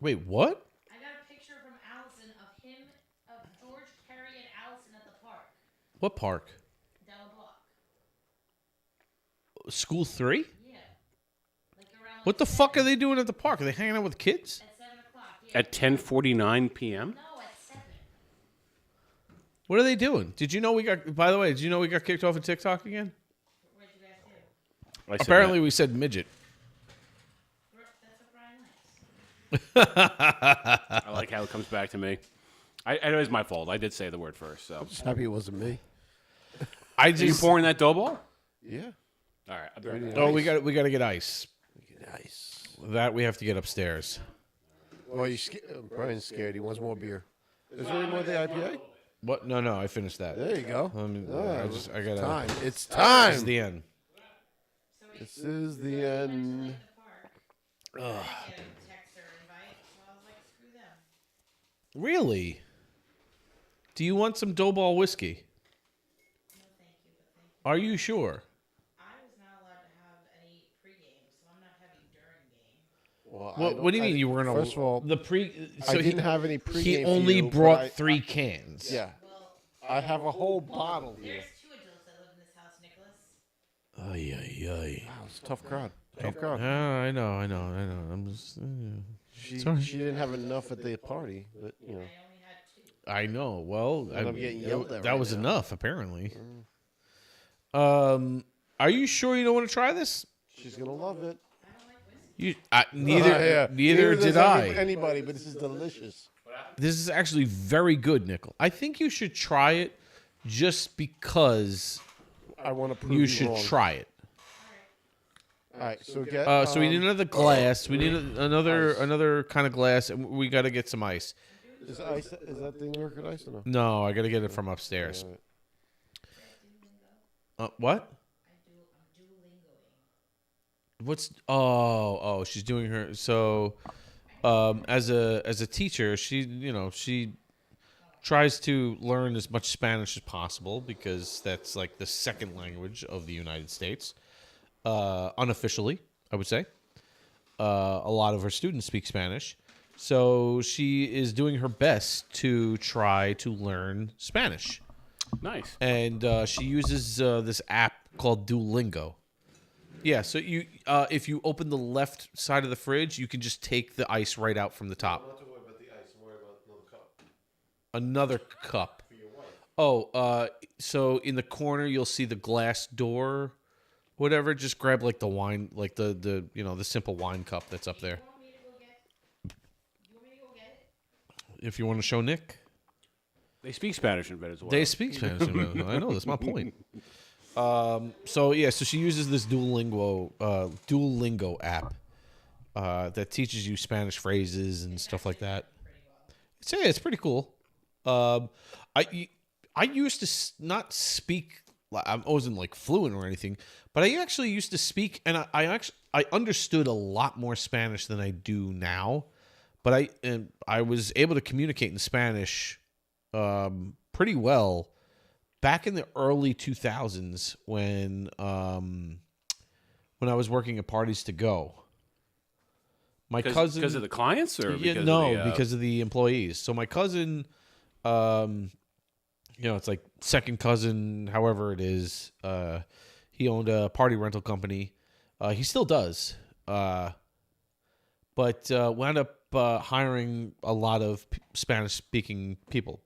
Wait, what? I got a picture from Allison of George, Carrie, and Allison at the park. What park? Down the block. School 3? Yeah. Like around. What the fuck are they doing at the park? Are they hanging out with kids? At 7 o'clock. Yeah. At 10:49 p.m.? No, at 7. What are they doing? Did you know we got... By the way, did you know we got kicked off of TikTok again? What did you guys do? Apparently we said midget. That's what Brian likes. I like how it comes back to me. It was my fault. I did say the word first. So. I'm just happy it wasn't me. Are you pouring that dough ball? Yeah. All right. I'll be right back. Oh, we got to get ice. Nice. That we have to get upstairs. Well, Brian's scared. He wants more beer. Is there any more of the IPA? What? No, I finished that. There you go. I got time. It's time. This is the end. This is the end. Ugh. Really? Do you want some dough ball whiskey? No, thank you, but thank you. Are you sure? I was not allowed to have any pregame, so I'm not having during game. Well, What do you mean you weren't? First of all, So I didn't have any pregame. He for only you, brought but 3 cans. Yeah. I have a whole bottle here. There's 2 adults that live in this house, Nicholas. Ay. Wow, it's a tough crowd. Tough crowd. I know. I'm just. She didn't have enough at the party, but you know. I know. Well, I'm getting yelled at that right was now. enough, apparently. Are you sure you don't want to try this? She's gonna love it. Neither did I. Anybody, but this is delicious. This is actually very good, Nickel. I think you should try it just because I want to prove you should wrong. try it. All right, so get. So we need another glass. We need another kind of glass, and we got to get some ice. Is that the New York ice or no? No, I got to get it from upstairs. What? What's she's doing her as a teacher, she tries to learn as much Spanish as possible because that's like the second language of the United States. Unofficially, I would say. A lot of her students speak Spanish. So she is doing her best to try to learn Spanish. Nice. And she uses this app called Duolingo. Yeah, so you if you open the left side of the fridge, you can just take the ice right out from the top. I'm not worried about the ice. I'm worried about another cup. Another cup. For your wife. So in the corner you'll see the glass door. Whatever, just grab like the wine, like the simple wine cup that's up there. If you want to show Nick. They speak Spanish in Venezuela. They speak Spanish in Venezuela. I know, that's my point. So she uses this Duolingo app that teaches you Spanish phrases and stuff like that. It's pretty cool. I used to not speak. I wasn't like fluent or anything, but I actually used to speak, and I understood a lot more Spanish than I do now. But I was able to communicate in Spanish pretty well back in the early 2000s when I was working at Parties to Go. My cousin, because of the clients, or because of the employees. So my cousin, it's like second cousin, however it is. He owned a party rental company. He still does, but wound up hiring a lot of Spanish-speaking people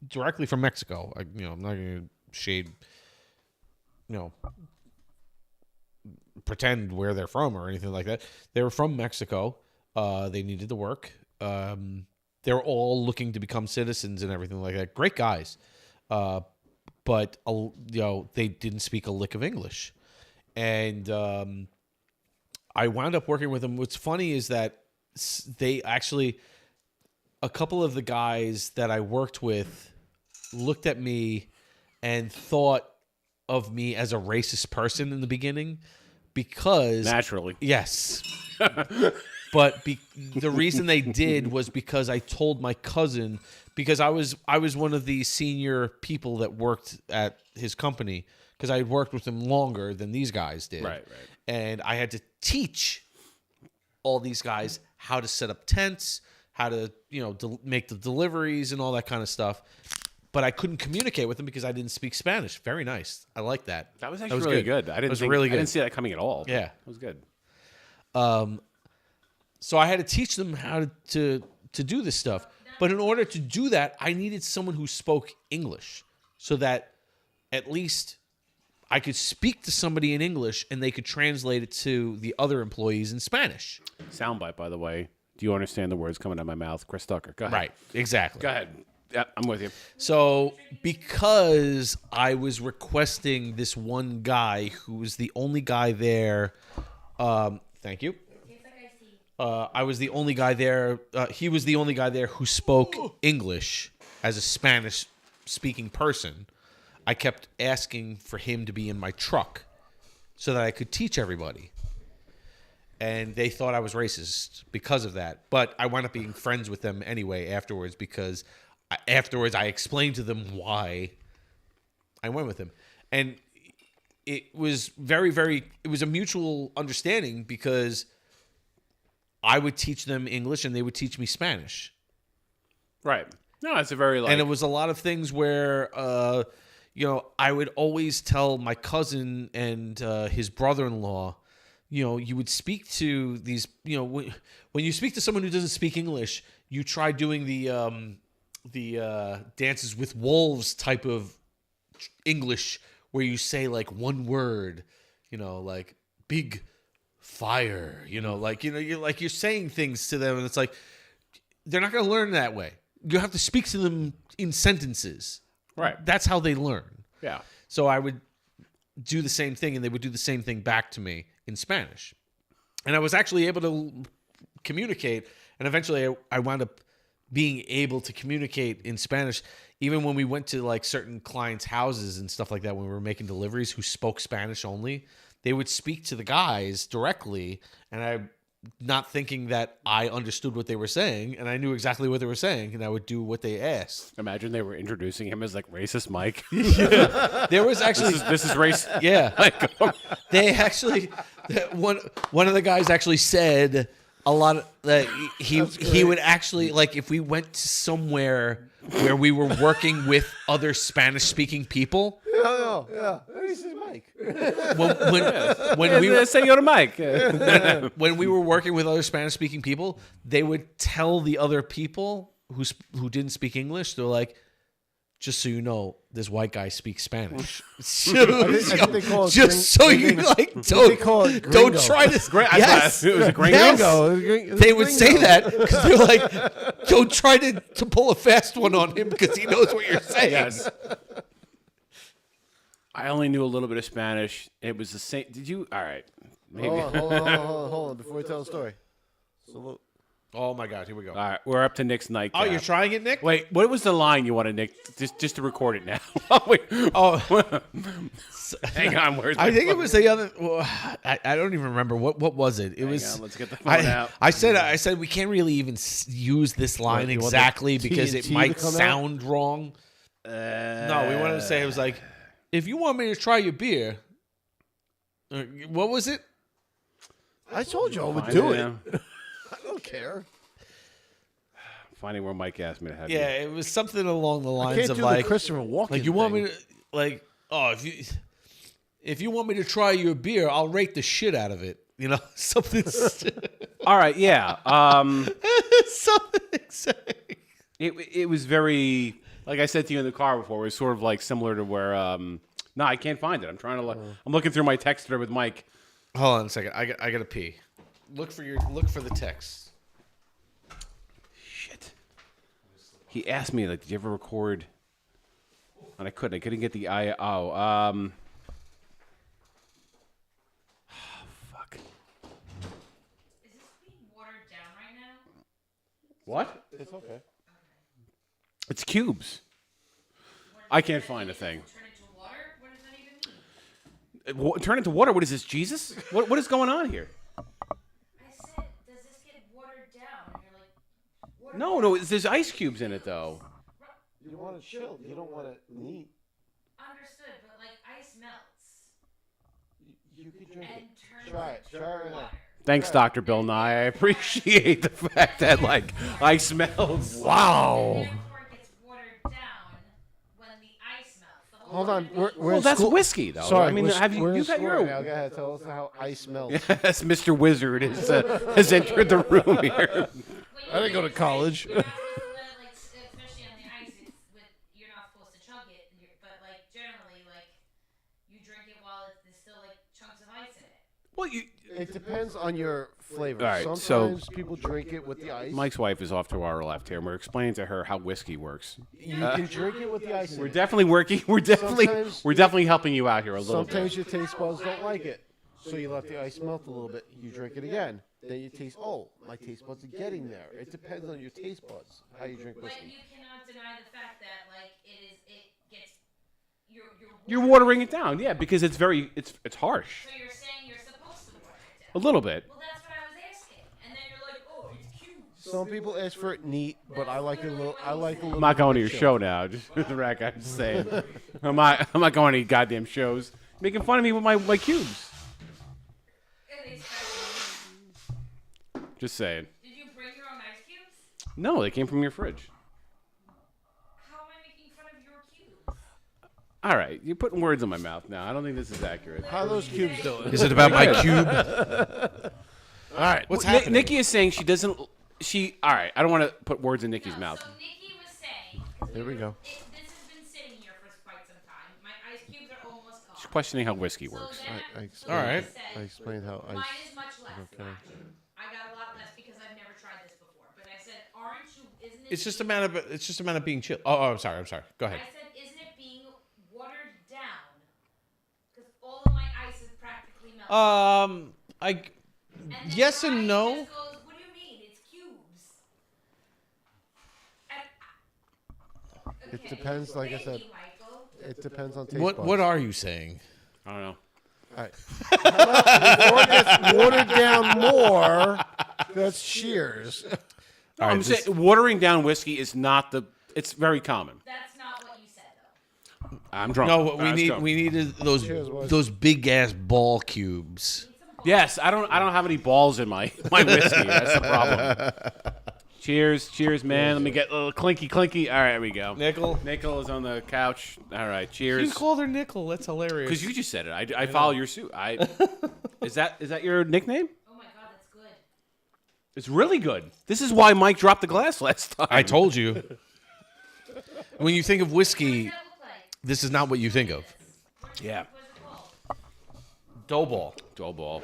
directly from Mexico. I'm not going to shade, pretend where they're from or anything like that. They were from Mexico. They needed to work. They were all looking to become citizens and everything like that. Great guys. But they didn't speak a lick of English. And I wound up working with them. What's funny is that they actually, a couple of the guys that I worked with looked at me and thought of me as a racist person in the beginning because... Naturally. Yes. But the reason they did was because I told my cousin, because I was one of the senior people that worked at his company, because I had worked with him longer than these guys did. Right. And I had to teach all these guys how to set up tents, how to, make the deliveries and all that kind of stuff. But I couldn't communicate with them because I didn't speak Spanish. Very nice. I like that. That was actually really good. I didn't see that coming at all. Yeah. It was good. So I had to teach them how to do this stuff. But in order to do that, I needed someone who spoke English so that at least I could speak to somebody in English and they could translate it to the other employees in Spanish. Soundbite, by the way. Do you understand the words coming out of my mouth? Chris Tucker. Go ahead. Right. Exactly. Go ahead. Yeah, I'm with you. So because I was requesting this one guy who was the only guy there, thank you. I was the only guy there. He was the only guy there who spoke English as a Spanish-speaking person. I kept asking for him to be in my truck so that I could teach everybody. And they thought I was racist because of that. But I wound up being friends with them anyway afterwards because afterwards I explained to them why I went with him. And it was it was a mutual understanding because I would teach them English and they would teach me Spanish. Right. No, it's a very And it was a lot of things where, I would always tell my cousin and his brother-in-law, you would speak to these, when you speak to someone who doesn't speak English, you try doing the Dances with Wolves type of English where you say like one word, like big fire, you're saying things to them and it's like they're not going to learn that way. You have to speak to them in sentences. Right. That's how they learn. Yeah. So I would do the same thing and they would do the same thing back to me in Spanish. And I was actually able to communicate, and eventually I wound up being able to communicate in Spanish even when we went to like certain clients' houses and stuff like that when we were making deliveries who spoke Spanish only. They would speak to the guys directly, and I, not thinking that I understood what they were saying, and I knew exactly what they were saying, and I would do what they asked. Imagine they were introducing him as like racist Mike. Yeah. There was actually this is race. Yeah, they actually one of the guys actually said a lot of that he would actually, like, if we went to somewhere where we were working with other Spanish speaking people. Yeah. This is Mike. When we were Senor Mike, when we were working with other Spanish speaking people, they would tell the other people who didn't speak English, they're like, just so you know, this white guy speaks Spanish. Just so you like, don't try to. Yes, it was a gringo. They would say that because they're like, don't try to pull a fast one on him because he knows what you're saying. Yes. I only knew a little bit of Spanish. It was the same. Did you? All right. Maybe. Hold on. Before we tell the story. Salute. Oh my God! Here we go. All right, we're up to Nick's nightcap. Oh, you're trying it, Nick? Wait, what was the line you wanted, Nick? Just to record it now. Wait. Oh, hang on. Where's I think it was the other. Well, I don't even remember what was it. It was. Hang on, let's get the phone out. I said we can't really even use this line exactly because it might sound wrong. No, we wanted to say it was like, if you want me to try your beer. What was it? I told you I would do it. I don't care. Finding where Mike asked me to have you. Yeah, it was something along the lines of do like the Christopher Walken like you want me to like if you want me to try your beer, I'll rate the shit out of it. Something. All right, yeah. Something. It was very, like I said to you in the car before. It was sort of like similar to where. No, I can't find it. I'm trying to look. I'm looking through my text thread with Mike. Hold on a second. I gotta pee. Look for the text. Shit. He asked me, like, did you ever record? And I couldn't. I couldn't get the I. Oh, fuck. Is this being watered down right now? What? It's okay. It's cubes. I can't find a thing. Turn into water? What does that even mean? Turn into water? What is this, Jesus? What is going on here? I said, does this get watered down? And you're like, watered No, there's ice cubes in it, though. You want it chilled. You don't want it neat. Understood, but like ice melts You could drink and it. turns Try it. into Try it. water. Thanks, Dr. Bill Nye. I appreciate the fact that, like, ice melts. Wow. And therefore it gets watered down when the ice melts. The whole Hold on. water- We're Well, in that's school. whiskey, though. Sorry, I mean, we're have you in got school your right now. Go ahead. Tell us how ice melts. Yes, Mr. Wizard has entered the room here. I didn't go to college. You're not supposed to let it, like, especially on the ice, you're not supposed to chug it, but like generally, like you drink it while there's still like chunks of ice in it. Well, It depends on your flavor. All right, Sometimes people drink it with the ice. Mike's wife is off to our left here, and we're explaining to her how whiskey works. You can drink it with the ice. We're definitely working. We're definitely helping you out here a little bit. Sometimes your taste buds don't like it, so you let the ice melt a little bit. You drink it again. Then you taste. Oh, my taste buds are getting there. It depends on your taste buds how you drink But whiskey. you cannot deny the fact that like it gets You're watering it down, yeah, because it's harsh. So you're saying you're supposed to water it A down. little bit. Well, that's what I was asking, and then you're like, oh, it's cubes. Some people ask for it neat, but I like it a little. I like a little. I'm not going to bit your chilled. show now. Just for the record, I'm just saying. I'm not going to any goddamn shows. Making fun of me with my cubes. Just saying. Did you bring your own ice cubes? No, they came from your fridge. How am I making fun of your cubes? All right, you're putting words in my mouth now. I don't think this is accurate. How are those cubes doing? Is it about my cube? All right. What's Well, happening? Nikki is saying she doesn't. All right, I don't want to put words in Nikki's mouth. So Nikki was saying, 'cause There we go. this has been sitting here for quite some time. My ice cubes are almost gone. She's questioning how whiskey So works. then I explained, All right. I explained how ice. Mine is much less. Okay. Actually. I got a lot less because I've never tried this before. But I said, aren't you? Isn't it? It's just a matter of being chill. Oh, I'm sorry. Go ahead. I said, isn't it being watered down? Because all of my ice is practically melted. And Yes then and Ryan no. just goes, what do you mean? It's cubes. And, It depends, like I thank said. you, Michael. It depends on taste What buds. What are you saying? I don't know. All right. Before it gets watered down more, that's cheers. No, I'm saying watering down whiskey is not the. It's very common. That's not what you said, though. I'm drunk. No, I was drunk. we needed those big ass ball cubes. Yes, I don't have any balls in my whiskey. That's the problem. Cheers, man. Let me get a little clinky. All right, here we go. Nickel is on the couch. All right, cheers. You called her Nickel. That's hilarious. Because you just said it. I follow your suit. Is that your nickname? Oh my god, that's good. It's really good. This is why Mike dropped the glass last time. I told you. When you think of whiskey, this is not what you think of. Yeah. Doughball.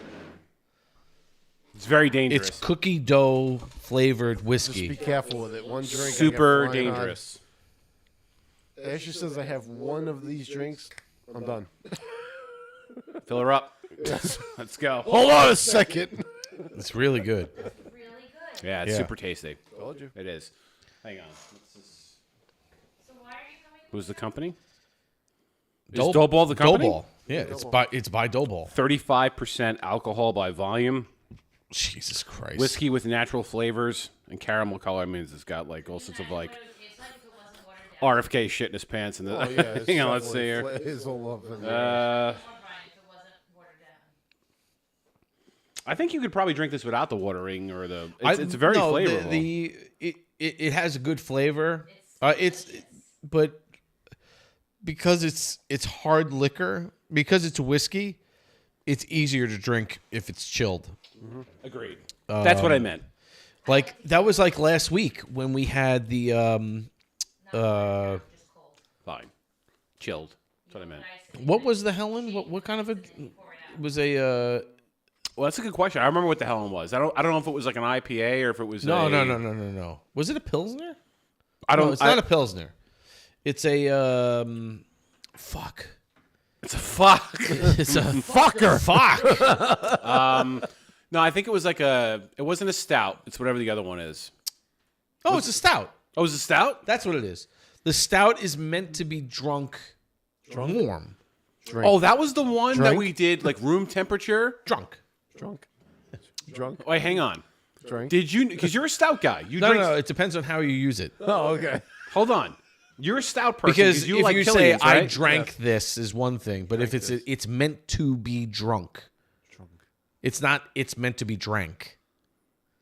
It's very dangerous. It's cookie dough flavored Just whiskey. be careful with it. One drink. I Super get flying on. dangerous. Ashley says I have one of these drinks. I'm done. Fill her up. Let's go. Hold on a second. It's really good. Really good. Yeah, it's Yeah. super tasty. Told you. It is. Hang on. So why are you coming? Who's the company? Is Doughball the company? Doughball. Yeah, it's by Doughball. 35% alcohol by volume. Jesus Christ. Whiskey with natural flavors and caramel color. I mean, it's got like all sorts of like RFK shit in his pants. And the, Oh, yeah, it's hang on, let's see definitely here. It's all up in there. I think you could probably drink this without the watering or the. It's very flavorful. It has a good flavor. But because it's hard liquor, because it's whiskey, it's easier to drink if it's chilled. Mm-hmm. Agreed. That's what I meant. Like that was like last week when we had the Fine. Chilled. That's what I meant. what was the Helen? What kind of a it was a Well, that's a good question. I remember what the hell it was. I don't know if it was like an IPA or if it was No. Was it a Pilsner? No, it's not a Pilsner. It's a fuck. It's a fuck. It's a fucker. Fuck. No, I think it was like it wasn't a stout. It's whatever the other one is. Oh, it's a stout. Oh, it's a stout? That's what it is. The stout is meant to be drunk warm. Drink. Oh, that was the one that Drink? we did like room temperature? Drunk. Wait, hang on. Drink. Did you, because you're a stout guy. No, it depends on how you use it. Oh, okay. Hold on. You're a stout person Because you if like you Killian's, say, I right? drank this is one thing, but if it's meant to be drunk. It's not, it's meant to be drank.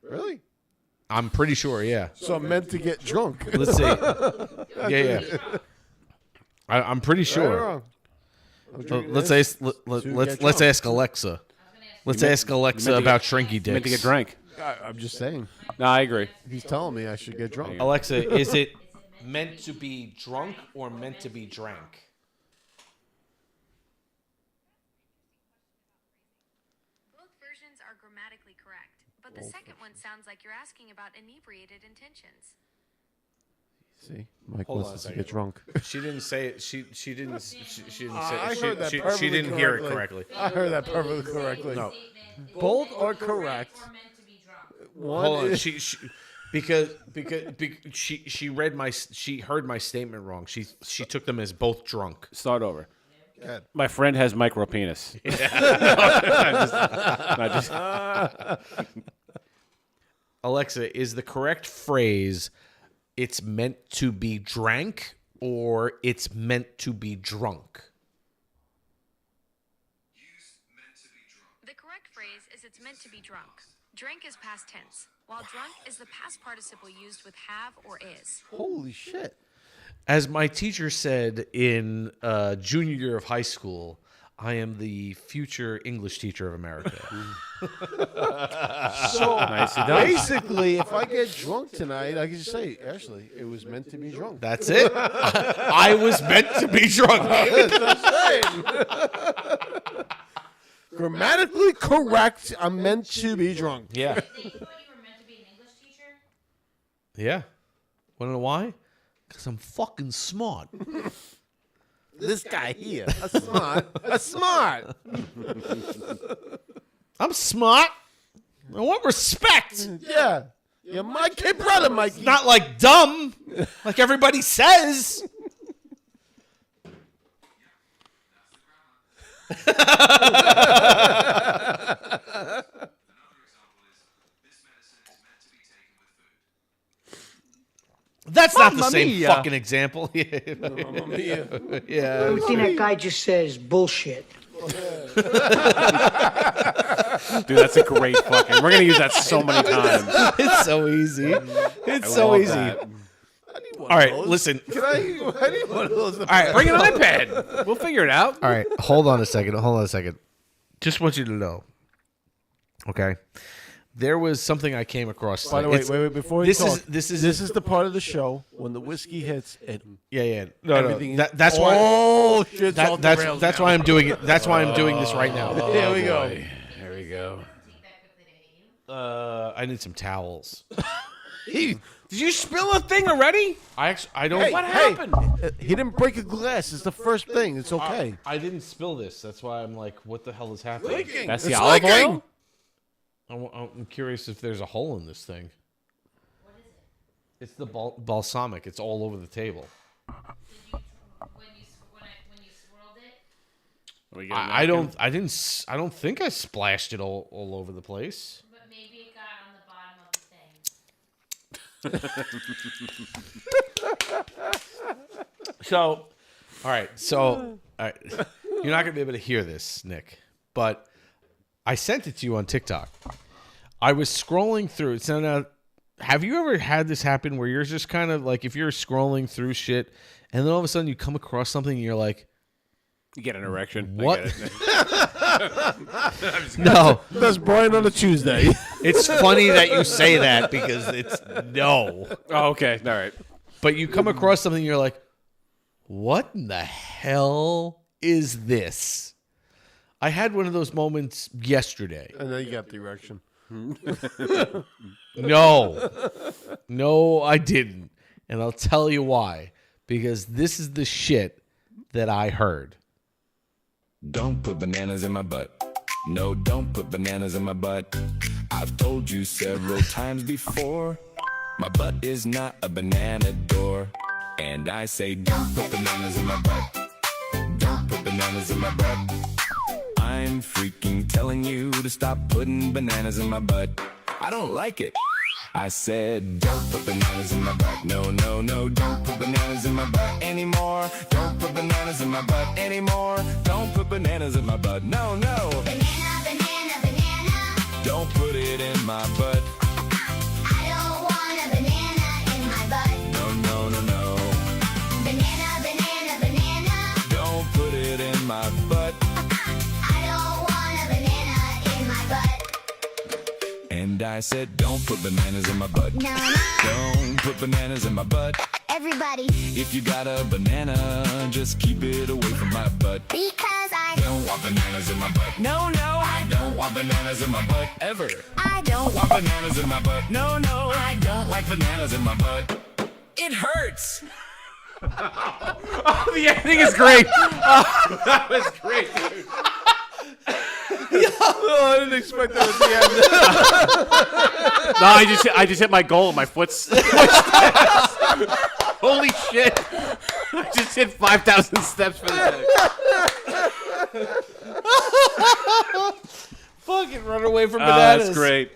Really? I'm pretty sure, yeah. So I'm meant to get drunk. Let's see. Yeah. I'm pretty sure. Let's ask Alexa. Let's ask Alexa about shrinky dicks. Meant to get drank. I'm just saying. No, I agree. He's telling me I should get drunk. Alexa, is it meant to be drunk or meant to be drank? Both versions are grammatically correct, but the second one sounds like you're asking about inebriated intentions. See, Mike Hold on wants a us to get second. drunk. She didn't say it. She didn't say I it. heard that She perfectly didn't hear it correctly. I heard that perfectly correctly. No. Bold or correct? One Hold on. is- Because she heard my statement wrong. She took them as both drunk. Start over. Good. My friend has micro penis. Alexa, is the correct phrase "it's meant to be drank" or "it's meant to be drunk"? The correct phrase is it's meant to be drunk. Drink is past tense, while drunk is the past participle used with have or is. Holy shit. As my teacher said in junior year of high school, I am the future English teacher of America. So Nicely done. basically, if I get drunk tonight, I can just say, Ashley, it was meant to be drunk. That's it. I was meant to be drunk. That's what I'm saying. Grammatically correct. I'm meant to be drunk. Yeah. They thought you were meant to be an English teacher? Yeah. Want to know why? Because I'm fucking smart. This guy here, a smart. I'm smart. I want respect. Yeah. You're my kid brother, Mikey. Not like dumb, like everybody says. That's not the Mamma same mia. fucking example. Yeah. Everything that guy just says, bullshit. Dude, that's a great fucking. We're gonna use that so many times. It's so easy. It's so love easy. that. All right, listen. I need one of those. All right, Bring an iPad. We'll figure it out. All right, hold on a second. Just want you to know. Okay. There was something I came across. By the way, wait, before you this talk, this is this is the part of the show when the whiskey hits and yeah. No, everything. that's why. Oh shit! That's why I'm doing it. That's why I'm doing this right now. Here we go. There we go. I need some towels. Did you spill a thing already? I don't. What happened? He didn't break a glass. It's the first thing. It's okay. I didn't spill this. That's why I'm like, what the hell is happening? That's the olive oil. I'm curious if there's a hole in this thing. What is it? It's the balsamic. It's all over the table. Did you, when you swirled it? I don't think I splashed it all over the place. But maybe it got on the bottom of the thing. So, all right. You're not gonna be able to hear this, Nick, but I sent it to you on TikTok. I was scrolling through. So now, have you ever had this happen where you're just kind of like, if you're scrolling through shit, and then all of a sudden you come across something and you're like, You get an erection. What? I get it. no. That's Brian on a Tuesday. It's funny that you say that because it's no. Oh, okay. All right. But you come across something and you're like, what in the hell is this? I had one of those moments yesterday. And then you got the erection. No, I didn't. And I'll tell you why. Because this is the shit that I heard. Don't put bananas in my butt. No, don't put bananas in my butt. I've told you several times before, my butt is not a banana door. And I say, don't put bananas in my butt. Don't put bananas in my butt. I'm freaking telling you to stop putting bananas in my butt. I don't like it. I said, don't put bananas in my butt. No, no, no, don't put bananas in my butt anymore. Don't put bananas in my butt anymore. Don't put bananas in my butt. No, no. Banana, banana, banana. Don't put it in my butt. I don't want a banana in my butt. No, no, no, no. Banana, banana, banana. Don't put it in my butt. I don't want a banana in my butt. And I said, don't put bananas in my butt. No, no. Don't put bananas in my butt. Everybody. If you got a banana, just keep it away from my butt. Because I Don't want bananas in my butt. No, no. I don't want bananas in my butt ever. I don't Want bananas in my butt. No, no. I don't like bananas in my butt. It hurts. Oh, the ending is great. Oh, that was great, dude. I didn't expect that at the end. No, I just hit my goal. My foot's holy shit! I just hit 5,000 steps for the day. Fucking run away from Oh, bananas. that's great.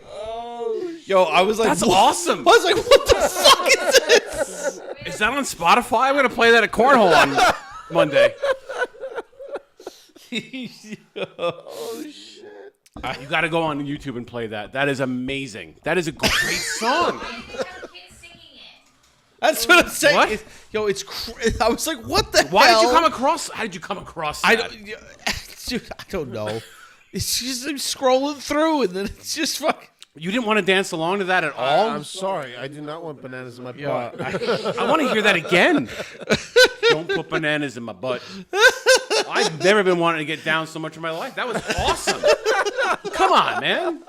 Yo, I was like, That's what? awesome. I was like, what the fuck is this? Is that on Spotify? I'm gonna play that at Cornhole on Monday. Oh shit! You got to go on YouTube and play that. That is amazing. That is a great song. That's what I'm saying. What? Yo, it's. I was like, what the Why hell? did you come across? How did you come across that? I don't, dude, I don't know. It's just I'm scrolling through, and then it's just fucking. You didn't want to dance along to that at all? I'm sorry. I do not want bananas in my Yeah, butt. I want to hear that again. Don't put bananas in my butt. I've never been wanting to get down so much in my life. That was awesome. Come on, man.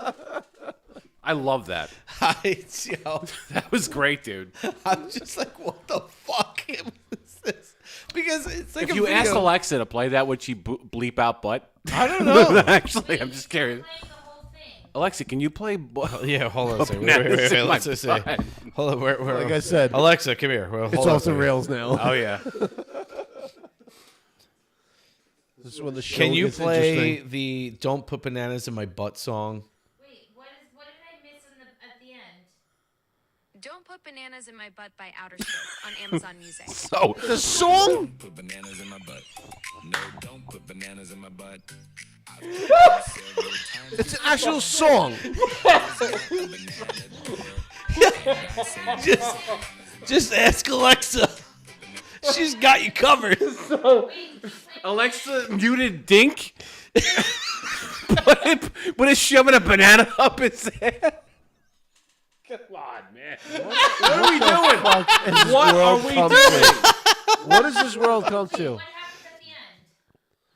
I love that. That was great, dude. I'm just like, what the fuck is this? Because it's like If you asked Alexa to play that, would she bleep out butt? I don't know. Actually, I'm just curious. Alexa, can you play? Yeah, hold on a second. Bananas in my Let's just say. butt. Hold on. Where, Like I said, Alexa, come here. Well, it's hold on a off the second. rails now. Oh yeah. This is when the show Can you gets play interesting. the "Don't Put Bananas in My Butt" song? Wait, what did I miss at the end? Don't Put Bananas in My Butt by Outer Scope on Amazon Music. So the song? Don't put bananas in my butt. No, don't put bananas in my butt. It's an actual song. Just ask Alexa. She's got you covered. Alexa muted Dink. But is shoving a banana up his head. Come on, man. What are we doing? What are we doing? What does this world come to? What happens at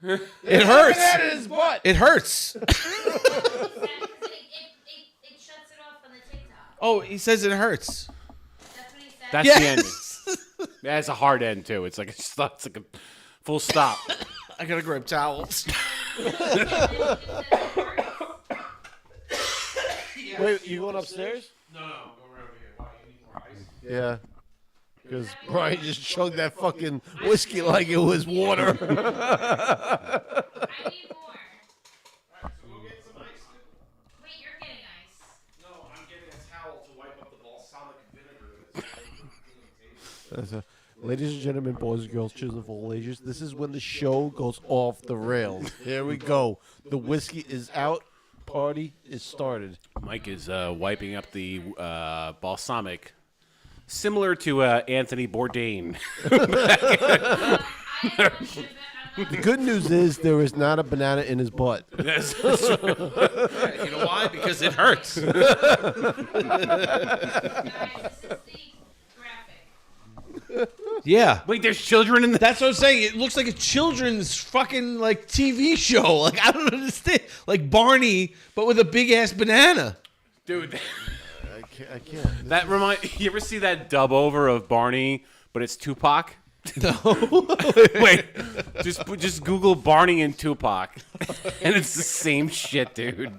the end? It hurts. his butt. It hurts. It shuts it off on the TikTok. Oh, he says it hurts. That's what he said. That's the ending. Yeah, it's a hard end too. It's like it's like a full stop. I gotta grab towels. Wait, you going upstairs? No, go right over here. Why, you need more ice? Yeah. Because Brian just chugged that fucking whiskey like it was water. I need more. Alright, so go get some ice. Wait, you're getting ice. No, I'm getting a towel to wipe up the balsamic vinegar. Ladies and gentlemen, boys and girls, children of all ages, this is when the show goes off the rails. Here we go. The whiskey is out. Party is started. Mike is wiping up the balsamic, similar to Anthony Bourdain. The good news is there is not a banana in his butt. Yes. You know why? Because it hurts. Guys, this is the graphic. Yeah. Wait, there's children in the... That's what I'm saying. It looks like a children's fucking like TV show. Like I don't understand. Like Barney, but with a big ass banana. Dude, I can't. that remind. You ever see that dub over of Barney, but it's Tupac? No. Wait, just Google Barney and Tupac, and it's the same shit, dude.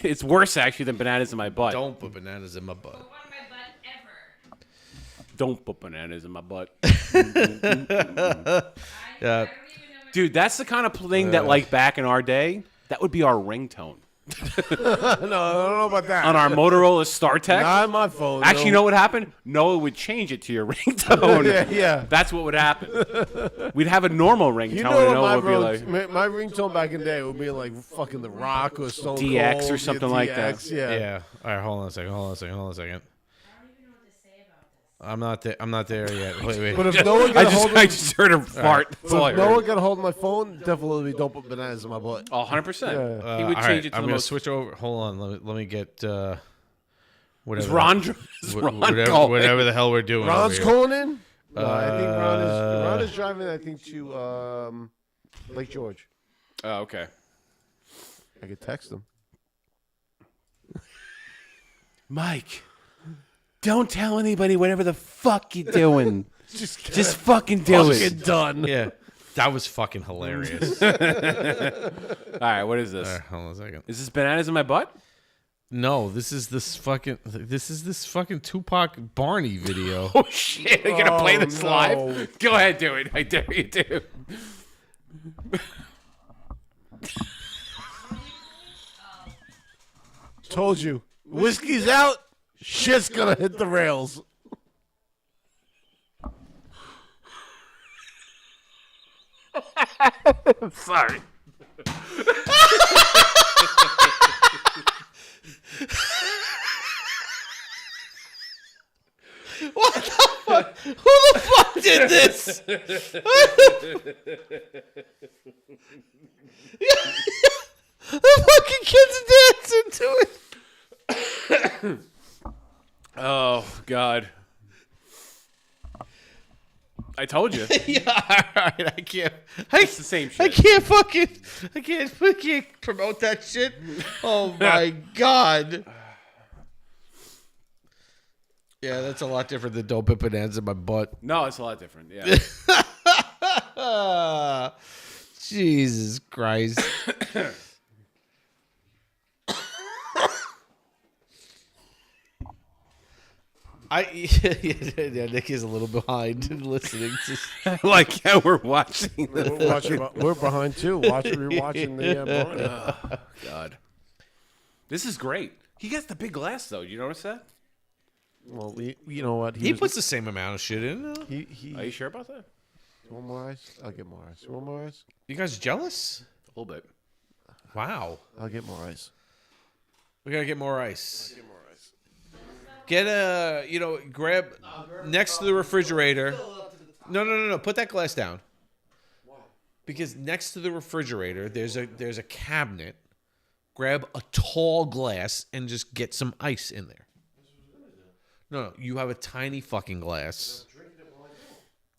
It's worse actually than bananas in my butt. Don't put bananas in my butt. One in my butt ever. Don't put bananas in my butt. Yeah. Dude, that's the kind of thing that, like, back in our day, that would be our ringtone. No, I don't know about that. On our Motorola StarTech. Not on my phone. Actually, no. you know what happened? Noah would change it to your ringtone. Yeah. That's what would happen. We'd have a normal ringtone, You and know Noah what would be like... my ringtone back in the day would be like fucking The Rock or Stone DX Cold, or something like that. DX, Yeah. Yeah. All right, hold on a second. I'm not there yet. Wait. But if no one got a hold of I just heard a fart. That's all I if no heard. one got a hold of my phone, definitely don't put bananas in my butt. Oh, 100%. He would all change right, it to I'm the gonna most... switch over. Hold on. Let me get whatever. Is Ron whatever the hell we're doing. Ron's over here. calling in? No, I think Ron is driving, I think, to Lake George. Oh, okay. I could text him. Mike, don't tell anybody whatever the fuck you're doing. Just fucking do it. Fucking done. Yeah. That was fucking hilarious. All right, what is this? All right, hold on a second. Is this bananas in my butt? No, this is this fucking Tupac Barney video. Oh shit! Are you gonna play this no. live? Go ahead, do it. I dare you to. Told you. Whiskey's out. Shit's gonna hit the rails. I'm sorry. What the fuck? Who the fuck did this? The fucking kids dancing to it. Oh God! I told you. Yeah, all right. I can't. It's the same shit. I can't fucking promote that shit. Oh my God. Yeah, that's a lot different than don't put bananas in my butt. No, it's a lot different. Yeah. Jesus Christ. Yeah, Nick is a little behind in listening to. Like how we're watching. We're behind too. Rewatching the Barney. Oh, God. This is great. He gets the big glass though. You notice that? Well, you know what? He puts the same amount of shit in. Are you sure about that? One more ice? I'll get more ice. One more ice? You guys jealous? A little bit. Wow. I'll get more ice. We gotta get more ice. Get a, grab next to the refrigerator. No. Put that glass down. Why? Because next to the refrigerator, there's a cabinet. Grab a tall glass and just get some ice in there. No, you have a tiny fucking glass.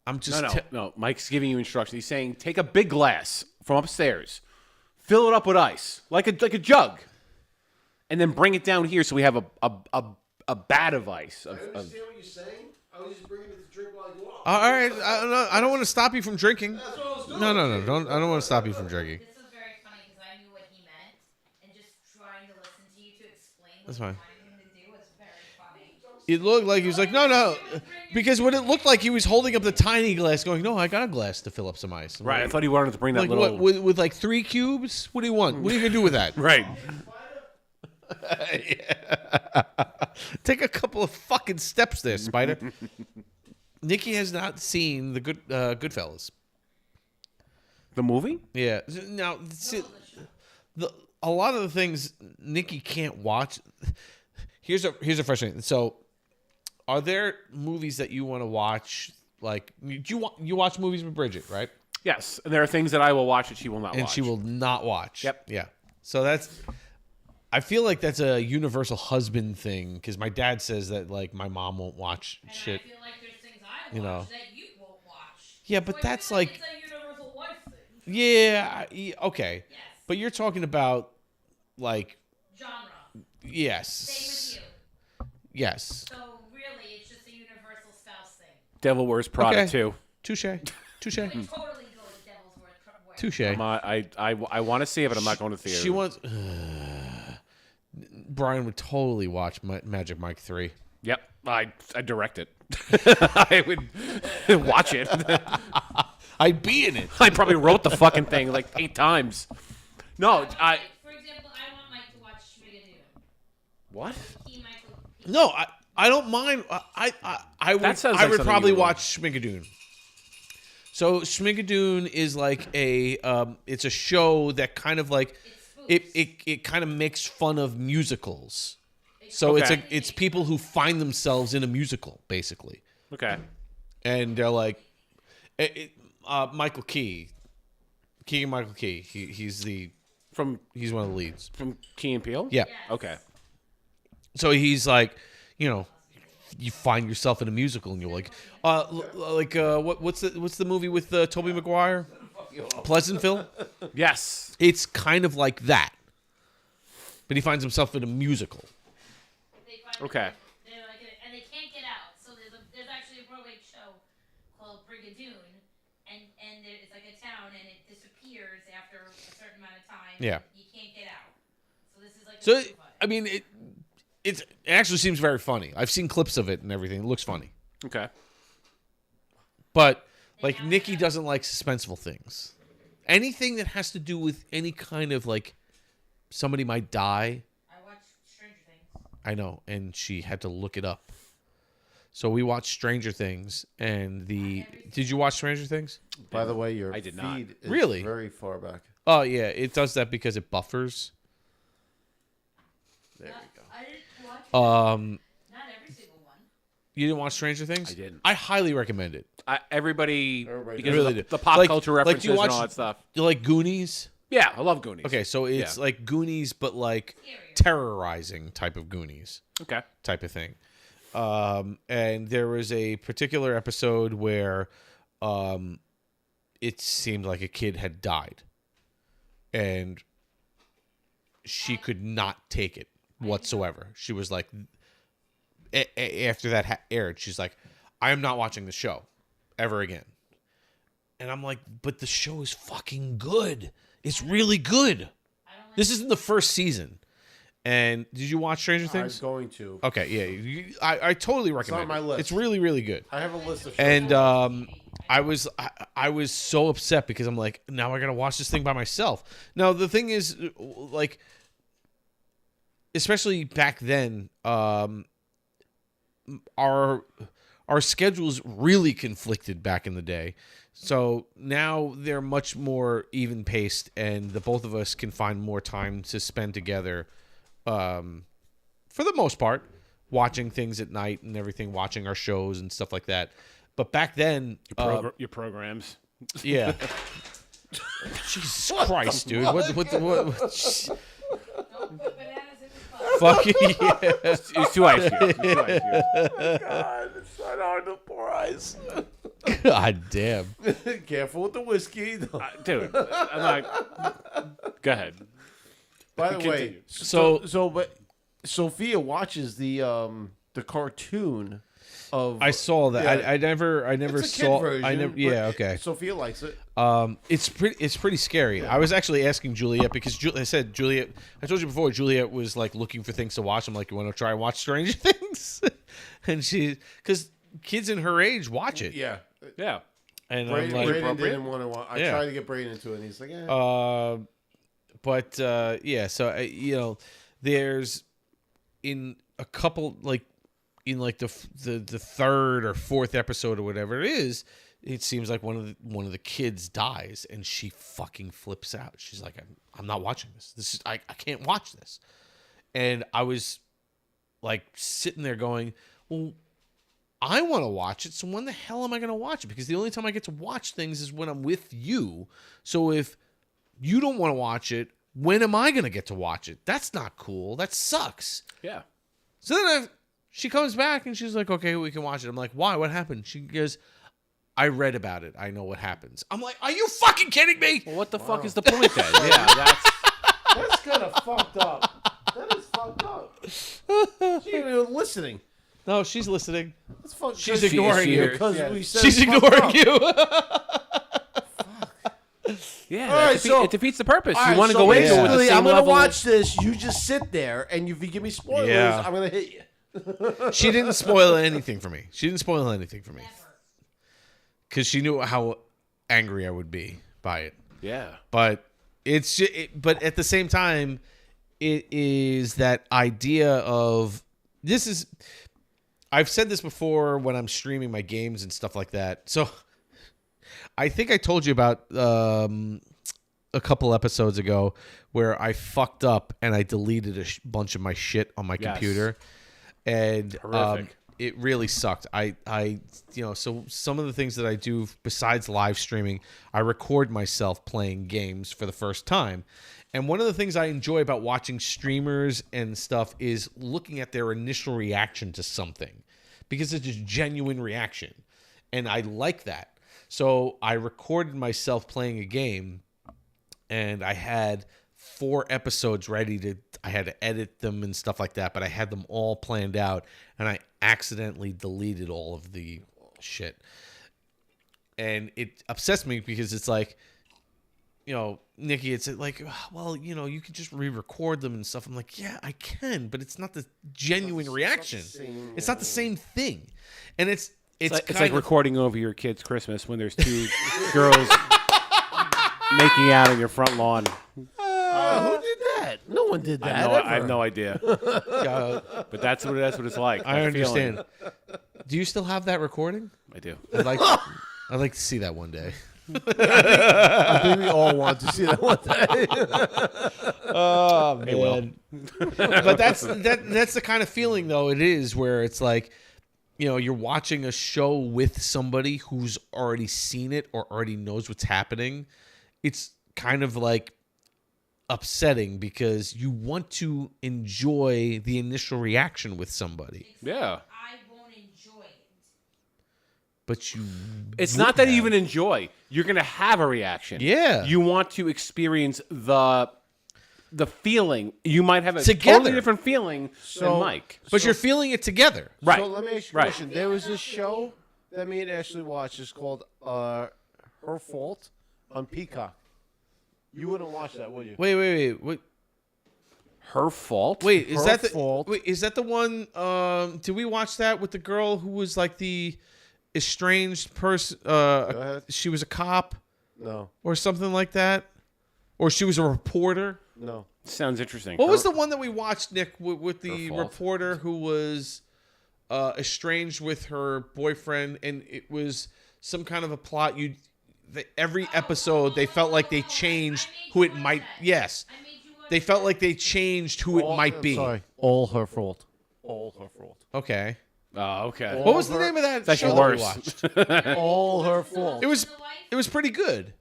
I'm just no. Mike's giving you instructions. He's saying take a big glass from upstairs, fill it up with ice like a jug, and then bring it down here so we have a bat of ice. I understand what you're saying. I was just bringing it to drink while I go off. All right, I don't want to stop you from drinking. That's what I was doing. No, I don't want to stop you from drinking. This was very funny because I knew what he meant, and just trying to listen to you to explain what That's you fine. wanted him to do was very funny. It looked like he was like, no. Because what it looked like, he was holding up the tiny glass going, no, I got a glass to fill up some ice. Right. I thought he wanted to bring that Like little. what, with like 3 cubes? What do you want? What are you going to do with that? Right. Take a couple of fucking steps there, Spider. Nikki has not seen the Goodfellas. The movie? Yeah. Now, see, a lot of the things Nikki can't watch. Here's a frustrating. So, are there movies that you want to watch? Like, you watch movies with Bridget, right? Yes. And there are things that I will watch that she will not watch. And she will not watch. Yep. Yeah. So I feel like that's a universal husband thing because my dad says that like my mom won't watch shit. I feel like there's things I watch that you won't Yeah, but that's like. It's a universal wife thing. Yeah, okay. Yes. But you're talking about, like. Genre. Yes. Same with you. Yes. So really, it's just a universal spouse thing. Devil Wears Prada too. Touche. You would totally go to Devil's Wears. Touche. I want to see it, but I'm not going to theater. She wants. Brian would totally watch Magic Mike 3. Yep, I direct it. I would watch it. I'd be in it. I probably wrote the fucking thing like 8 times. No, For example, I want Mike to watch Schmigadoon. What? No, I don't mind. I would. That sounds I like would something probably you would. watch Schmigadoon. So Schmigadoon is like it's a show that kind of like it kind of makes fun of musicals. So Okay. it's people who find themselves in a musical basically. Okay. And they're like, Michael Key, Keegan-Michael Key. He's one of the leads from Key and Peele. Yeah. Okay. So he's like, you find yourself in a musical, and you're like, what's the movie with Tobey Maguire? Pleasantville. Yes. It's kind of like that, but he finds himself in a musical. Okay. And they can't get out. So there's actually a Broadway show called Brigadoon, and it's like a town, and it disappears after a certain amount of time. Yeah. You can't get out. So this is like. So I mean, it actually seems very funny. I've seen clips of it and everything. It looks funny. Okay. But like Nikki doesn't like suspenseful things. Anything that has to do with any kind of like somebody might die. I watched Stranger Things. I know, and she had to look it up. So we watched Stranger Things, and did you watch Stranger Things? By the way, your I did not. feed is Really? very far back. Oh yeah, it does that because it buffers. There we go. I didn't watch not every single one. You didn't watch Stranger Things? I didn't. I highly recommend it. Everybody because really of the pop culture references do you watch, and all that stuff. Do you like Goonies? Yeah, I love Goonies. Okay, so it's Yeah. like Goonies, but like terrorizing type of Goonies. Okay. Type of thing. And there was a particular episode where it seemed like a kid had died. And she could not take it whatsoever. She was like, after that aired, she's like, I am not watching the show ever again. And I'm like, but the show is fucking good. It's really good. This isn't the first season. And did you watch Stranger Things? I'm going to. Okay, yeah. I totally recommend on my list. It's really, really good. I have a list of shows. And I was so upset because I'm like, now I gotta watch this thing by myself. Now the thing is, like, especially back then, our schedules really conflicted back in the day. So now they're much more even paced, and the both of us can find more time to spend together. For the most part, watching things at night and everything, watching our shows and stuff like that. But back then, Your programs. yeah. Jesus Christ, dude! What? Fucking yeah. It's too ice here. It's too ice here. God, it's so hard to pour ice. God damn. Careful with the whiskey. Dude, I'm not. Go ahead. By the way, but Sophia watches the cartoon of. I saw that. Yeah. I never It's a kid saw. version, I never. but Yeah. Okay. Sophia likes it. It's pretty scary. I was actually asking Juliet because I said Juliet. I told you before. Juliet was like looking for things to watch. I'm like, you want to try and watch Stranger Things? And because kids in her age watch it. Yeah. Yeah. And Brayden, I'm like, Brayden didn't want to watch. I Yeah. tried to get Brayden into it, and he's like, eh. But yeah. So there's in a couple in the third or fourth episode or whatever it is. It seems like one of the kids dies, and she fucking flips out. She's like, "I'm not watching this. This is I can't watch this." And I was like sitting there going, "Well, I want to watch it. So when the hell am I going to watch it? Because the only time I get to watch things is when I'm with you. So if you don't want to watch it, when am I going to get to watch it? That's not cool. That sucks." Yeah. So then she comes back and she's like, "Okay, we can watch it." I'm like, "Why? What happened?" She goes, I read about it. I know what happens. I'm like, are you fucking kidding me? Well, what the fuck is the point then? Yeah, That's kind of fucked up. That is fucked up. She ain't even listening. No, she's listening. That's fucked. She's ignoring you. Because we said She's it's fucked ignoring up. you. Yeah, All right, so it defeats the purpose. all You right, want to so go into it with the basically, same I'm gonna level. watch this. You just sit there, and if you give me spoilers, Yeah. I'm gonna hit you. She didn't spoil anything for me. Because she knew how angry I would be by it. Yeah. But but at the same time, it is that idea of this is. I've said this before when I'm streaming my games and stuff like that. So I think I told you about a couple episodes ago where I fucked up and I deleted a bunch of my shit on my computer, and it really sucked. So some of the things that I do besides live streaming, I record myself playing games for the first time. And one of the things I enjoy about watching streamers and stuff is looking at their initial reaction to something, because it's a genuine reaction. And I like that. So I recorded myself playing a game, and I had 4 episodes ready I had to edit them and stuff like that, but I had them all planned out, and I accidentally deleted all of the shit. And it upsets me because it's like, Nikki, it's like, well, you can just re-record them and stuff. I'm like, yeah, I can, but it's not the genuine reaction. It's not the same thing. And it's like recording over your kid's Christmas when there's 2 girls making out on your front lawn. Who did that? No one did that. I have no idea. But that's what it's like. I understand. Do you still have that recording? I do. I'd like to see that one day. I think we all want to see that one day. Oh man! But that's the kind of feeling, though. It is where it's like, you're watching a show with somebody who's already seen it or already knows what's happening. It's kind of like upsetting because you want to enjoy the initial reaction with somebody. Yeah. But it's not that you even enjoy. You're going to have a reaction. Yeah. You want to experience the feeling. You might have a together. Totally different feeling than Mike. But you're feeling it together. Right. So let me ask you a question. There was this show that me and Ashley watched. It's called Her Fault on Peacock. You wouldn't watch that, would you? Wait. Her Fault? Wait, is Her that Fault. is that the one? Did we watch that with the girl who was like the estranged person? She was a cop. No. Or something like that. Or she was a reporter. No. Sounds interesting. What was the one that we watched, Nick, with the reporter who was estranged with her boyfriend, and it was some kind of a plot? Every episode they felt like they changed who it might. Yes, they felt like they changed who it might be. Sorry. All her fault. All her fault. Okay. Oh, okay. What was the name of that It's show actually that we watched? All her fault. It was pretty good.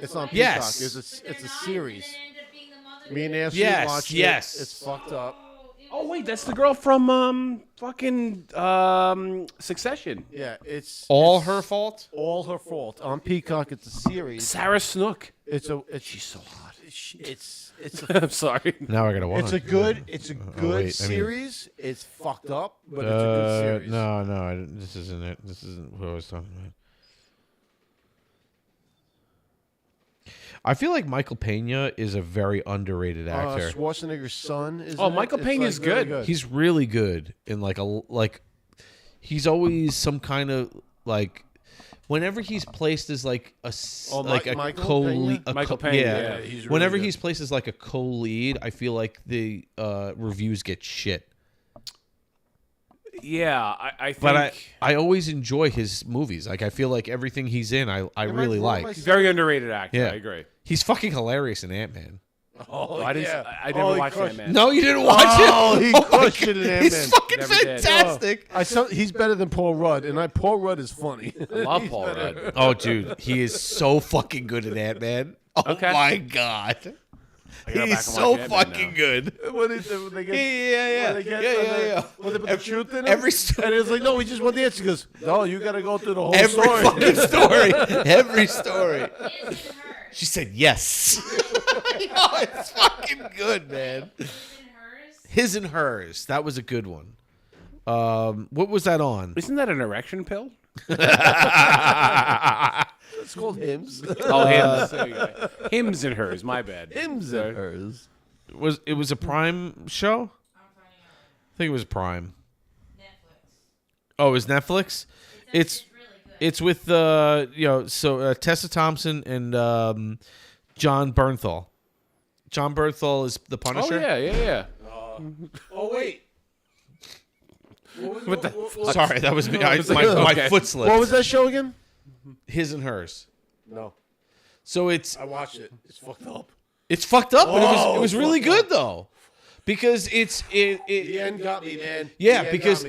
It's on Peacock. Yes. It's a series. Me and Ashley watched it. Yes. It's fucked up. Oh wait, that's the girl from Succession. Yeah, it's her fault. All her fault on Peacock. It's a series. Sarah Snook. She's so hot. It's. I'm sorry. Now we're gonna watch. It's a good series. It's fucked up, but it's a good series. No, this isn't it. This isn't what I was talking about. I feel like Michael Pena is a very underrated actor. Schwarzenegger's son is. Michael Pena's good. He's really good in he's always some kind of like. Whenever he's placed as like a co-lead, Michael Pena, yeah, he's really whenever good. he's placed as like a co-lead, I feel like the reviews get shit. Yeah, I think. But I always enjoy his movies. Like I feel like everything he's in, I really like. He's a very underrated actor. Yeah. I agree. He's fucking hilarious in Ant-Man. Oh, I never watched Ant-Man. No, you didn't watch it. Oh, he crushed it in Ant-Man. He's fucking Never did. fantastic. He's better than Paul Rudd, and Paul Rudd is funny. I love Paul Rudd. Oh, dude, he is so fucking good in Ant-Man. Oh Okay. my god. He's so fucking good. When they get, Yeah. When they put the truth in him. Every story. And it's like, no, we just want the answer. He goes, no, you got to go through the whole Every story. fucking story. Every story. She said yes. It's fucking good, man. His and Hers. That was a good one. What was that on? Isn't that an erection pill? It's called Hymns. Oh, Hymns. There you go. Hymns and Hers. My bad. Hymns and Hers. It was a Prime show? I think it was Prime. Netflix. Oh, it was Netflix? It's with Tessa Thompson and John Bernthal. John Bernthal is the Punisher. Oh yeah. Oh wait. What the fuck? Sorry, that was me. My foot slipped. What was that show again? His and Hers. No. So I watched it. It's fucked up. It's fucked up, but it was really good though, because the end got me, man. Yeah, because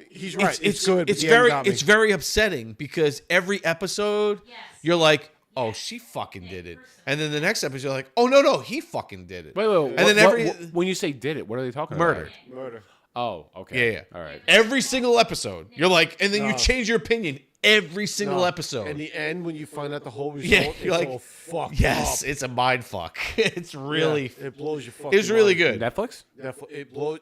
he's right. It's good. It's very upsetting because every episode you're like, oh, she fucking did it, and then the next episode you're like, oh no, he fucking did it. Wait. And then when you say did it, what are they talking murdered? about? Murder. Oh, okay. Yeah. All right. Every single episode, you're like, and then you change your opinion every single episode. In the end, when you find out the whole result, Yeah, you're it's like, all fucked yes, up. it's a mind fuck. It's really, it blows your fucking. It was really mind. good. Netflix? It blows.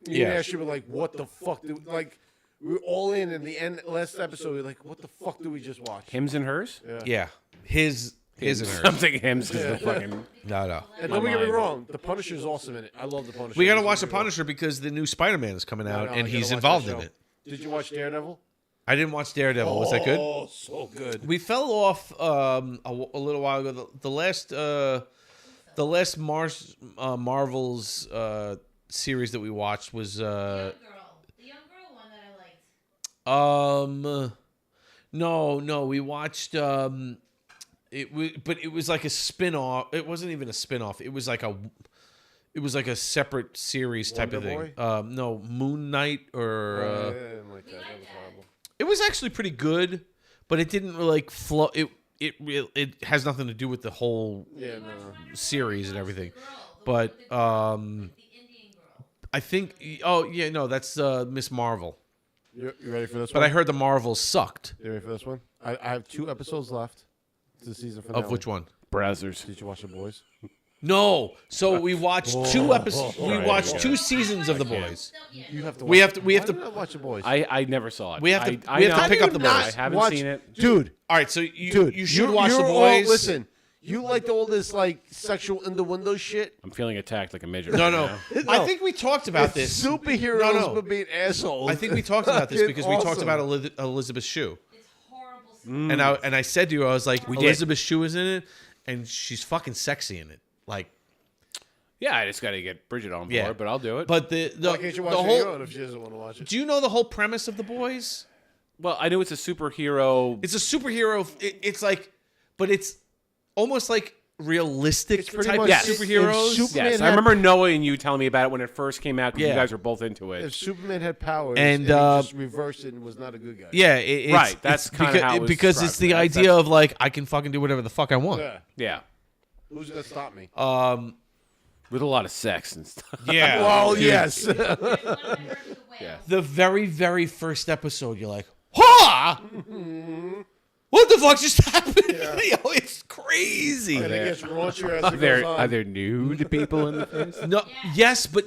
Yeah. Actually, were like, what the fuck? Like, we were all in the end. Last episode, we were like, what the fuck did we just watch? Hymns and Hers? Yeah. His and Hers. I'm thinking Hymns is the fucking. No. And don't get me wrong, the Punisher's awesome in it. I love the Punisher. We got to watch the Punisher because the new Spider-Man is coming out, and he's involved in it. Did you watch Daredevil? I didn't watch Daredevil. Was that good? Oh, so good. We fell off a little while ago. The last Marvel's series that we watched was The young girl one that I liked. No, we watched but it was like a spin-off. It wasn't even a spin-off. It was like a separate series type of thing. No, Moon Knight or I didn't like that. That was horrible. it was actually pretty good, but it didn't like flow. It has nothing to do with the whole series and everything. But I think that's Miss Marvel. You ready for this But one? I heard the Marvels sucked. You ready for this one? I have 2 episodes left to the season finale. Of which one? Brazzers. Did you watch The Boys? No. So we watched 2 episodes. We watched 2 seasons of The Boys. You have to. We have to watch The Boys. I never saw it. We have to I pick up The Boys. I haven't seen it. Dude. All right, so you should watch The you're Boys. listen, you liked all this like sexual in the window shit. I'm feeling attacked like a midget. No. Right now. I think we talked about this. Superheroes but being assholes. I think we talked about this because we talked awesome. about Elizabeth Shue. It's horrible. And I said to you, I was like, We did. Elizabeth Shue is in it, and she's fucking sexy in it. Like, Yeah, I just got to get Bridget on board, Yeah. but I'll do it. but Why can't you watch the it whole. alone if she doesn't want to watch it? Do you know the whole premise of The Boys? well, I know it's a superhero. It's a superhero. It's like, but it's almost like realistic It's pretty type much- of Yes. superheroes. If Superman Yes, I had- remember Noah and you telling me about it when it first came out because Yeah. you guys were both into it. If Superman had powers And, and he just reversed it and was not a good guy. Yeah, it's, Right, that's it's kinda because, how it was because it's the described. idea of like I can fucking do whatever the fuck I want. Yeah. Yeah, Who's gonna stop me? with a lot of sex and stuff. Yeah. Well, yes. Yeah. The very, very first episode, you're like, "Ha! What the fuck just happened?" It's crazy. And it gets raunchier as it goes on. Are there nude people in the face? No, yes, but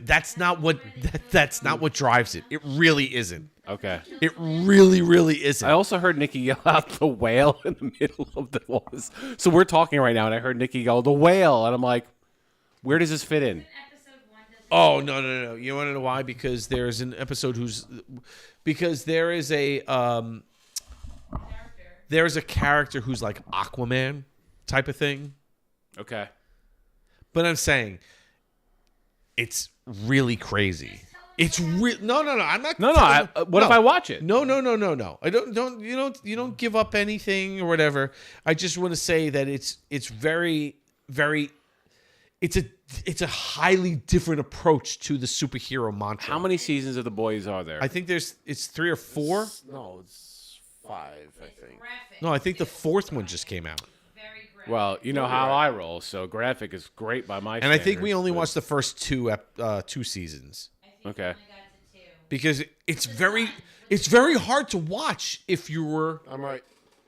that's not what drives it. It really isn't. Okay. It really, really isn't. I also heard Nikki yell out the whale in the middle of the was. So we're talking right now, and I heard Nikki go the whale, and I'm like, where does this fit in? Oh no! You want to know why? Because there's an episode there is a character who's like Aquaman type of thing. Okay. But I'm saying it's really crazy. It's real. No. I'm not. No. What if I watch it? No. I don't. You don't give up anything or whatever. I just want to say that it's very, very. It's a highly different approach to the superhero mantra. How many seasons of The Boys are there? I think it's 3 or 4. No, it's 5, I think. No, I think the 4th one just came out. Very Well, you know how I roll, so graphic is great by my And I think we standards, only but- watched the first two seasons. Okay. Because it's very hard to watch if you were. I'm right.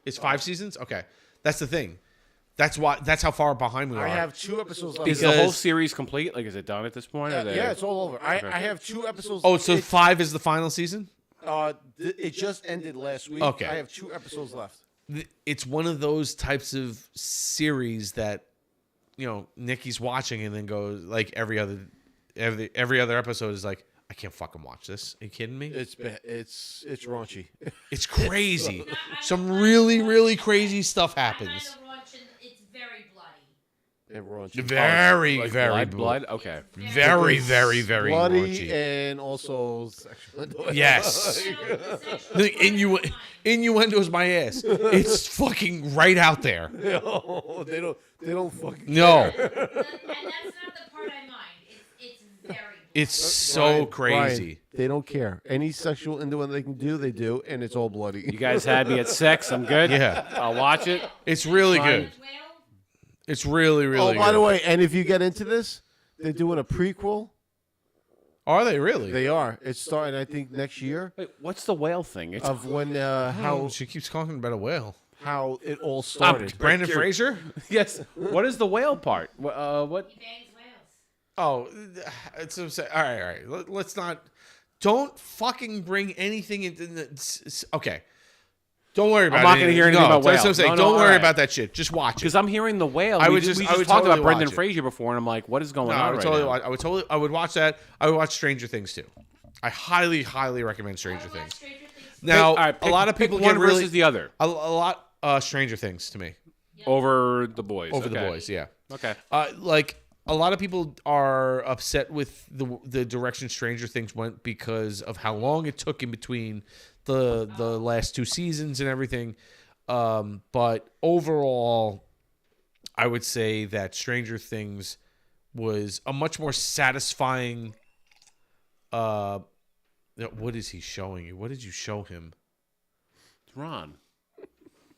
It's 5 seasons. Okay, that's the thing. That's how far behind we are. I have 2 episodes left. Is the whole series complete? Like, is it done at this point? Yeah, it's all over. I have 2 episodes. Oh, so 5 is the final season? It just ended last week. Okay. I have 2 episodes left. It's one of those types of series that, Nikki's watching and then goes like every other episode is like, I can't fucking watch this. Are you kidding me? It's raunchy. It's crazy. Some really, really crazy stuff happens. It's very bloody. And raunchy. Very, Like very blood. Okay. Very, very, very bloody raunchy. and also sexual. Yes. The innuendo is my ass. It's fucking right out there. No, they don't fucking No. care. And that's not the part I mind. It's very. It's so crazy. Brian, they don't care. Any sexual innuendo they can do, they do, and it's all bloody. You guys had me at 6. I'm good. Yeah. I'll watch it. It's really Fine. good. It's really, really good. by the way, and if you get into this, they're doing a prequel. Are they really? They are. It's starting, I think, next year. Wait, what's the whale thing? It's Of when How she keeps talking about a whale. how it all started. Brandon Fraser? yes. What is the whale part? What? He bangs whales. Oh, it's upset. All right. Let's not. Don't fucking bring anything into. Okay. Don't worry about it. I'm not going to hear anything about that's whales. what I'm saying. No, Don't all worry right. about that shit. Just watch it. Because I'm hearing the whale. I we would just totally talked about Brendan watch it. Fraser before, and I'm like, what is going No, on I would right totally now? watch. I would watch that. I would watch Stranger Things too. I highly, highly recommend Stranger Things. Now, All right, a lot of people one get really versus the other. a lot Stranger Things to me. Over the boys. Over the Okay. boys, yeah. Okay. Like a lot of people are upset with the direction Stranger Things went because of how long it took in between the last 2 seasons and everything. But overall, I would say that Stranger Things was a much more satisfying. What is he showing you? What did you show him? It's Ron.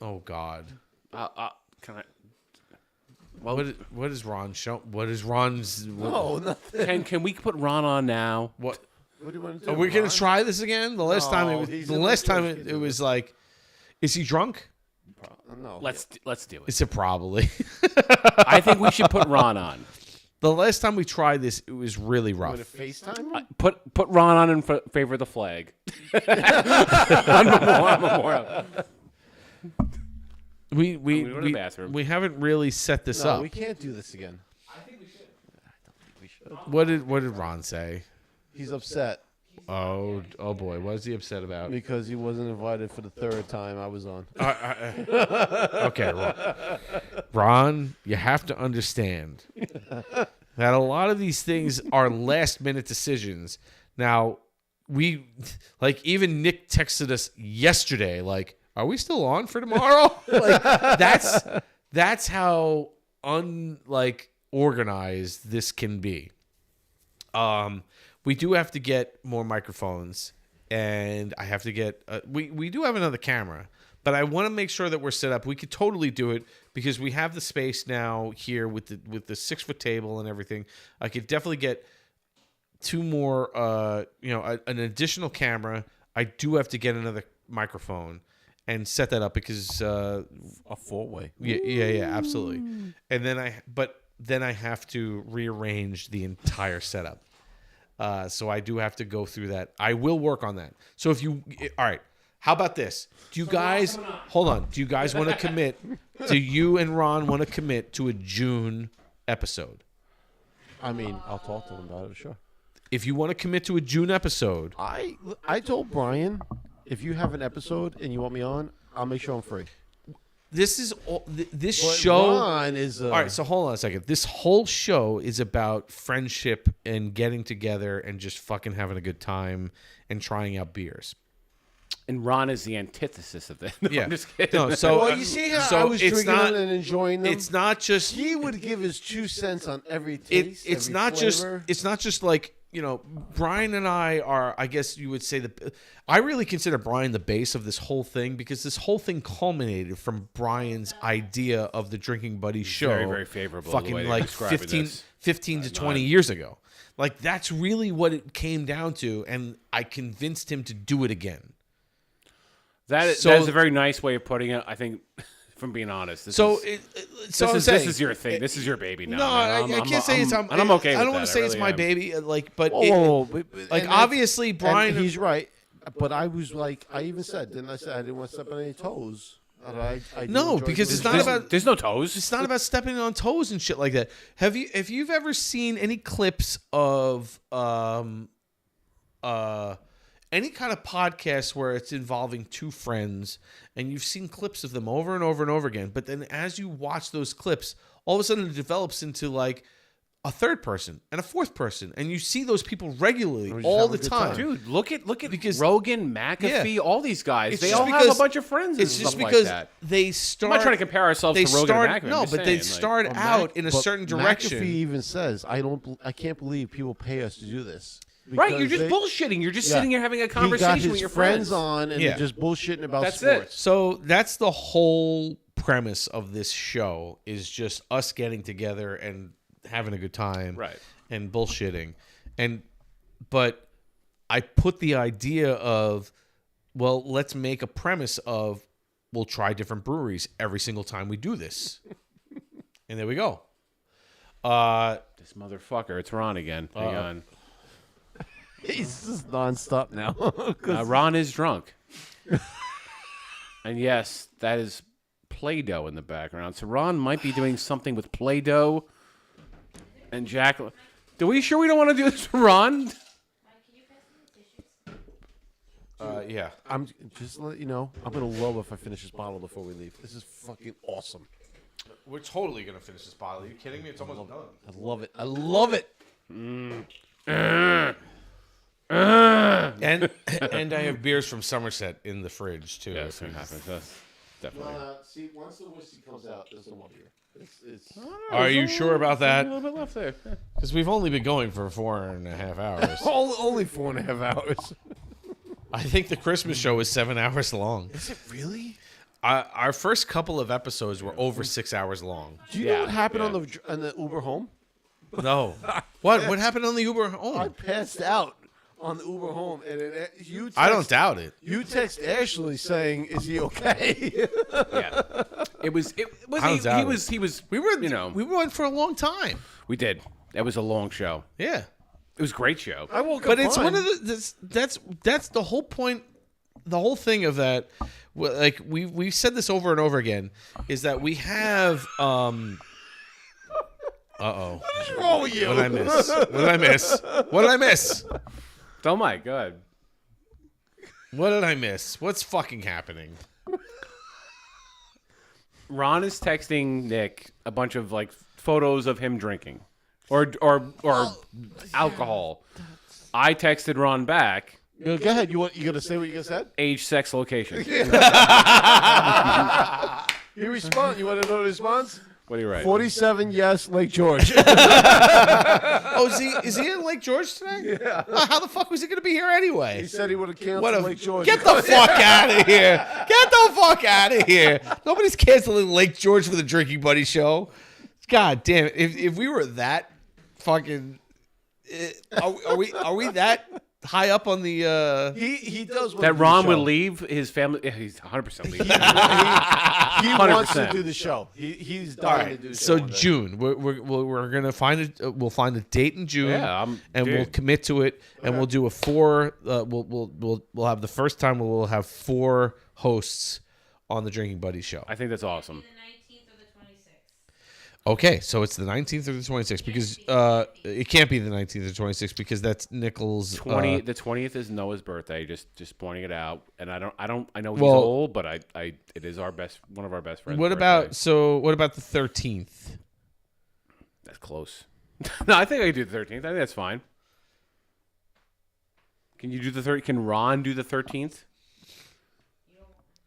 Oh God. Can I? Well, what is Ron show? What is Ron's? No, nothing. Can we put Ron on now? What? What do you want to do? Are we gonna Ron? try this again? The last time it was like, is he drunk? No. Let's do it. Is it probably? I think we should put Ron on. The last time we tried this, it was really rough. Want to FaceTime? Put Ron on in favor of the flag. on Memorial. We go to the bathroom. we haven't really set this No, up. we can't do this again. What did Ron say? He's upset Oh boy, what is he upset about? because he wasn't invited for the 3rd time I was on. Okay, Ron, you have to understand that a lot of these things are last minute decisions. Now, even Nick texted us yesterday, like, are we still on for tomorrow? Like, that's how organized this can be. We do have to get more microphones, and I have to get. We do have another camera, but I want to make sure that we're set up. We could totally do it because we have the space now here with the 6-foot table and everything. I could definitely get 2 more. An additional camera. I do have to get another microphone and set that up because A 4-way. yeah, absolutely. And then I have to rearrange the entire setup. So I do have to go through that. I will work on that. So all right, how about this? Do you guys, hold on. Do you guys want to commit? Do you and Ron want to commit to a June episode? I mean, I'll talk to him about it, sure. If you want to commit to a June episode. I told Brian, if you have an episode and you want me on, I'll make sure I'm free. This is this But show. Ron is all right, so hold on a second. This whole show is about friendship and getting together and just fucking having a good time and trying out beers. And Ron is the antithesis of that. No, Yeah. I'm just kidding. No, so Well, you see how I was drinking them and enjoying them? It's not just He would give his 2 cents on every taste. it's every not flavor. just like Brian and I are, I guess you would say I really consider Brian the base of this whole thing because this whole thing culminated from Brian's idea of the Drinking Buddies show. Very, very favorable. Fucking the way like 15 to 20 years ago. Like that's really what it came down to. And I convinced him to do it again. That is a very nice way of putting it. I think, from being honest, this is your thing. This is your baby now. No, I can't say it's. And I'm okay. I don't want to say it's my baby. But obviously, Brian. He's right. But I was like, I even said, didn't I say I didn't want to step on any toes? No, because it's not about. There's no toes. It's not about stepping on toes and shit like that. If you've ever seen any clips of any kind of podcast where it's involving two friends and you've seen clips of them over and over and over again, but then as you watch those clips, all of a sudden it develops into like a third person and a fourth person, and you see those people regularly all the time. Dude, look at because Rogan, McAfee, all these guys, they all have a bunch of friends and it's just stuff because like that. they start. I'm not trying to compare ourselves to Rogan and McAfee. No, but they start out in a certain direction. McAfee even says, I can't believe people pay us to do this. Right, you're just bullshitting. You're just sitting here having a conversation with your friends on, and they're just bullshitting about that's sports. It. So that's the whole premise of this show is just us getting together and having a good time, right? And bullshitting, but I put the idea of, well, let's make a premise of we'll try different breweries every single time we do this, and there we go. This motherfucker, it's Ron again. Hang on. He's just nonstop now. Ron is drunk. And yes, that is Play-Doh in the background. So Ron might be doing something with Play-Doh. And Jacqueline. Are we sure we don't want to do this for Ron? Yeah. I'm just to let you know, I'm going to love if I finish this bottle before we leave. This is fucking awesome. We're totally going to finish this bottle. Are you kidding me? It's almost done. I love it. I love it. And I have beers from Somerset in the fridge too. Yeah, that's definitely. See, once the whiskey comes out, there's no more beer. Are you sure about that? A little bit left there. Because we've only been going for 4.5 hours. Only 4.5 hours. I think the Christmas show is 7 hours long. Is it really? Our first couple of episodes were over 6 hours long. Do you know what happened on the Uber home? No. What happened on the Uber home? I passed out on the Uber home, and I don't doubt it. You text Ashley saying, "Is he okay?" Yeah, it was. He was. We went for a long time. We did. It was a long show. Yeah, it was a great show. I woke up. But it's one of that's the whole point. The whole thing of that, like we've said this over and over again, is that we have. What is wrong with you? What did I miss? Oh my god. What did I miss? What's fucking happening? Ron is texting Nick a bunch of like photos of him drinking or alcohol. I texted Ron back. Go ahead. You gonna say what you just said? Age, sex, location. You respond. You want to know the response? What do you write? 47, yes, Lake George. Is he in Lake George today? Yeah. How the fuck was he going to be here anyway? He said he would have canceled Lake George. Get the fuck out of here. Get the fuck out of here. Nobody's canceling Lake George for the Drinking Buddy show. God damn it. If we were that fucking... Are we that high up on the... He does want that to do Ron the would show. leave his family... He's 100% leaving. He wants to do the show. He's dying to do the show. So June, we're gonna find we'll find a date in June, we'll commit to it, and we'll do a 4. We'll have the first time we'll have 4 hosts on the Drinking Buddy show. I think that's awesome. The 19th or the 26th. Okay, so it's the 19th or the 26th because it can't be the 19th or 26th because that's Nichols. The 20th is Noah's birthday. Just pointing it out, and I know he's old, but it is one of our best friends. What about the 13th? That's close. No, I think I can do the 13th. I think that's fine. Can you do the 13th? Can Ron do the 13th?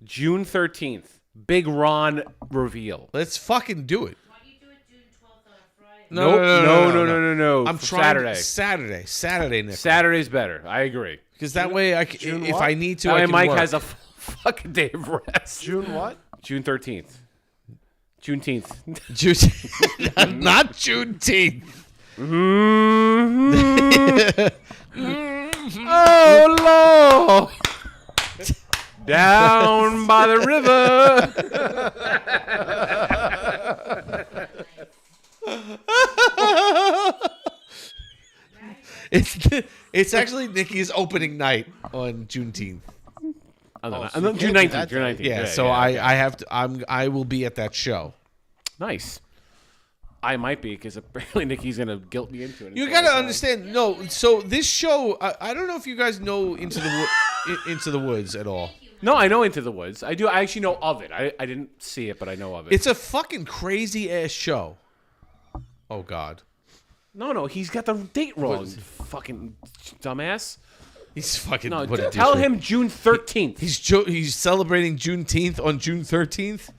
June 13th. Big Ron reveal. Let's fucking do it. Why don't you do it June 12th on a Friday? No. I'm trying Saturday, Nick. Saturday's better. I agree. Because that way, if I need to, that I way can Mike work. has a fucking day of rest. June what? June 13th. Juneteenth. Not Juneteenth. Oh, Lord. Down by the river. It's actually Nikki's opening night on Juneteenth. June 19th. June 19th. Yeah, so I have to. I will be at that show. Nice. I might be because apparently Nikki's gonna guilt me into it. You got to understand. No, so this show, I don't know if you guys know Into the Woods at all. No, I know Into the Woods. I do. I actually know of it. I didn't see it, but I know of it. It's a fucking crazy ass show. Oh God. No, he's got the date wrong. Fucking dumbass. He's fucking. No, tell him June 13th. He's celebrating Juneteenth on June 13th.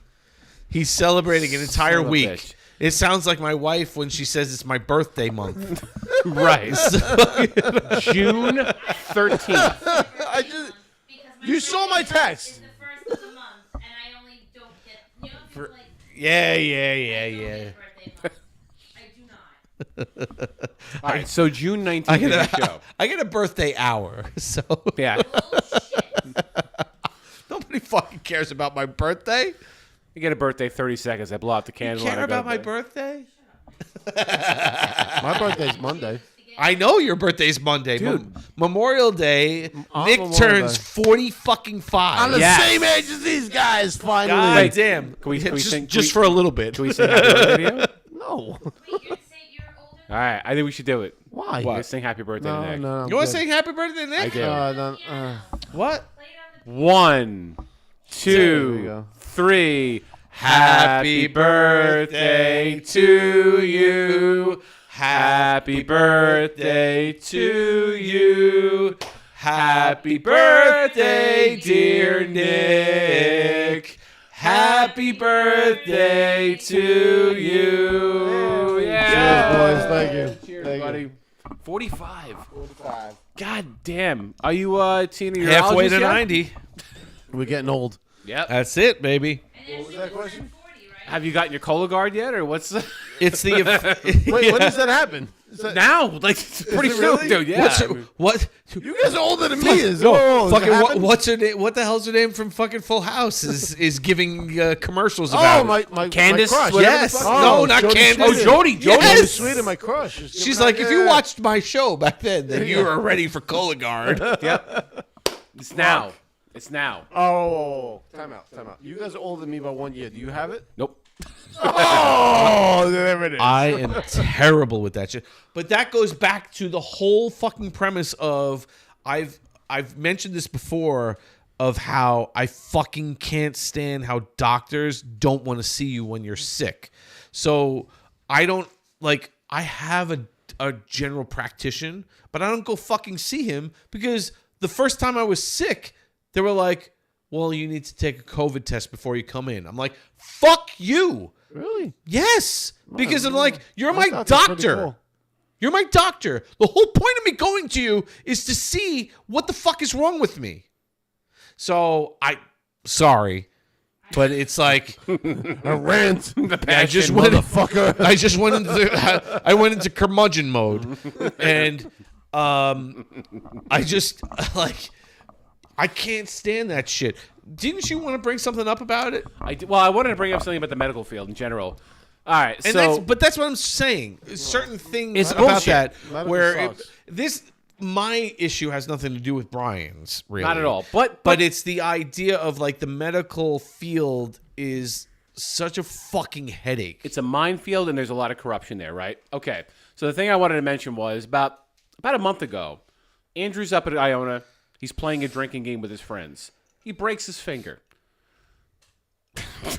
He's celebrating an entire week. Bitch. It sounds like my wife when she says it's my birthday month. Right. June 13th. You saw my text. Yeah. All right, so June 19th is the show. I get a birthday hour, so yeah. Nobody fucking cares about my birthday. You get a birthday 30 seconds. I blow out the candle. You care about my birthday? My birthday's Monday. I know your birthday's Monday, dude. Memorial Day. Nick turns 40 fucking 5. I'm the same age as these guys. Finally, God damn. Can we sing? Just for a little bit. Can we sing happy birthday to you? No. All right, I think we should do it. Why? Let's sing happy birthday to Nick. No. You want to sing happy birthday, Nick? I do. What? 1, 2, 3. Happy birthday to you. Happy birthday to you. Happy birthday, dear Nick. Happy birthday to you. Yeah. Cheers, boys. Thank you. Cheers, Thank buddy. you. 45. God damn. Are you seeing your Halfway allergies to yet? 90. We're getting old. Yep. That's it, baby. What was that question? Have you gotten your Cologuard yet, or what's? It's the Wait, when does that happen? Now, like pretty soon, really? dude. Yeah. What? You guys are older than me. What's her name? What the hell's her name from fucking Full House is giving commercials about? my Candace? my crush. Yes. No, not Candace. Jody. Yes. Sweet and my crush. She's like, if you watched my show back then you were ready for Cologuard. Yep. It's now. It's now. Oh, time out. You guys are older than me by 1 year. Do you have it? Nope. Oh, there it is. I am terrible with that shit. But that goes back to the whole fucking premise of I've mentioned this before of how I fucking can't stand how doctors don't want to see you when you're sick. So I don't I have a general practitioner, but I don't go fucking see him because the first time I was sick, they were like, well, you need to take a COVID test before you come in. I'm like, fuck you. Really? Yes. Because I'm like, you're I my thought that's pretty doctor. cool. You're my doctor. The whole point of me going to you is to see what the fuck is wrong with me. So sorry, but it's like a rant. I just went into curmudgeon mode, and I just I can't stand that shit. Didn't you want to bring something up about it? Well, I wanted to bring up something about the medical field in general. All right, that's what I'm saying. Certain things it's about bullshit. that Medical where sucks. my issue has nothing to do with Brian's, really. Not at all. But it's the idea of the medical field is such a fucking headache. It's a minefield, and there's a lot of corruption there, right? Okay. So the thing I wanted to mention was about a month ago, Andrew's up at Iona. He's playing a drinking game with his friends. He breaks his finger.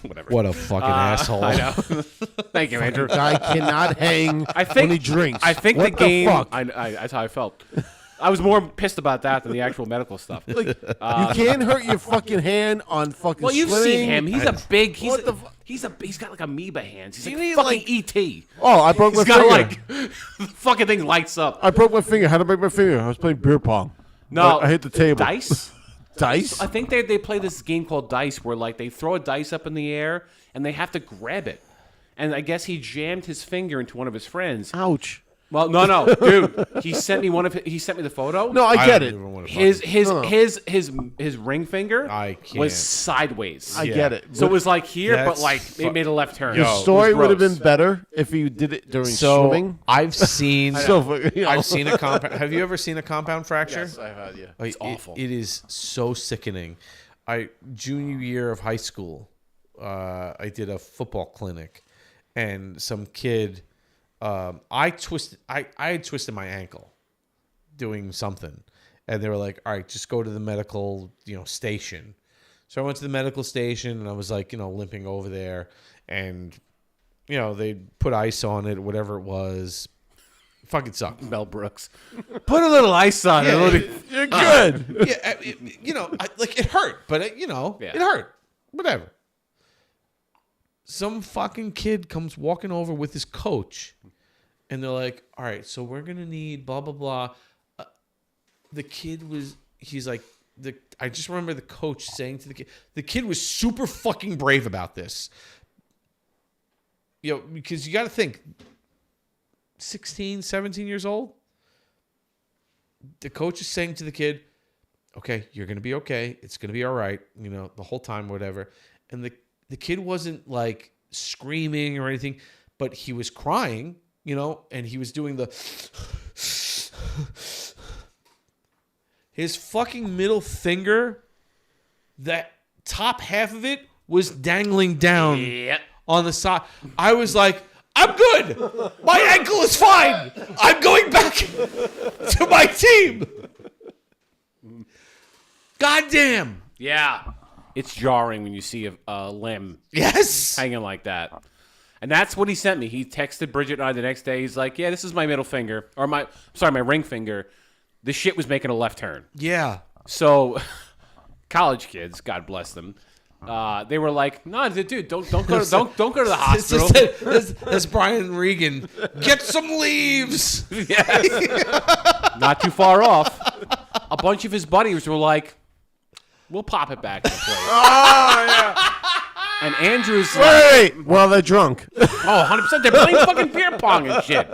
Whatever. What a fucking asshole. I know. Thank you, Andrew. Guy cannot hang when he drinks. I think what the game. Fuck? That's how I felt. I was more pissed about that than the actual medical stuff. You can't hurt your fucking hand on fucking. Well, you've swimming. seen him. He's a big. He's got like amoeba hands. He's like fucking ET. Oh, I broke my He's got finger. like the fucking thing lights up. I broke my finger. How did I break my finger? I was playing beer pong. No, I hit the table. Dice. Dice? I think they play this game called Dice, where like they throw a dice up in the air and they have to grab it. And I guess he jammed his finger into one of his friends. Ouch. Well, no, dude. He sent me the photo. No, I get it. His ring finger was sideways. I get it. So it was like here, but like it made a left turn. The story would have been better if you did it during swimming. I've seen I've seen a compound. Have you ever seen a compound fracture? Yes, I've had. Yeah, it's awful. It is so sickening. Junior year of high school, I did a football clinic, and some kid. I had twisted my ankle doing something, and they were like, all right, just go to the medical, station. So I went to the medical station, and I was like, limping over there, and, they put ice on it, whatever it was. Fucking sucked. Mel Brooks. Put a little ice on it. You're good. It hurt, but it hurt. Whatever. Some fucking kid comes walking over with his coach, and they're like, all right, so we're going to need blah, blah, blah. The kid he's like, I just remember the coach saying to the kid was super fucking brave about this. Because you got to think, 16, 17 years old, the coach is saying to the kid, okay, you're going to be okay. It's going to be all right, the whole time, whatever. And the kid wasn't like screaming or anything, but he was crying, and he was doing his fucking middle finger, that top half of it was dangling down on the side. I was like, I'm good. My ankle is fine. I'm going back to my team. Goddamn. Yeah. It's jarring when you see a limb hanging like that. And that's what he sent me. He texted Bridget and I the next day. He's like, yeah, this is my middle finger. Or my ring finger. The shit was making a left turn. Yeah. So, college kids, God bless them, they were like, no, dude, don't go to the hospital. That's Brian Regan. Get some leaves. Yes. Not too far off. A bunch of his buddies were like, we'll pop it back in place. Oh, yeah. And Andrew's like, well, they're drunk. 100%. They're playing fucking beer pong and shit.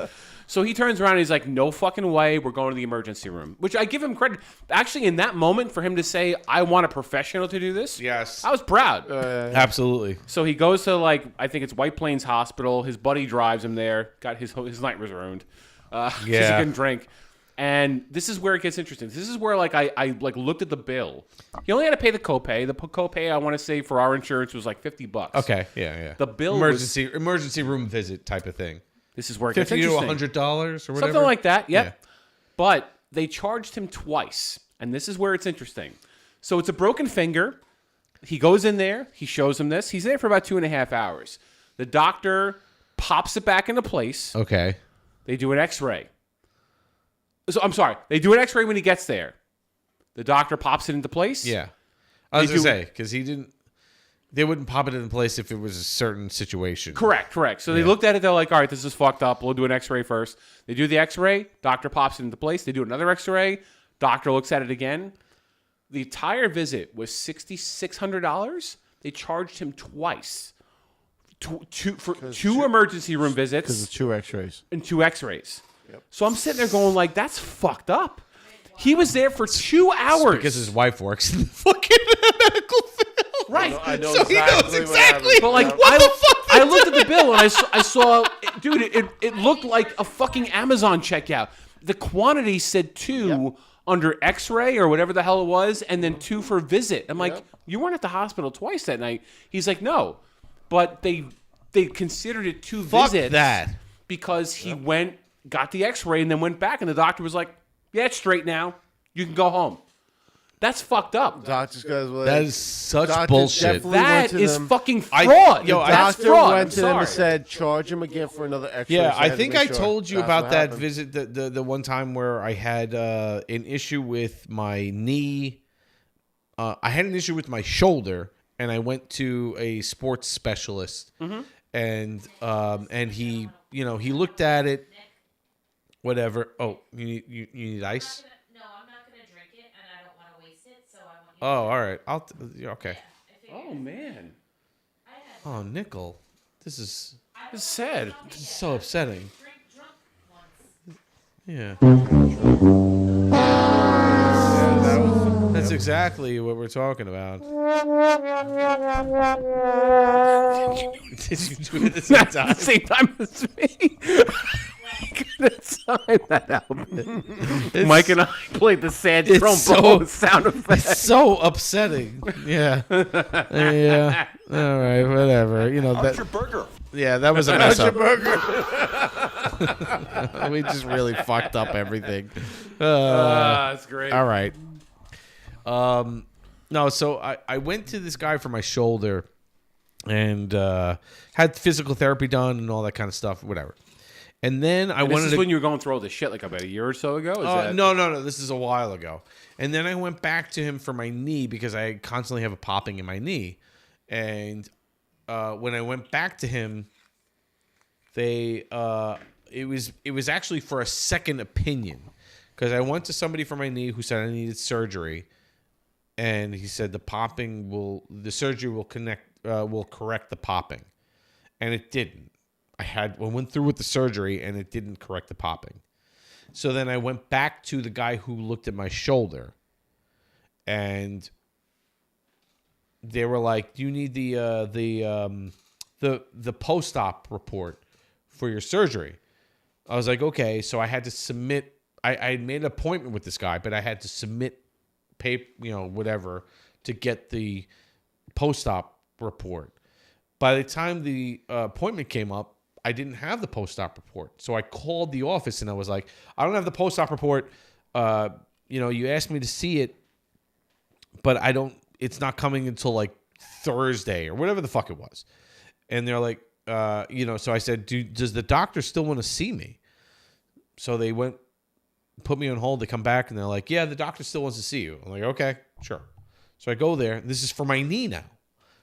So he turns around and he's like, no fucking way, we're going to the emergency room. Which I give him credit. Actually, in that moment, for him to say, I want a professional to do this, yes, I was proud. Absolutely. So he goes to, I think it's White Plains Hospital. His buddy drives him there. Got his night was ruined. Because he couldn't drink. And this is where it gets interesting. This is where I looked at the bill. He only had to pay the copay. The copay, I want to say, for our insurance was like $50. Okay, yeah. The bill emergency room visit type of thing. This is where it gets $50 interesting. to $100 or whatever. Something like that, yep. Yeah. But they charged him twice. And this is where it's interesting. So it's a broken finger. He goes in there. He shows him this. He's there for about 2.5 hours. The doctor pops it back into place. Okay. They do an x-ray. So I'm sorry. They do an x-ray when he gets there. The doctor pops it into place. Yeah. I was going to say, because they wouldn't pop it into place if it was a certain situation. Correct. So they looked at it. They're like, all right, this is fucked up. We'll do an x-ray first. They do the x-ray. Doctor pops it into place. They do another x-ray. Doctor looks at it again. The entire visit was $6,600. They charged him twice for two emergency room visits. Because of 2 x-rays. And 2 x-rays. Yep. So I'm sitting there going like, that's fucked up. He was there for 2 hours. Because his wife works in the fucking medical field. Right. I know so exactly he knows exactly. But like, what the fuck? I looked at the bill and I saw, dude, it looked like a fucking Amazon checkout. The quantity said 2 under x-ray or whatever the hell it was, and then 2 for visit. I'm like, you weren't at the hospital twice that night. He's like, no. But they considered it 2 visits. That. Because he went, got the x-ray, and then went back, and the doctor was like, yeah, it's straight now. You can go home. That's fucked up. Doctor's guys. That is such bullshit. That is fucking fraud. That's doctor fraud. went to them and said, charge him again for another x-ray. Yeah, I think I told you about that visit, the one time where I had an issue with my knee. I had an issue with my shoulder, and I went to a sports specialist, and he he looked at it. Whatever. Oh, you need ice? No, I'm not gonna drink it, and I don't want to waste it. So I want you. Oh, all right. Okay. Oh man. Oh, Nickel, this is sad. This is so upsetting. Yeah. That's exactly what we're talking about. Did you do it at the same time as me? Sign that album. Mike and I played the sad trombone sound effect. It's so upsetting. Yeah. Yeah. All right. Whatever. How's your burger? Yeah, that was a mess up. burger? We just really fucked up everything. That's great. All right. No, so I went to this guy for my shoulder and had physical therapy done and all that kind of stuff, whatever. And then This is when you were going through all this shit like about a year or so ago? No. This is a while ago. And then I went back to him for my knee because I constantly have a popping in my knee. And when I went back to him, it was actually for a second opinion because I went to somebody for my knee who said I needed surgery. And he said the surgery will correct the popping. And it didn't. I went through with the surgery and it didn't correct the popping. So then I went back to the guy who looked at my shoulder and they were like, "You need the post-op report for your surgery." I was like, "Okay." So I had to submit. I had made an appointment with this guy, but I had to submit whatever to get the post-op report. By the time the appointment came up, I didn't have the post-op report. So I called the office and I was like, "I don't have the post-op report. You asked me to see it, but it's not coming until like Thursday or whatever the fuck it was." And they're like, so I said, "Does the doctor still want to see me?" So they put me on hold. They come back and they're like, "Yeah, the doctor still wants to see you." I'm like, "Okay, sure." So I go there. This is for my knee now.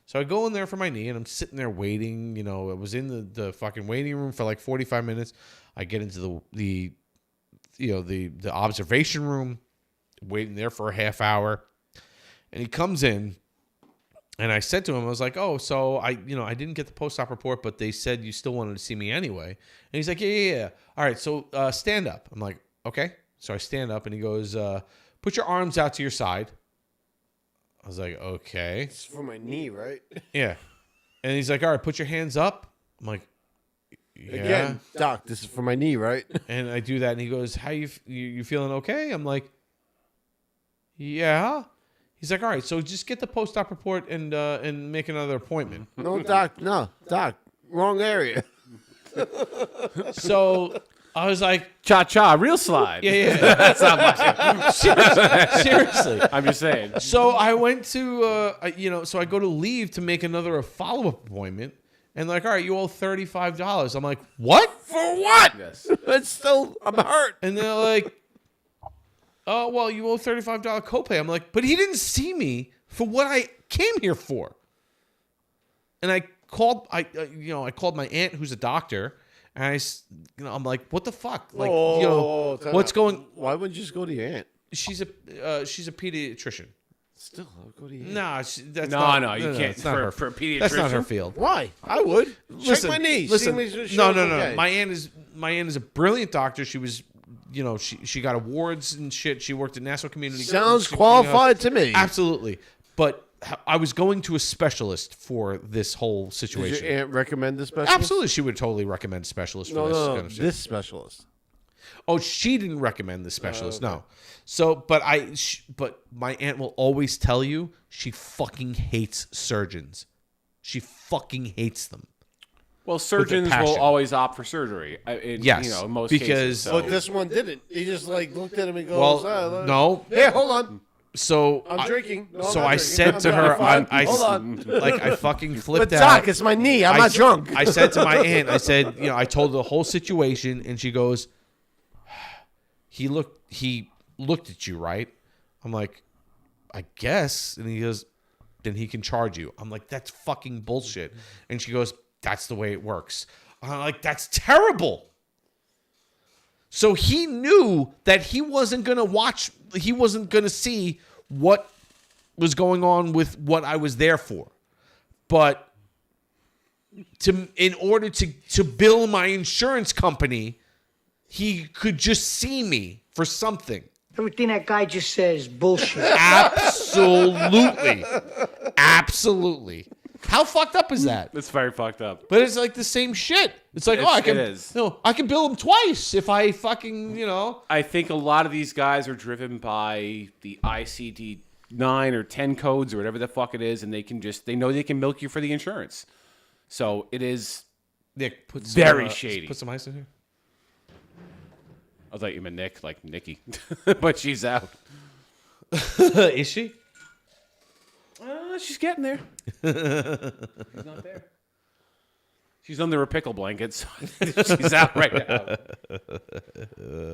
So I go in there for my knee, and I'm sitting there waiting. I was in the fucking waiting room for like 45 minutes. I get into the observation room, waiting there for a half hour, and he comes in, and I said to him, I was like, "Oh, so I didn't get the post-op report, but they said you still wanted to see me anyway." And he's like, "Yeah. All right, so stand up." I'm like, "Okay." So I stand up, and he goes, "Put your arms out to your side." I was like, "Okay." It's for my knee, right? Yeah. And he's like, "All right, put your hands up." I'm like, "Yeah." Again, doc, this is for my knee, right? And I do that, and he goes, "How you feeling okay?" I'm like, "Yeah." He's like, "All right, so just get the post-op report and make another appointment." No, doc, wrong area. So I was like, Cha-cha, real slide. Yeah. That's not much. Seriously. I'm just saying. So I went to, so I go to leave to make another follow-up appointment. And like, "All right, you owe $35. I'm like, "What? For what?" Yes. I'm hurt. And they're like, "Oh, well, you owe $35 copay." I'm like, "But he didn't see me for what I came here for." And I called my aunt who's a doctor. And I'm like, "What the fuck? Like, what's going?" Why wouldn't you just go to your aunt? She's a pediatrician. Still, I'll go to your aunt. No, you can't. It's not her. For a pediatrician, that's not her field. Why? I would. Listen, check my knee. Listen, No. Okay. My aunt is a brilliant doctor. She was, she got awards and shit. She worked at Nassau Community. Sounds qualified to me. Absolutely, but I was going to a specialist for this whole situation. Did your aunt recommend the specialist? Absolutely, she would totally recommend specialist for this kind of shit. This specialist. Oh, she didn't recommend the specialist. Okay. No. So, but my aunt will always tell you she fucking hates surgeons. She fucking hates them. Well, surgeons will always opt for surgery. Yes, in most because cases. So. But this one didn't. He just looked at him and goes, "Well, no. Yeah, hold on. So I'm drinking. No, so I'm I drinking. said to her, hold on. I fucking flipped But out. Doc, it's my knee. I'm not drunk. I said to my aunt, I said, I told her the whole situation, and she goes, he looked at you, right? I'm like, "I guess." And he goes, "Then he can charge you." I'm like, "That's fucking bullshit." And she goes, "That's the way it works." I'm like, that's terrible. So he knew that he wasn't going to see what was going on with what I was there for. But in order to bill my insurance company, he could just see me for something. Everything that guy just says, bullshit. Absolutely. Absolutely. How fucked up is that? It's very fucked up. But it's like the same shit. It's like, I can bill him twice if I fucking, I think a lot of these guys are driven by the ICD 9 or 10 codes or whatever the fuck it is, and they know they can milk you for the insurance. So it is very shady. Put some ice in here. I thought you meant Nick, like Nikki, but she's out. Is she? She's getting there. She's not there. She's under a pickle blanket, so she's out right now.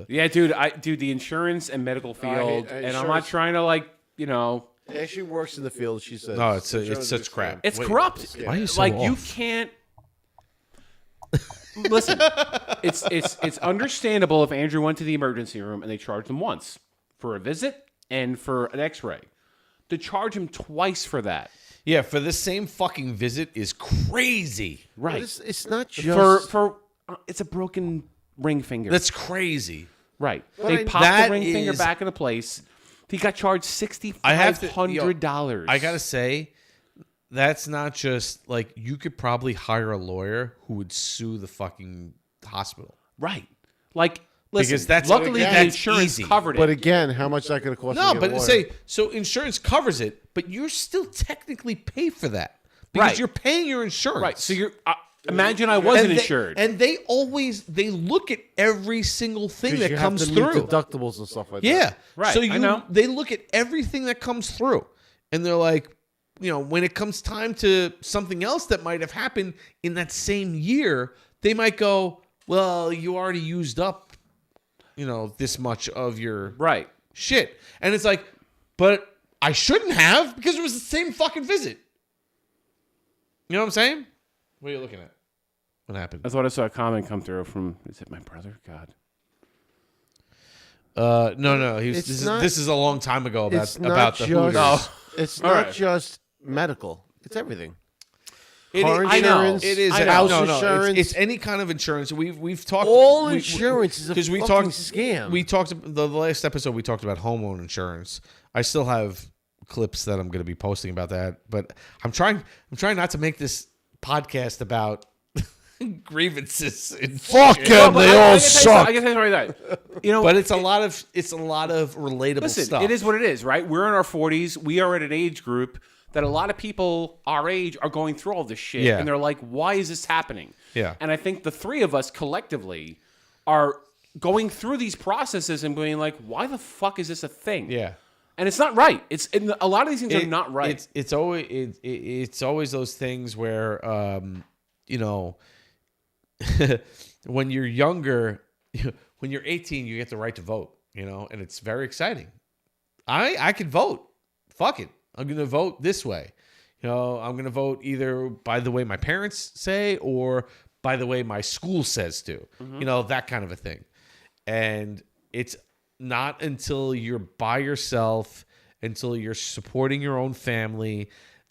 Yeah, dude, the insurance and medical field, and I'm not trying to It actually works in the field. She says. No, it's such crap. It's corrupt. Why are you so off? You can't. Listen, it's understandable if Andrew went to the emergency room and they charged him once for a visit and for an X-ray. To charge him twice for that. Yeah, for the same fucking visit is crazy. Right. It's not just for it's a broken ring finger. That's crazy. Right. They popped the ring finger back into place. He got charged $6,500. I gotta say, that's not just like you could probably hire a lawyer who would sue the fucking hospital. Right. Like, listen, because that's luckily that's the insurance easy. covered it. But again, how much is that going to cost? No, but so insurance covers it, but you're still technically pay for that because you're paying your insurance. Right. So you're imagine I wasn't insured, and they look at every single thing that comes through, deductibles and stuff like that. Yeah, right. So I know. They look at everything that comes through, and they're like, when it comes time to something else that might have happened in that same year, they might go, well, you already used up, this much of your shit. And it's like, but I shouldn't have because it was the same fucking visit. You know what I'm saying? What are you looking at? What happened? I thought I saw a comment come through from, is it my brother? God. No. This is a long time ago about the Hooters. It's not just medical. It's everything. Car insurance. It is house insurance. It's any kind of insurance. We've talked. All insurance is a fucking scam. We talked the last episode. We talked about homeowner insurance. I still have clips that I'm going to be posting about that, but I'm trying not to make this podcast about grievances. Fuck them. They all suck. I can tell you right that. But it's a lot of relatable stuff. It is what it is, right? We're in our 40s. We are at an age group that a lot of people our age are going through all this shit. Yeah. And they're like, why is this happening? Yeah. And I think the three of us collectively are going through these processes and being like, why the fuck is this a thing? Yeah. And it's not right. A lot of these things are not right. It's always those things where, when you're younger, when you're 18, you get the right to vote, and it's very exciting. I can vote. Fuck it. I'm going to vote this way. I'm going to vote either by the way my parents say or by the way my school says to. Mm-hmm. That kind of a thing. And it's not until you're by yourself, until you're supporting your own family,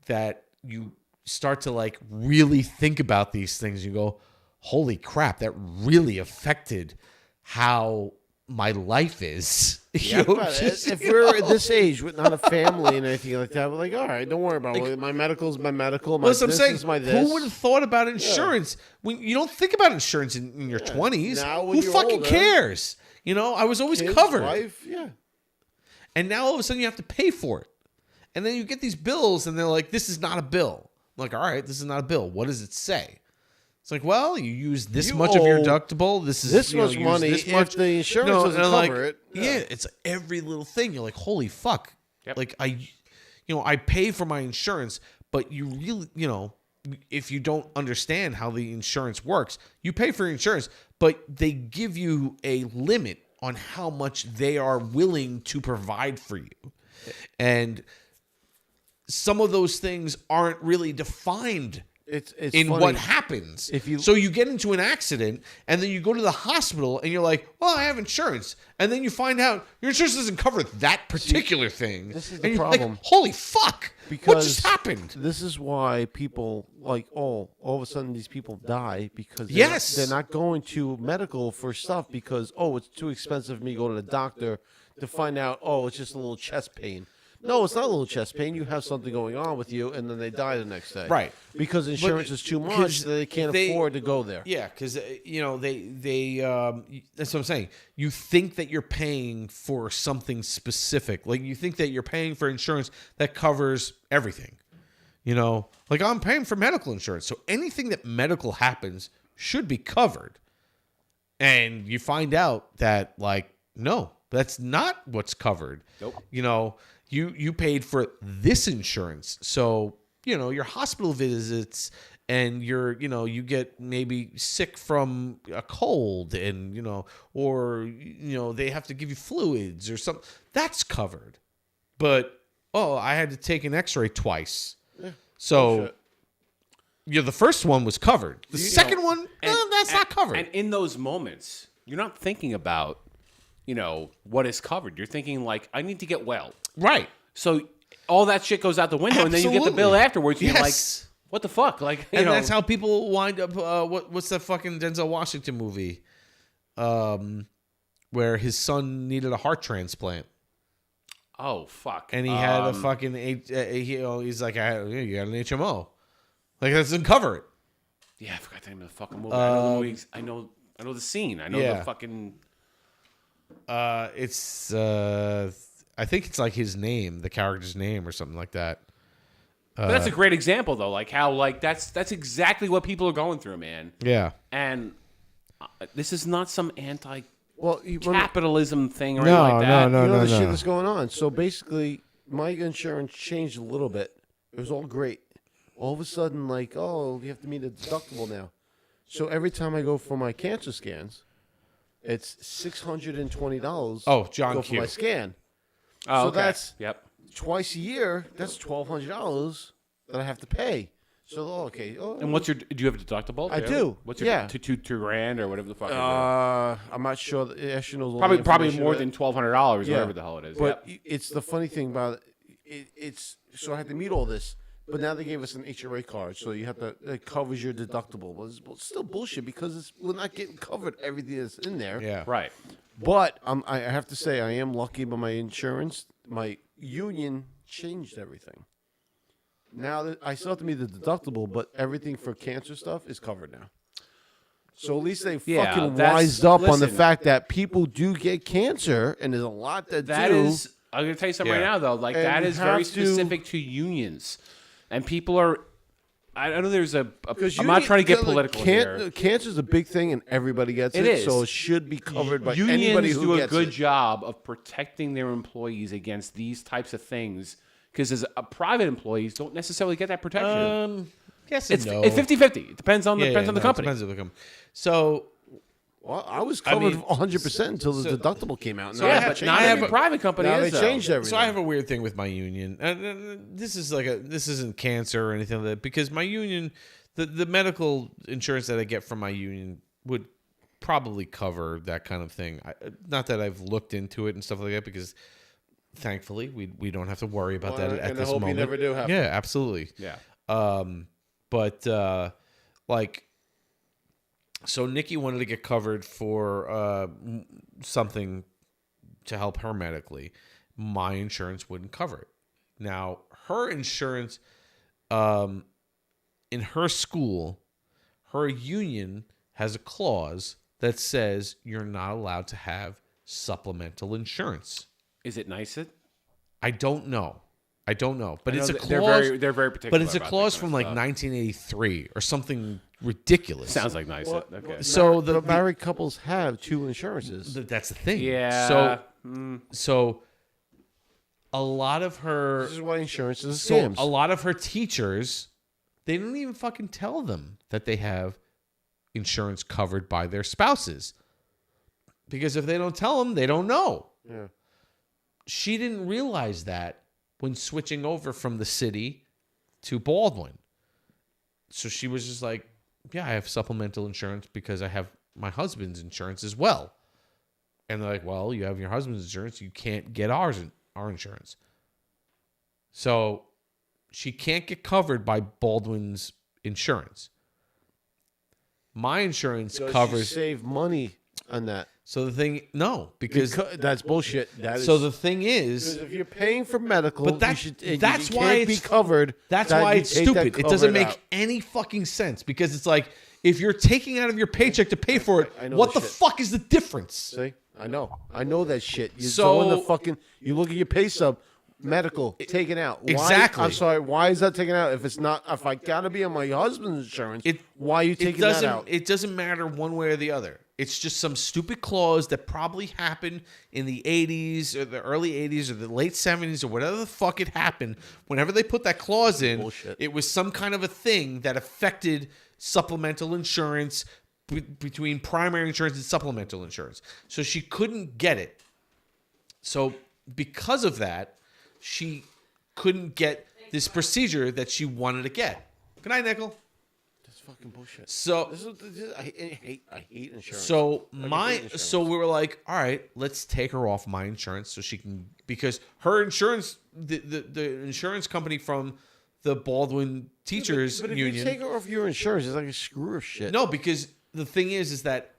that you start to really think about these things. You go, holy crap, that really affected how my life is. Yeah, if we're at this age with not a family and anything like that, we're like, all right, don't worry about it. My medical's my medical. My I'm saying, is my this. Who would have thought about insurance? When you don't think about insurance in your 20s. Now, when who you're fucking older, cares? I was always kids, covered. Wife, yeah. And now all of a sudden you have to pay for it. And then you get these bills and they're like, this is not a bill. I'm like, all right, this is not a bill. What does it say? It's like, well, you use this much of your deductible. This is this much money. This much. If the insurance doesn't cover it. Yeah, it's every little thing. You're like, holy fuck. Yep. Like I pay for my insurance, but you really, if you don't understand how the insurance works, you pay for your insurance, but they give you a limit on how much they are willing to provide for you. And some of those things aren't really defined It's in funny. what happens. So you get into an accident, and then you go to the hospital, and you're like, well, I have insurance. And then you find out your insurance doesn't cover that particular thing. This is and the you're problem. like, holy fuck. Because what just happened? This is why people all of a sudden these people die because they're not going to medical for stuff because it's too expensive for me to go to the doctor to find out it's just a little chest pain. No, it's not a little chest pain. You have something going on with you, and then they die the next day. Right. Because insurance is too much that they can't afford to go there. Yeah, because, they that's what I'm saying. You think that you're paying for something specific. Like, you think that you're paying for insurance that covers everything. Like, I'm paying for medical insurance. So anything that medical happens should be covered. And you find out that, like, no, that's not what's covered. Nope. You paid for this insurance. So, your hospital visits and you get maybe sick from a cold and, or, they have to give you fluids or something. That's covered. But, I had to take an x-ray twice. Yeah. So, the first one was covered. The second one, that's not covered. And in those moments, you're not thinking about, what is covered. You're thinking like, I need to get well. Right. So all that shit goes out the window, and then you get the bill afterwards. And you're like, what the fuck? Like, that's how people wind up. What's that fucking Denzel Washington movie, where his son needed a heart transplant? Oh fuck! And he had a fucking he's like, you got an HMO, like that doesn't cover it. Yeah, I forgot the name of the fucking movie. I know the movie. I know the scene. I know the fucking. It's I think it's like his name, the character's name, or something like that. But that's a great example, though. Like how, like that's exactly what people are going through, man. Yeah. And this is not some capitalism thing or anything like that. No. The shit that's going on. So basically, my insurance changed a little bit. It was all great. All of a sudden, like, you have to meet a deductible now. So every time I go for my cancer scans, it's $620. Oh, John go Q. for my scan. Oh, so okay. that's twice a year. That's $1,200 that I have to pay. So okay. And what's your? Do you have a deductible? I do. What's your? Yeah. $2 grand or whatever the fuck. I'm not sure. She knows probably more than $1,200, whatever the hell it is. But it's the funny thing about it. It's so I had to meet all this. But now they gave us an HRA card, so you have to it covers your deductible. Well, it's still bullshit because we're not getting covered everything that's in there. Yeah, right. But I have to say I am lucky by my insurance. My union changed everything. Now that I still have to meet the deductible, but everything for cancer stuff is covered now. So at least they fucking wised up on the fact that people do get cancer, and there's a lot that do. I'm going to tell you something right now, though. Like, and that is very specific to unions. And people are... I know there's I'm not trying to get political here. Cancer is a big thing, and everybody gets it. So it should be covered by anybody who gets it. Unions do a good job of protecting their employees against these types of things. Because as private employees don't necessarily get that protection. Yes and no. It's 50-50. It depends on the company. Depends on the company. So... Well, I was covered 100% until the deductible came out. So not every private company now is, they changed everything. So I have a weird thing with my union. This isn't cancer or anything like that, because my union, the medical insurance that I get from my union would probably cover that kind of thing. Not that I've looked into it and stuff like that, because thankfully we don't have to worry about that at this moment. You never do have. Yeah, absolutely. Yeah. But so Nikki wanted to get covered for something to help her medically. My insurance wouldn't cover it. Now, her insurance, in her school, her union has a clause that says you're not allowed to have supplemental insurance. Is it nice? I don't know. But it's a clause. They're very particular. But it's a clause from like 1983 or something ridiculous. Sounds like nice. Okay. So the married couples have two insurances. That's the thing. Yeah. So a lot of her. This is why insurance is scams. A lot of her teachers, they don't even fucking tell them that they have insurance covered by their spouses, because if they don't tell them, they don't know. Yeah. She didn't realize that when switching over from the city to Baldwin. so she was just like, yeah, I have supplemental insurance because I have my husband's insurance as well. And they're like, well, you have your husband's insurance. You can't get our insurance. So she can't get covered by Baldwin's insurance. My insurance covers. Save money on that. So the thing, because that's bullshit. So the thing is, if you're paying for medical, but that's you why can't it's be covered. That's why it's stupid. It doesn't make any fucking sense because it's like if you're taking out of your paycheck to pay for it, what the fuck is the difference? See, I know that shit. You look at your pay stub. Medical taken out. Exactly. I'm sorry. Why is that taken out? If I gotta be on my husband's insurance, why are you taking that out? It doesn't matter one way or the other. It's just some stupid clause that probably happened in the 80s or the early 80s or the late 70s or whatever the fuck it happened. Whenever they put that clause in, it was some kind of a thing that affected supplemental insurance between primary insurance and supplemental insurance. So she couldn't get it. So because of that, she couldn't get this procedure that she wanted to get. Good night, Nickel. That's fucking bullshit. So I hate insurance. So we were like, all right, let's take her off my insurance so she can, because her insurance, the insurance company from the Baldwin Teachers but if Union. you take her off your insurance, it's like a screw of shit. No, because the thing is that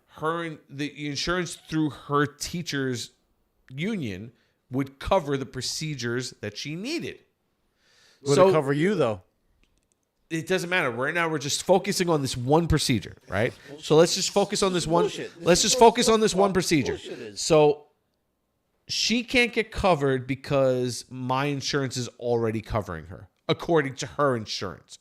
the insurance through her teachers union would cover the procedures that she needed. Would it cover you though? It doesn't matter. Right now, we're just focusing on this one procedure, right? So let's just focus on this one. Let's just focus on this one procedure. So she can't get covered because my insurance is already covering her, according to her insurance,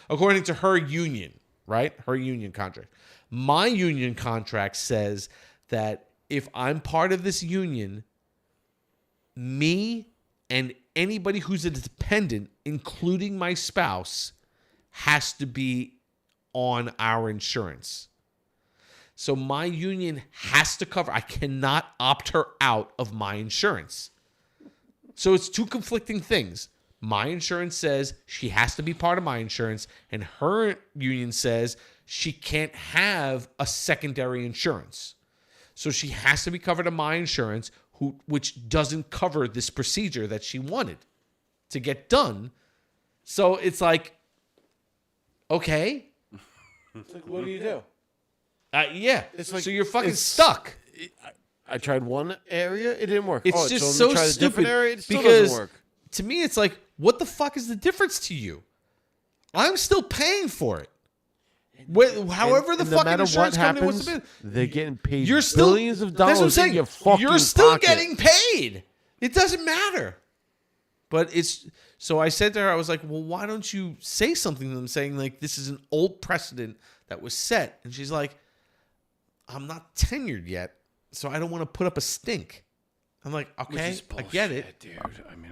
according to her union, right? Her union contract. My union contract says that if I'm part of this union, me and anybody who's a dependent, including my spouse, has to be on our insurance. So my union has to cover. I cannot opt her out of my insurance. So it's two conflicting things. My insurance says she has to be part of my insurance, and her union says she can't have a secondary insurance. So she has to be covered on my insurance, which doesn't cover this procedure that she wanted to get done. So it's like, okay. It's like, what do you do? Yeah. It's like, so you're fucking stuck. I tried one area, it didn't work. It's just so try stupid. Area, it still because doesn't work. To me, it's like, what the fuck is the difference to you? I'm still paying for it. However, the fucking insurance company wants to pay. They're getting paid billions of dollars. That's what I'm saying. You're still getting paid. It doesn't matter. But it's so I said to her, I was like, well, why don't you say something to them saying like this is an old precedent that was set? And she's like, I'm not tenured yet, so I don't want to put up a stink. I'm like, okay, I get it, dude. I mean,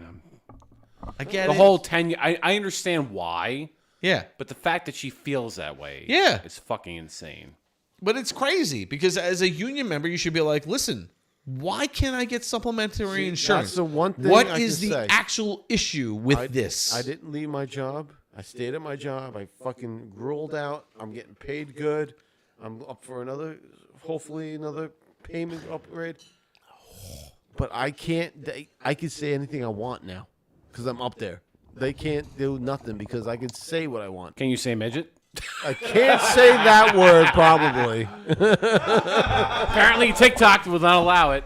I get the it. whole tenure. I understand why. Yeah. But the fact that she feels that way is fucking insane. But it's crazy because as a union member, you should be like, listen, why can't I get supplementary insurance? That's the one thing What I is can the say. actual issue with this? I didn't leave my job. I stayed at my job. I fucking grueled out. I'm getting paid good. I'm up for hopefully another payment upgrade. But I can't, I can say anything I want now because I'm up there. They can't do nothing because I can say what I want. Can you say midget? I can't say that word, probably. Apparently, TikTok will not allow it.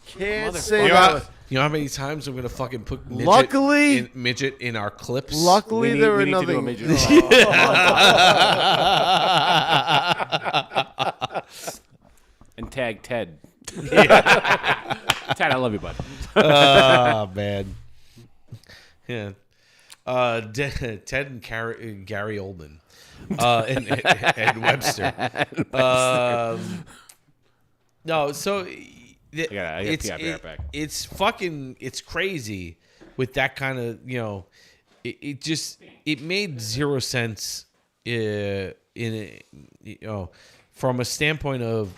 Can't say that. You know how many times I'm going to fucking put midget in our clips? Luckily, there are nothing. And tag Ted. Ted, I love you, bud. Oh, man. Yeah. Ted and Gary Oldman. And Webster. No, so it's crazy with that kind of, it made zero sense from a standpoint of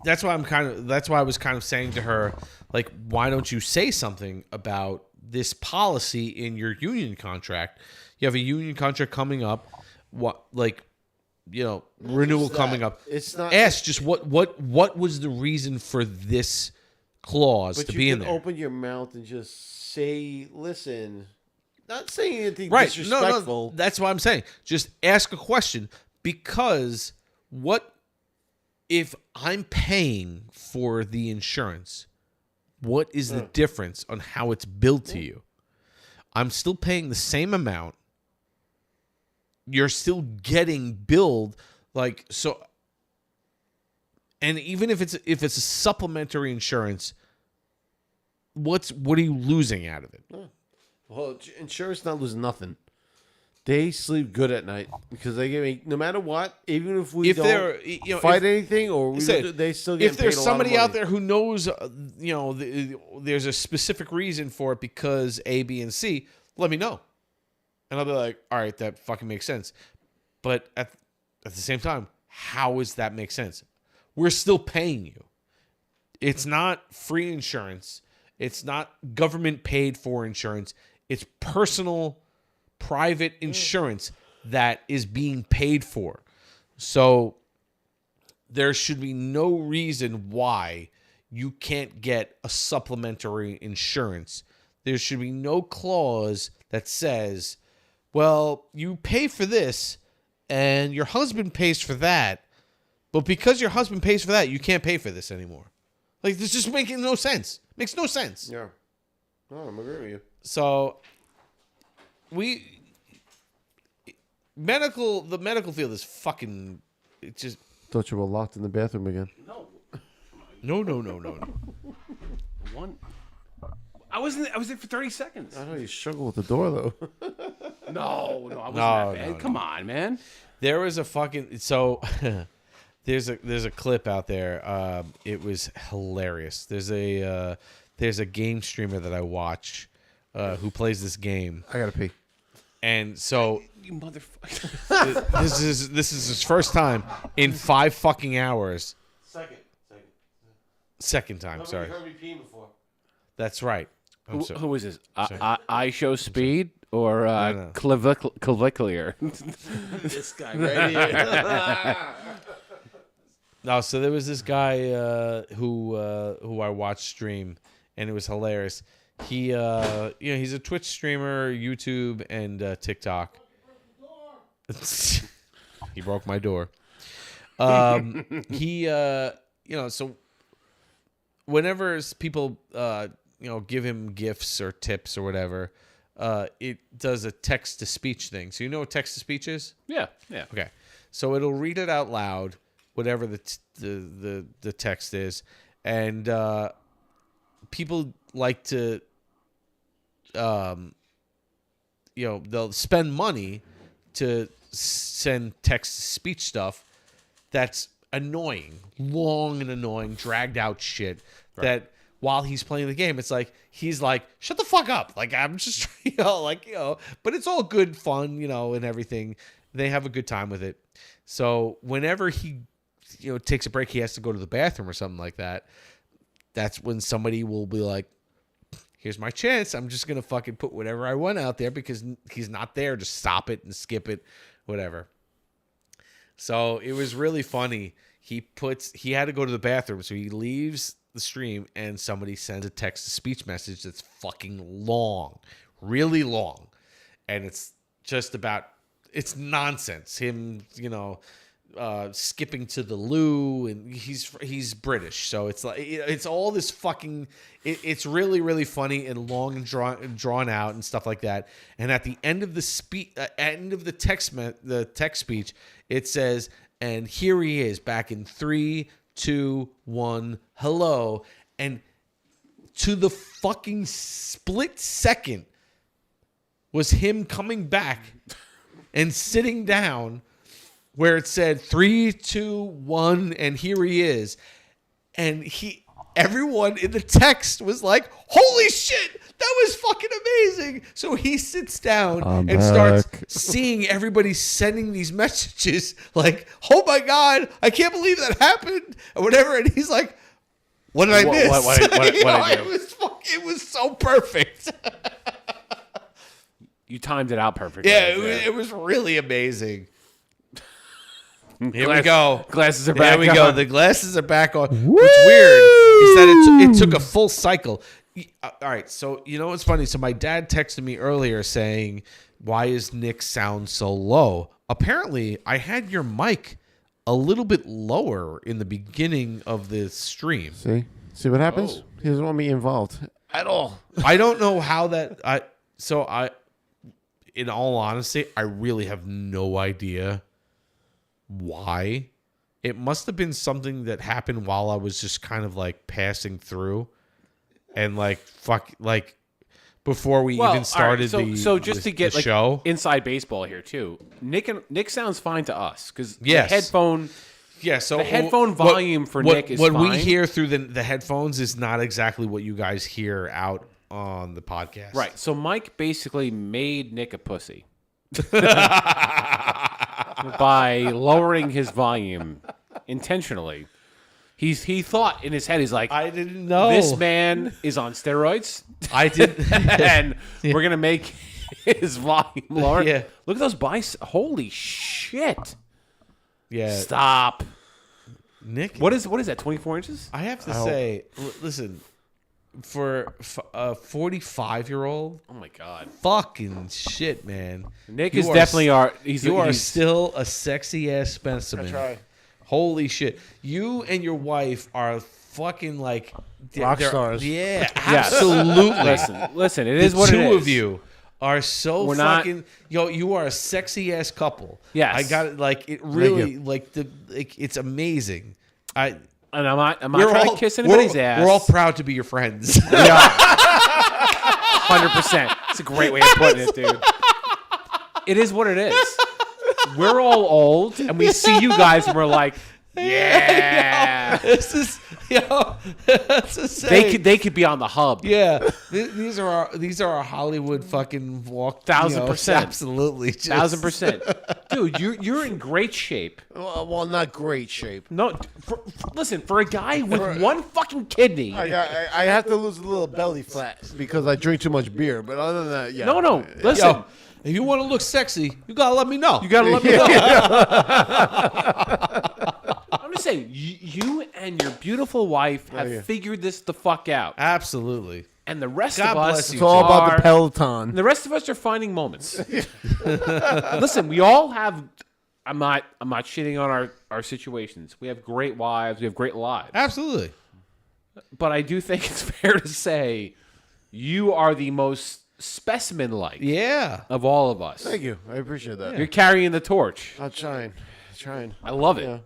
that's why I was kind of saying to her, like, why don't you say something about this policy in your union contract. You have a union contract coming up. Renewal coming up. It's not. Ask just what was the reason for this clause to be in there? Open your mouth and just say, "Listen." Not saying anything right. disrespectful. No, that's what I'm saying. Just ask a question, because what if I'm paying for the insurance? What is the difference on how it's billed to you? I'm still paying the same amount. You're still getting billed so. And even if it's a supplementary insurance, what are you losing out of it? Well, insurance not losing nothing. They sleep good at night because they give me no matter what, even if we don't fight anything or they still get. If there's somebody out there who knows, there's a specific reason for it because A, B, and C, let me know, and I'll be like, all right, that fucking makes sense. But at the same time, how does that make sense? We're still paying you. It's not free insurance. It's not government paid for insurance. It's personal, private insurance that is being paid for. So there should be no reason why you can't get a supplementary insurance. There should be no clause that says, well, you pay for this and your husband pays for that, but because your husband pays for that, you can't pay for this anymore. This just making no sense. Makes no sense. Yeah. No, I'm agreeing with you. So, the medical field is fucking. It just. Thought you were locked in the bathroom again. No. One. I was there for 30 seconds. I know you struggle with the door though. No, I wasn't that bad. Come on, man. There was a fucking There's a clip out there. It was hilarious. There's a game streamer that I watch who plays this game. I gotta pee. And so you motherfucker. this is his first time in 5 fucking hours. Second time. Sorry. You heard me peeing before. That's right. Who is this? I show speed or clavicular? This guy right here. No, so there was this guy who I watched stream, and it was hilarious. He he's a Twitch streamer, YouTube, and TikTok. He broke my door. So whenever people give him gifts or tips or whatever, it does a text to speech thing. So you know what text to speech is? Yeah. Okay. So it'll read it out loud, whatever the text is, and people like to they'll spend money to send text to speech stuff that's annoying, long and annoying, dragged out shit that while he's playing the game, it's like he's like, shut the fuck up, I'm just but it's all good fun, and everything. They have a good time with it. So whenever he takes a break, he has to go to the bathroom or something like that. That's when somebody will be like, here's my chance. I'm just going to fucking put whatever I want out there because he's not there. Just stop it and skip it, whatever. So it was really funny. He had to go to the bathroom. So he leaves the stream and somebody sends a text-to-speech message that's fucking long, really long. And it's just about, it's nonsense. Him, skipping to the loo, and he's British, so it's like it's all this fucking. It's really really funny and long and drawn out and stuff like that. And at the end of the text speech, it says, "And here he is back in 3, 2, 1, hello." And to the fucking split second was him coming back and sitting down where it said 3, 2, 1, and here he is. And everyone in the text was like, holy shit, that was fucking amazing. So he sits down and starts seeing everybody sending these messages like, oh my God, I can't believe that happened, or whatever. And he's like, What did I miss? What I do? It was so perfect. You timed it out perfectly. Yeah, it was really amazing. Here we go. Glasses are back on. There we go. The glasses are back on. What's weird is that it took a full cycle. All right, so you know what's funny? So my dad texted me earlier saying, "Why is Nick sound so low?" Apparently, I had your mic a little bit lower in the beginning of the stream. See what happens? He doesn't want me involved at all. I don't know how that. In all honesty, I really have no idea why. It must have been something that happened while I was just kind of like passing through, and before we even started the show. Inside baseball here too. Nick sounds fine to us because yes. the headphone. Yeah, so the headphone volume for Nick is what fine. we hear through the headphones is not exactly what you guys hear out on the podcast. Right. So Mike basically made Nick a pussy by lowering his volume intentionally. He thought in his head, he's like, I didn't know. This man is on steroids. I did. And we're going to make his volume lower. Yeah. Look at those biceps. Holy shit. Yeah. Stop. Nick. What is that, 24 inches? I have to say, listen, for a 45-year-old. Oh, my God. Fucking shit, man. Nick is definitely he's still a sexy-ass specimen. That's right. Holy shit. You and your wife are fucking like... rock stars. Yeah, absolutely. Listen, it is what it is. The two of you are so fucking... you are a sexy-ass couple. Yes. I got it. Like, it really... it's amazing. I'm not trying to kiss anybody's ass. We're all proud to be your friends. We are. 100%. It's a great way of putting it, dude. It is what it is. We're all old, and we see you guys, and we're like, yeah. This is, that's insane. They could be on the hub. Yeah, these are our Hollywood fucking walk. 1,000%. Absolutely, 1,000%. Dude, you're in great shape. Well, not great shape. No, listen, for a guy with one fucking kidney. I have to lose a little belly fat because I drink too much beer. But other than that, yeah. No, listen. If you want to look sexy, you gotta let me know. You gotta let me know. I'm just saying, you and your beautiful wife have figured this the fuck out. Absolutely. And the rest of us, it's all about the Peloton. The rest of us are finding moments. Listen, we all have. I'm not shitting on our situations. We have great wives. We have great lives. Absolutely. But I do think it's fair to say you are the most specimen-like of all of us. Thank you. I appreciate that. You're carrying the torch. I'm trying. I love it. Yeah.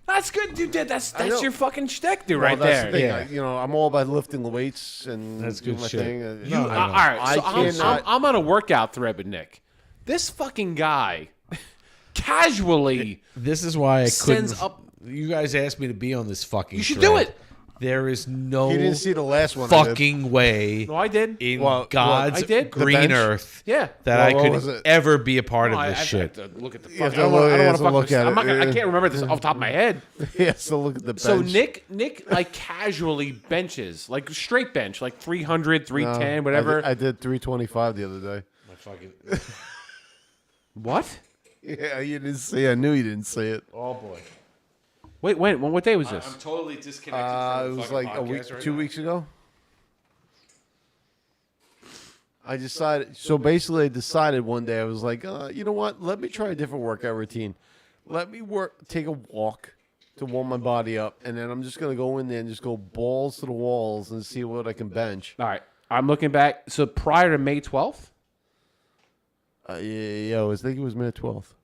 That's good, dude. That's your fucking shtick, dude, right that's there. The thing. I'm all about lifting the weights and that's good my shit. thing. All right, so I'm on a workout thread with Nick. This fucking guy casually. This is why I couldn't. Sends up. You guys asked me to be on this fucking. You should thread. do it. There is no He didn't see the last one fucking way No, I did. in God's I did. green earth Yeah. that I could ever be a part of this I shit. have to look at the You fucking. have I don't to want to fuck look with at this. it. I can't remember this off the top of my head. Yeah, so look at the bench. So Nick like casually benches, like straight bench, like 300, 310, whatever. I did 325 the other day. My fucking What? Yeah, you didn't see it. I knew you didn't see it. oh boy. Wait, when? What day was this? I'm totally disconnected. It from the was fucking like a week, podcast right 2 now. weeks ago. I decided. So basically, I decided one day I was like, you know what? Let me try a different workout routine. Let me take a walk to warm my body up, and then I'm just gonna go in there and just go balls to the walls and see what I can bench. All right, I'm looking back. So prior to May 12th. Yeah, I think it was May 12th.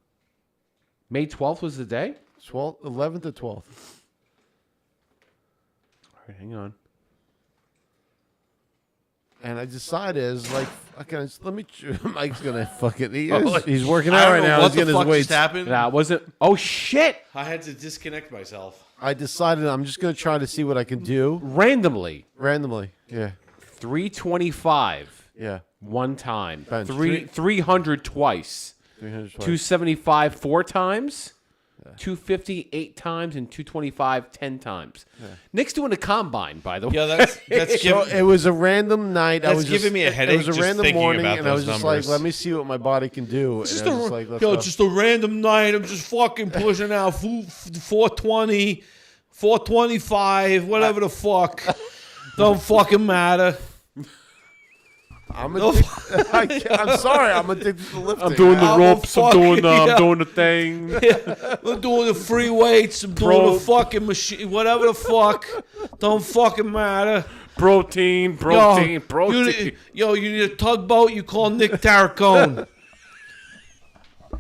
May 12th was the day. 11th to 12th. All right, hang on. And I decided, is like, okay, let me. Mike's gonna fucking. He's working out right now. What He's the getting fuck his weights. just happened? That wasn't. Oh shit! I had to disconnect myself. I decided I'm just gonna try to see what I can do Randomly. Yeah. 325. Yeah. One time. Bench. 300 twice. 300 twice. 275 4 times. 250 8 times, and 225 10 times. Nick's doing a combine, by the way. Yeah, that's So it was a random night. That's giving me a headache. It was a just random thinking morning, about and I was those just numbers. like, let me see what my body can do. It's And just I was just like, let's yo, go. just a random night. I'm just fucking pushing out 420, 425, whatever the fuck. Don't fucking matter. I'm addicted. I'm sorry. I'm addicted to lifting. I'm doing the ropes. I'm doing yeah. I'm doing the thing. Yeah. I'm doing the free weights. I'm doing the fucking machine. Whatever the fuck. Don't fucking matter. Protein. You need a tugboat? You call Nick Tarracone.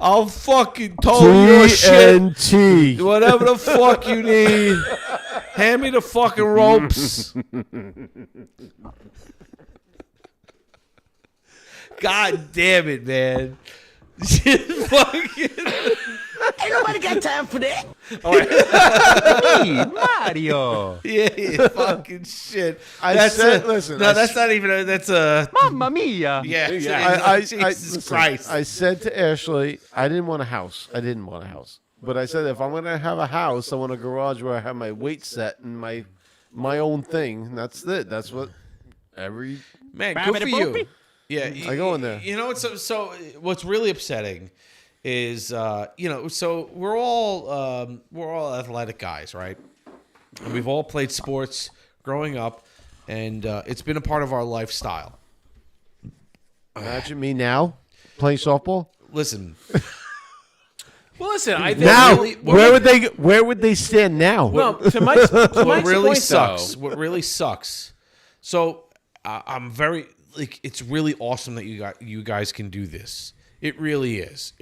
I'll fucking tow your shit. TNT. Whatever the fuck you need. Hand me the fucking ropes. God damn it, man. Ain't nobody got time for that. Me, Mario. Yeah, fucking shit. Listen. That's not even. That's a. Mamma mia. Yeah. Jesus Christ. I said to Ashley, I didn't want a house. But I said, if I'm going to have a house, I want a garage where I have my weight set and my own thing. And that's it. That's what every... Man, good for you. Yeah. I go in there. You know, so what's really upsetting is, so we're all athletic guys, right? And we've all played sports growing up, and it's been a part of our lifestyle. Imagine me now playing softball. Listen. Well, listen. I think Now, really, where would they stand now? Well, to Mike's what really point, sucks. though, What really sucks. So I'm very it's really awesome that you guys can do this. It really is.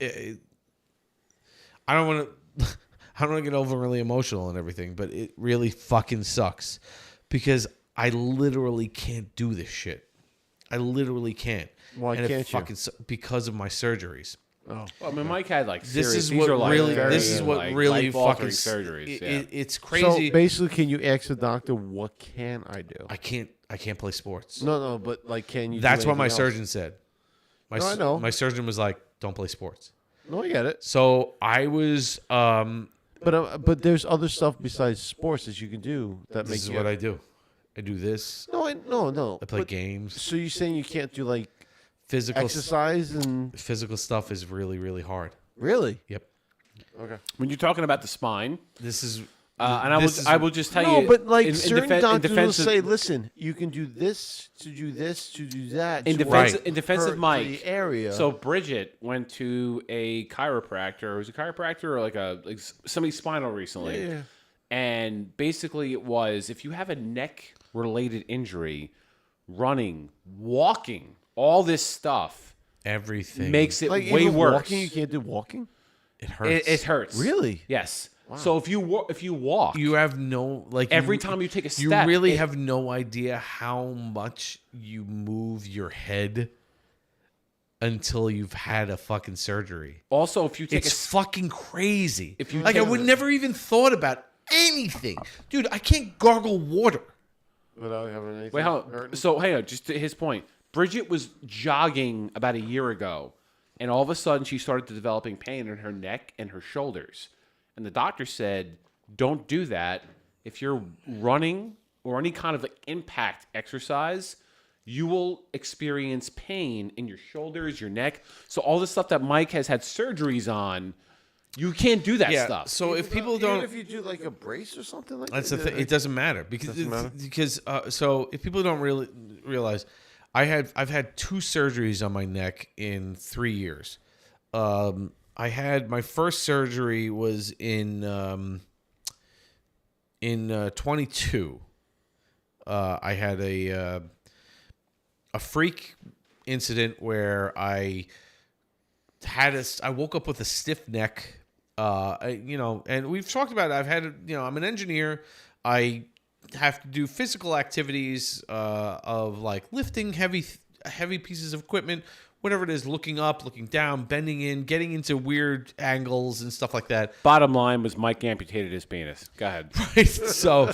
I don't want to get overly emotional and everything, but it really fucking sucks because I literally can't do this shit. I literally can't. Why and can't fucking you? Because of my surgeries. Oh, I mean, Mike had like This serious, is these what are, like, really. very, This is what like, really life-altering fucking surgeries. It's crazy. So basically, can you ask the doctor, what can I do? I can't play sports. No, but like, can you? That's do what my anything surgeon said. I know. My surgeon was like, "Don't play sports." No, I get it. So I was. But there's other stuff besides sports that you can do that This makes is you. what I do. I do this. No. I play games. So you're saying you can't do like Physical exercise and physical stuff is really, really hard. really? Yep. Okay. When you're talking about the spine, This is. and I will just tell No, you. but like in certain defen- in doctors will defense of- say, "Listen, you can do this to do this to do that." In to defense, hurt in defense of Mike, the area. So Bridget went to a chiropractor. It was a chiropractor or like somebody's spinal recently. Yeah. And basically it was, if you have a neck related injury, running, walking, all this stuff Everything makes it like way even worse. Walking, you can't do walking. It hurts. It hurts. Really? Yes. So if you walk, You have no every time you take a you step, really have no idea how much you move your head until you've had a fucking surgery. also if you take It's fucking crazy. If you like, I take would a- never even thought about anything, dude. I can't gargle water. Without having anything. Wait, hold on. hurting? So, hang on. Just to his point, Bridget was jogging about a year ago, and all of a sudden she started developing pain in her neck and her shoulders. And the doctor said, don't do that. If you're running or any kind of like impact exercise, you will experience pain in your shoulders, your neck. So all the stuff that Mike has had surgeries on, you can't do that stuff. So if people Even don't, if you do like a brace or something like that's that. the thing. It doesn't matter because so if people don't really realize, I've had 2 surgeries on my neck in 3 years. I had my first surgery was in 22. I had a freak incident where I woke up with a stiff neck. And we've talked about it. I've had, I'm an engineer. I have to do physical activities of like lifting heavy pieces of equipment, whatever it is, looking up, looking down, bending in, getting into weird angles and stuff like that. Bottom line was Mike amputated his penis. Go ahead. Right. So,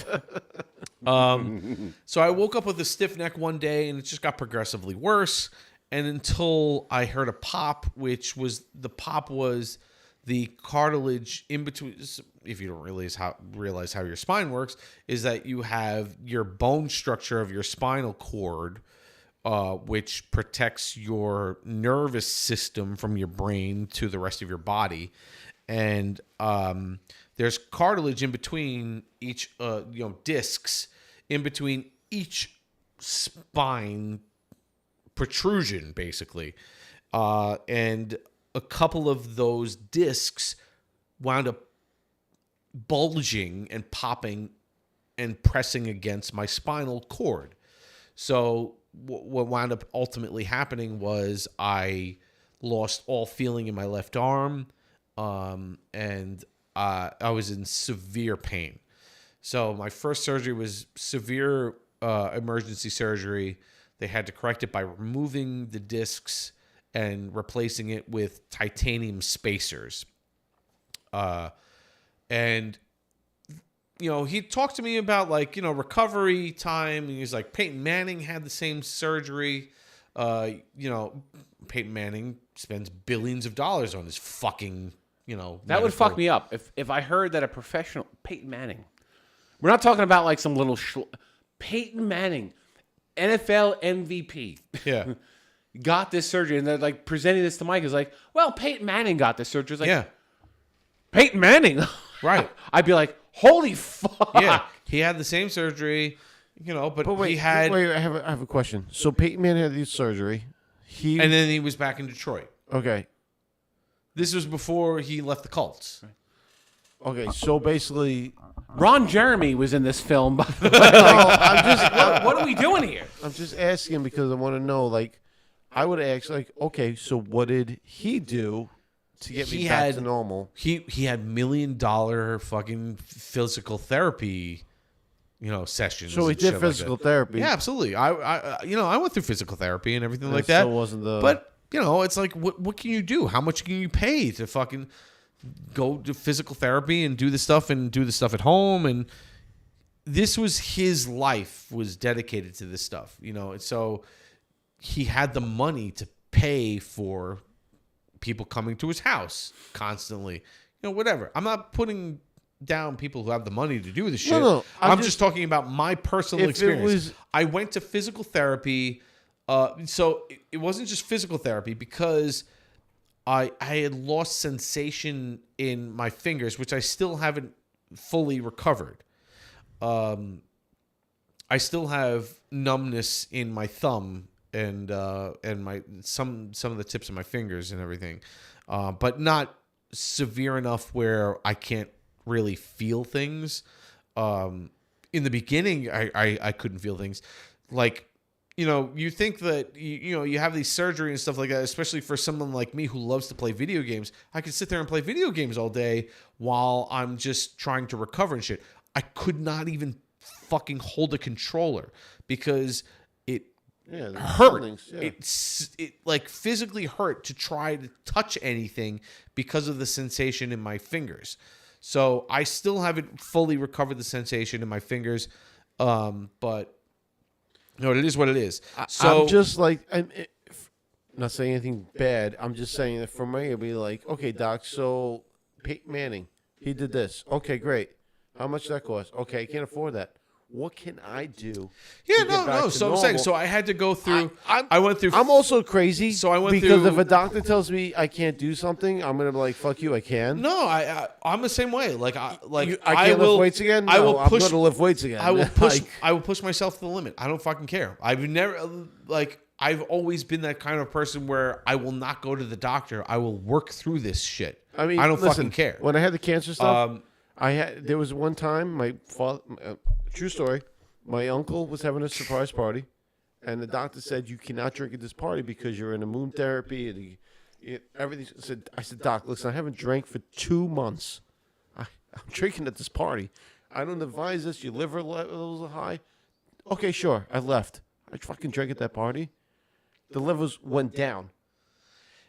so I woke up with a stiff neck one day, and it just got progressively worse. And until I heard a pop, which was the cartilage in between, if you don't realize how your spine works, is that you have your bone structure of your spinal cord, which protects your nervous system from your brain to the rest of your body. And there's cartilage in between each, discs in between each spine protrusion, basically. And a couple of those discs wound up bulging and popping and pressing against my spinal cord. So what wound up ultimately happening was I lost all feeling in my left arm, and I was in severe pain. So my first surgery was severe emergency surgery. They had to correct it by removing the discs and replacing it with titanium spacers. And, he talked to me about, recovery time. And he was like, Peyton Manning had the same surgery. Peyton Manning spends billions of dollars on his fucking, That would fuck me up if I heard that a professional, Peyton Manning. We're not talking about like some little Peyton Manning, NFL MVP. Yeah. Got this surgery, and they're like presenting this to Mike. Is like, well, Peyton Manning got this surgery. It's like, yeah, Peyton Manning, right? I'd be like, holy fuck! Yeah, he had the same surgery, but wait, he had. Wait, I have a question. So Peyton Manning had this surgery, and then he was back in Detroit. Okay, this was before he left the Colts. Okay, so basically, Ron Jeremy was in this film. By the way. I'm just what are we doing here? I'm just asking because I want to know, I would ask, okay, so what did he do to get me back to normal? He had $1 million fucking physical therapy, sessions. So he did physical therapy. Yeah, absolutely. I went through physical therapy and everything like that. Still wasn't the. But it's like, what can you do? How much can you pay to fucking go to physical therapy and do the stuff at home? And this was his life was dedicated to this stuff, and so. He had the money to pay for people coming to his house constantly. Whatever. I'm not putting down people who have the money to do this shit. No, I'm just talking about my personal experience. I went to physical therapy. So it wasn't just physical therapy because I had lost sensation in my fingers, which I still haven't fully recovered. I still have numbness in my thumb and my some of the tips of my fingers and everything, but not severe enough where I can't really feel things. In the beginning, I couldn't feel things. You think that you have these surgery and stuff like that, especially for someone like me who loves to play video games. I could sit there and play video games all day while I'm just trying to recover and shit. I could not even fucking hold a controller because it hurt. Yeah. It physically hurt to try to touch anything because of the sensation in my fingers. So I still haven't fully recovered the sensation in my fingers, but it is what it is. So I'm just I'm not saying anything bad. I'm just saying that for me, it'd be like, okay, doc, so Peyton Manning, he did this. Okay, great. How much that cost? Okay, I can't afford that. What can I do? Yeah, no. So I'm saying, so I had to go through. I went through. I'm also crazy. So I went because through. If a doctor tells me I can't do something, I'm gonna be like, "Fuck you, I can." No, I'm the same way. I can't lift weights again. No, I will push. I'm gonna lift weights again. I will push. I will push myself to the limit. I don't fucking care. I've always been that kind of person where I will not go to the doctor. I will work through this shit. I mean, I don't fucking care. When I had the cancer stuff, there was one time my father. True story. My uncle was having a surprise party, and the doctor said, "You cannot drink at this party because you're in immune therapy." And everything. I said, "Doc, listen, I haven't drank for 2 months. I'm drinking at this party. I don't advise this. Your liver levels are high." Okay, sure. I left. I fucking drank at that party. The levels went down.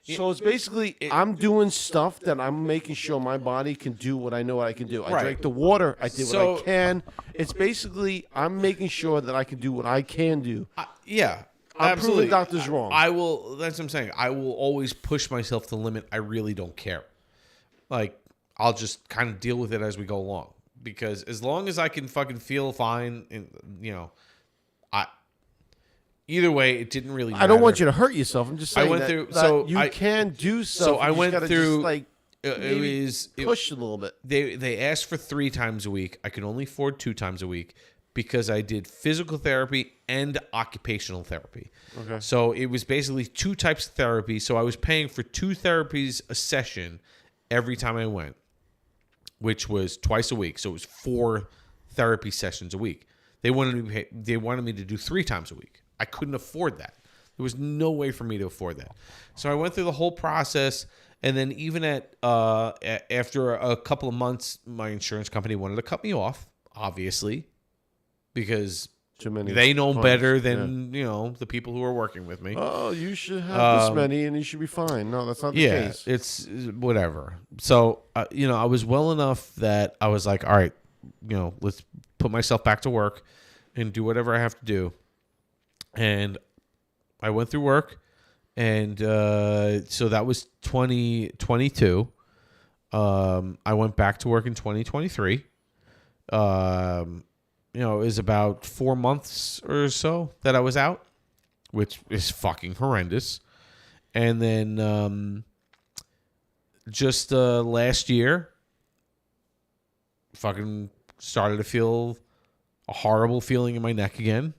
So it's basically, I'm doing stuff that I'm making sure my body can do what I know I can do. I drank the water. I did what I can. It's basically, I'm making sure that I can do what I can do. Yeah. I'm absolutely. proving doctors wrong. I will, that's what I'm saying. I will always push myself to the limit. I really don't care. like I'll just kind of deal with it as we go along. Because as long as I can fucking feel fine, and either way, it didn't really matter. I don't want you to hurt yourself. I'm just saying I went that, through, that so you can do stuff. So I You went just gotta through. just, like push a little bit. They asked for 3 times a week. I could only afford 2 times a week because I did physical therapy and occupational therapy. Okay. So it was basically 2 types of therapy. So I was paying for 2 therapies a session every time I went, which was twice a week. So it was 4 therapy sessions a week. They wanted me to do 3 times a week. I couldn't afford that. There was no way for me to afford that. So I went through the whole process, and then even after a couple of months, my insurance company wanted to cut me off, obviously, because they know better than the people who are working with me. Oh, you should have this many, and you should be fine. No, that's not the case. It's whatever. So I was well enough that I was like, all right, let's put myself back to work and do whatever I have to do. And I went through work, and so that was 2022. I went back to work in 2023. It was about 4 months or so that I was out, which is fucking horrendous. And then just last year, fucking started to feel a horrible feeling in my neck again.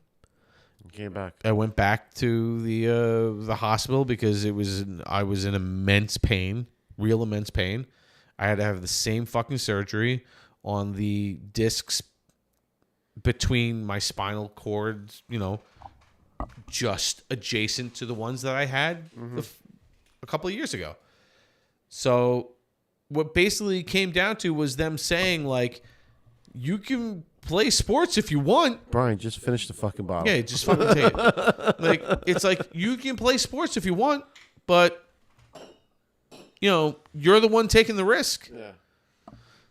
Came back. I went back to the hospital because I was in immense pain, real immense pain. I had to have the same fucking surgery on the discs between my spinal cords, just adjacent to the ones that I had a couple of years ago. So what basically came down to was them saying, like, you can play sports if you want. Brian, just finish the fucking bottle. Yeah, just fucking take it. Like, it's like, you can play sports if you want, but, you're the one taking the risk. Yeah.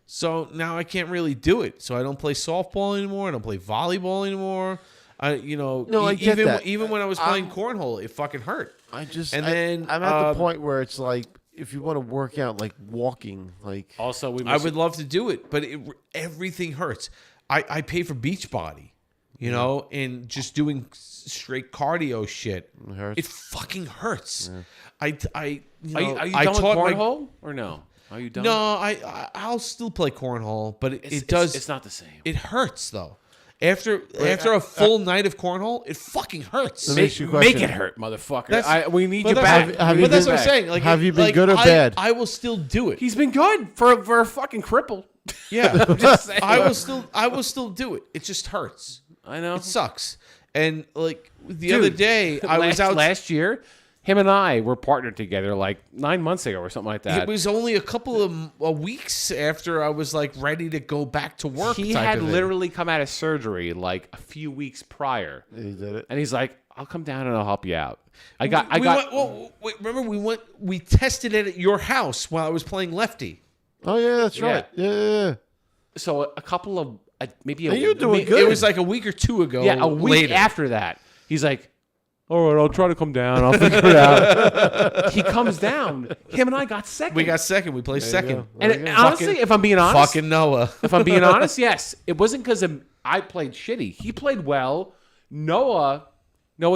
So now I can't really do it. So I don't play softball anymore. I don't play volleyball anymore. I get that. Even when I was playing cornhole, it fucking hurt. I'm then at the point where it's like, if you want to work out, like walking, like also I would love to do it, but everything hurts. I pay for Beachbody, and just doing straight cardio shit. It hurts. It fucking hurts. Yeah. Are you done with cornhole or no? Are you done? No, I'll still play cornhole, but it's not the same. It hurts though. After a full night of cornhole, it fucking hurts. Make it hurt, motherfucker. We need you back. But that's what I'm saying. Like, have you been good or bad? I will still do it. He's been good for a fucking cripple. Yeah, I'm just saying. I will still do it. It just hurts. I know. It sucks. And like the other day, I was out last year. Him and I were partnered together like 9 months ago or something like that. It was only a couple of weeks after I was like ready to go back to work. He had literally come out of surgery like a few weeks prior. He did it. And he's like, I'll come down and I'll help you out. Remember we tested it at your house while I was playing Lefty. Oh yeah, that's right. Yeah. So a couple of maybe you're doing good. It was like a week or two ago. Yeah, a week later. after that. He's like, all right, I'll try to come down. I'll figure it out. He comes down. Him and I got second. We got second. We placed second. And honestly, if I'm being honest, fucking Noah. If I'm being honest, yes, it wasn't because I played shitty. He played well. Noah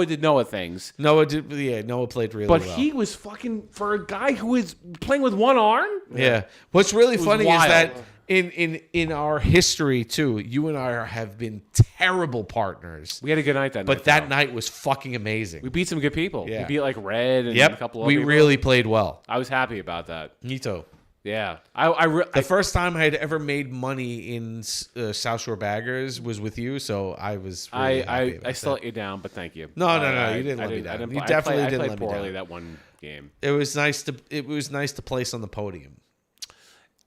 did Noah things. Noah played really well. But he was fucking, for a guy who was playing with one arm. Yeah. What's really funny is that in our history too, you and I have been terrible partners. We had a good night that night. But that night was fucking amazing. We beat some good people. Yeah. We beat like Red and a couple of we people. really played well. I was happy about that. Me too. Yeah. The first time I had ever made money in South Shore Baggers was with you, so I was really happy about I still let you down, but thank you. No, you didn't let me down. You definitely didn't let me down. I played poorly that one game. It was nice to place on the podium.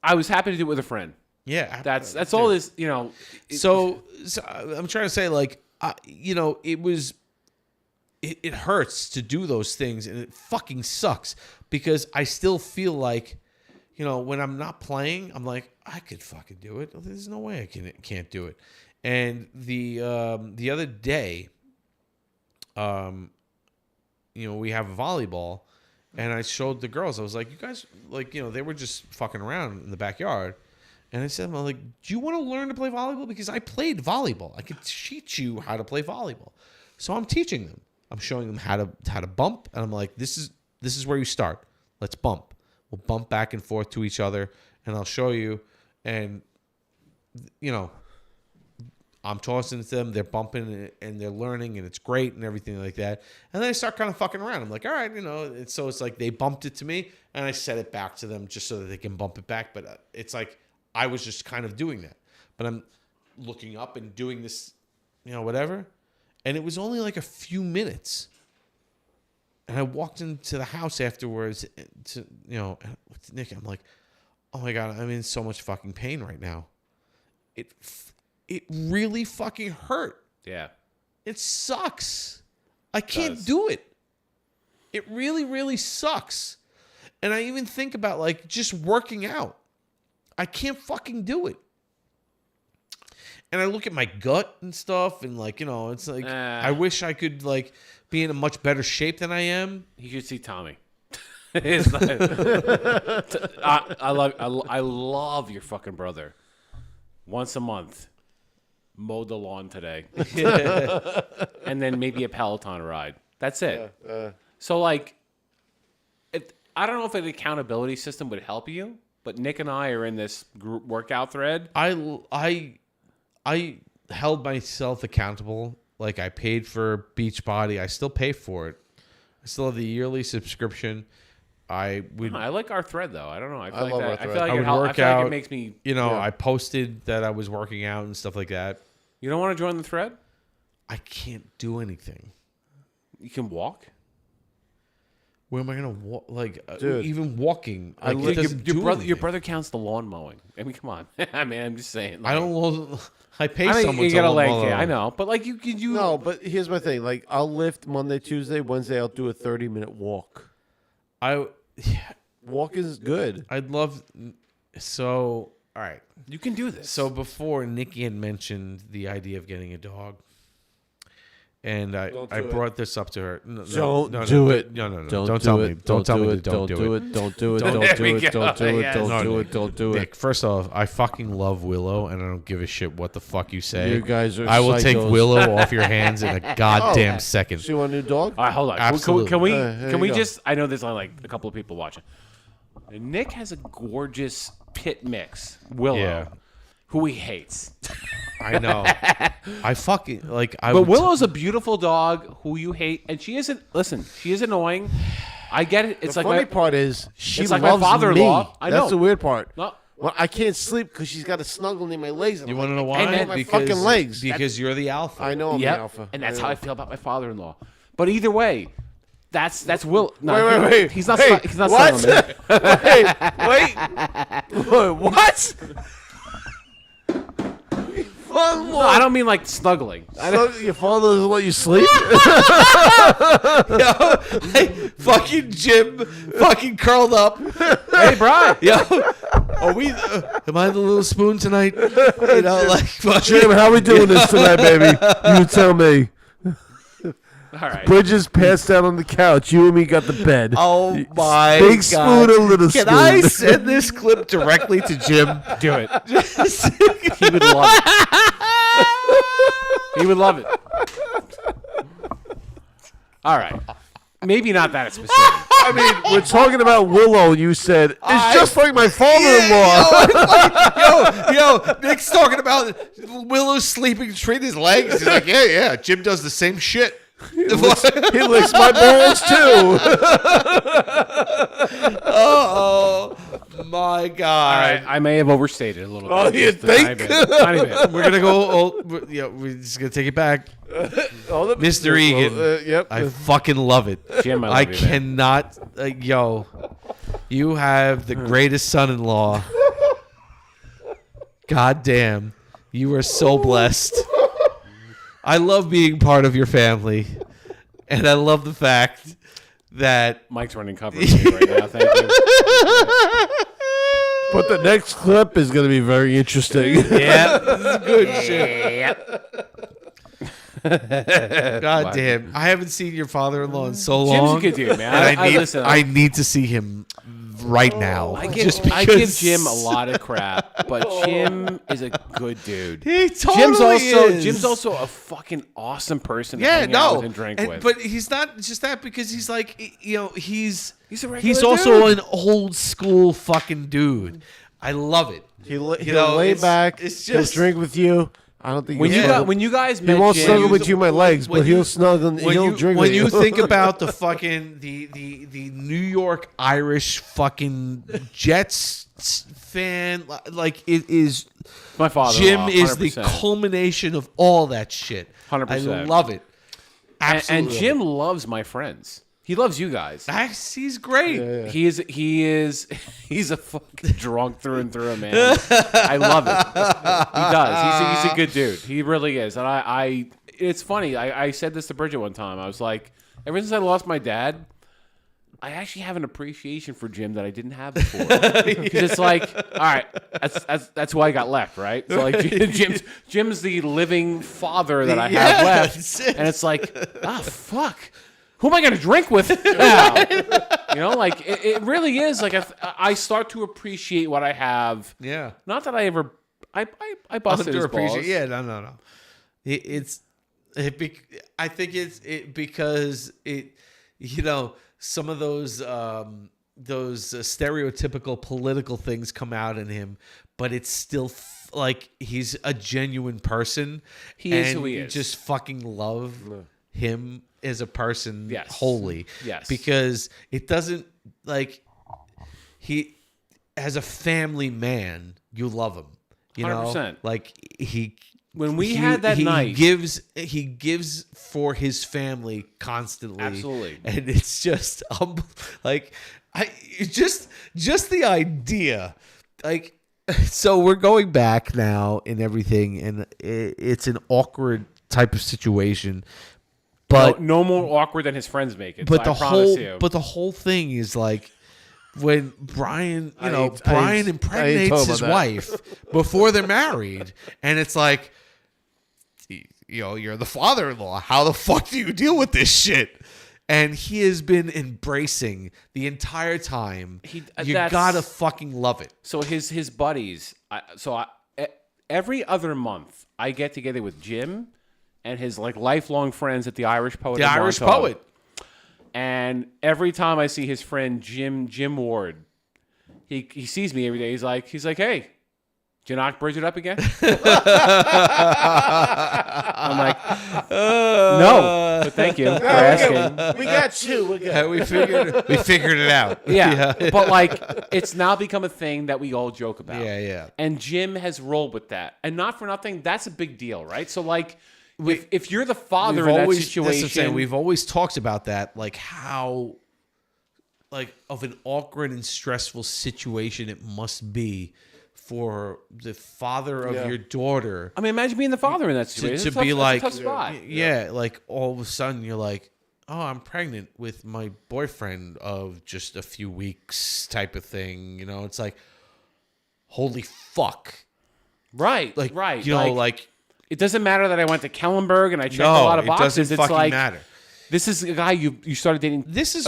I was happy to do it with a friend. Yeah, that's all this, So I'm trying to say, like, it hurts to do those things, and it fucking sucks because I still feel like, when I'm not playing, I'm like, I could fucking do it. There's no way I can't do it. And the other day, we have a volleyball, And I showed the girls. I was like, you guys, like, you know, they were just fucking around in the backyard. And I said, I'm like, do you want to learn to play volleyball? Because I played volleyball. I could teach you how to play volleyball. So I'm teaching them. I'm showing them how to bump. And I'm like, this is where you start. Let's bump. We'll bump back and forth to each other. And I'll show you. And, you know, I'm tossing it to them. They're bumping and they're learning. And it's great and everything like that. And then I start kind of fucking around. I'm like, all right, you know. So it's like they bumped it to me. And I set it back to them just so that they can bump it back. But it's like, I was just kind of doing that. But I'm looking up and doing this, you know, whatever. And it was only like a few minutes. And I walked into the house afterwards to, you know, with Nick. I'm like, oh my God, I'm in so much fucking pain right now. It really fucking hurt. Yeah. It sucks. I can't do it. It really, really sucks. And I even think about like just working out. I can't fucking do it. And I look at my gut and stuff and like, you know, it's like, I wish I could like be in a much better shape than I am. You should see Tommy. I love your fucking brother. Once a month, mow the lawn today. And then maybe a Peloton ride. That's it. So like, I don't know if an accountability system would help you. But Nick and I are in this group workout thread. I held myself accountable. Like I paid for Beachbody. I still pay for it. I still have the yearly subscription. I like our thread though. I don't know. I feel like it makes me. You know, I posted that I was working out and stuff like that. You don't want to join the thread? I can't do anything. You can walk. Where am I gonna walk? Like, Dude, even walking, like, your brother counts the lawn mowing. I mean, come on. I mean, I'm just saying. Like, I don't. I pay someone. You to got a leg mow. care. I know, but like you. No, but here's my thing. Like, I'll lift Monday, Tuesday, Wednesday. I'll do a 30-minute walk. Walk is good. I'd love. So, all right, you can do this. So before Nikki had mentioned the idea of getting a dog. And I brought this up to her. Don't do it. No. Don't tell me. Don't tell me. Don't do it. Don't do it. Don't do it. Don't do it. Don't do it. Don't do it. Nick, first off, I fucking love Willow, and I don't give a shit what the fuck you say. You guys are I will take psychos. Willow off your hands in a goddamn second. So you want a new dog? All right, hold on. Absolutely. Can we just? I know there's only like a couple of people watching. Nick has a gorgeous pit mix. Willow, who he hates. I know. I fucking like. But Willow's a beautiful dog who you hate, and she isn't. Listen, she is annoying. I get it. It's the like funny part is she it's loves like my father-in-law. me. I know. That's the weird part. No. Well, I can't sleep because she's got to snuggle in my legs. You want to know why? Hey, man, my fucking legs. Because you're the alpha. I know I'm the alpha. And that's how I feel about my father-in-law. But either way, that's Will. No, wait. He's not. Wait, He's not. what? Wait. What? No, I don't mean like snuggling. Your father doesn't let you sleep? Yo, hey, fucking Jim, fucking curled up. Hey, Brian. Yo, are we? Am I the little spoon tonight? You know, like fucking Jim, how we doing this tonight, baby? You tell me. All right. Bridges passed out on the couch. You and me got the bed. Oh my Big God. spoon or little spoon? Can I send this clip directly to Jim? Do it. He would love it. He would love it. All right. Maybe not that specific. I mean, we're talking about Willow. You said it's just like my father-in-law. Yo, Nick's talking about Willow sleeping between his legs. He's like, yeah, Jim does the same shit. He licks my balls too. Oh my God! All right, I may have overstated a little bit. Oh, you Just a think? tiny bit. We're gonna go. We're just gonna take it back. Mr. Egan, yep. I fucking love it. Jim, I I love you, man. cannot. Yo, you have the greatest son-in-law. God damn, you are so blessed. I love being part of your family, and I love the fact that Mike's running cover for me right now. Thank you. But the next clip is going to be very interesting. Yeah, this is good shit. God damn. I haven't seen your father-in-law in so long. Jim's a good dude, man. I need to see him right now. I give Jim a lot of crap, but Jim is a good dude. He totally is. Jim's also a fucking awesome person to Yeah, hang out with and drink with. But he's not just that because he's like, he's a regular he's also dude. an old school fucking dude. I love it. He'll lay back. It's He'll just drink with you. I don't think when you guys met he won't Jim, snuggle between my legs, but he'll snuggle. He'll drink with you. When you think about the fucking the New York Irish fucking Jets fan, like it is. My father, Jim is the culmination of all that shit. 100%. I love it. Absolutely. And Jim loves my friends. He loves you guys. He's great. Yeah. He's a fucking drunk through and through, man. I love it. He does. He's a good dude. He really is. And it's funny. I said this to Bridget one time. I was like, ever since I lost my dad, I actually have an appreciation for Jim that I didn't have before. Because it's like, all right, that's why I got left, right? So like, Jim's the living father that I have left, and it's like, fuck. Who am I going to drink with now? Like it really is like I start to appreciate what I have. Yeah. Not that I ever I busted his balls. Yeah, no. I think it's because it some of those stereotypical political things come out in him, but it's still like he's a genuine person. He is who he is. You just fucking love him as a person wholly. Yes. Because it doesn't like he as a family man, you love him. 100%. Like when we had that night, he gives for his family constantly. Absolutely. And it's just just the idea. Like, so we're going back now and everything, and it's an awkward type of situation. But no more awkward than his friends make it. But so the whole thing is like when Brian, Brian impregnates his wife before they're married, and it's like, you're the father-in-law. How the fuck do you deal with this shit? And he has been embracing the entire time. You gotta fucking love it. So his buddies. Every other month, I get together with Jim and his like lifelong friends at the Irish Poet. The Irish Poet. And every time I see his friend Jim Ward, he sees me every day. He's like, hey, did you knock Bridget up again? I'm like, no, but thank you for asking. We got you. We're good. We figured it out. Yeah, but like it's now become a thing that we all joke about. Yeah. And Jim has rolled with that, and not for nothing, that's a big deal, right? So like. If you're the father in that situation, we've always talked about that, like how, like of an awkward and stressful situation it must be for the father of your daughter. I mean, imagine being the father in that situation. To be like, that's a tough spot. Yeah, like all of a sudden you're like, oh, I'm pregnant with my boyfriend of just a few weeks, type of thing. It's like, holy fuck, right? Like, right? like. It doesn't matter that I went to Kellenberg and I checked a lot of boxes. It doesn't fucking matter. This is a guy you started dating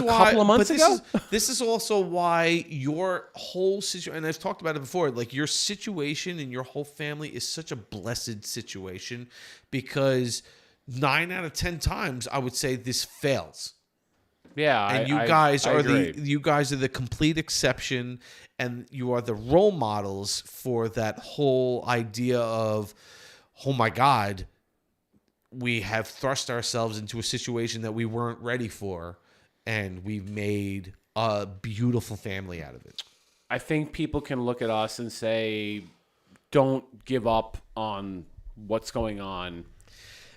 couple of months ago? This is also why your whole situation, and I've talked about it before, like your situation and your whole family is such a blessed situation because 9 out of 10 times I would say this fails. Yeah, and you guys are the complete exception, and you are the role models for that whole idea of, oh my God, we have thrust ourselves into a situation that we weren't ready for, and we've made a beautiful family out of it. I think people can look at us and say, don't give up on what's going on.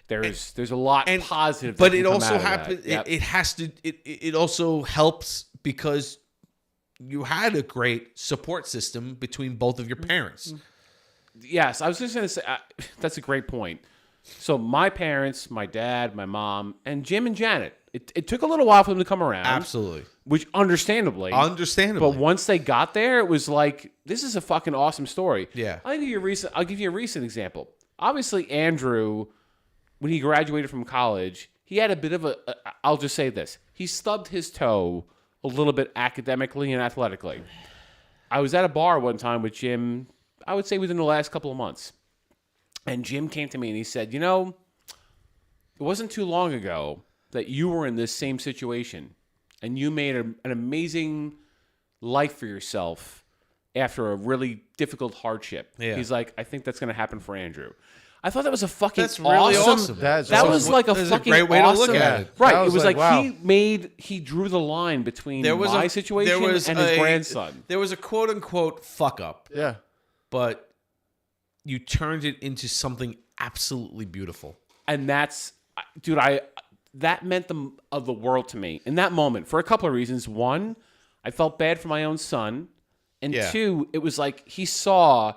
There's a lot positive, but it also happens. It has to. It also helps because you had a great support system between both of your parents. Yes, I was just going to say that's a great point. So my parents, my dad, my mom, and Jim and Janet. It took a little while for them to come around. Absolutely. Which understandably. But once they got there, it was like, this is a fucking awesome story. Yeah. I'll give you a recent example. Obviously, Andrew when he graduated from college, he had a bit of I'll just say this. He stubbed his toe a little bit academically and athletically. I was at a bar one time with Jim, I would say within the last couple of months. And Jim came to me and he said, it wasn't too long ago that you were in this same situation and you made an amazing life for yourself after a really difficult hardship. Yeah. He's like, I think that's going to happen for Andrew. I thought that was a fucking That's really awesome. That was like a fucking great way awesome, to look at it. Right. It was like wow. he drew the line between my situation and his grandson. There was a quote unquote fuck up. Yeah. But you turned it into something absolutely beautiful. And that's, dude, that meant the world to me in that moment for a couple of reasons. One, I felt bad for my own son. And two, it was like he saw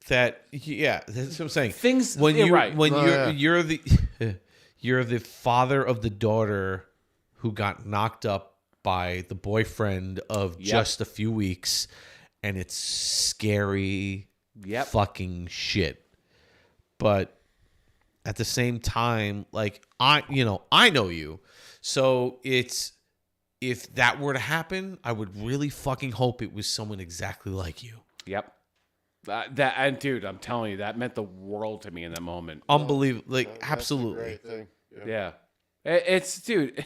that. Yeah, that's what I'm saying. Things when you're you're the father of the daughter who got knocked up by the boyfriend of just a few weeks, and it's scary fucking shit. But at the same time, like I know you, so it's. If that were to happen, I would really fucking hope it was someone exactly like you. Yep. And dude, I'm telling you, that meant the world to me in that moment. Unbelievable. Like, absolutely. That's a great thing. Yeah. It's, dude,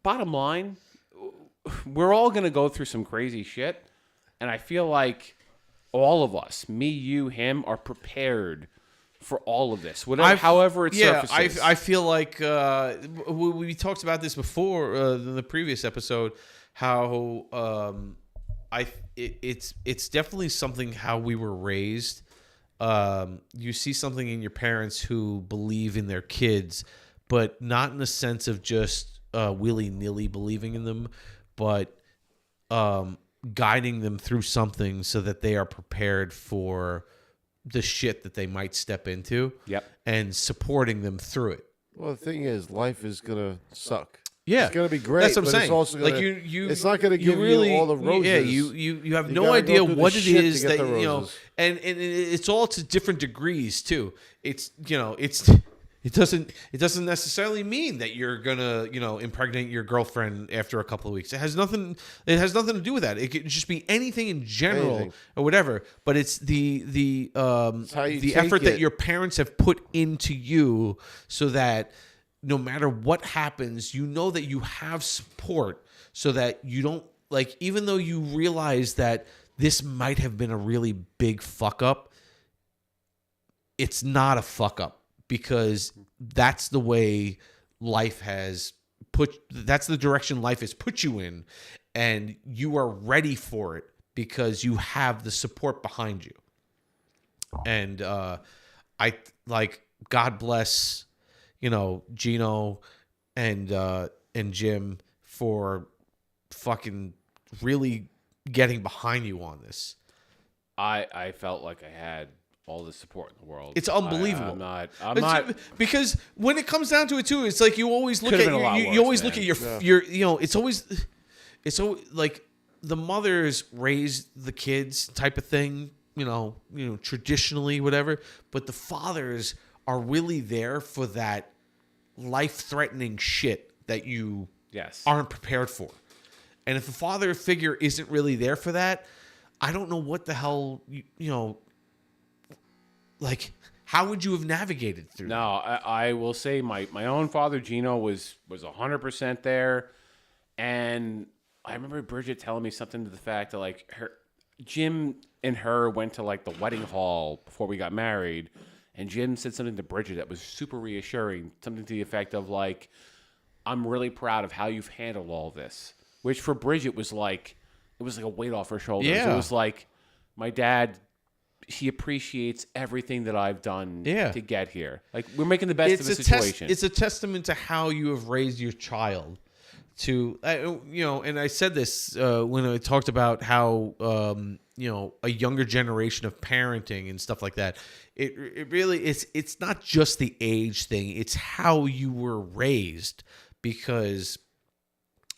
bottom line, we're all going to go through some crazy shit. And I feel like all of us, me, you, him, are prepared for all of this, however it surfaces. I feel like we talked about this before in the previous episode. How it's definitely something how we were raised. You see something in your parents who believe in their kids, but not in the sense of just willy-nilly believing in them, but guiding them through something so that they are prepared for the shit that they might step into. Yep. And supporting them through it. Well, the thing is, life is gonna suck. Yeah, it's gonna be great. That's what I'm saying. It's also gonna, like you, it's not gonna give really, you all the roses. Yeah, you have no idea what it is that and it's all to different degrees too. It doesn't necessarily mean that you're gonna impregnate your girlfriend after a couple of weeks. It has nothing to do with that. It could just be anything in general or whatever. But it's the effort that your parents have put into you, so that no matter what happens, you know that you have support, so that you don't, like, even though you realize that this might have been a really big fuck up, it's not a fuck up. Because that's the way life has that's the direction life has put you in, and you are ready for it because you have the support behind you. And I like, God bless, Gino and Jim for fucking really getting behind you on this. I felt like I had all the support in the world. It's unbelievable. I'm not because when it comes down to it too, it's like you always look at you always look at your it's always like the mothers raise the kids type of thing, traditionally, whatever, but the fathers are really there for that life-threatening shit that you aren't prepared for. And if the father figure isn't really there for that, I don't know what the hell like, how would you have navigated through that? No, I will say my own father, Gino, was 100% there. And I remember Bridget telling me something to the fact that, like, Jim and her went to, like, the wedding hall before we got married. And Jim said something to Bridget that was super reassuring. Something to the effect of, like, I'm really proud of how you've handled all this. Which for Bridget was like, it was like a weight off her shoulders. Yeah. It was like, my dad, he appreciates everything that I've done to get here. Like, we're making the best of the situation. It's a testament to how you have raised your child. To and I said this when I talked about how a younger generation of parenting and stuff like that. It really it's not just the age thing. It's how you were raised, because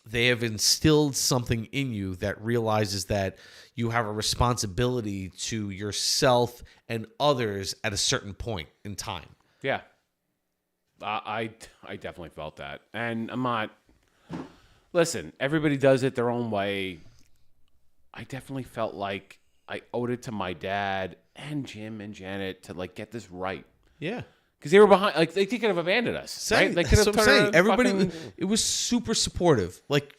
they have instilled something in you that realizes that you have a responsibility to yourself and others at a certain point in time. Yeah. I definitely felt that, and I'm not. Listen, everybody does it their own way. I definitely felt like I owed it to my dad and Jim and Janet to like get this right. Yeah. Because they were behind, like they could have abandoned us, right? They could have turned around. Everybody, it was super supportive. Like,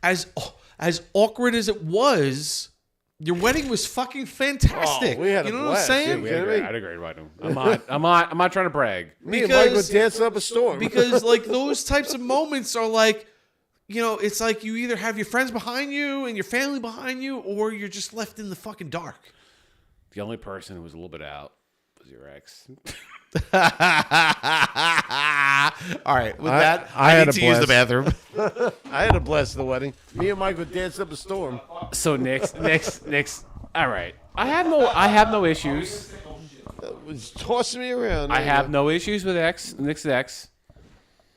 as awkward as it was, your wedding was fucking fantastic. We had you know a what I'm blast. saying? I had a great wedding. I'm not trying to brag. Me and Mike would dance up a storm. Because like those types of moments are like, it's like you either have your friends behind you and your family behind you, or you're just left in the fucking dark. The only person who was a little bit out was your ex. All right, with that, I need to use the bathroom. I had a blast at the wedding. Me and Mike would dance up a storm. So Nick's. All right, I have no issues. It was tossing me around. I have no issues with Nick's ex,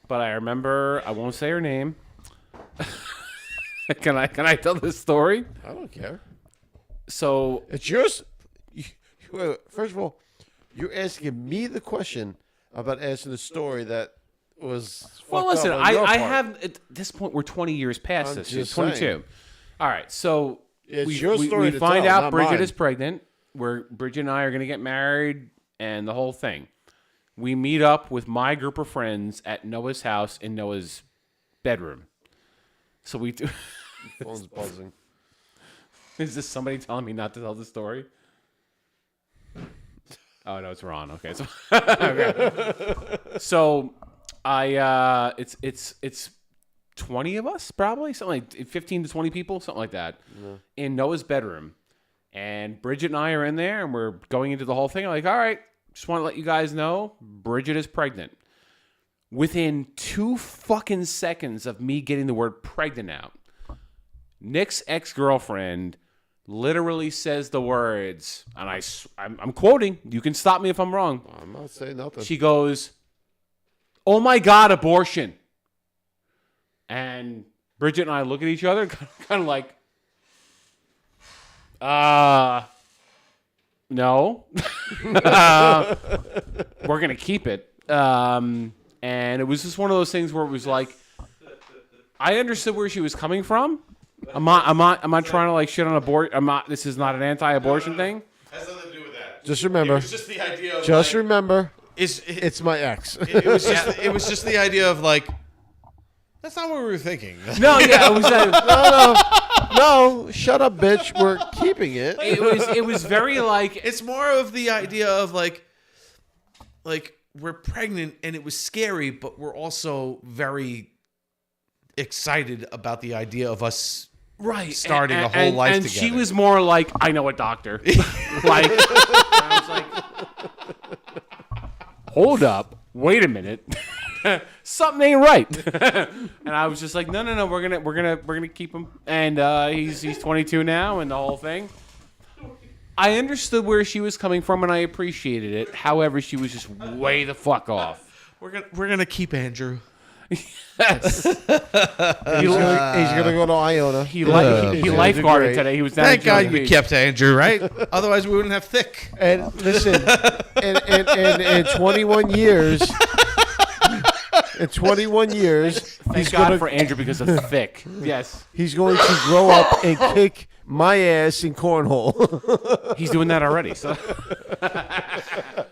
but I remember, I won't say her name. Can I tell this story? I don't care. So it's yours. First of all, you're asking me the question about asking the story that was. Well, listen, I have at this point we're 20 years past this. She's 22. Saying. All right, so it's your story. We find tell, out Bridget mine. is pregnant. Bridget and I are going to get married, and the whole thing. We meet up with my group of friends at Noah's house in Noah's bedroom. So we do. Phone's buzzing. Is this somebody telling me not to tell the story? Oh no, it's Ron. Okay, so so it's 20 of us probably, something like 15 to 20 people, something like that, in Noah's bedroom, and Bridget and I are in there, and we're going into the whole thing. I'm like, all right, just want to let you guys know, Bridget is pregnant. Within 2 fucking seconds of me getting the word pregnant out, Nick's ex-girlfriend literally says the words, and I'm quoting, you can stop me if I'm wrong. I'm not saying nothing. She goes, "Oh my God, abortion." And Bridget and I look at each other, kind of like, no. We're going to keep it. And it was just one of those things where it was like, I understood where she was coming from. I'm not trying to like shit on abortion. This is not an anti-abortion thing. Has nothing to do with that. Just remember. It was just the idea of just like, remember. It's my ex. It was just the idea of like, that's not what we were thinking. No, yeah, it was no. Shut up, bitch. We're keeping it. It was very like, it's more of the idea of like we're pregnant and it was scary, but we're also very excited about the idea of us starting a whole life together. And she was more like, I know a doctor. Like, I was like, hold up, wait a minute, something ain't right. And I was just like, no, we're gonna keep him. And he's 22 now, and the whole thing. I understood where she was coming from, and I appreciated it. However, she was just way the fuck off. We're gonna keep Andrew. Yes. He's gonna go to Iona. He lifeguarded today. He was down. Thank God you kept Andrew, right? Otherwise, we wouldn't have Thick. And listen, in 21 years, Thank God for Andrew because of Thick. Yes, he's going to grow up and kick my ass in cornhole. He's doing that already. So,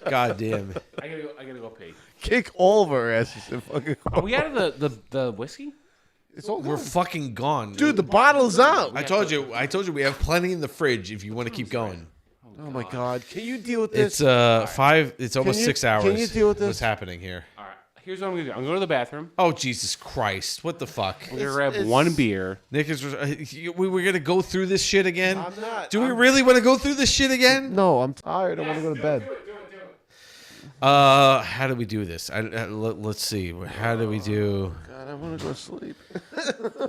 God damn it! I gotta go pee. Kick all of our asses in fucking cornhole. Are we out of the whiskey? It's all We're fucking gone, dude. The bottle's out. I told you we have plenty in the fridge if you want to keep going. Oh my God! Can you deal with this? It's 5. It's almost 6 hours. Can you deal with this? What's happening here? All right. Here's what I'm gonna do. I'm gonna go to the bathroom. Oh Jesus Christ! What the fuck? I'm gonna grab one beer. Nick is. We were gonna go through this shit again. I'm not. Do we really want to go through this shit again? No, I'm tired. I want to go to bed. How do we do this? Let's see. How do we do? God, I want to go to sleep.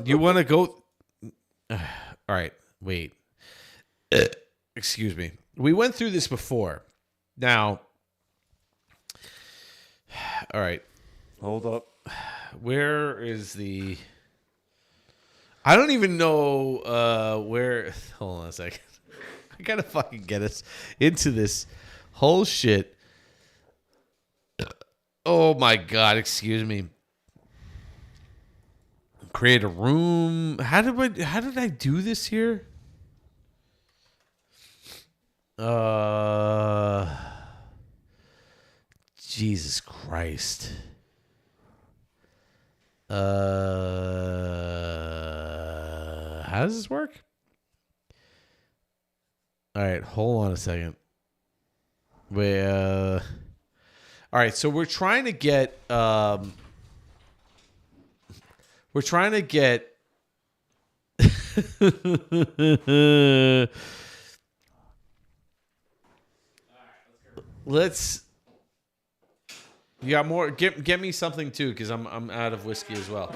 You want to go? All right. Wait. Excuse me. We went through this before. Now. All right. Hold up. Where is the? I don't even know where. Hold on a second. I gotta fucking get us into this whole shit. Oh my God! Excuse me. Create a room. How did I do this here? Jesus Christ. How does this work? All right, hold on a second. All right, so we're trying to get You got more? Get me something too, because I'm out of whiskey as well.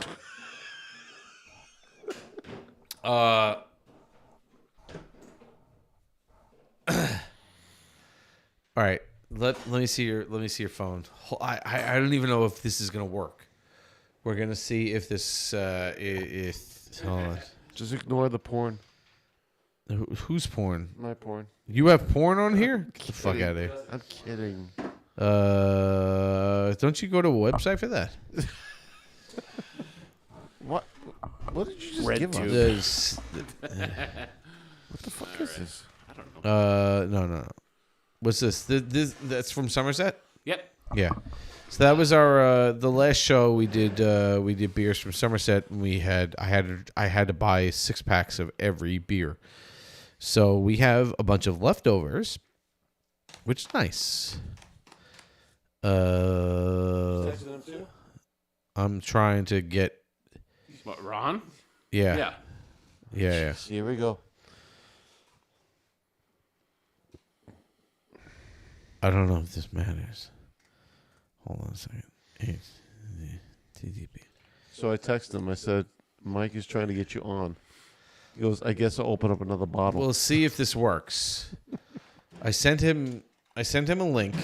All right. Let me see your phone. I don't even know if this is gonna work. We're gonna see if this hold on. Just ignore the porn. Who's porn? My porn. You have porn on here? Get the fuck out of here. I'm kidding. Don't you go to a website for that? What did you just give us? What the fuck is this? I don't know. No. What's this? That's from Somerset? Yep. Yeah. So that was our the last show we did beers from Somerset, and I had to buy 6 packs of every beer. So we have a bunch of leftovers, which is nice. I'm trying to get What, Ron? Yeah. Here we go. I don't know if this matters. Hold on a second. TDP. So I texted him. I said, Mike is trying to get you on. He goes, I guess I'll open up another bottle. We'll see if this works. I sent him a link.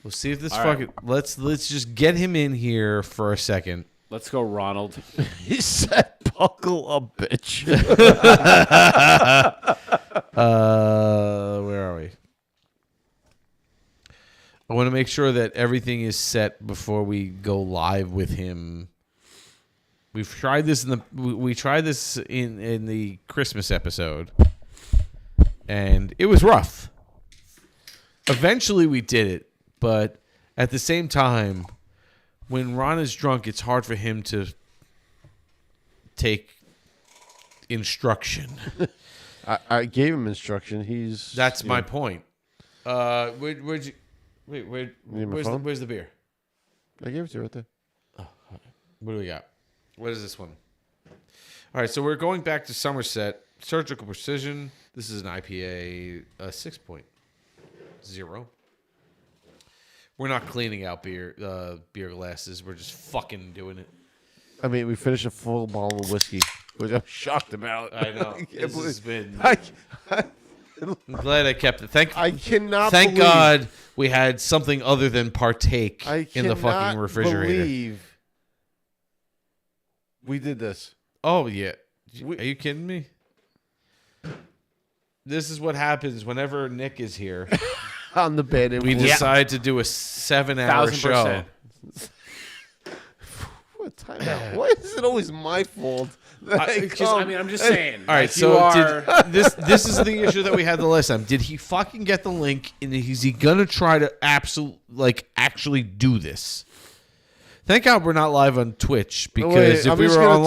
We'll see if this let's just get him in here for a second. Let's go, Ronald. He said, buckle up, bitch. Where are we? I want to make sure that everything is set before we go live with him. We tried this in the Christmas episode, and it was rough. Eventually, we did it, but at the same time, when Ron is drunk, it's hard for him to take instruction. I gave him instruction. That's my point. Where's the beer? I gave it to you right there. Oh, what do we got? What is this one? All right, so we're going back to Somerset. Surgical Precision. This is an IPA 6.0. We're not cleaning out beer glasses. We're just fucking doing it. I mean, we finished a full bottle of whiskey, which I'm shocked about. I know. This has been... I'm glad I kept it. Thank believe, God we had something other than partake in the fucking refrigerator. Believe we did this. Oh, yeah. Are you kidding me? This is what happens whenever Nick is here. On the bed. We decide to do a 7-hour show. What time out? Why is it always my fault? I'm just saying. All right, so this is the issue that we had the last time. Did he fucking get the link, and is he gonna try to actually do this? Thank God we're not live on Twitch, because if we were on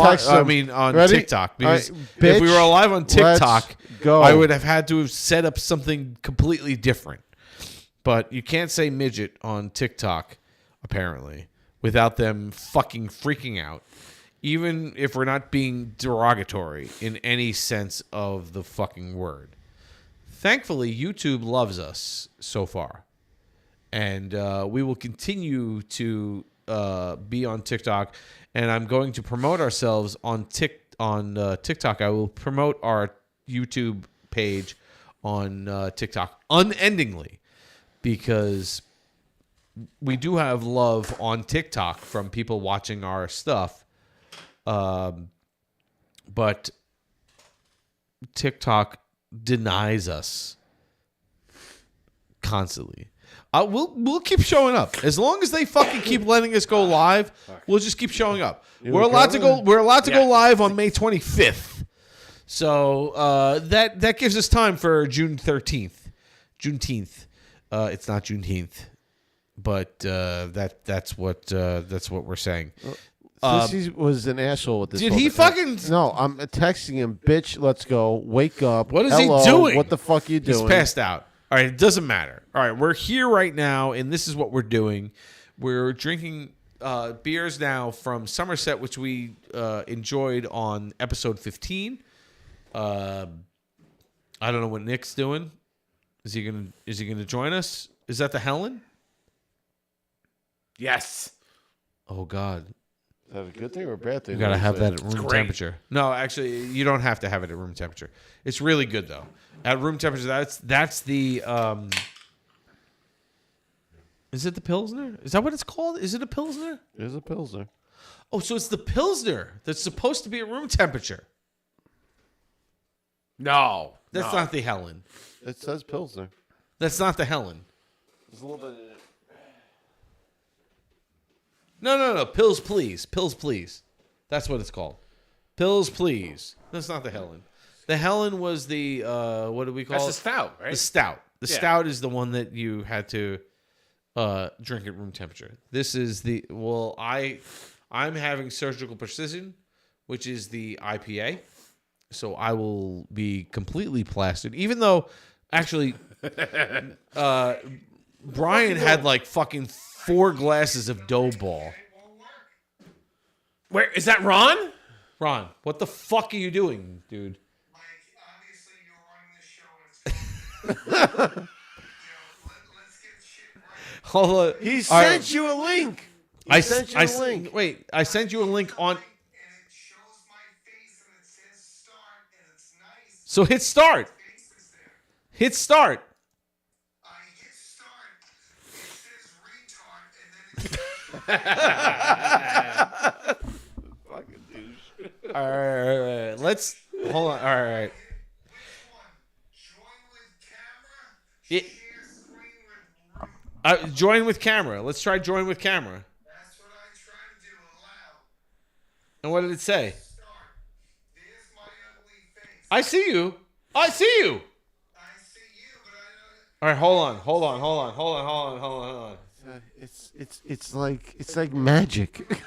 TikTok. Because if we were live on TikTok, I would have had to have set up something completely different. But you can't say midget on TikTok, apparently, without them fucking freaking out. Even if we're not being derogatory in any sense of the fucking word. Thankfully, YouTube loves us so far. And we will continue to be on TikTok. And I'm going to promote ourselves on TikTok. I will promote our YouTube page on TikTok unendingly. Because we do have love on TikTok from people watching our stuff. But TikTok denies us constantly. We'll keep showing up as long as they fucking keep letting us go live. We'll just keep showing up. We're allowed to go. We're allowed to go live on May 25th. So that gives us time for June 13th. Juneteenth. It's not Juneteenth, but that's what we're saying. Sissy was an asshole with this. Did he fucking? No, I'm texting him, bitch. Let's go. Wake up. What is Hello, he doing? What the fuck are you doing? He's passed out. All right, it doesn't matter. All right, we're here right now, and this is what we're doing. We're drinking beers now from Somerset, which we enjoyed on episode 15. I don't know what Nick's doing. Is he gonna join us? Is that the Helen? Yes. Oh God. Is that a good thing or a bad thing? You gotta have that at room temperature. No, actually, you don't have to have it at room temperature. It's really good though. At room temperature, that's the. Is it the Pilsner? Is that what it's called? Is it a Pilsner? It is a Pilsner. Oh, so it's the Pilsner that's supposed to be at room temperature. No, that's not the Helen. It says Pilsner. That's not the Helen. There's a little bit. No. Pills, please. Pills, please. That's what it's called. Pills, please. That's not the Helen. The Helen was the what do we call it? That's the stout, right? The stout. The Yeah. stout is the one that you had to drink at room temperature. This is the I'm having Surgical Precision, which is the IPA. So I will be completely plastered, even though actually Brian had like fucking 4 glasses of dough ball. Where is that, Ron? Ron, what the fuck are you doing, dude? Hold on. He sent you a link. I sent you a link. Wait, I sent you a link on. So hit start. Hit start. Fucking douche. All right. Let's hold on. All right. Join with camera. Let's try join with camera. That's what I tried to do. Allow. And what did it say? There's my ugly face. I see you. I see you. I see you, but I don't. All right, hold on. It's like magic.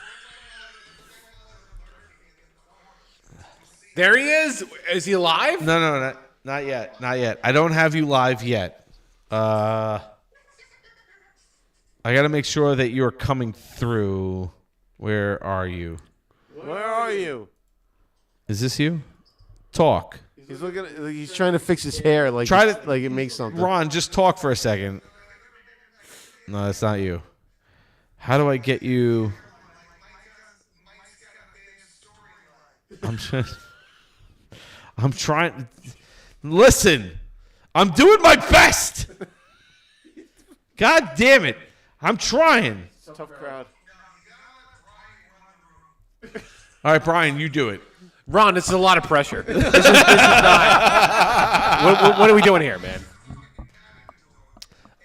There he is. Is he live? No, not yet. I don't have you live yet. I got to make sure that you're coming through. Where are you? Where are you? Is this you? Talk. He's looking. He's trying to fix his hair. Like it makes something. Ron, just talk for a second. No, that's not you. How do I get you? I'm trying. Listen, I'm doing my best. God damn it. I'm trying. Tough crowd. All right, Brian, you do it. Ron, this is a lot of pressure. This is not. What are we doing here, man?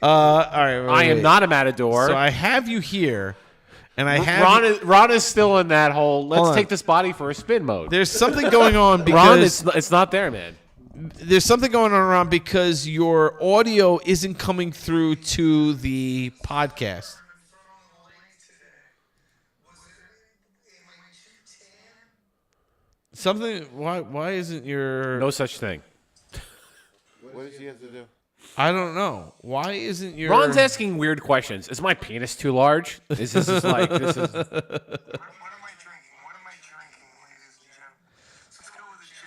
All right. I am not a matador. So I have you here, and I have Ron is still in that whole let's take this body for a spin mode. There's something going on because Ron, it's not there, man. There's something going on around because your audio isn't coming through to the podcast. Something. Why isn't your no such thing? What does he have to do? I don't know. Why isn't your Ron's asking weird questions. Is my penis too large? This is like this is.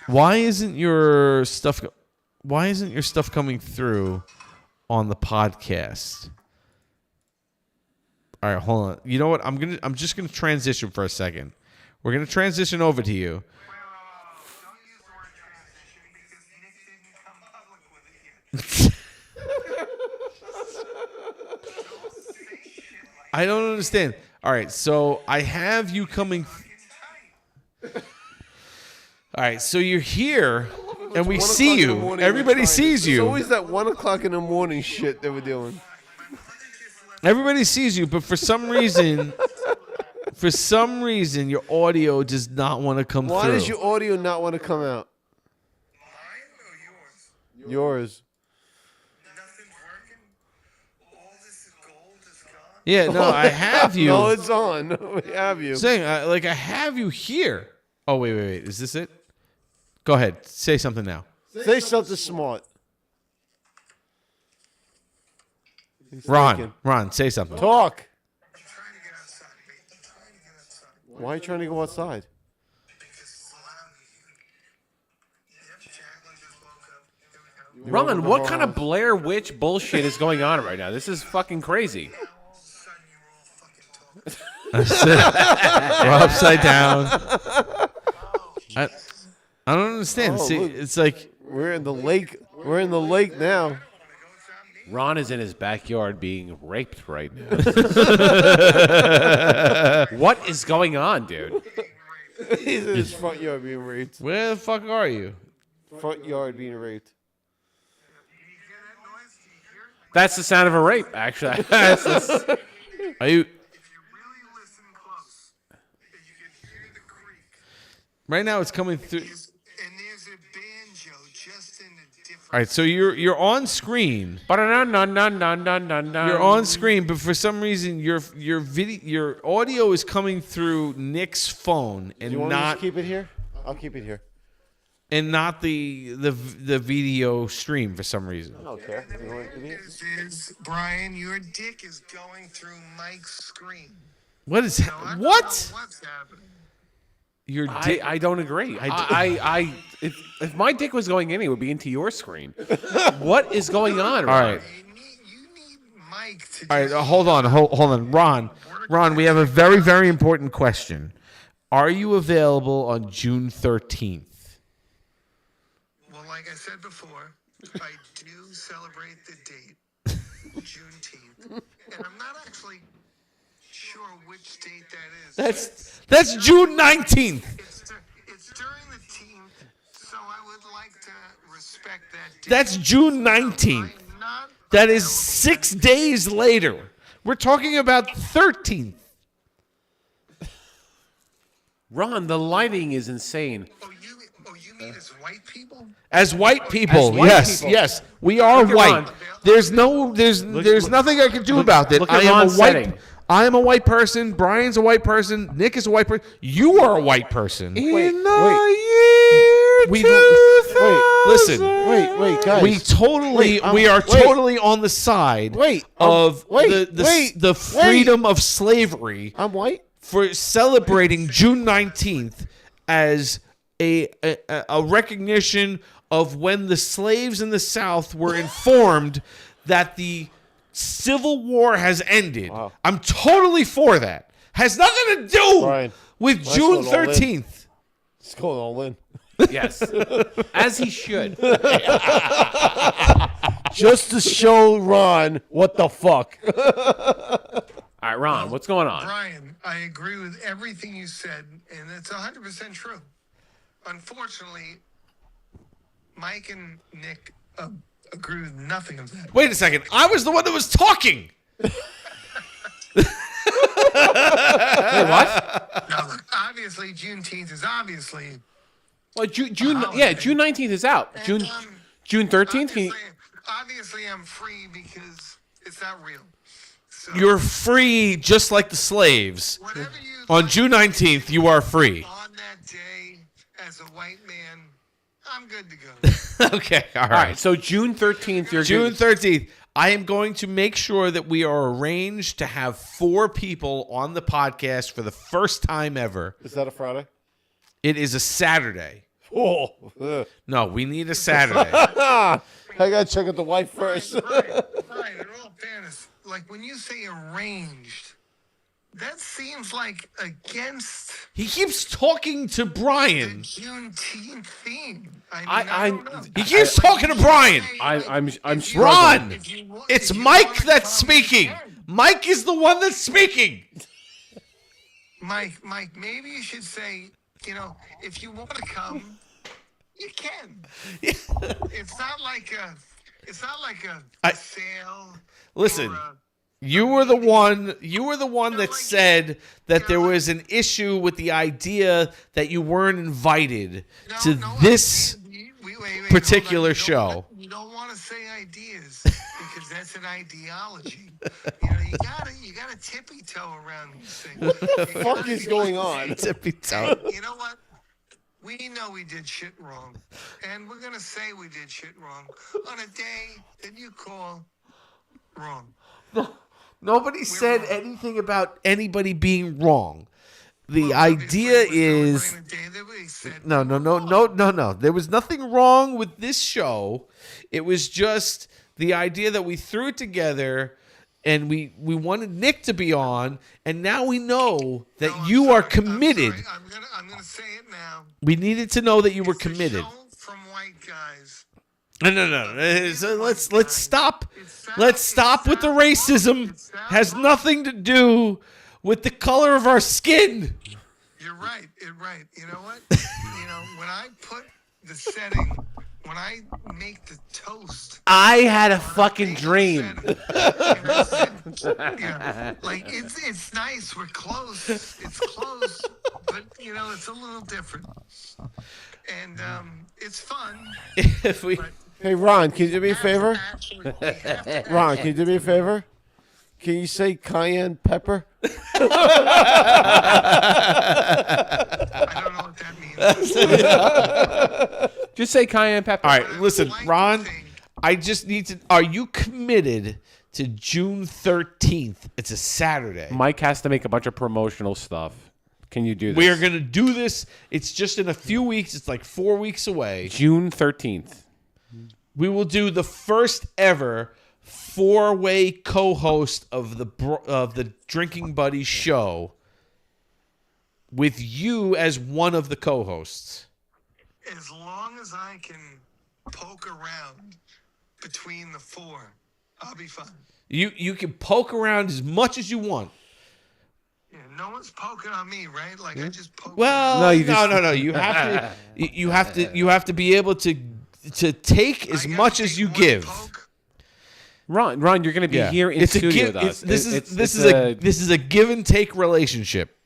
Why isn't your stuff coming through on the podcast? All right, hold on. You know what? I'm just gonna transition for a second. We're gonna transition over to you. I don't understand. All right, so I have you coming. All right, so you're here, and we see you. Everybody sees you. It's always that 1 o'clock in the morning shit that we're doing. Everybody sees you, but for some reason, your audio does not want to come Why through. does your audio not want to come out? Mine or yours? Yours. Nothing's working. All this gold is gone. Yeah, no, I have you. No, it's on. We have you. Saying, I have you here. Oh, wait. Is this it? Go ahead. Say something now. Say something smart. Ron, say something. Talk. I'm trying to get outside, mate. I'm trying to get outside. Why are you trying to go outside? Because it's loud in here. Yep, Jacqueline just woke up. Here we go. Ron, what kind of Blair Witch bullshit is going on right now? This is fucking crazy. We're upside down. I don't understand. See, look. it's like We're in the lake. We're in the lake now. Ron is in his backyard being raped right now. What is going on, dude? He's in his front yard being raped. Where the fuck are you? Front yard being raped. That's the sound of a rape, actually. Are you? Right now, it's coming through. And there's a banjo just in a different. All right, so you're on screen. You're on screen, but for some reason your audio is coming through Nick's phone and You want me to not just keep it here? I'll keep it here. and not the video stream for some reason. I don't care. You want it to be? This is Brian. Your dick is going through Mike's screen. What is So I don't what? know what's happening. Your dick? I don't agree. If my dick was going in, it would be into your screen. What is going on? All right. All right, hold on. Ron, we have a very, very important question. Are you available on June 13th? Well, like I said before, I do celebrate the date, Juneteenth, and I'm not actually sure which date that is. That's June 19th. It's during the teen, so I would like to respect that date. That's June 19th. That is 6 days later. We're talking about 13th. Ron, the lighting is insane. Oh, you mean as white people? As white people, yes, we are Look at white. Ron. There's nothing I can do about it. look at I am Ron's a white. setting. I am a white person. Brian's a white person. Nick is a white person. You are a white person. Wait, Listen. Wait, guys. We are totally on the side of the freedom of slavery. I'm white. For celebrating June 19th as a recognition of when the slaves in the South were informed that the Civil War has ended. Wow. I'm totally for that. Has nothing to do with June 13th. It's going all in. Yes. As he should. Just to show Ron what the fuck. All right, Ron, what's going on? Brian, I agree with everything you said, and it's 100% true. Unfortunately, Mike and Nick agree with nothing of that. Wait a second. I was the one that was talking. Wait, what? Now, look, obviously, Juneteenth is obviously... Well, June 19th is out. June 13th? Obviously, I'm free because it's not real. So, You're free just like the slaves. On June 19th, you are free. on that day, as a white man, I'm good to go. Okay, all All right. right, so June 13th, you're June good. 13th. I am going to make sure that we are arranged to have 4 people on the podcast for the first time ever. Is that a Friday? It is a Saturday. Oh. No, we need a Saturday. I got to check out the wife first. Right, in all fairness, like when you say arranged, that seems like against He keeps talking to Brian. Juneteenth theme. I don't know. He keeps talking to Brian. I'm Ron, struggling. it's Mike that's speaking. Mike is the one that's speaking. Mike, maybe you should say, if you want to come, you can. It's not like a sale. Listen, You were the one that said that there was an issue with the idea that you weren't invited to this particular show. You don't want to say ideas because that's an ideology. You gotta tippy toe around these things. What the fuck is going on? Tippy toe. You know what? We know we did shit wrong, and we're gonna say we did shit wrong on a day that you call wrong. Nobody said anything about anybody being wrong. The idea is no. There was nothing wrong with this show. It was just the idea that we threw it together and we wanted Nick to be on, and now we know that you are committed. I'm gonna say it now. We needed to know that you were committed. From white guys. No. So let's stop. Let's stop with the racism. Has nothing to do with the color of our skin. You're right. You know what? When I put the setting, when I make the toast. I had a fucking dream. Like it's nice. We're close. It's close, but it's a little different. And it's fun. Hey, Ron, can you do me a favor? Ron, can you do me a favor? Can you say cayenne pepper? I don't know what that means. Just say cayenne pepper. All right, listen, Ron, I just need to... Are you committed to June 13th? It's a Saturday. Mike has to make a bunch of promotional stuff. Can you do this? We are going to do this. It's just in a few weeks. It's like 4 weeks away. June 13th. We will do the first ever 4-way co-host of the Drinking Buddies show with you as one of the co-hosts. As long as I can poke around between the four, I'll be fine. You can poke around as much as you want. Yeah, no one's poking on me, right? Like I just poke. Well, no. You have to. You have to be able to take as much as you give. Ron, you're going to be here in studio with us. This is a give and take relationship.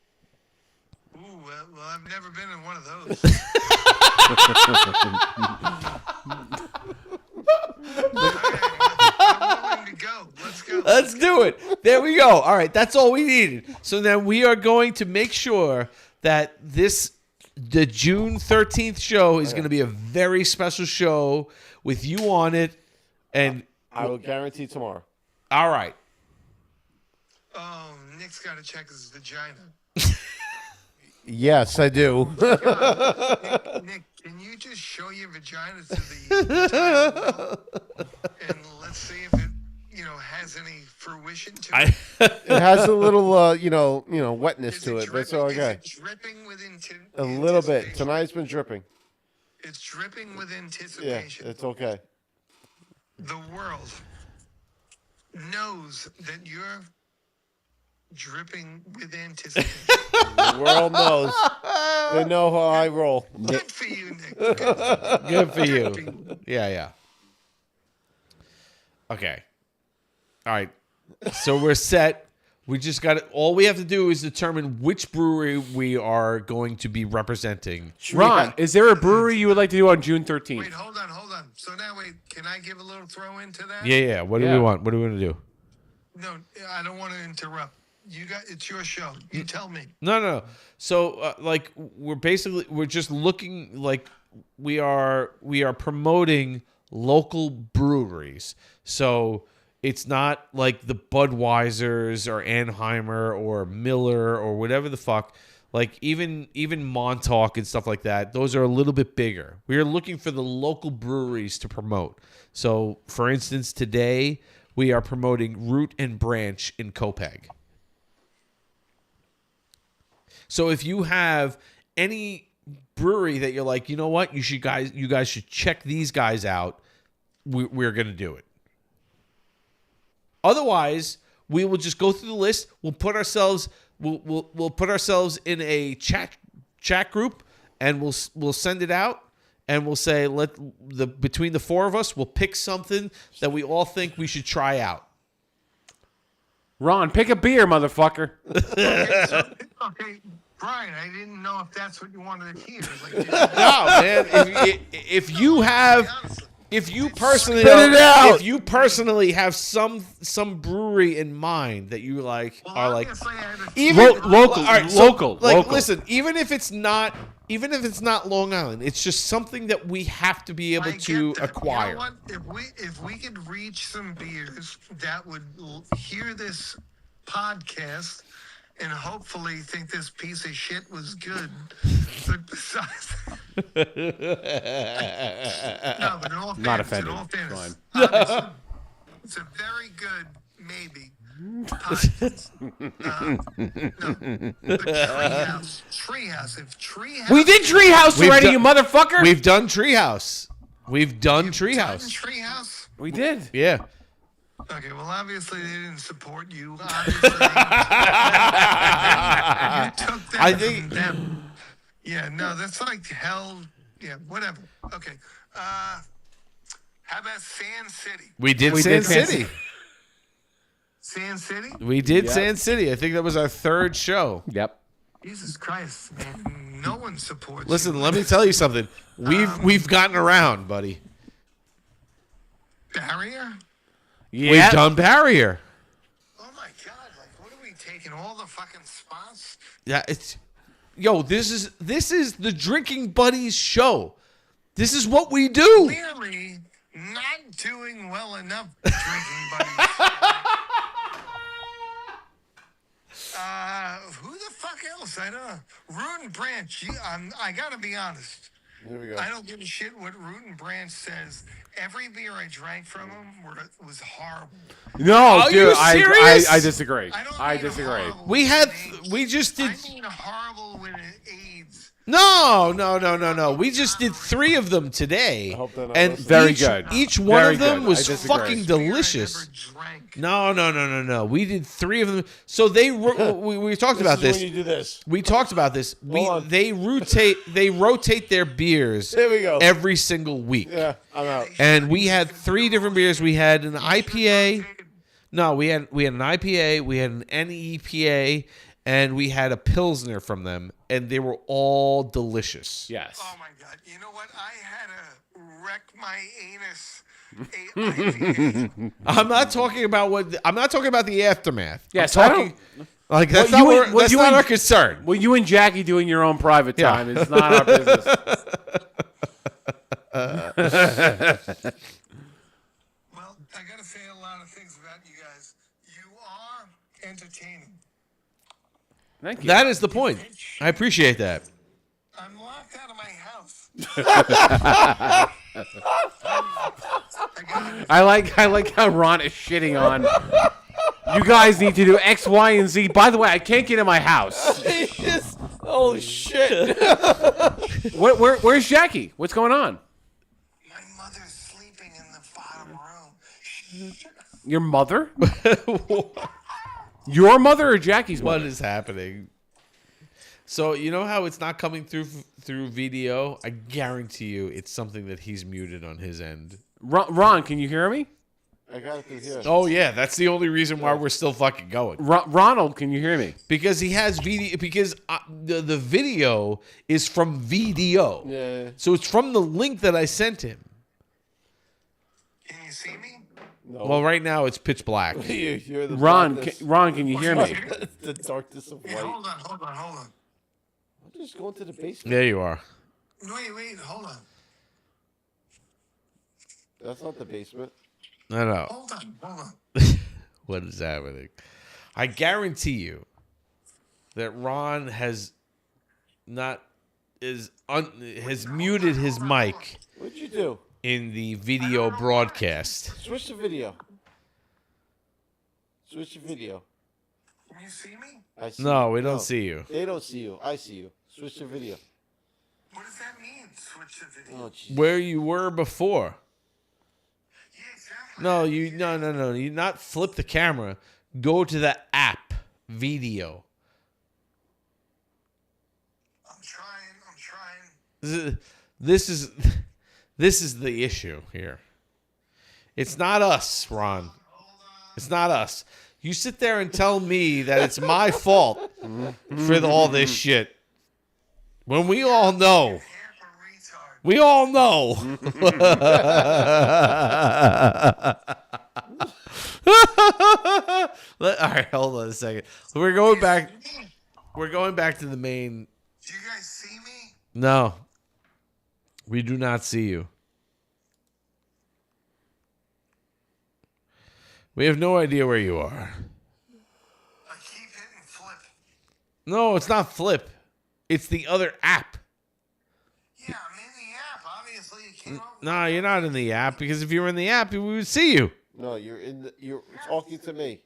Ooh, well, I've never been in one of those. I'm willing to go. Let's go. Let's do it. There we go. All right, that's all we needed. So then we are going to make sure that the June 13th show is going to be a very special show with you on it, and I will guarantee tomorrow. All right. Oh, Nick's got to check his vagina. Yes, I do. Nick, can you just show your vagina to the and let's see if it, has any fruition to it. It has a little, wetness to it. That's all okay. Is it dripping with a little bit. Tonight's been dripping. It's dripping with anticipation. Yeah, it's okay. The world knows that you're dripping with anticipation. The world knows. They know how I roll. Good for you, Nick. Good for you. Yeah. Okay. All right. So we're set. We just got it. All we have to do is determine which brewery we are going to be representing. Ron, is there a brewery you would like to do on June 13th? Wait, hold on. So now, can I give a little throw into that? Yeah. What do we want? What do we want to do? No, I don't want to interrupt. It's your show. You tell me. No. So, we're just looking like we are promoting local breweries. So it's not like the Budweisers or Anheimer or Miller or whatever the fuck. Like even Montauk and stuff like that. Those are a little bit bigger. We are looking for the local breweries to promote. So, for instance, today we are promoting Root and Branch in Copiague. So if you have any brewery that you're like, you know what, you guys should check these guys out, we're going to do it. Otherwise, we will just go through the list. We'll put ourselves in a chat group, and we'll send it out, and we'll say between the four of us, we'll pick something that we all think we should try out. Ron, pick a beer, motherfucker. Okay, Brian, I didn't know if that's what you wanted to hear. Like, No, man. If you personally Spit it out. if you personally have some brewery in mind that you like are like local. Listen, even if it's not Long Island, it's just something that we have to be able to acquire. You know what? If we could reach some beers that would hear this podcast and hopefully think this piece of shit was good, but besides, no, but in all fairness, Not offended. In all fairness, Fine. obviously, it's a very good maybe. Podcast. No, but Treehouse. If Treehouse, We did Treehouse already, you motherfucker. We've done Treehouse. Treehouse. Treehouse. We did. Yeah. Okay, well, obviously they didn't support you. Obviously, you took that I think. from them. Yeah, no, that's like hell. Yeah, whatever. Okay. How about Sand City? We did Sand City. Sand City? We did Sand City. I think that was our third show. Yep. Jesus Christ, man. No one supports Listen, you. let me tell you something. We've gotten around, buddy. Barrier? Yeah. We've done Barrier. Oh my God! Like, what are we taking? All the fucking spots? Yeah, it's this is the Drinking Buddies show. This is what we do. Clearly not doing well enough, Drinking Buddies. Who the fuck else? I don't know. Root and Branch. I gotta be honest. Here we go. I don't give a shit what Root and Branch says. Every beer I drank from them was horrible. No, Are dude, you serious? I disagree. I disagree. horrible We just did. I mean horrible with AIDS. No. We just did 3 of them today, hope they're not and listening. Very good. Each one Very of them good. was I disagree. fucking delicious. Beer I never drank. No. We did 3 of them. So we talked about This this. is when you do this. We talked about this. Hold on. They rotate their beers Here we go. every single week. Yeah, I'm out. And we had 3 different beers. We had an IPA. No, we had an IPA, we had an NEPA, and we had a Pilsner from them, and they were all delicious. Yes. Oh my God! You know what? I had to wreck my anus. IPA. I'm not talking about the aftermath. Yes, I'm I talking don't- like that's What you not, and- what that's you not and- our concern. Well, you and Jackie doing your own private Yeah. time is not our business. Well, I gotta say a lot of things about you guys. You are entertaining. Thank you. That is the point. I appreciate that. I'm locked out of my house. I like how Ron is shitting on. You guys need to do X, Y, and Z. By the way, I can't get in my house. Oh shit! Where's Jackie? What's going on? My mother's sleeping in the bottom room. Your mother? Your mother or Jackie's mother? What is happening? So you know how it's not coming through video? I guarantee you, it's something that he's muted on his end. Ron, can you hear me? I got it through here. Oh yeah, that's the only reason why we're still fucking going. Ronald, can you hear me? Because he has video. Because the video is from VDO. Yeah. So it's from the link that I sent him. Can you see me? No. Well, right now it's pitch black. You're the Ron, darkness. Ron, can you hear me? The darkness of Hey, white. hold on. I'm just going to the basement. There you are. Wait, hold on. That's not the basement. I know. Hold on. What is happening? I guarantee you that Ron has muted his mic What'd you do? in the video broadcast. Switch the video. Switch the video. Can you see me? I see No, you. we don't see you. They don't see you. I see you. Switch the video. What does that mean? Switch the video. Oh, jeez. Where you were before. Yeah, exactly. No, no. You not flip the camera. Go to the app video. I'm trying. This is the issue here. It's not us, Ron. It's not us. You sit there and tell me that it's my fault for all this shit. When we all know. We all know. All right, hold on a second. We're going back to the main. Do you guys see me? No. We do not see you. We have no idea where you are. I keep hitting flip. No, it's not Flip. It's the other app. Yeah, I'm in the app. Obviously, it came up. No, you're not in the app, because if you were in the app, we would see you. No, you're talking to me.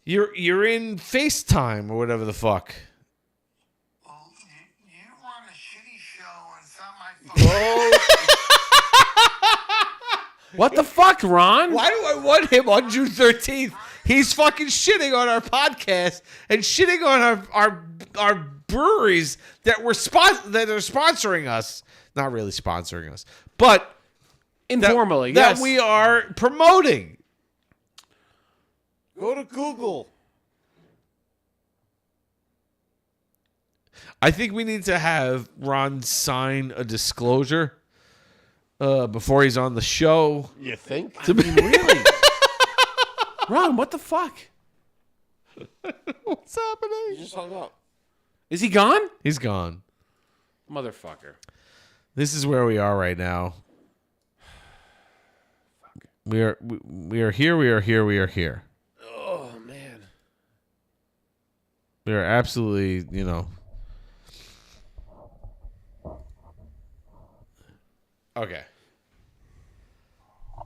You're in FaceTime or whatever the fuck. Well, you run a shitty show and it's not my fault. What the fuck, Ron? Why do I want him on June 13th? He's fucking shitting on our podcast and shitting on our breweries that are sponsoring us. Not really sponsoring us, but informally, that yes. we are promoting. Go to Google. I think we need to have Ron sign a disclosure before he's on the show. You think? Really? Ron, what the fuck? What's happening? You just hung up. Is he gone? He's gone. Motherfucker. This is where we are right now. We are here. We are here. We are here. Oh man. We are absolutely, Okay.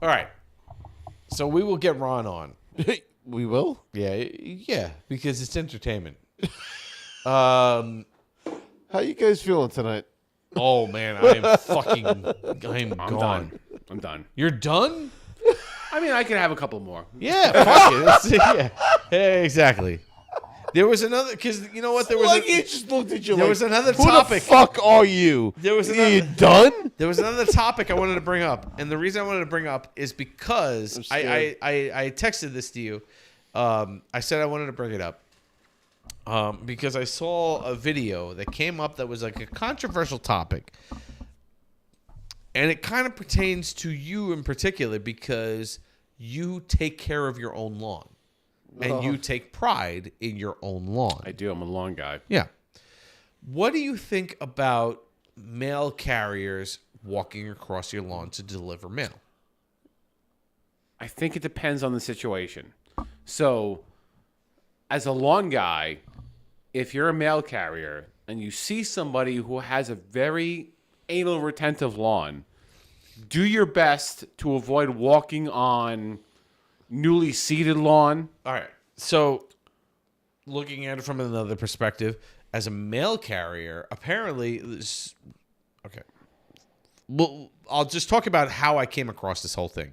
All right. So we will get Ron on. We will? Yeah, because it's entertainment. How you guys feeling tonight? Oh man, I am gone. Done. I'm done. You're done? I mean, I can have a couple more. Yeah, fuck it. Yeah, exactly. There was another, because you know what? There was you just looked at you. There like, was another who topic. the fuck are you? There was Are another, you done? There was another topic I wanted to bring up, and the reason I wanted to bring up is because I texted this to you. I said I wanted to bring it up because I saw a video that came up that was like a controversial topic, and it kind of pertains to you in particular because you take care of your own lawn. And you take pride in your own lawn. I do. I'm a lawn guy. Yeah. What do you think about mail carriers walking across your lawn to deliver mail? I think it depends on the situation. So, as a lawn guy, if you're a mail carrier and you see somebody who has a very anal retentive lawn, do your best to avoid walking on newly seeded lawn. All right. So, looking at it from another perspective, as a mail carrier, apparently, okay. Well, I'll just talk about how I came across this whole thing.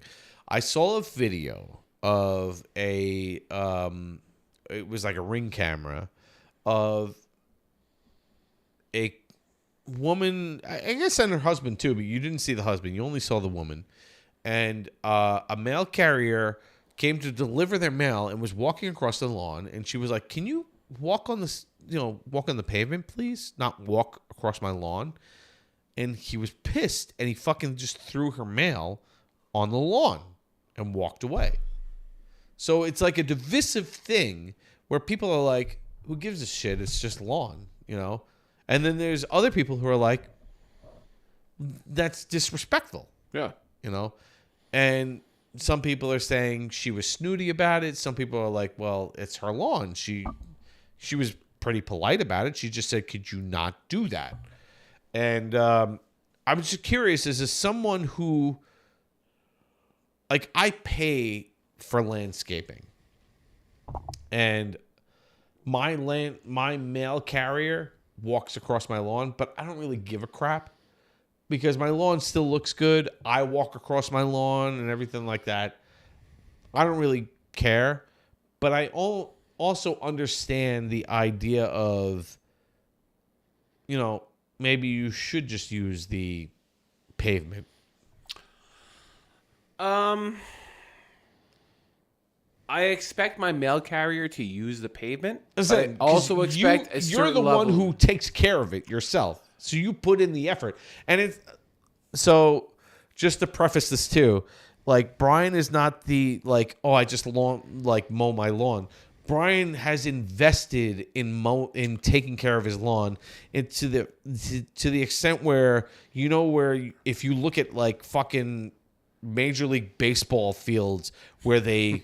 I saw a video of it was like a Ring camera of a woman, I guess, and her husband too, but you didn't see the husband. You only saw the woman. And a mail carrier came to deliver their mail and was walking across the lawn, and she was like, "Can you walk on this, walk on the pavement, please? Not walk across my lawn." And he was pissed, and he fucking just threw her mail on the lawn and walked away. So it's like a divisive thing where people are like, "Who gives a shit? It's just lawn," And then there's other people who are like, "That's disrespectful." Yeah. And some people are saying she was snooty about it. Some people are like, well, it's her lawn. She was pretty polite about it. She just said, could you not do that? And I'm just curious, as someone who, like, I pay for landscaping. And my mail carrier walks across my lawn, but I don't really give a crap. Because my lawn still looks good. I walk across my lawn and everything like that. I don't really care. But I also understand the idea of, maybe you should just use the pavement. I expect my mail carrier to use the pavement. I also expect you're the one who takes care of it yourself, so you put in the effort. And it's so. Just to preface this too, like Brian is not the I just mow my lawn. Brian has invested in taking care of his lawn, and to the extent where if you look at like fucking Major League Baseball fields where they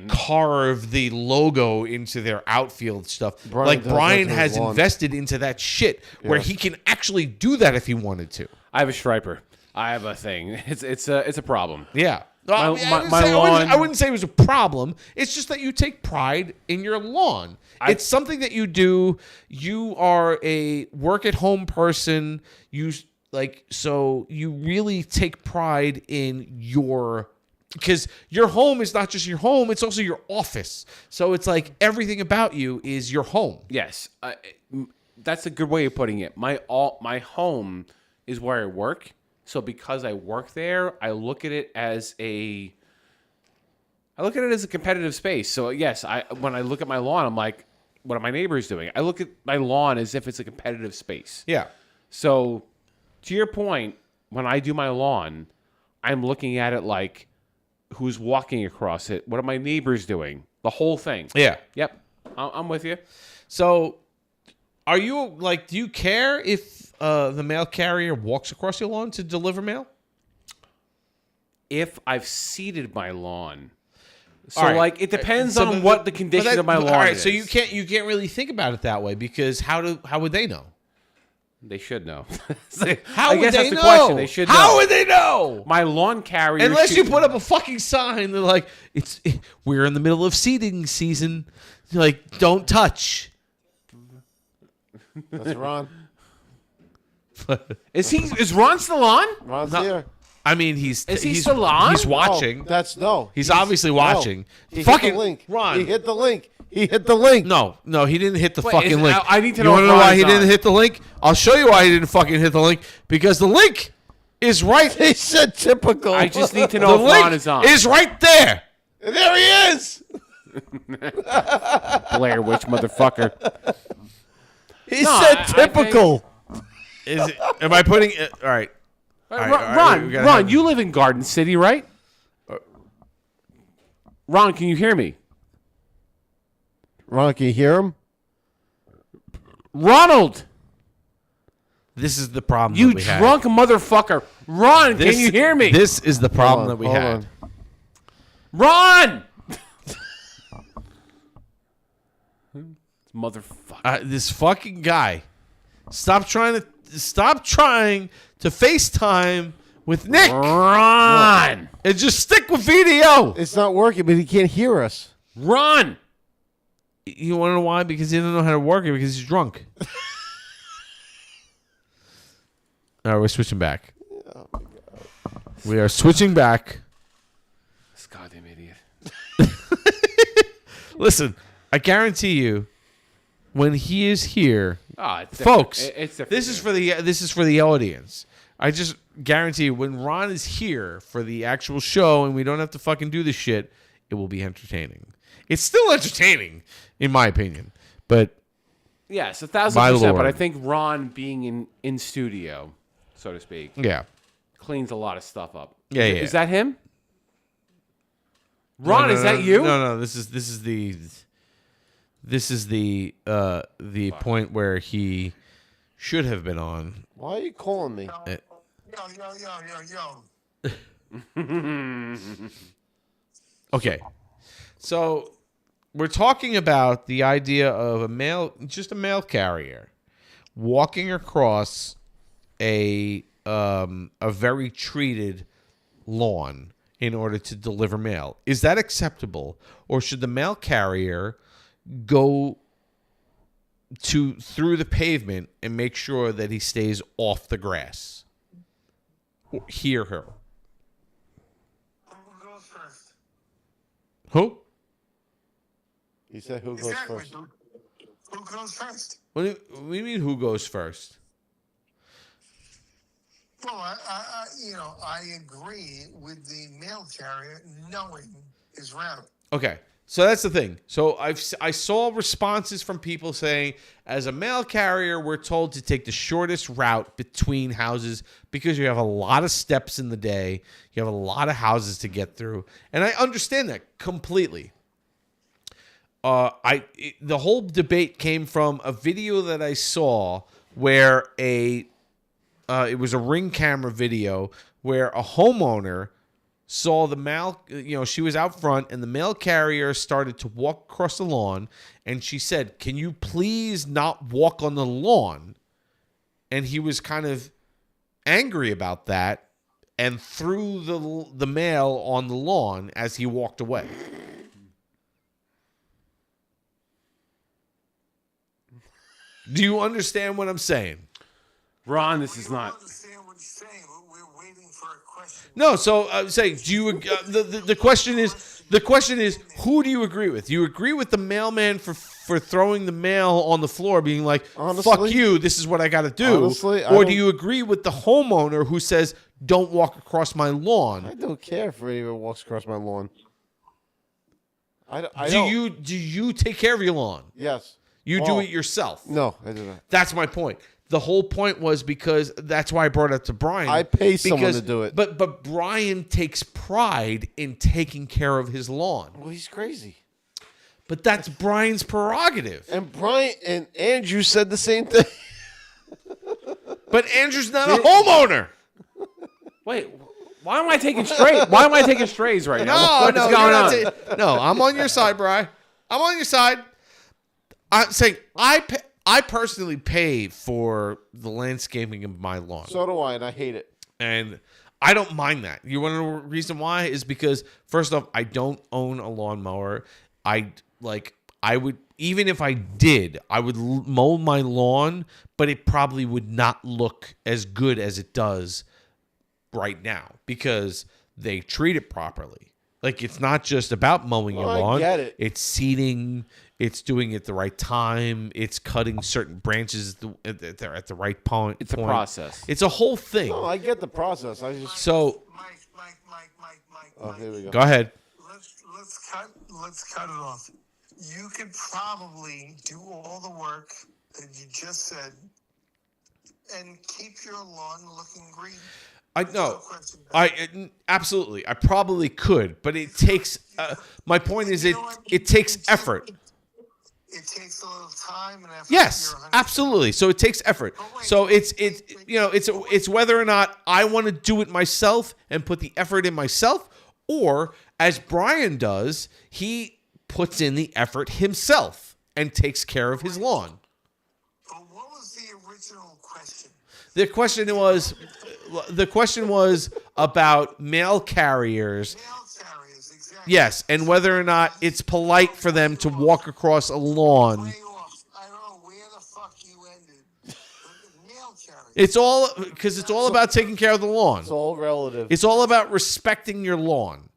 carve the logo into their outfield stuff. Brian has invested into that shit where he can actually do that if he wanted to. I have a striper. I have a thing. It's a problem. Yeah. My lawn. I wouldn't say it was a problem. It's just that you take pride in your lawn. It's something that you do. You are a work-at-home person. So you really take pride in because your home is not just your home, it's also your office. So it's like everything about you is your home. Yes. That's a good way of putting it. My home is where I work. So because I work there, I look at it as a competitive space. So yes, when I look at my lawn, I'm like, what are my neighbors doing? I look at my lawn as if it's a competitive space. Yeah. So to your point, when I do my lawn, I'm looking at it like who's walking across it. What are my neighbors doing? The whole thing. Yeah. Yep. I'm with you. So are you do you care if the mail carrier walks across your lawn to deliver mail? If I've seeded my lawn. So it depends on what the condition of my lawn is. All right, so you can't really think about it that way because how would they know? They should know. How would they know? Question. They should know. How would they know? My lawn carrier. Unless you put up a fucking sign, they're like, we're in the middle of seeding season. Like, don't touch. That's Ron. Is Ron still on? Ron's here. I mean, he's still on? He's watching. He's obviously watching. He Fucking hit the link. Ron. He hit the link. He hit the link. No, he didn't hit the fucking link. I need to You know. want to know why he didn't hit the link? I'll show you why he didn't fucking hit the link. Because the link is right. He said typical. I just need to know if Ron is on. Is right there. And there he is. Blair Witch motherfucker. He said typical. Is it? Am I putting it? All right. Ron, you live in Garden City, right? Ron, can you hear me? Ron, can you hear him? Ronald! This is the problem You that we drunk motherfucker. Ron, can you hear me? This is the problem that we had. Ron! Motherfucker. This fucking guy. Stop trying to FaceTime with Nick. Ron! And just stick with video. It's not working, but he can't hear us. Ron! You want to know why? Because he doesn't know how to work it because he's drunk. All right, we're switching back. Oh my God. We are switching back. This goddamn idiot. Listen, I guarantee you, when he is here, folks, this is for the audience. I just guarantee you, when Ron is here for the actual show and we don't have to fucking do this shit, it will be entertaining. It's still entertaining, in my opinion. But yes, 1,000%. But I think Ron being in studio, so to speak, cleans a lot of stuff up. Yeah. Is that him? Ron, is that you? No. This is the point where he should have been on. Why are you calling me? Yo. Okay. So we're talking about the idea of a mail carrier walking across a very treated lawn in order to deliver mail. Is that acceptable? Or should the mail carrier go through the pavement and make sure that he stays off the grass? Hear her. Who goes first? Who? He said who goes first. Who goes first? What do you mean who goes first? Well, I agree with the mail carrier knowing his route. Okay. So that's the thing. So I saw responses from people saying, as a mail carrier, we're told to take the shortest route between houses because you have a lot of steps in the day. You have a lot of houses to get through. And I understand that completely. The whole debate came from a video that I saw where it was a Ring camera video where a homeowner saw the mail, she was out front and the mail carrier started to walk across the lawn and she said, "Can you please not walk on the lawn?" And he was kind of angry about that and threw the mail on the lawn as he walked away. Do you understand what I'm saying? Ron, this is not. No, so I'm saying, do you? The question is, who do you agree with? Do you agree with the mailman for throwing the mail on the floor, being like, honestly, "Fuck you, this is what I got to do," honestly, or do you agree with the homeowner who says, "Don't walk across my lawn"? I don't care if anyone walks across my lawn. Do you take care of your lawn? Yes. You do it yourself? No, I do not. That's my point. The whole point was because that's why I brought it to Brian. I pay someone to do it. But Brian takes pride in taking care of his lawn. Well, he's crazy. But that's Brian's prerogative. And Brian and Andrew said the same thing. But Andrew's not a homeowner. Wait, why am I taking strays? Why am I taking strays right now? What's going on? No, I'm on your side, Brian. I'm on your side. I'm saying I personally pay for the landscaping of my lawn. So do I, and I hate it. And I don't mind that. You want to know the reason why? Is because, first off, I don't own a lawnmower. I would, even if I did, I would mow my lawn, but it probably would not look as good as it does right now because they treat it properly. Like, it's not just about mowing your lawn. I get it. It's seeding. It's doing it at the right time. It's cutting certain branches at the right point. It's a process. It's a whole thing. No, I get the process. I just Mike. Oh, here we go. Go ahead. Let's cut it off. You could probably do all the work that you just said and keep your lawn looking green. I know. Absolutely. I probably could, but it takes. My point is, it takes effort. It takes a little time and effort. Yes, absolutely. So it takes effort. So it's whether or not I want to do it myself and put the effort in myself, or as Brian does, he puts in the effort himself and takes care of his lawn. But what was the original question? The question was about mail carriers. Exactly. Yes, and whether or not it's polite for them to walk across a lawn. I don't know where the fuck you ended. Mail carriers. It's all about taking care of the lawn. It's all relative. It's all about respecting your lawn.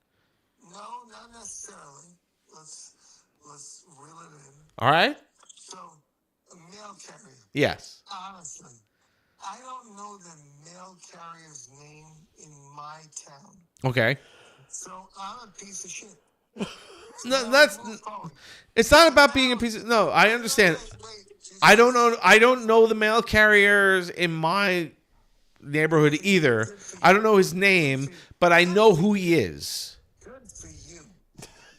No, not necessarily. Let's reel it in. All right? So, a mail carrier. Yes. Honestly, I don't know the mail carrier's name in my town. Okay. So I'm a piece of shit. No, it's not about being a piece of. No, I understand. I don't know the mail carriers in my neighborhood either. I don't know his name, but I know who he is. Good for you.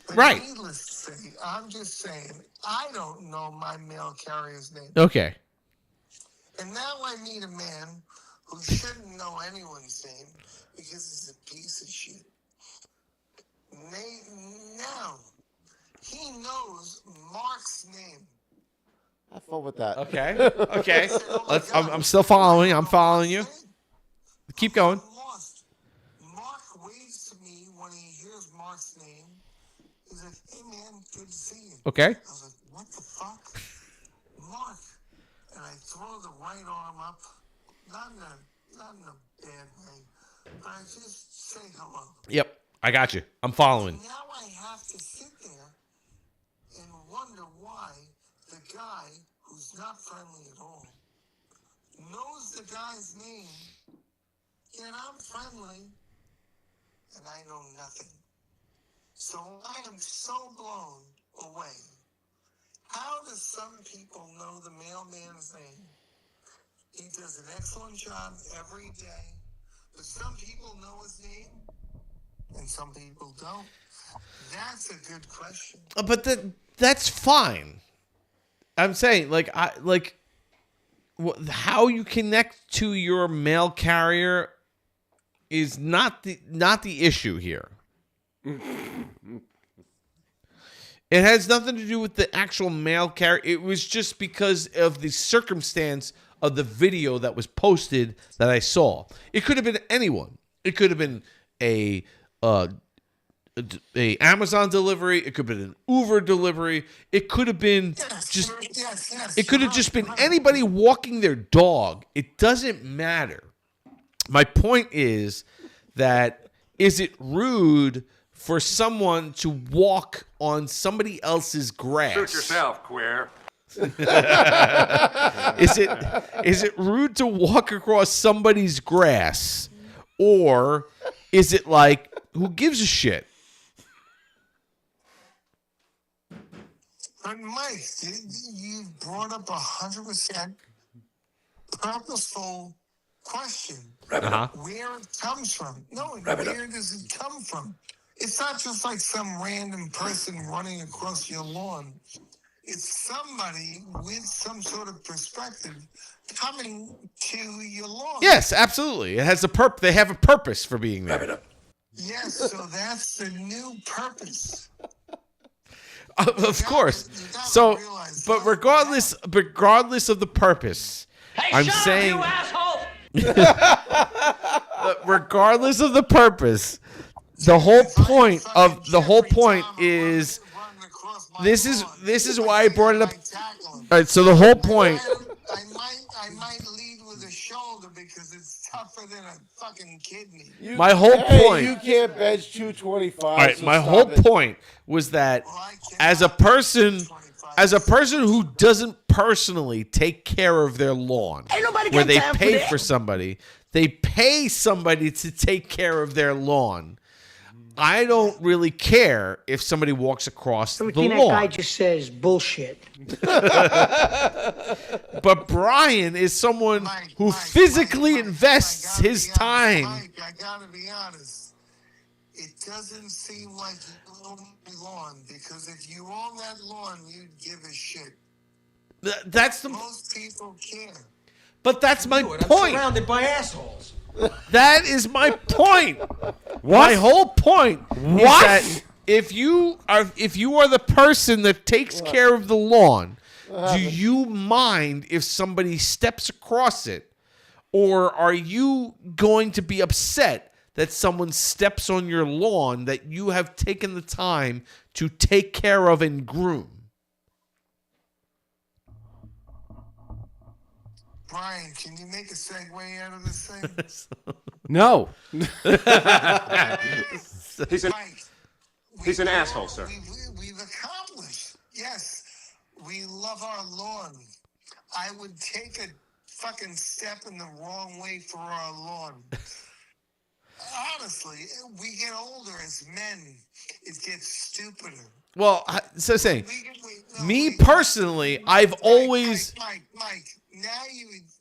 But Right. Needless to say, I'm just saying I don't know my mail carrier's name. Okay. And now I meet a man who shouldn't know anyone's name because he's a piece of shit. Now, he knows Mark's name. Have fun with that. Okay. Okay. I'm still following. I'm following you. Keep going. Mark waves to me when he hears Mark's name. He's like, "Hey man, good to see you." Okay. I was like, "What the fuck, Mark?" And I throw the right arm up, not in a bad way, but I just say hello. Yep. I got you. I'm following. Now I have to sit there and wonder why the guy who's not friendly at all knows the guy's name, and I'm friendly, and I know nothing. So I am so blown away. How do some people know the mailman's name? He does an excellent job every day. But some people know his name, and some people don't. That's a good question. But that's fine. I'm saying, how you connect to your mail carrier is not the issue here. It has nothing to do with the actual mail carrier. It was just because of the circumstance of the video that was posted that I saw. It could have been anyone. It could have been a Amazon delivery. It could have been an Uber delivery. It could have been It could have just been anybody walking their dog. It doesn't matter. My point is that is it rude for someone to walk on somebody else's grass? Shoot yourself, queer. Is it rude to walk across somebody's grass, or is it like, who gives a shit? But Mike, you brought up 100% purposeful question. Uh-huh. Where it comes from? No, where does it come from? It's not just like some random person running across your lawn. It's somebody with some sort of perspective coming to your lawn. Yes, absolutely. It has they have a purpose for being there. Yes, so that's the new purpose. Of course. So, but regardless of the purpose, I'm saying, regardless of the purpose, the whole point is this is why I brought it up. All right, so the whole point. I might lead with a shoulder because it's tougher than a fucking kidney. My whole point. You can't bench 225. All right, so my stop whole it. point was that as a person who doesn't personally take care of their lawn, where they pay for somebody, they pay somebody to take care of their lawn. I don't really care if somebody walks across the lawn. Everything that guy just says bullshit. But Brian is someone who physically invests his time. Mike, I gotta be honest. It doesn't seem like you own the lawn, because if you own that lawn, you'd give a shit. Most people care. But that's my point. I'm surrounded by assholes. That is my point. My whole point is that if you are the person that takes care of the lawn, do you mind if somebody steps across it, or are you going to be upset that someone steps on your lawn that you have taken the time to take care of and groom? Brian, can you make a segue out of this thing? No. He's an asshole, sir. We've accomplished. Yes, we love our lawn. I would take a fucking step in the wrong way for our lawn. Honestly, we get older as men. It gets stupider. Well, so saying, me personally, I've always... Mike, now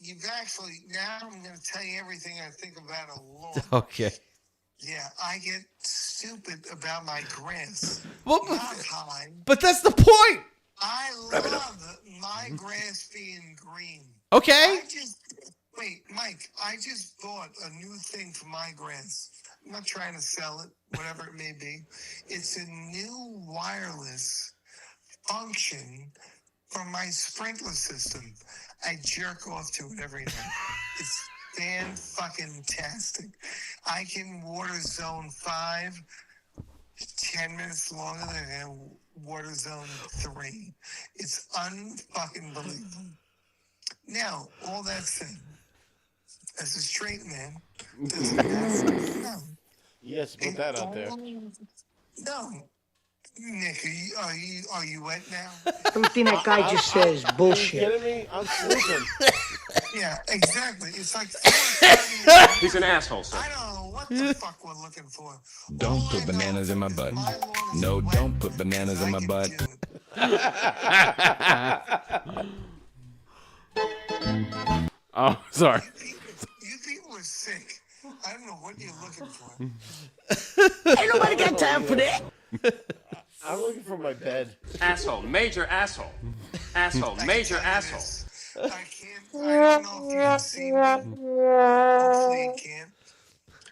you've actually, now I'm going to tell you everything I think about a lawn. Okay. Yeah, I get stupid about my grass. Well, not high. But that's the point. I love my grass being green. Okay. Mike, I just bought a new thing for my grass. I'm not trying to sell it, whatever it may be. It's a new wireless function for my sprinkler system. I jerk off to it every night. It's fan-fucking-tastic. I can water zone 5 10 minutes longer than water zone 3. It's un-fucking-believable. Now, all that said, as a straight man, no. Yes, put that out there. No. Nick, are you wet now? Everything that guy just says bullshit. Are you kidding me? I'm sleeping. Yeah, exactly. It's like He's an asshole, sir. I don't know what what the fuck we're looking for. Don't put bananas in my butt. No, don't put bananas in my butt. Oh, sorry. You people are sick. I don't know what you're looking for. Ain't nobody got time for that. I'm looking for my bed. Asshole. Major asshole. Asshole. Major asshole. I don't know if you can see me. Hopefully you can't,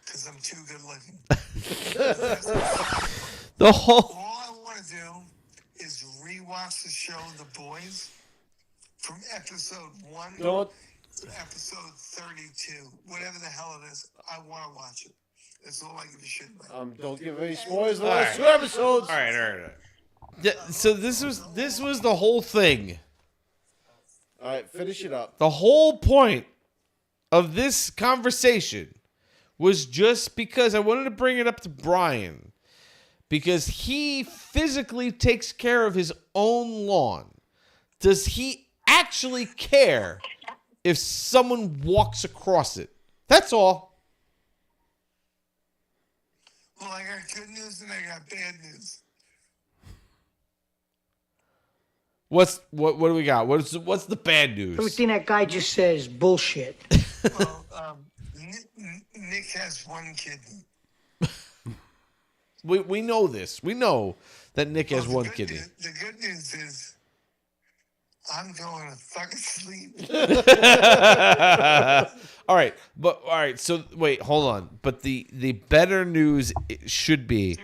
because I'm too good looking. All I want to do is rewatch the show The Boys from episode 1 to episode 32. Whatever the hell it is, I want to watch it. That's all I give a shit about. Don't give any spoilers. The last 2 episodes. All right. Yeah, so this was the whole thing. All right, finish it up. The whole point of this conversation was just because I wanted to bring it up to Brian, because he physically takes care of his own lawn. Does he actually care if someone walks across it? That's all. Well, I got good news and I got bad news. What do we got? What's the bad news? Everything that guy just says bullshit. Well, Nick has 1 kidney. We know this. We know that Nick has 1 kidney. The good news is I'm going to fucking sleep. All right. So wait, hold on. But the better news should be,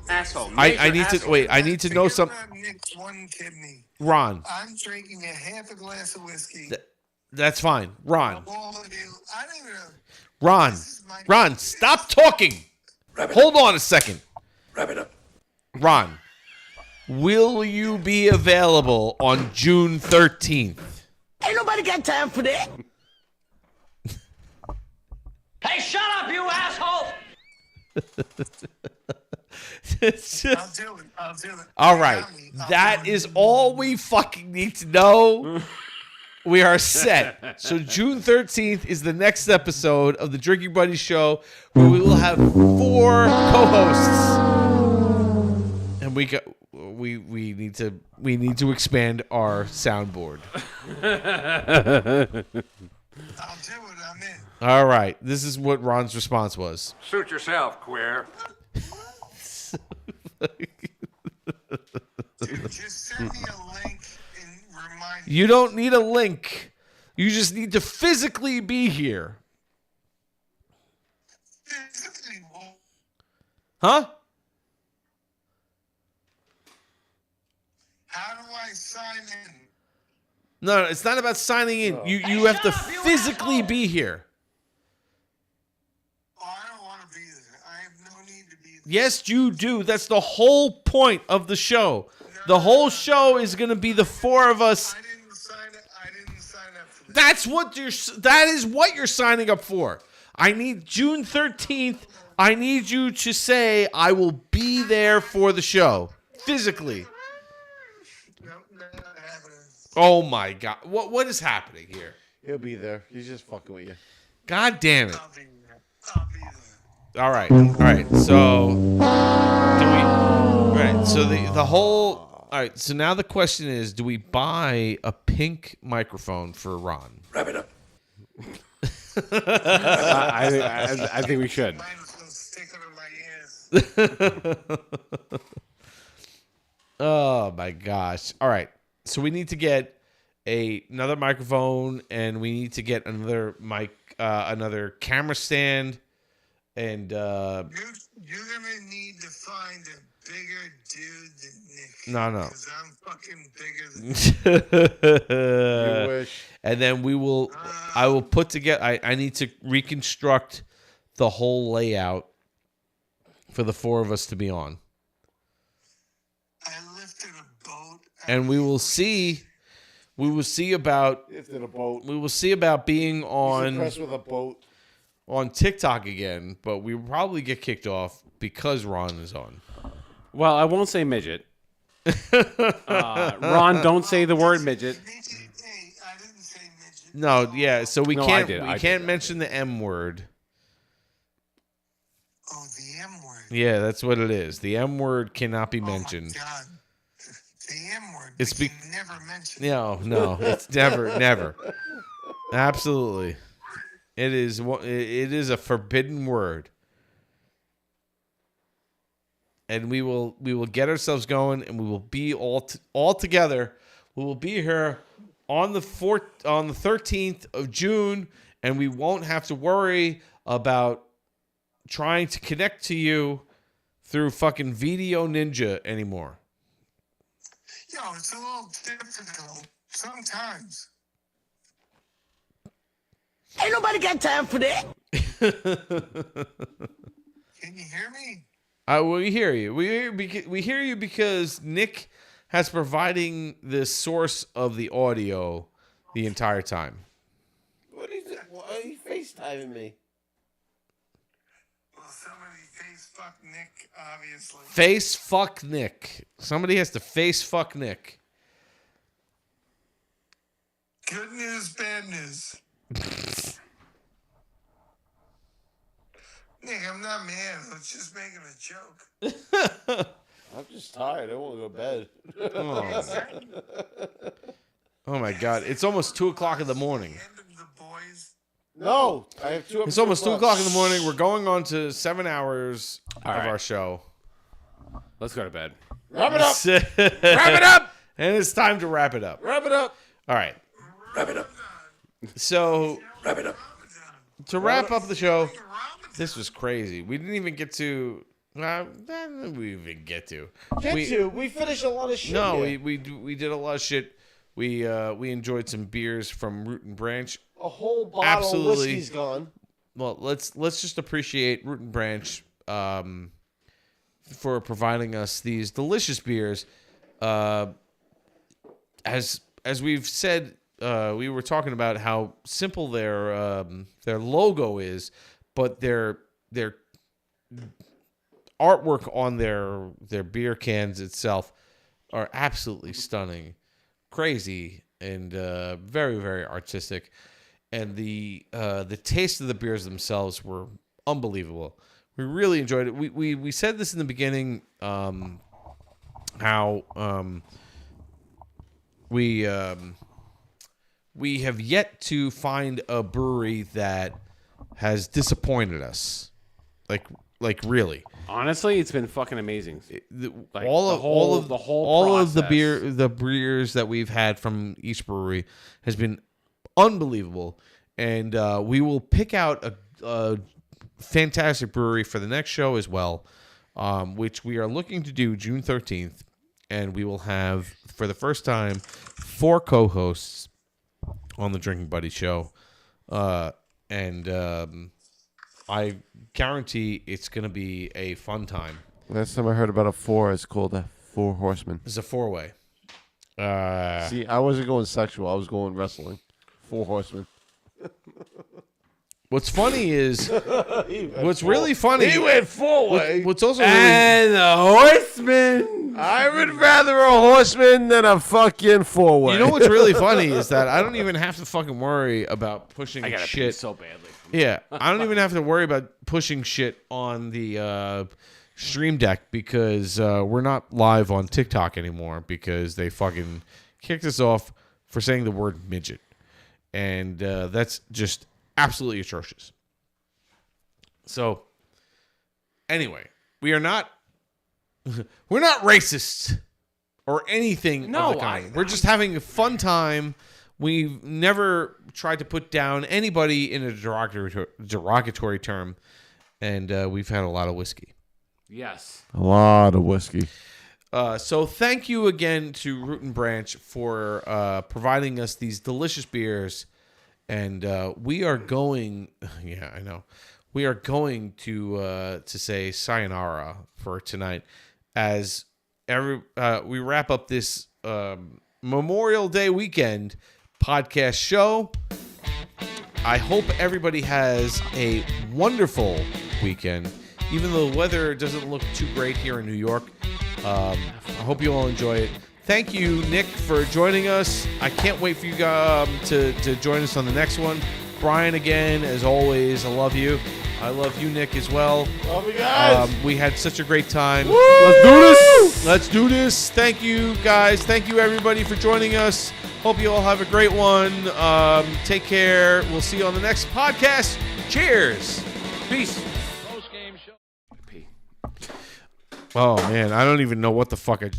Asshole. I need to wait. I need to know something. Nick's 1 kidney. Ron. I'm drinking a half a glass of whiskey. That's fine. Ron. All of you. I don't even know. Ron, stop talking. Hold on a second. Wrap it up. Ron, will you be available on June 13th? Ain't nobody got time for that. Hey, shut up, you asshole! I'll do it. All right. That is all we fucking need to know. We are set. So June 13th is the next episode of the Drinking Buddies show, where we will have 4 co-hosts. And we need to expand our soundboard. I'll do it. I'm in. All right. This is what Ron's response was. Suit yourself, queer. Dude, just send me a link and remind me. You don't need a link. You just need to physically be here. Huh? How do I sign in? No, it's not about signing in. You have to physically be here. Oh, I don't want to be there. I have no need to be there. Yes, you do. That's the whole point of the show. The whole show is going to be the 4 of us. I didn't sign up for this. That is what you're signing up for. I need June 13th. I need you to say I will be there for the show physically. Oh my God. What is happening here? He'll be there. He's just fucking with you. God damn it. I'll be there. All right. So the whole. All right. So now the question is, do we buy a pink microphone for Ron? Wrap it up. I think we should. Mine was going to stick under my ears. Oh my gosh. All right. So we need to get another microphone, and we need to get another mic, another camera stand, and You're going to need to find a bigger dude than Nick. No. Because I'm fucking bigger than You wish. And then I will put together, I need to reconstruct the whole layout for the 4 of us to be on. I lifted a boat. And we will see about Lifted a boat. we will see about being He's impressed with a boat. on TikTok again, but we will probably get kicked off because Ron is on. Well, I won't say midget. Ron, don't say the word midget. Hey, I didn't say midget. No, yeah, so we No, can't I did. mention the M word. M word. Yeah, that's what it is. The M word cannot be mentioned. Oh, my God. The M word. It's we can never mention. No, it's never. Absolutely. It is a forbidden word. And we will get ourselves going, and we will be all together. We will be here on the 13th of June, and we won't have to worry about trying to connect to you through fucking Video Ninja anymore. Yo, it's a little difficult sometimes. Ain't nobody got time for that. Can you hear me? We hear you. We hear you because Nick has providing the source of the audio the entire time. What is it? Why are you FaceTiming me? Well, somebody face fuck Nick, obviously. Face fuck Nick. Somebody has to face fuck Nick. Good news, bad news. Nick, I'm not mad. I was just making a joke. I'm just tired. I want to go to bed. Oh my God! It's almost 2:00 in the morning. No, I have 2 episodes. It's almost 2:00 left. in the morning. We're going on to 7 hours of our show. Let's go to bed. Wrap it up. Wrap it up. And it's time to wrap it up. Wrap it up. All right. Wrap it up. So Wrap it up. to wrap up the show, this was crazy. We didn't even get to. We even get to. We finished a lot of shit. No, here. we did a lot of shit. We enjoyed some beers from Root and Branch. A whole bottle of whiskey's gone. Well, let's just appreciate Root and Branch for providing us these delicious beers. As we've said, we were talking about how simple their logo is, but their artwork on their beer cans itself are absolutely stunning, crazy, and very, very artistic. And the taste of the beers themselves were unbelievable. We really enjoyed it. We said this in the beginning, how we have yet to find a brewery that has disappointed us. Like really. Honestly, it's been fucking amazing. All of the process. beers that we've had from each brewery has been unbelievable, and we will pick out a fantastic brewery for the next show as well, which we are looking to do June 13th, and we will have for the first time 4 co-hosts on the Drinking Buddy show, and I guarantee it's going to be a fun time. Last time I heard about a 4, it's called a 4 Horsemen. It's a 4-way. See, I wasn't going sexual. I was going wrestling. 4 Horsemen. What's funny is, what's really funny. He went 4-way. What's also and a horseman. I would rather a horseman than a fucking 4-way. You know what's really funny is that I don't even have to fucking worry about pushing I gotta pee shit so badly. Yeah, I don't even have to worry about pushing shit on the Stream Deck because we're not live on TikTok anymore because they fucking kicked us off for saying the word midget. And that's just absolutely atrocious. So, anyway, we're not racist or anything of the kind. We're just having a fun time. We've never tried to put down anybody in a derogatory term, and we've had a lot of whiskey. Yes. A lot of whiskey. So thank you again to Root and Branch for providing us these delicious beers, and we are going. Yeah, I know. We are going to say sayonara for tonight as we wrap up this Memorial Day weekend podcast show. I hope everybody has a wonderful weekend, even though the weather doesn't look too great here in New York. I hope you all enjoy it. Thank you, Nick, for joining us. I can't wait for you to join us on the next one. Brian, again, as always, I love you. I love you, Nick, as well. Love you guys. We had such a great time. Woo! Let's do this. Let's do this. Thank you, guys. Thank you, everybody, for joining us. Hope you all have a great one. Take care. We'll see you on the next podcast. Cheers. Peace. Post-game show. Oh, man. I don't even know what the fuck I...